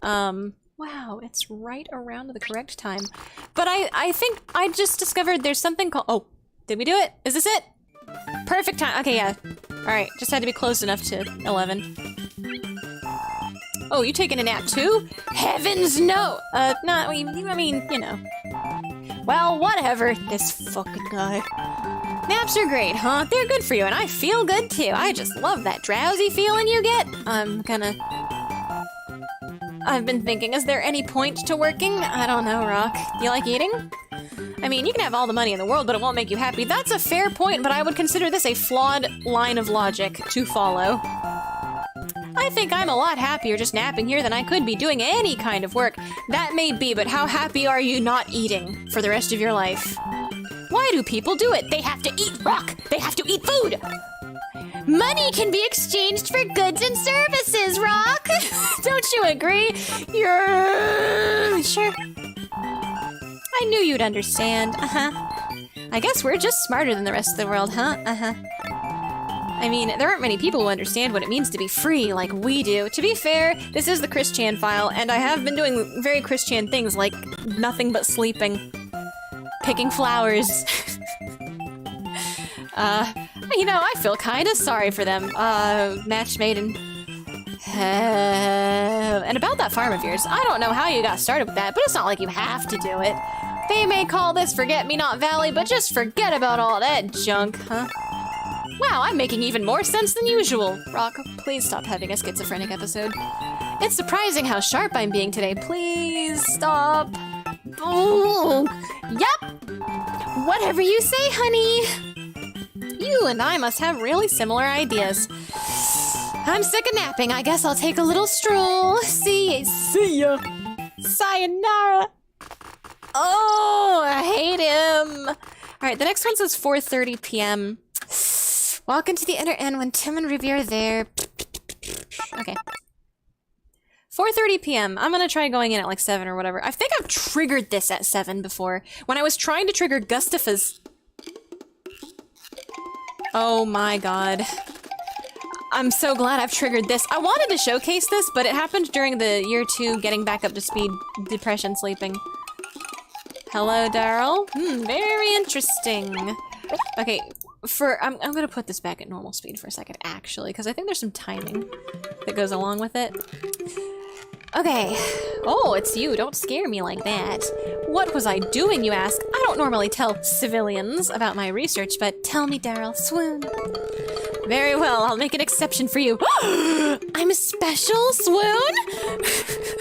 Wow, it's right around the correct time. But I think I just discovered there's something called, oh, did we do it? Is this it? Perfect time, okay, yeah. Alright, just had to be close enough to 11. Oh, you taking a nap too? Heavens no! No, I mean, you know. Well, whatever. This fucking guy. Naps are great, huh? They're good for you, and I feel good too. I just love that drowsy feeling you get. I've been thinking, is there any point to working? I don't know, Rock. Do you like eating? I mean, you can have all the money in the world, but it won't make you happy. That's a fair point, but I would consider this a flawed line of logic to follow. I think I'm a lot happier just napping here than I could be doing any kind of work. That may be, but how happy are you not eating for the rest of your life? Why do people do it? They have to eat, Rock! They have to eat food! Money can be exchanged for goods and services, Rock! Don't you agree? You're... Sure. I knew you'd understand, I guess we're just smarter than the rest of the world, huh? I mean, there aren't many people who understand what it means to be free like we do. To be fair, this is the Chris-chan file, and I have been doing very Chris-chan things like nothing but sleeping. Picking flowers. You know, I feel kinda sorry for them. Match made and... and about that farm of yours, I don't know how you got started with that, but it's not like you have to do it. They may call this Forget-Me-Not Valley, but just forget about all that junk, huh? Wow, I'm making even more sense than usual. Rock, please stop having a schizophrenic episode. It's surprising how sharp I'm being today. Please stop. Ooh. Yep. Whatever you say, honey. You and I must have really similar ideas. I'm sick of napping. I guess I'll take a little stroll. See ya. Sayonara. Oh, I hate him. All right, the next one says 4:30 p.m. Walk into the inner end when Tim and Ruby are there. Okay. 4:30 p.m. I'm gonna try going in at like 7 or whatever. I think I've triggered this at 7 before. When I was trying to trigger Gustafa's... Oh my god. I'm so glad I've triggered this. I wanted to showcase this, but it happened during the year 2 getting back up to speed depression sleeping. Hello, Daryl. Very interesting. Okay, I'm gonna put this back at normal speed for a second, actually, because I think there's some timing that goes along with it. Okay. Oh, it's you. Don't scare me like that. What was I doing, you ask? I don't normally tell civilians about my research, but tell me, Daryl. Swoon. Very well, I'll make an exception for you. I'm special, Swoon?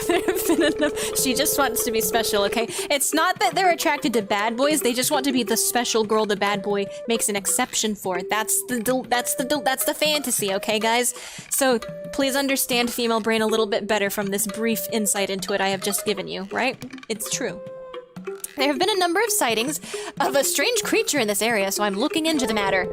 There have been enough. She just wants to be special, okay? It's not that they're attracted to bad boys, they just want to be the special girl the bad boy makes an exception for. That's the fantasy, okay, guys? So please understand female brain a little bit better from this brief insight into it I have just given you, right? It's true. There have been a number of sightings of a strange creature in this area, so I'm looking into the matter.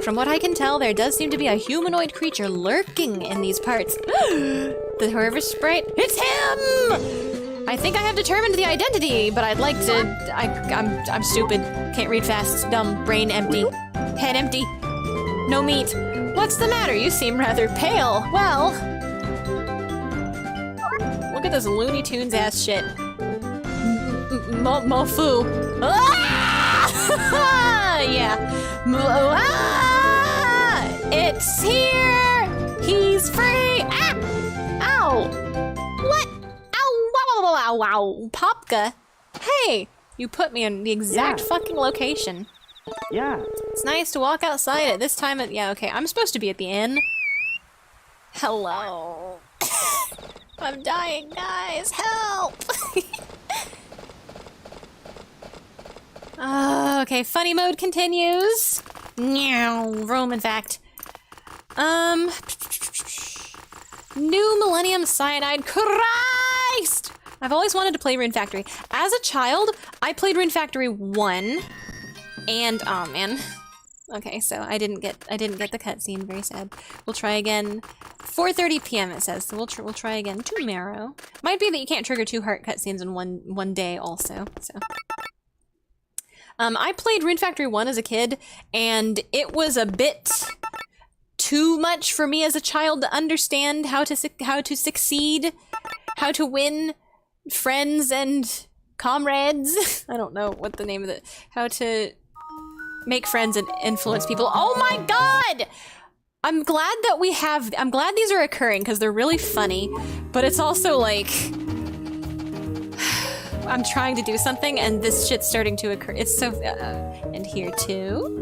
From what I can tell, there does seem to be a humanoid creature lurking in these parts. The Herver Sprite? It's him! I think I have determined the identity, but I'd like to... I'm stupid. Can't read fast. Dumb. Brain empty. Head empty. No meat. What's the matter? You seem rather pale. Well... Look at this Looney Tunes ass shit. Mofu. Ah! Yeah. It's here! He's free! Ah! Ow! What? Ow! Wow! Wow! Wow! Popka! Hey! You put me in the exact fucking location. Yeah. It's nice to walk outside at this time of- yeah, okay. I'm supposed to be at the inn. Hello. I'm dying, guys! Help! Okay, funny mode continues. Roman fact. New Millennium Cyanide. Christ! I've always wanted to play Rune Factory. As a child, I played Rune Factory 1, and oh man. Okay, so I didn't get the cutscene. Very sad. We'll try again. 4:30 p.m. it says. So we'll try again tomorrow. Might be that you can't trigger 2 heart cutscenes in one day also. So. I played Rune Factory 1 as a kid, and it was a bit too much for me as a child to understand how to succeed, how to win friends and comrades. I don't know what the name of it. How to make friends and influence people. Oh my god! I'm glad that we have, I'm glad these are occurring because they're really funny, but it's also like, I'm trying to do something and this shit's starting to occur. It's so, and here too.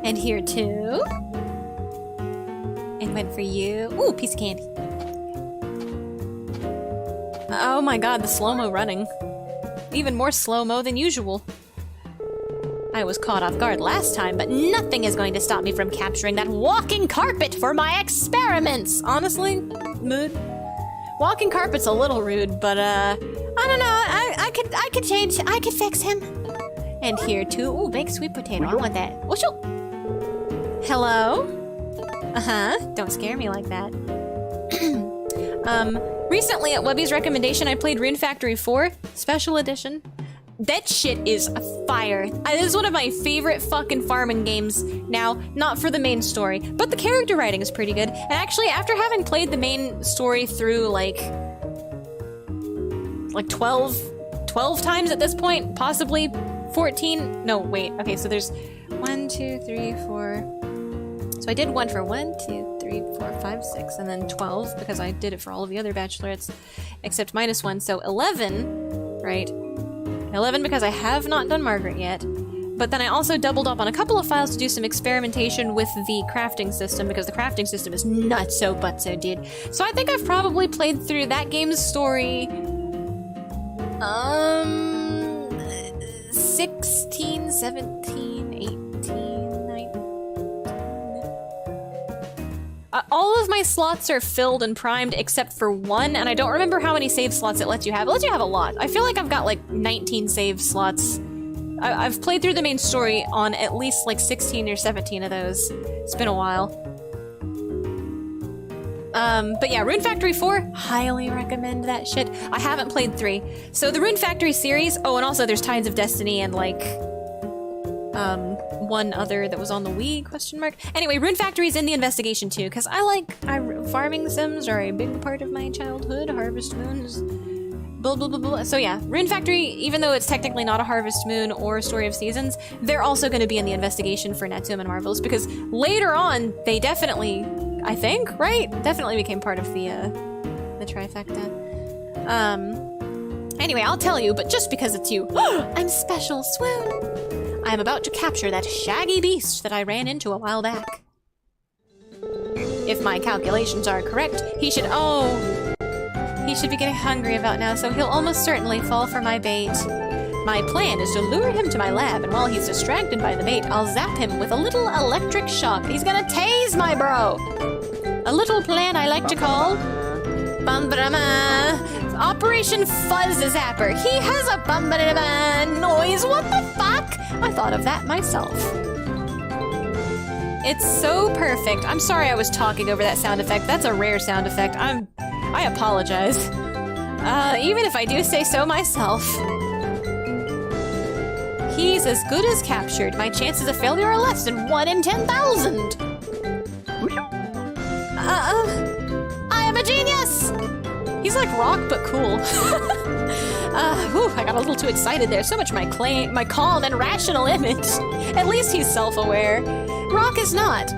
And here too. And one for you. Ooh, piece of candy. Oh my god, the slow-mo running. Even more slow-mo than usual. I was caught off guard last time, but nothing is going to stop me from capturing that walking carpet for my experiments! Honestly, mood. Walking carpet's a little rude, but I don't know, I could change, I could fix him. And here too, ooh, baked sweet potato, I want that. Oh, shoot! Hello? Uh-huh, don't scare me like that. Recently at Webby's recommendation, I played Rune Factory 4, Special Edition. That shit is fire. This is one of my favorite fucking farming games now, not for the main story, but the character writing is pretty good. And actually, after having played the main story through like 12 times at this point, possibly 14, no, wait, okay, so there's 1, 2, 3, 4, so I did one for 1, 2, 3, 4, 5, 6, and then 12, because I did it for all of the other bachelorettes, except -1, so 11, right? 11 because I have not done Margaret yet, but then I also doubled up on a couple of files to do some experimentation with the crafting system, because the crafting system is nutso-butso, dude. So I think I've probably played through that game's story, 16, 17, 18, 19... all of my slots are filled and primed except for one, and I don't remember how many save slots it lets you have. It lets you have a lot. I feel like I've got like 19 save slots. I've played through the main story on at least like 16 or 17 of those. It's been a while. But yeah, Rune Factory 4, highly recommend that shit. I haven't played 3. So the Rune Factory series, oh, and also there's Tides of Destiny and like, one other that was on the Wii, question mark. Anyway, Rune Factory's in the investigation too, because farming sims are a big part of my childhood. Harvest Moons, blah, blah, blah, blah. So yeah, Rune Factory, even though it's technically not a Harvest Moon or a Story of Seasons, they're also going to be in the investigation for Natsum and Marvelous, because later on, they definitely, I think, right? Definitely became part of the trifecta. Anyway, I'll tell you, but just because it's you. I'm special, swoon! I am about to capture that shaggy beast that I ran into a while back. If my calculations are correct, he should be getting hungry about now, so he'll almost certainly fall for my bait. My plan is to lure him to my lab, and while he's distracted by the bait, I'll zap him with a little electric shock. He's gonna tase my bro! A little plan I like to call... Operation Fuzz Zapper. He has a noise. What the fuck? I thought of that myself. It's so perfect. I'm sorry I was talking over that sound effect. That's a rare sound effect. I apologize. Even if I do say so myself. He's as good as captured. My chances of failure are less than 1 in 10,000. I am a genius! He's like Rock, but cool. I got a little too excited there. So much my calm and rational image. At least he's self-aware. Rock is not.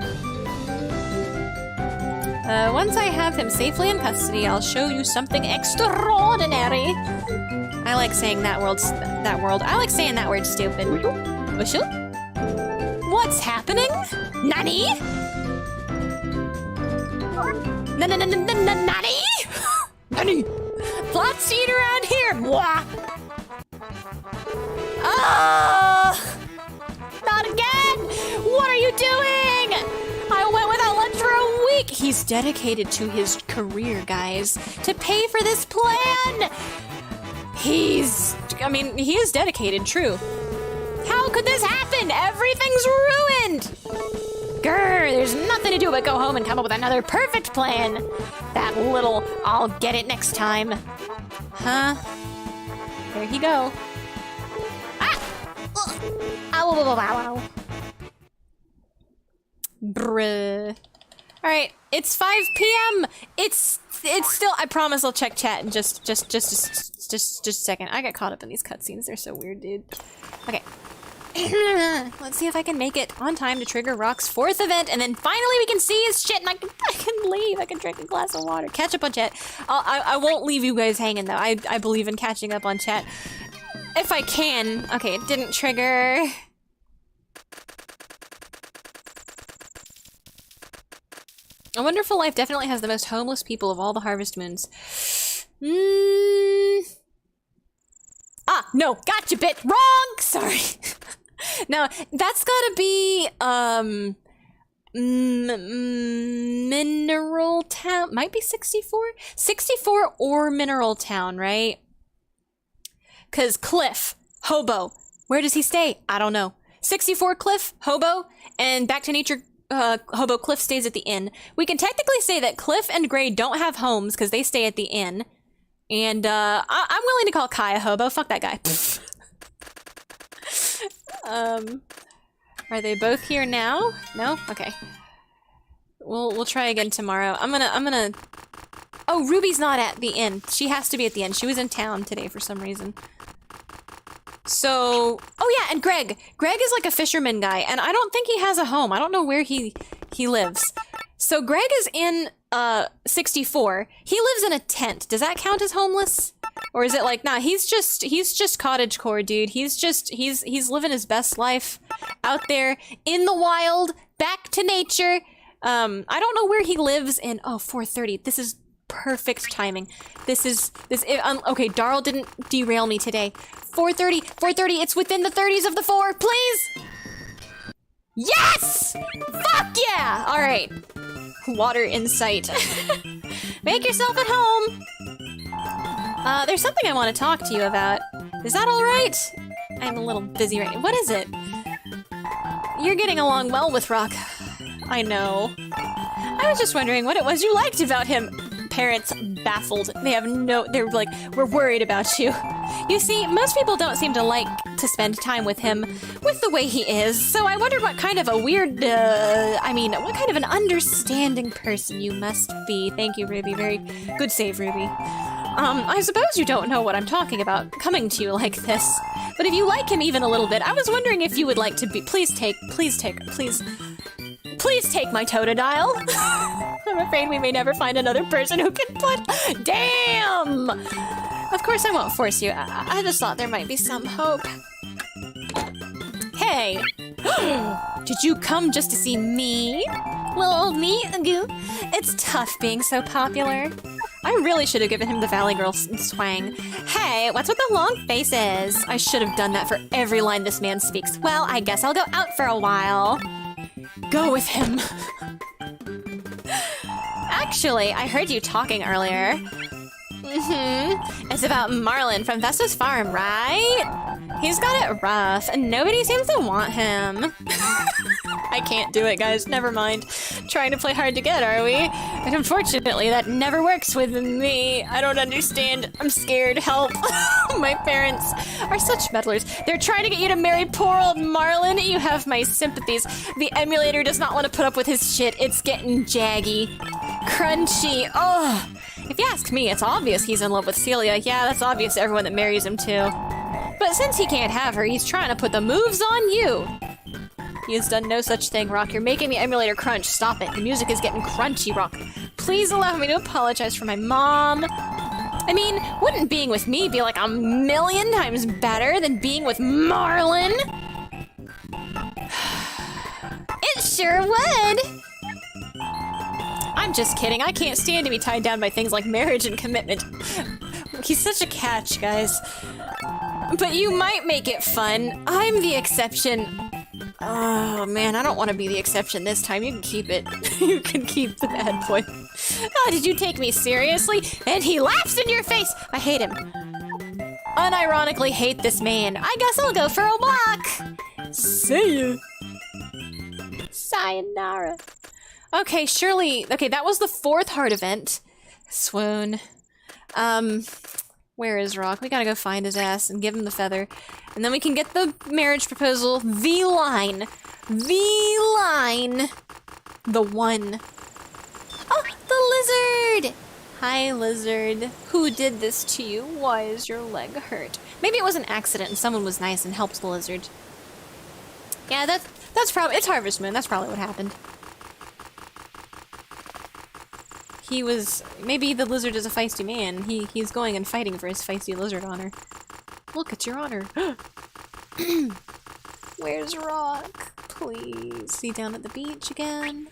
Once I have him safely in custody, I'll show you something extraordinary. I like saying that word. I like saying that word, stupid. What's happening? Nani? Nani? Nani? Plot seed around here! Mwah! Not again! What are you doing? I went without lunch for a week! He's dedicated to his career, guys. To pay for this plan! He is dedicated, true. How could this happen? Everything's ruined! Grr, there's nothing to do but go home and come up with another perfect plan. That little, I'll get it next time. Huh? There he go. Ah! Ow. Bruh. Alright, it's 5 p.m. It's still, I promise I'll check chat in just a second. I got caught up in these cutscenes. They're so weird, dude. Okay. Let's see if I can make it on time to trigger Rock's 4th event, and then finally we can see his shit, and I can leave. I can drink a glass of water. Catch up on chat. I won't leave you guys hanging, though. I believe in catching up on chat. If I can. Okay, it didn't trigger. A Wonderful Life definitely has the most homeless people of all the Harvest Moons. Ah, no, gotcha bit. Wrong! Sorry. No, that's gotta be, Mineral Town. Might be 64? 64 or Mineral Town, right? Cause Cliff, Hobo. Where does he stay? I don't know. 64 Cliff, Hobo, and Back to Nature, Hobo. Cliff stays at the inn. We can technically say that Cliff and Gray don't have homes because they stay at the inn. And, I'm willing to call Kai a hobo. Fuck that guy. Are they both here now? No? Okay. We'll try again tomorrow. I'm gonna... Oh, Ruby's not at the inn. She has to be at the inn. She was in town today for some reason. So... Oh yeah, and Greg. Greg is like a fisherman guy, and I don't think he has a home. I don't know where he lives. So Greg is in, 64. He lives in a tent. Does that count as homeless? Or is it like, nah, he's just cottagecore, dude. He's living his best life out there in the wild, back to nature. I don't know where he lives in, oh, 4:30. This is perfect timing. Okay, Darl didn't derail me today. 4:30, it's within the 30s of the 4, please! Yes! Fuck yeah! All right. Water in sight. Make yourself at home. There's something I want to talk to you about. Is that all right? I'm a little busy right now. What is it? You're getting along well with Rock. I know. I was just wondering what it was you liked about him. Parents baffled. They're like, we're worried about you. You see, most people don't seem to like to spend time with him with the way he is, so I wondered what kind of a weird, what kind of an understanding person you must be. Thank you, Ruby. Very good save, Ruby. I suppose you don't know what I'm talking about, coming to you like this. But if you like him even a little bit, I was wondering if you would like to be- Please take my Totodile. I'm afraid we may never find another person who can put- Damn! Of course I won't force you. I just thought there might be some hope. Hey! Did you come just to see me? Little old me? It's tough being so popular. I really should have given him the Valley Girl swang. Hey, what's with the long faces? I should have done that for every line this man speaks. Well, I guess I'll go out for a while. Go with him. Actually, I heard you talking earlier. It's about Marlin from Vesta's farm, right? He's got it rough, and nobody seems to want him. I can't do it, guys. Never mind. Trying to play hard to get, are we? And unfortunately, that never works with me. I don't understand. I'm scared. Help. My parents are such meddlers. They're trying to get you to marry poor old Marlin. You have my sympathies. The emulator does not want to put up with his shit. It's getting jaggy. Crunchy. Oh. If you ask me, it's obvious he's in love with Celia. Yeah, that's obvious to everyone that marries him, too. But since he can't have her, he's trying to put the moves on you. He has done no such thing, Rock. You're making the emulator crunch. Stop it. The music is getting crunchy, Rock. Please allow me to apologize for my mom. I mean, wouldn't being with me be like 1,000,000 times better than being with Marlin? It sure would. I'm just kidding. I can't stand to be tied down by things like marriage and commitment. He's such a catch, guys. But you might make it fun. I'm the exception. Oh, man, I don't want to be the exception this time. You can keep it. You can keep the bad boy. Oh, did you take me seriously? And he laughs in your face. I hate him. Unironically hate this man. I guess I'll go for a walk. See ya. Sayonara. Okay, surely... Okay, that was the 4th heart event. Swoon. Where is Rock? We gotta go find his ass and give him the feather. And then we can get the marriage proposal. The line. The line. The one. Oh, the lizard! Hi, lizard. Who did this to you? Why is your leg hurt? Maybe it was an accident and someone was nice and helped the lizard. Yeah, that's probably, it's Harvest Moon, that's probably what happened. He was, maybe the lizard is a feisty man. He's going and fighting for his feisty lizard honor. Look, it's your honor. Where's Rock? Please. Is he down at the beach again?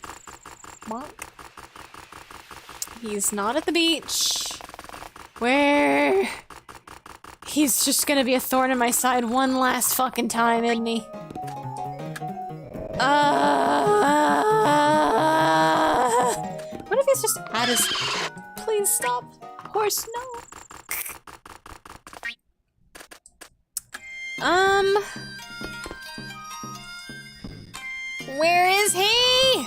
Bonk. He's not at the beach. Where? He's just gonna be a thorn in my side one last fucking time, isn't he? What if he's just at his... Please stop. Horse, no. Where is he?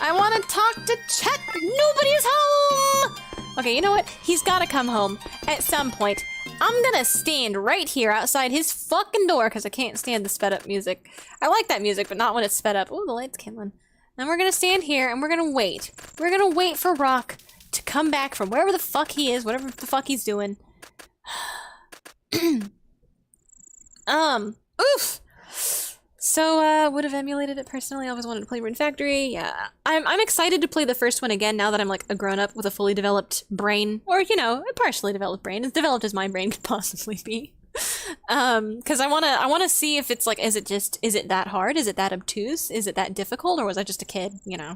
I want to talk to Chet. Nobody's home. Okay, you know what? He's got to come home at some point. I'm gonna stand right here outside his fucking door because I can't stand the sped up music. I like that music, but not when it's sped up. Oh, the light's kindling. And we're gonna stand here and we're gonna wait. We're gonna wait for Rock to come back from wherever the fuck he is, whatever the fuck he's doing. Oof! So, would have emulated it personally. I always wanted to play Rune Factory. Yeah. I'm excited to play the first one again now that I'm like a grown-up with a fully developed brain. Or, you know, a partially developed brain. As developed as my brain could possibly be. Cause I wanna see if it's like, is it that hard? Is it that obtuse? Is it that difficult? Or was I just a kid, you know?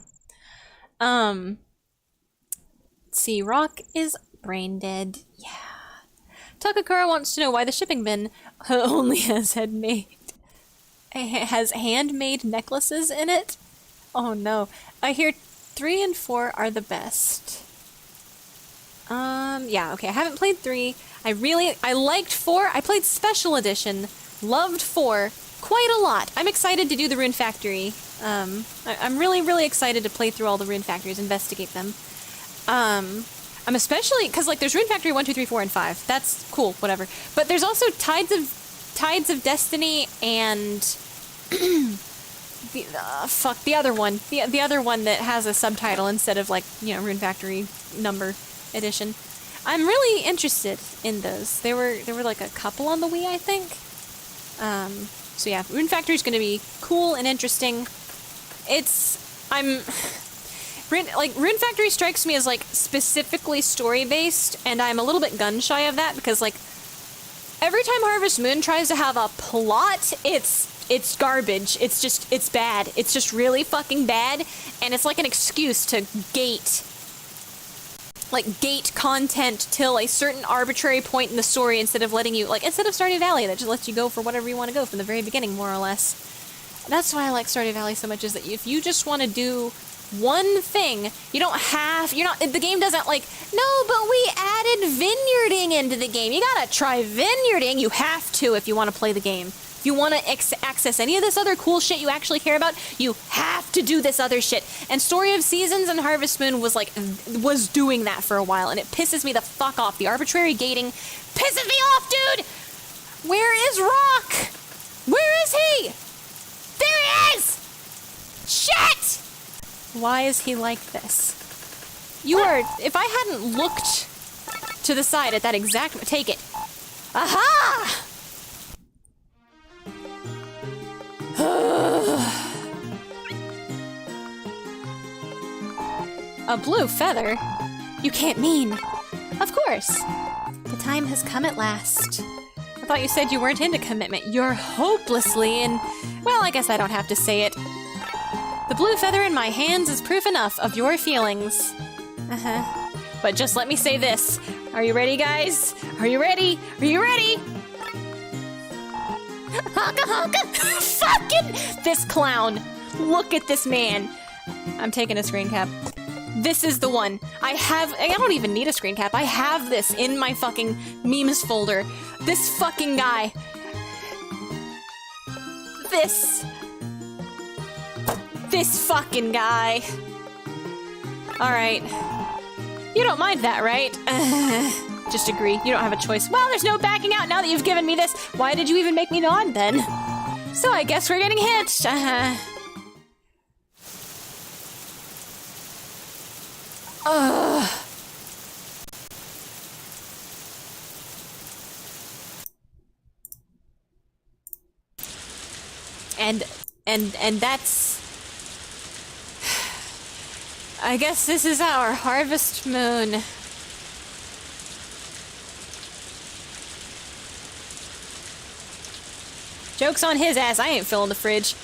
Let's see, Rock is brain dead. Yeah. Takakura wants to know why the shipping bin only has handmade necklaces in it. Oh no. I hear 3 and 4 are the best. Yeah, okay, I haven't played 3. I liked 4. I played Special Edition. Loved 4 quite a lot. I'm excited to do the Rune Factory. I'm really, really excited to play through all the Rune Factories, investigate them. I'm especially, because like there's Rune Factory 1, 2, 3, 4, and 5. That's cool, whatever. But there's also Tides of Destiny and the other one. The other one that has a subtitle instead of like, you know, Rune Factory number edition. I'm really interested in those. There were like a couple on the Wii, I think. So yeah, Rune Factory is going to be cool and interesting. Rune Factory strikes me as like specifically story-based, and I'm a little bit gun-shy of that because like every time Harvest Moon tries to have a plot, it's garbage. It's bad. It's just really fucking bad, and it's like an excuse to gate content till a certain arbitrary point in the story instead of Stardew Valley that just lets you go for whatever you want to go from the very beginning, more or less. That's why I like Stardew Valley so much, is that if you just want to do one thing, the game doesn't like, no, but we added vineyarding into the game. You gotta try vineyarding. You have to if you want to play the game. If you want to access any of this other cool shit you actually care about, you have to do this other shit. And Story of Seasons and Harvest Moon was doing that for a while, and it pisses me the fuck off. The arbitrary gating pisses me off, dude! Where is Rock? Where is he? There he is! Shit! Why is he like this? If I hadn't looked to the side at that exact, take it. Aha! A blue feather? You can't mean. Of course. The time has come at last. I thought you said you weren't into commitment. You're hopelessly in... Well, I guess I don't have to say it. The blue feather in my hands is proof enough of your feelings. Uh-huh. But just let me say this. Are you ready, guys? Are you ready? Are you ready? Honka honka! Fucking this clown! Look at this man! I'm taking a screen cap. This is the one. I don't even need a screen cap. I have this in my fucking memes folder. This fucking guy. This fucking guy. Alright. You don't mind that, right? Just agree. You don't have a choice. Well, there's no backing out now that you've given me this. Why did you even make me nod then? So I guess we're getting hitched. and that's... I guess this is our harvest moon. Joke's on his ass, I ain't filling the fridge.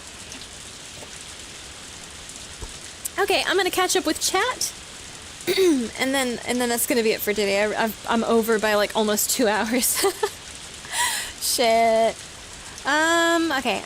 Okay, I'm gonna catch up with chat. and then that's gonna be it for today. I'm over by like almost 2 hours. Shit. Okay,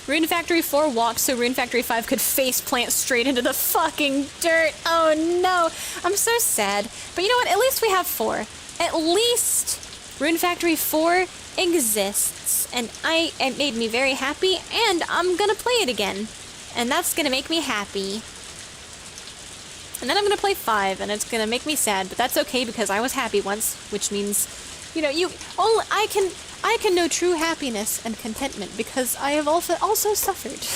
Rune Factory 4 walked so Rune Factory 5 could face plant straight into the fucking dirt. Oh no. I'm so sad. But you know what? At least we have 4. At least Rune Factory 4 exists. And it made me very happy, and I'm gonna play it again. And that's gonna make me happy. And then I'm gonna play 5, and it's gonna make me sad, but that's okay because I was happy once, which means, you know, I can know true happiness and contentment because I have also suffered.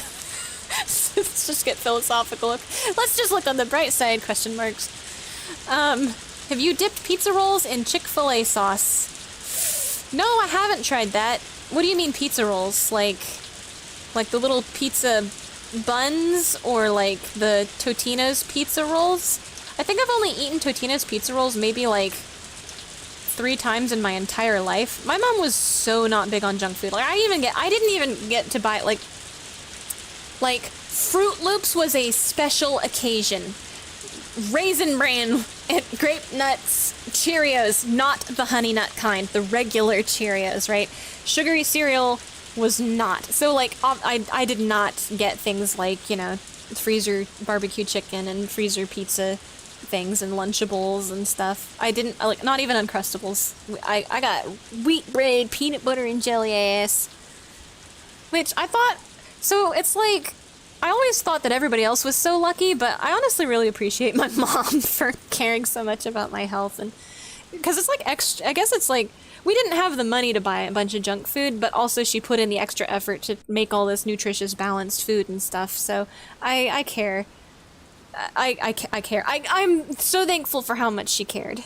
Let's just get philosophical. Let's just look on the bright side, question marks. Have you dipped pizza rolls in Chick-fil-A sauce? No, I haven't tried that. What do you mean pizza rolls? Like the little pizza buns or like the Totino's pizza rolls? I think I've only eaten Totino's pizza rolls maybe like 3 times in my entire life. My mom was so not big on junk food. Like I didn't even get to buy like Fruit Loops was a special occasion. Raisin Bran and Grape Nuts Cheerios, not the Honey Nut kind, the regular Cheerios, right? Sugary cereal was not. So like I did not get things like, you know, freezer barbecue chicken and freezer pizza things and Lunchables and stuff. I didn't, like, not even Uncrustables. I got wheat bread, peanut butter and jelly ass. Which I thought, so it's like, I always thought that everybody else was so lucky, but I honestly really appreciate my mom for caring so much about my health. And because it's like extra, I guess it's like, we didn't have the money to buy a bunch of junk food, but also she put in the extra effort to make all this nutritious, balanced food and stuff. So I care. I care. I'm so thankful for how much she cared.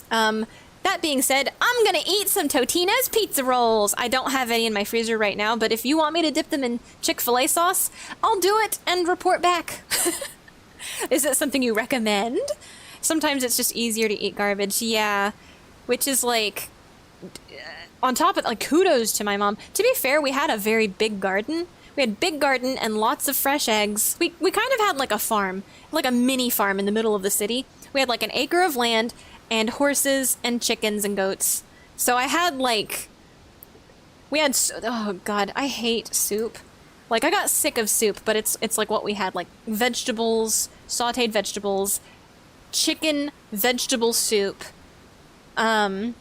That being said, I'm gonna eat some Totino's pizza rolls. I don't have any in my freezer right now, but if you want me to dip them in Chick-fil-A sauce, I'll do it and report back. Is it something you recommend? Sometimes it's just easier to eat garbage, yeah. Which is like, on top of, like, kudos to my mom. To be fair, we had a very big garden. We had big garden and lots of fresh eggs. We kind of had like a farm, like a mini farm in the middle of the city. We had like an acre of land and horses and chickens and goats. So I had like, oh god, I hate soup. Like I got sick of soup, but it's like what we had, like vegetables, sauteed vegetables, chicken vegetable soup. I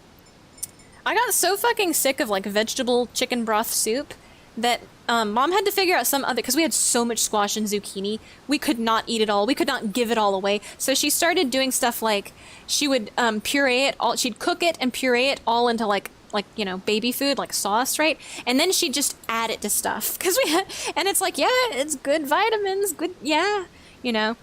got so fucking sick of like vegetable chicken broth soup that Mom had to figure out some other, because we had so much squash and zucchini, we could not eat it all, we could not give it all away. So she started doing stuff like, she would puree it all, she'd cook it and puree it all into like, you know, baby food, like sauce, right? And then she'd just add it to stuff, because we had, and it's like, yeah, it's good vitamins, good, yeah, you know.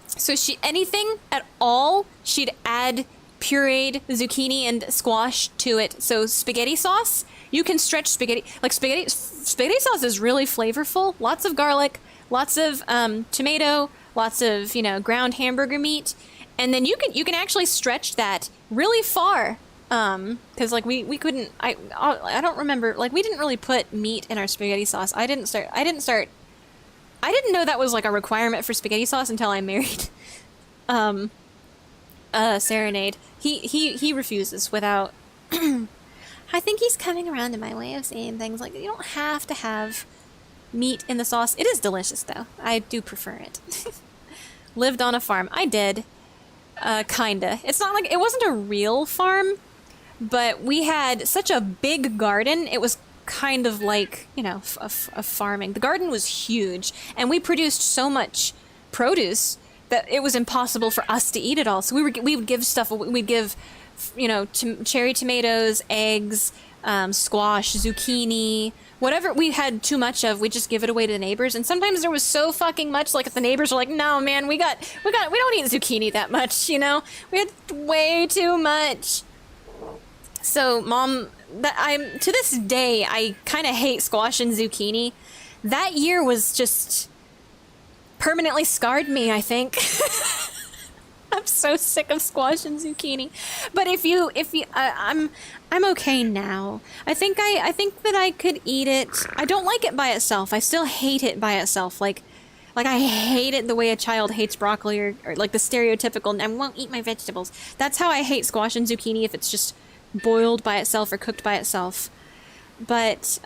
So anything at all, she'd add pureed zucchini and squash to it. So spaghetti sauce, you can stretch spaghetti, like spaghetti sauce is really flavorful. Lots of garlic, lots of tomato, lots of, you know, ground hamburger meat, and then you can actually stretch that really far. Because like we couldn't, I don't remember, like we didn't really put meat in our spaghetti sauce. I didn't know that was like a requirement for spaghetti sauce until I married Serenade. He refuses without. I think he's coming around to my way of saying things like, you don't have to have meat in the sauce. It is delicious though. I do prefer it. Lived on a farm. I did. Kinda. It's not like, it wasn't a real farm, but we had such a big garden. It was kind of like, you know, a farming. The garden was huge, and we produced so much produce that it was impossible for us to eat it all. So we would give stuff. We'd give, you know, cherry tomatoes, eggs, squash, zucchini, whatever we had too much of, we'd just give it away to the neighbors. And sometimes there was so fucking much, like if the neighbors were like, no man, we don't eat zucchini that much, you know? We had way too much. So, Mom, to this day, I kind of hate squash and zucchini. That year was just permanently scarred me, I think. I'm so sick of squash and zucchini. But I'm okay now. I think that I could eat it. I don't like it by itself. I still hate it by itself. Like I hate it the way a child hates broccoli or like the stereotypical, I won't eat my vegetables. That's how I hate squash and zucchini if it's just boiled by itself or cooked by itself. But,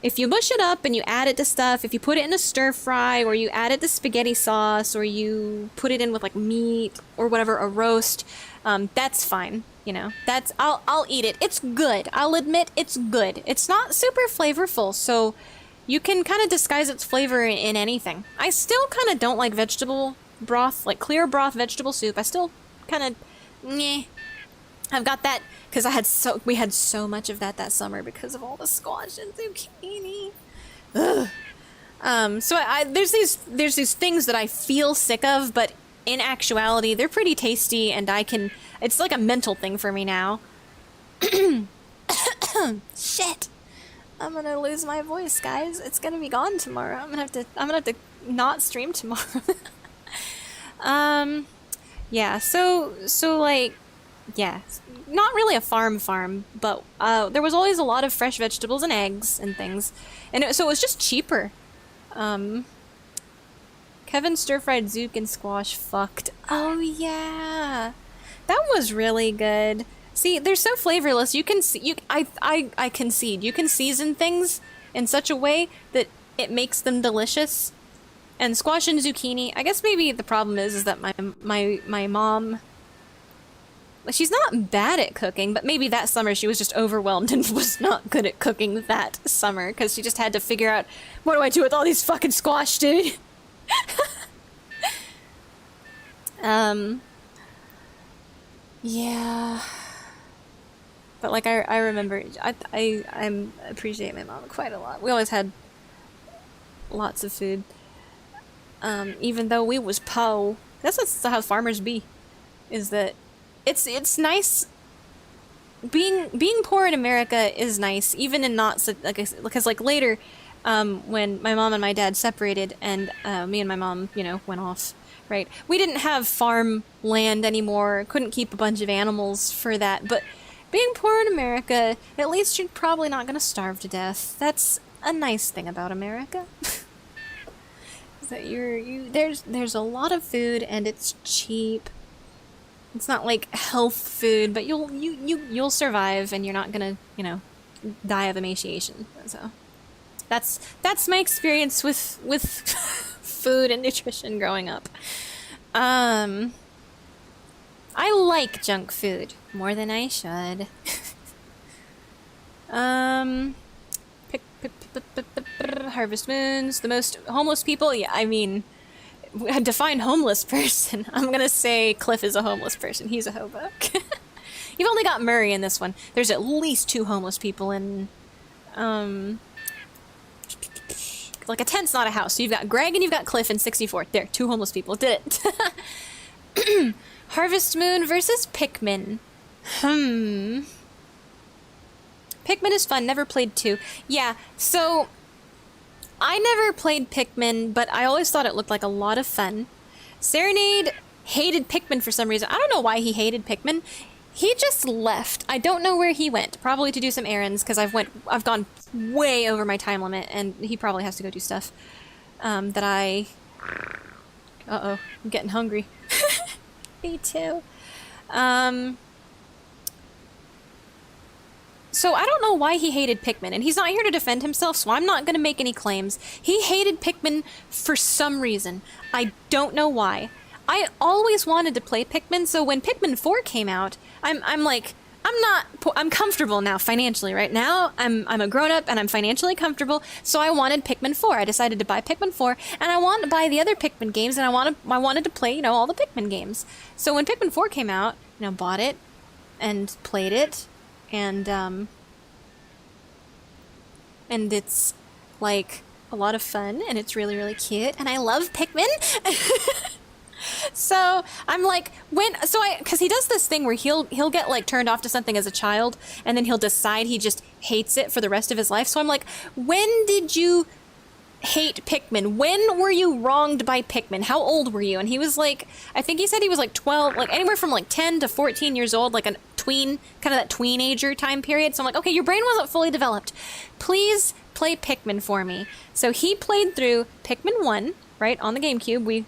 if you mush it up and you add it to stuff, if you put it in a stir fry or you add it to spaghetti sauce or you put it in with like meat or whatever, a roast, that's fine. You know, I'll eat it. It's good. I'll admit it's good. It's not super flavorful, so you can kind of disguise its flavor in anything. I still kind of don't like vegetable broth, like clear broth vegetable soup. I still kind of, meh. I've got that because we had so much of that summer because of all the squash and zucchini. Ugh. So there's these things that I feel sick of, but in actuality, they're pretty tasty, and it's like a mental thing for me now. Shit. I'm gonna lose my voice, guys. It's gonna be gone tomorrow. I'm gonna have to not stream tomorrow. Yeah, so like, yeah, not really a farm, but there was always a lot of fresh vegetables and eggs and things, and so it was just cheaper. Kevin stir-fried zook and squash fucked. Oh yeah, that was really good. See, they're so flavorless. You can see, I concede. You can season things in such a way that it makes them delicious. And squash and zucchini, I guess maybe the problem is that my mom, she's not bad at cooking, but maybe that summer she was just overwhelmed and was not good at cooking that summer because she just had to figure out, what do I do with all these fucking squash, dude? Yeah. But like I remember, I appreciate my mom quite a lot. We always had lots of food. Even though we was po'. That's how farmers be. Is that it's nice. Being poor in America is nice, even in not so, like, because like later, when my mom and my dad separated and me and my mom, went off. Right, we didn't have farm land anymore. Couldn't keep a bunch of animals for that. But being poor in America, at least you're probably not gonna starve to death. That's a nice thing about America. Is that there's a lot of food and it's cheap. It's not like health food, but you'll survive and you're not gonna die of emaciation. So that's my experience with food and nutrition growing up. I like junk food more than I should. Harvest Moons, the most homeless people. Yeah, I mean, define homeless person. I'm gonna say Cliff is a homeless person. He's a hobo. You've only got Murray in this one. There's at least 2 homeless people in, like a tent's not a house. So you've got Greg and you've got Cliff in 64. There, 2 homeless people. Did it. Harvest Moon versus Pikmin. Pikmin is fun. Never played 2. Yeah, so I never played Pikmin, but I always thought it looked like a lot of fun. Serenade hated Pikmin for some reason. I don't know why he hated Pikmin. He just left. I don't know where he went. Probably to do some errands, because I've gone way over my time limit, and he probably has to go do stuff. Uh-oh, I'm getting hungry. Me too. So I don't know why he hated Pikmin, and he's not here to defend himself, so I'm not gonna make any claims. He hated Pikmin for some reason. I don't know why. I always wanted to play Pikmin, so when Pikmin 4 came out, I'm like, I'm comfortable now financially, right? Now I'm a grown-up and I'm financially comfortable, so I wanted Pikmin 4. I decided to buy Pikmin 4, and I wanted to buy the other Pikmin games, and I wanted to play, all the Pikmin games. So when Pikmin 4 came out, bought it and played it, and it's like a lot of fun, and it's really, really cute, and I love Pikmin. So I'm like, because he does this thing where he'll get like turned off to something as a child, and then he'll decide he just hates it for the rest of his life. So I'm like, when did you hate Pikmin? When were you wronged by Pikmin? How old were you? And he was like, I think he said he was like 12, like anywhere from like 10 to 14 years old, like a tween, kind of that tweenager time period. So I'm like, okay, your brain wasn't fully developed. Please play Pikmin for me. So he played through Pikmin 1, right, on the GameCube.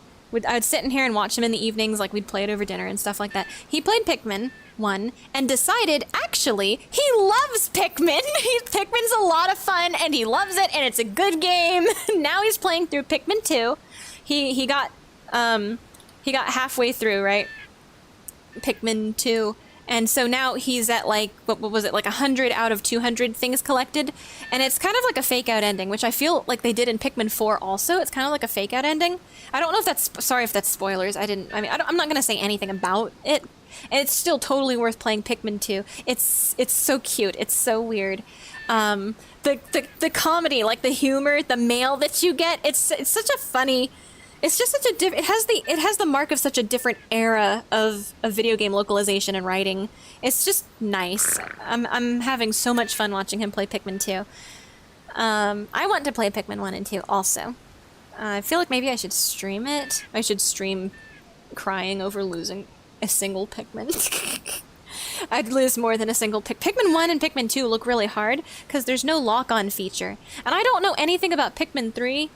I would sit in here and watch him in the evenings, like we'd play it over dinner and stuff like that. He played Pikmin 1 and decided, actually, he loves Pikmin. Pikmin's a lot of fun and he loves it and it's a good game. Now he's playing through Pikmin 2. He got halfway through, right? Pikmin 2. And so now he's at like, what was it, like 100 out of 200 things collected. And it's kind of like a fake out ending, which I feel like they did in Pikmin 4 also. It's kind of like a fake out ending. I don't know if that's, sorry if that's spoilers. I'm not going to say anything about it. And it's still totally worth playing Pikmin 2. It's so cute. It's so weird. The comedy, like the humor, the mail that you get, it's such a funny... It's just such a it has the mark of such a different era of video game localization and writing. It's just nice. I'm having so much fun watching him play Pikmin 2. I want to play Pikmin 1 and 2 also. I feel like maybe I should stream it. I should stream crying over losing a single Pikmin. I'd lose more than a single Pikmin 1 and Pikmin 2 look really hard because there's no lock-on feature. And I don't know anything about Pikmin 3.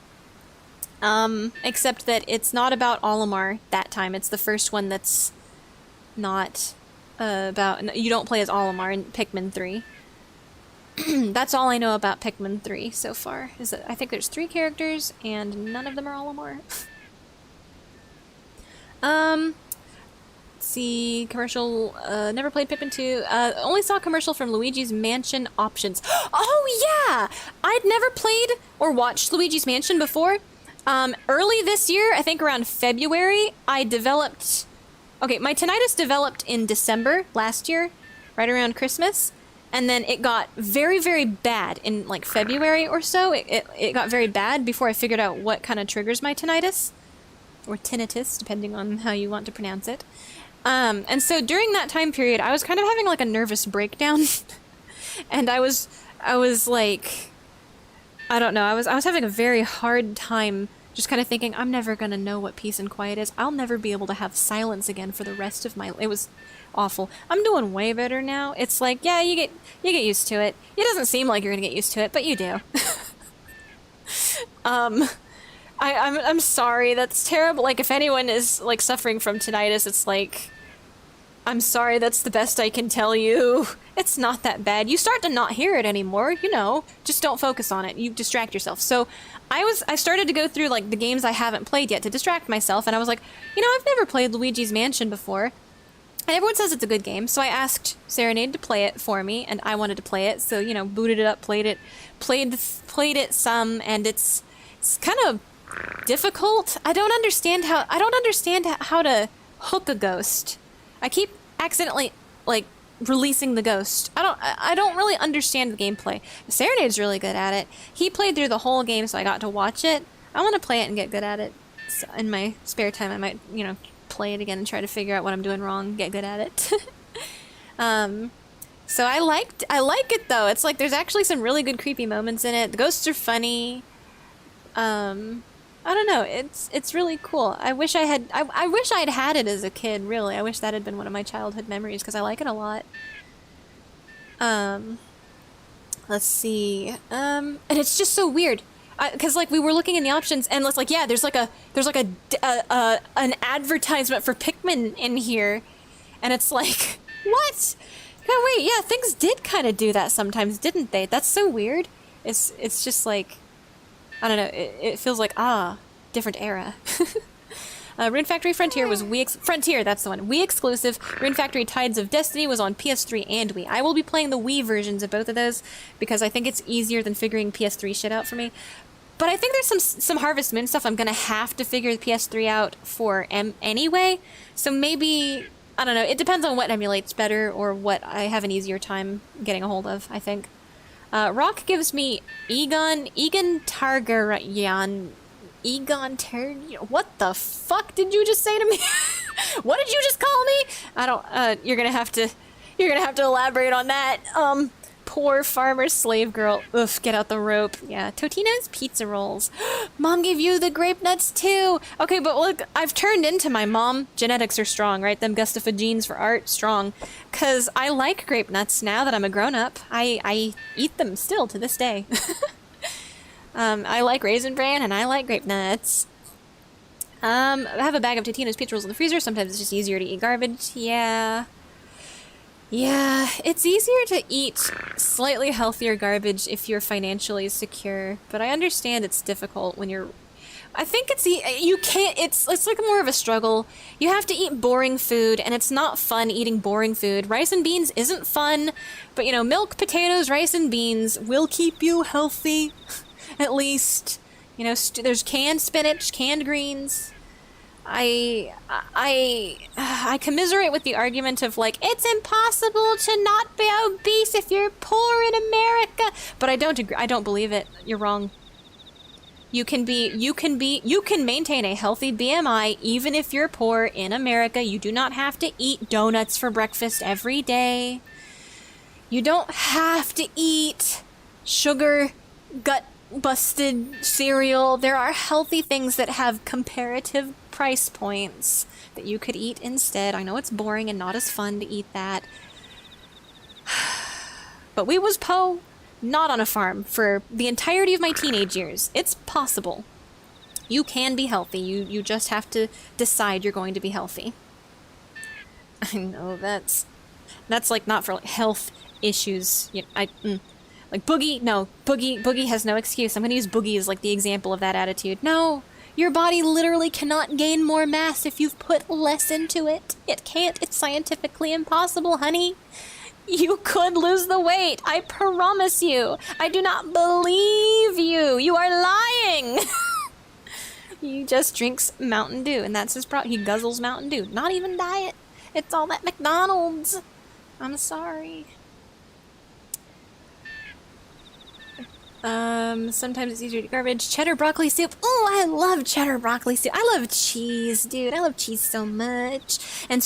Except that it's not about Olimar that time. It's the first one that's not about... You don't play as Olimar in Pikmin 3. That's all I know about Pikmin 3 so far. Is that I think there's 3 characters, and none of them are Olimar. Let's see... Commercial... never played Pikmin 2. Only saw a commercial from Luigi's Mansion Options. Oh, yeah! I'd never played or watched Luigi's Mansion before. Early this year, I think around February, I developed... Okay, my tinnitus developed in December last year, right around Christmas, and then it got very, very bad in, like, February or so. It got very bad before I figured out what kind of triggers my tinnitus, or tinnitus, depending on how you want to pronounce it. And so during that time period, I was kind of having, like, a nervous breakdown, and I was like... I don't know, I was having a very hard time just kind of thinking, I'm never going to know what peace and quiet is. I'll never be able to have silence again for the rest of my... It was awful. I'm doing way better now. It's like, yeah, you get used to it. It doesn't seem like you're going to get used to it, but you do. I'm sorry, that's terrible. Like, if anyone is, like, suffering from tinnitus, it's like... I'm sorry, that's the best I can tell you. It's not that bad. You start to not hear it anymore, you know. Just don't focus on it. You distract yourself. So I started to go through, like, the games I haven't played yet to distract myself, and I was like, you know, I've never played Luigi's Mansion before. And everyone says it's a good game, so I asked Serenade to play it for me, and I wanted to play it, so, you know, booted it up, played it some, and it's kind of difficult. I don't understand how to hook a ghost. I keep accidentally, like, releasing the ghost. I don't really understand the gameplay. Serenade's really good at it. He played through the whole game, so I got to watch it. I want to play it and get good at it. So in my spare time, I might, you know, play it again and try to figure out what I'm doing wrong, get good at it. So I like it, though. It's like there's actually some really good creepy moments in it. The ghosts are funny. I don't know. It's really cool. I wish I'd had it as a kid, really. I wish that had been one of my childhood memories, because I like it a lot. Let's see. And it's just so weird. Because, like, we were looking in the options, and it's like, yeah, there's an advertisement for Pikmin in here. And it's like, what? No, wait, yeah, things did kind of do that sometimes, didn't they? That's so weird. It's just like... I don't know, it feels like, different era. Rune Factory Frontier was Frontier, that's the one. Wii exclusive. Rune Factory Tides of Destiny was on PS3 and Wii. I will be playing the Wii versions of both of those, because I think it's easier than figuring PS3 shit out for me. But I think there's some Harvest Moon stuff I'm gonna have to figure the PS3 out for anyway, so maybe, I don't know, it depends on what emulates better, or what I have an easier time getting a hold of, I think. Rock gives me Egon Targaryen Egon Terrier. What the fuck did you just say to me? What did you just call me? I don't, you're gonna have to elaborate on that. Poor farmer slave girl. Oof, get out the rope. Yeah, Totino's pizza rolls. Mom gave you the grape nuts too. Okay, but look, I've turned into my mom. Genetics are strong, right? Them Gustafa genes for art, strong. Cause I like grape nuts now that I'm a grown up. I eat them still to this day. I like Raisin Bran and I like grape nuts. I have a bag of Totino's pizza rolls in the freezer. Sometimes it's just easier to eat garbage. Yeah. Yeah, it's easier to eat slightly healthier garbage if you're financially secure, but I understand it's difficult when you're... I think you can't, it's like more of a struggle. You have to eat boring food, and it's not fun eating boring food. Rice and beans isn't fun, but you know, milk, potatoes, rice and beans will keep you healthy, at least. You know, there's canned spinach, canned greens. I commiserate with the argument of like, it's impossible to not be obese if you're poor in America. But I don't agree. I don't believe it. You're wrong. You can maintain a healthy BMI even if you're poor in America. You do not have to eat donuts for breakfast every day. You don't have to eat sugar, gut-busted cereal. There are healthy things that have comparative price points that you could eat instead. I know it's boring and not as fun to eat that. But we was not on a farm for the entirety of my teenage years. It's possible. You can be healthy. You just have to decide you're going to be healthy. I know that's like not for like health issues. You know, like Boogie. No, Boogie has no excuse. I'm gonna use Boogie as like the example of that attitude. No. Your body literally cannot gain more mass if you've put less into it. It can't. It's scientifically impossible, honey. You could lose the weight. I promise you. I do not believe you. You are lying. He just drinks Mountain Dew, and that's his problem. He guzzles Mountain Dew. Not even diet. It's all that McDonald's. I'm sorry. Sometimes it's easier to eat garbage. Cheddar broccoli soup. Oh, I love cheddar broccoli soup. I love cheese, dude. I love cheese so much. And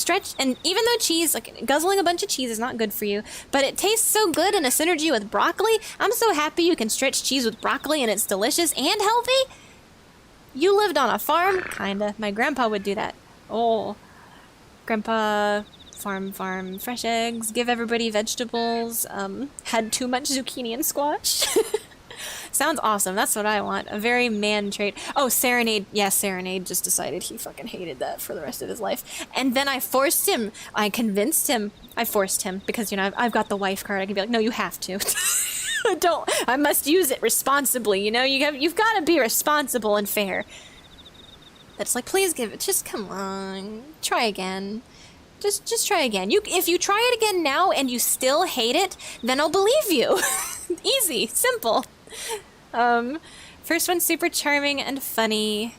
even though cheese, like, guzzling a bunch of cheese is not good for you, but it tastes so good in a synergy with broccoli. I'm so happy you can stretch cheese with broccoli and it's delicious and healthy. You lived on a farm? Kinda. My grandpa would do that. Oh. Grandpa... Farm, fresh eggs, give everybody vegetables, had too much zucchini and squash. Sounds awesome. That's what I want. A very man trait. Oh, Serenade. Yeah, Serenade just decided he fucking hated that for the rest of his life. And then I forced him. I convinced him. I forced him because, you know, I've got the wife card. I can be like, no, you have to. I must use it responsibly, you know? You've got to be responsible and fair. That's like, please give it. Just come on. Try again. Just try again. If you try it again now and you still hate it, then I'll believe you. Easy, simple. First one's super charming and funny.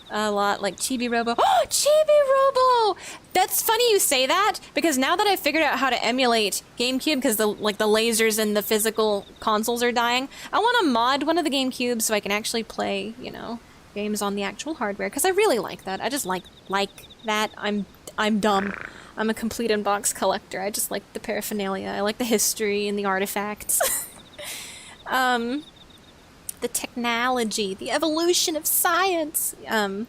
A lot like Chibi Robo. Oh, Chibi Robo! That's funny you say that, because now that I've figured out how to emulate GameCube, because the lasers and the physical consoles are dying, I want to mod one of the GameCubes so I can actually play, you know, games on the actual hardware, because I really like that. I just like that. I'm dumb. I'm a complete in-box collector. I just like the paraphernalia. I like the history and the artifacts. The technology, the evolution of science. But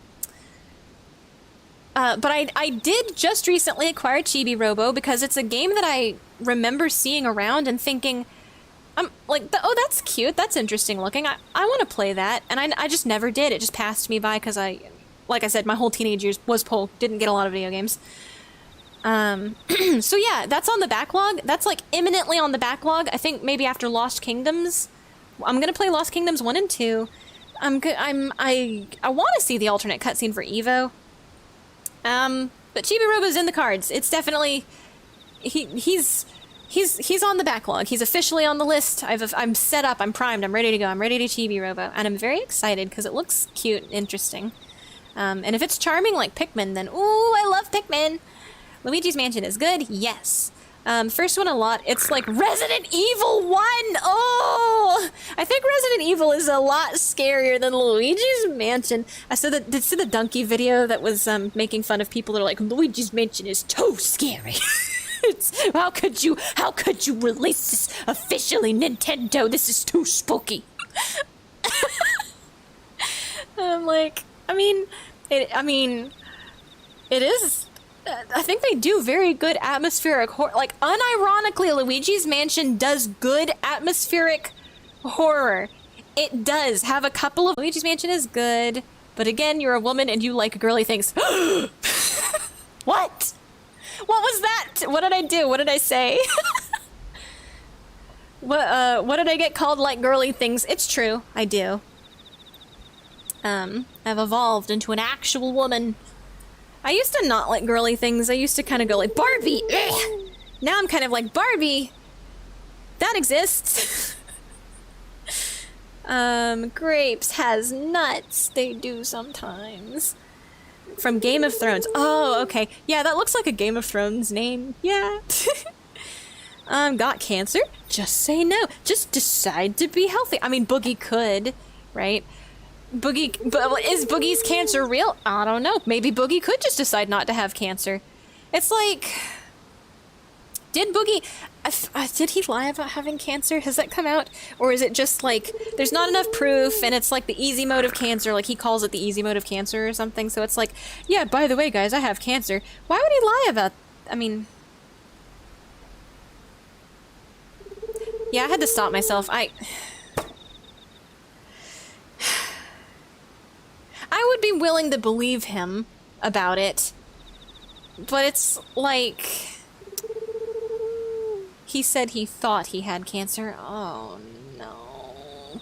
I did just recently acquire Chibi Robo because it's a game that I remember seeing around and thinking, like, oh, that's cute. That's interesting looking. I want to play that. And I just never did. It just passed me by because like I said, my whole teenage years was Pole. Didn't get a lot of video games. So yeah, that's on the backlog. That's like imminently on the backlog. I think maybe after Lost Kingdoms. I'm gonna play Lost Kingdoms 1 and 2. I want to see the alternate cutscene for Evo. But Chibi Robo's in the cards. It's definitely he's on the backlog. He's officially on the list. I'm set up. I'm primed. I'm ready to go. I'm ready to Chibi Robo, and I'm very excited because it looks cute and interesting. And if it's charming like Pikmin, then ooh, I love Pikmin. Luigi's Mansion is good, yes. First one a lot, it's like Resident Evil 1! Oh! I think Resident Evil is a lot scarier than Luigi's Mansion. I saw did you see the Donkey video that was making fun of people that are like, Luigi's Mansion is too scary. How could you release this officially, Nintendo? This is too spooky. I'm like, it is. I think they do very good atmospheric horror. Like, unironically, Luigi's Mansion does good atmospheric horror. It does have a couple of... Luigi's Mansion is good, but again, you're a woman and you like girly things. What? What was that? What did I do? What did I say? What did I get called like girly things? It's true, I do. I've evolved into an actual woman. I used to not like girly things. I used to kind of go like, Barbie! Ugh! Now I'm kind of like, Barbie! That exists! Grapes has nuts. They do sometimes. From Game of Thrones. Oh, okay. Yeah, that looks like a Game of Thrones name. Yeah. Got cancer? Just say no. Just decide to be healthy. I mean, Boogie could, right? Boogie, but is Boogie's cancer real? I don't know. Maybe Boogie could just decide not to have cancer. It's like, did Boogie, did he lie about having cancer? Has that come out? Or is it just like, there's not enough proof and it's like the easy mode of cancer, like he calls it the easy mode of cancer or something, so it's like, yeah, by the way, guys, I have cancer. Why would he lie about, yeah, I had to stop myself. I would be willing to believe him about it, but it's like, he said he thought he had cancer. Oh no.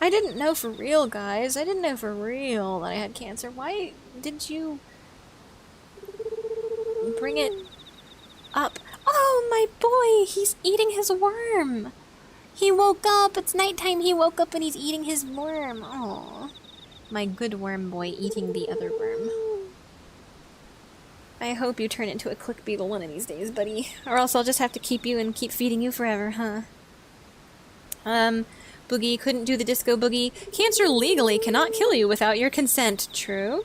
I didn't know for real, guys. I didn't know for real that I had cancer. Why did you bring it up? Oh, my boy, he's eating his worm. He woke up, it's nighttime, he woke up and he's eating his worm. Oh. My good worm boy eating the other worm. I hope you turn into a click beetle one of these days, buddy. Or else I'll just have to keep you and keep feeding you forever, huh? Boogie couldn't do the disco boogie. Cancer legally cannot kill you without your consent. True.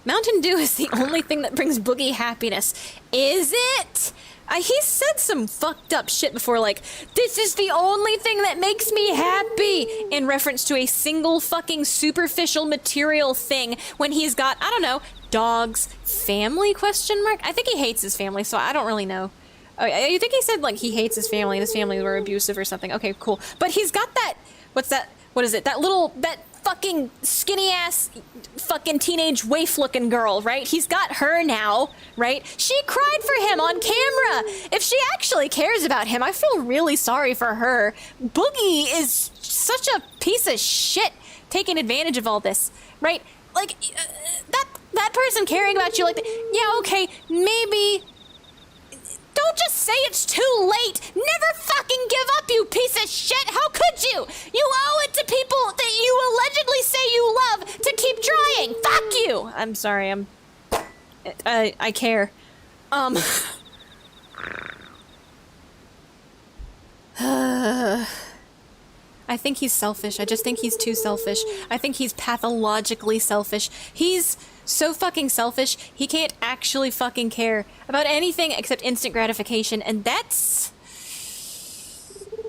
Mountain Dew is the only thing that brings Boogie happiness. Is it? He said some fucked up shit before, like, this is the only thing that makes me happy, in reference to a single fucking superficial material thing when he's got, I don't know, dogs, family, question mark? I think he hates his family, so I don't really know. Oh, you think he said, like, he hates his family and his family were abusive or something? Okay, cool. But he's got that, what's that, what is it, that fucking skinny-ass fucking teenage waif-looking girl, right? He's got her now, right? She cried for him on camera! If she actually cares about him, I feel really sorry for her. Boogie is such a piece of shit taking advantage of all this, right? Like, that person caring about you like that, yeah, okay, maybe... Don't just say it's too late! Never fucking give up, you piece of shit! How could you? You owe it to people that you allegedly say you love to keep trying! Fuck you! I'm sorry, I care. I think he's selfish. I just think he's too selfish. I think he's pathologically selfish. He's so fucking selfish, he can't actually fucking care about anything except instant gratification, and that's...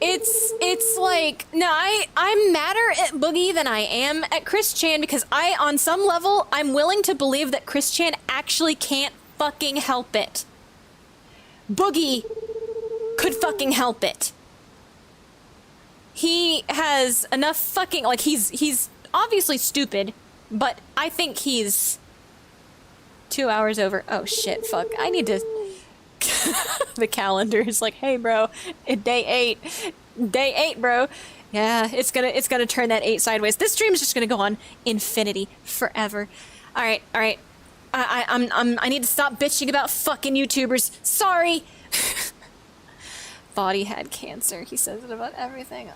It's like... No, I'm madder at Boogie than I am at Chris Chan, because on some level, I'm willing to believe that Chris Chan actually can't fucking help it. Boogie could fucking help it. He has enough fucking... Like, he's obviously stupid, but I think he's 2 hours over. Oh shit, fuck. I need to... The calendar is like, hey bro, day 8. Day 8, bro. Yeah, it's gonna turn that 8 sideways. This stream is just gonna go on infinity forever. Alright. I need to stop bitching about fucking YouTubers. Sorry! Thought he had cancer. He says it about everything.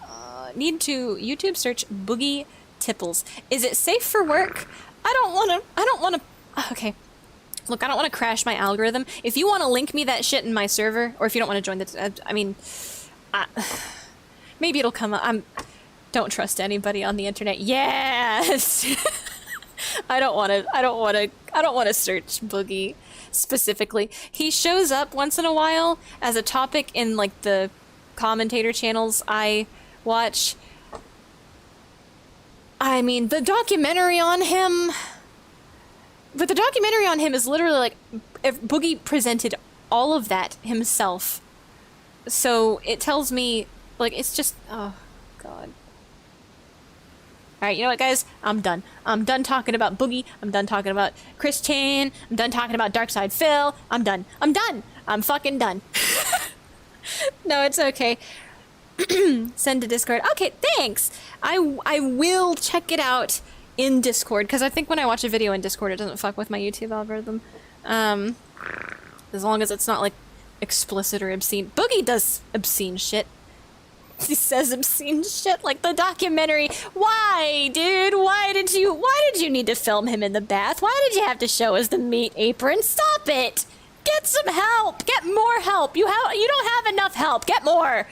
Need to YouTube search Boogie Tipples. Is it safe for work? I don't wanna... Okay. Look, I don't want to crash my algorithm. If you want to link me that shit in my server, or if you don't want to join the... I mean... maybe it'll come up. Don't trust anybody on the internet. Yes! I don't want to search Boogie specifically. He shows up once in a while as a topic in, like, the commentator channels I watch. I mean, the documentary on him... But the documentary on him is literally like, if Boogie presented all of that himself. So it tells me, like, it's just, oh, God. Alright, you know what, guys? I'm done. I'm done talking about Boogie. I'm done talking about Christian. I'm done talking about Darkside Phil. I'm done. I'm done! I'm fucking done. No, it's okay. Send to Discord. Okay, thanks! I will check it out in Discord, because I think when I watch a video in Discord, it doesn't fuck with my YouTube algorithm. As long as it's not, like, explicit or obscene. Boogie does obscene shit. He says obscene shit, like the documentary. Why, dude? Why did you need to film him in the bath? Why did you have to show us the meat apron? Stop it! Get some help! Get more help! You don't have enough help! Get more!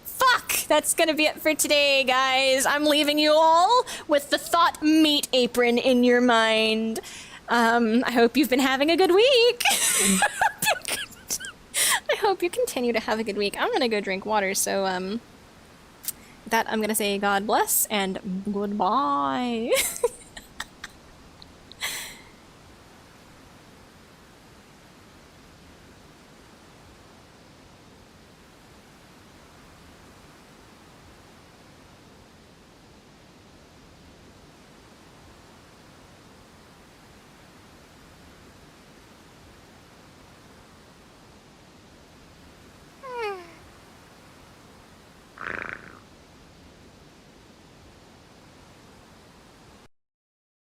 Fuck! That's gonna be it for today, guys. I'm leaving you all with the thought meat apron in your mind. I hope you've been having a good week. I hope you continue to have a good week. I'm gonna go drink water, so, that I'm gonna say God bless and goodbye.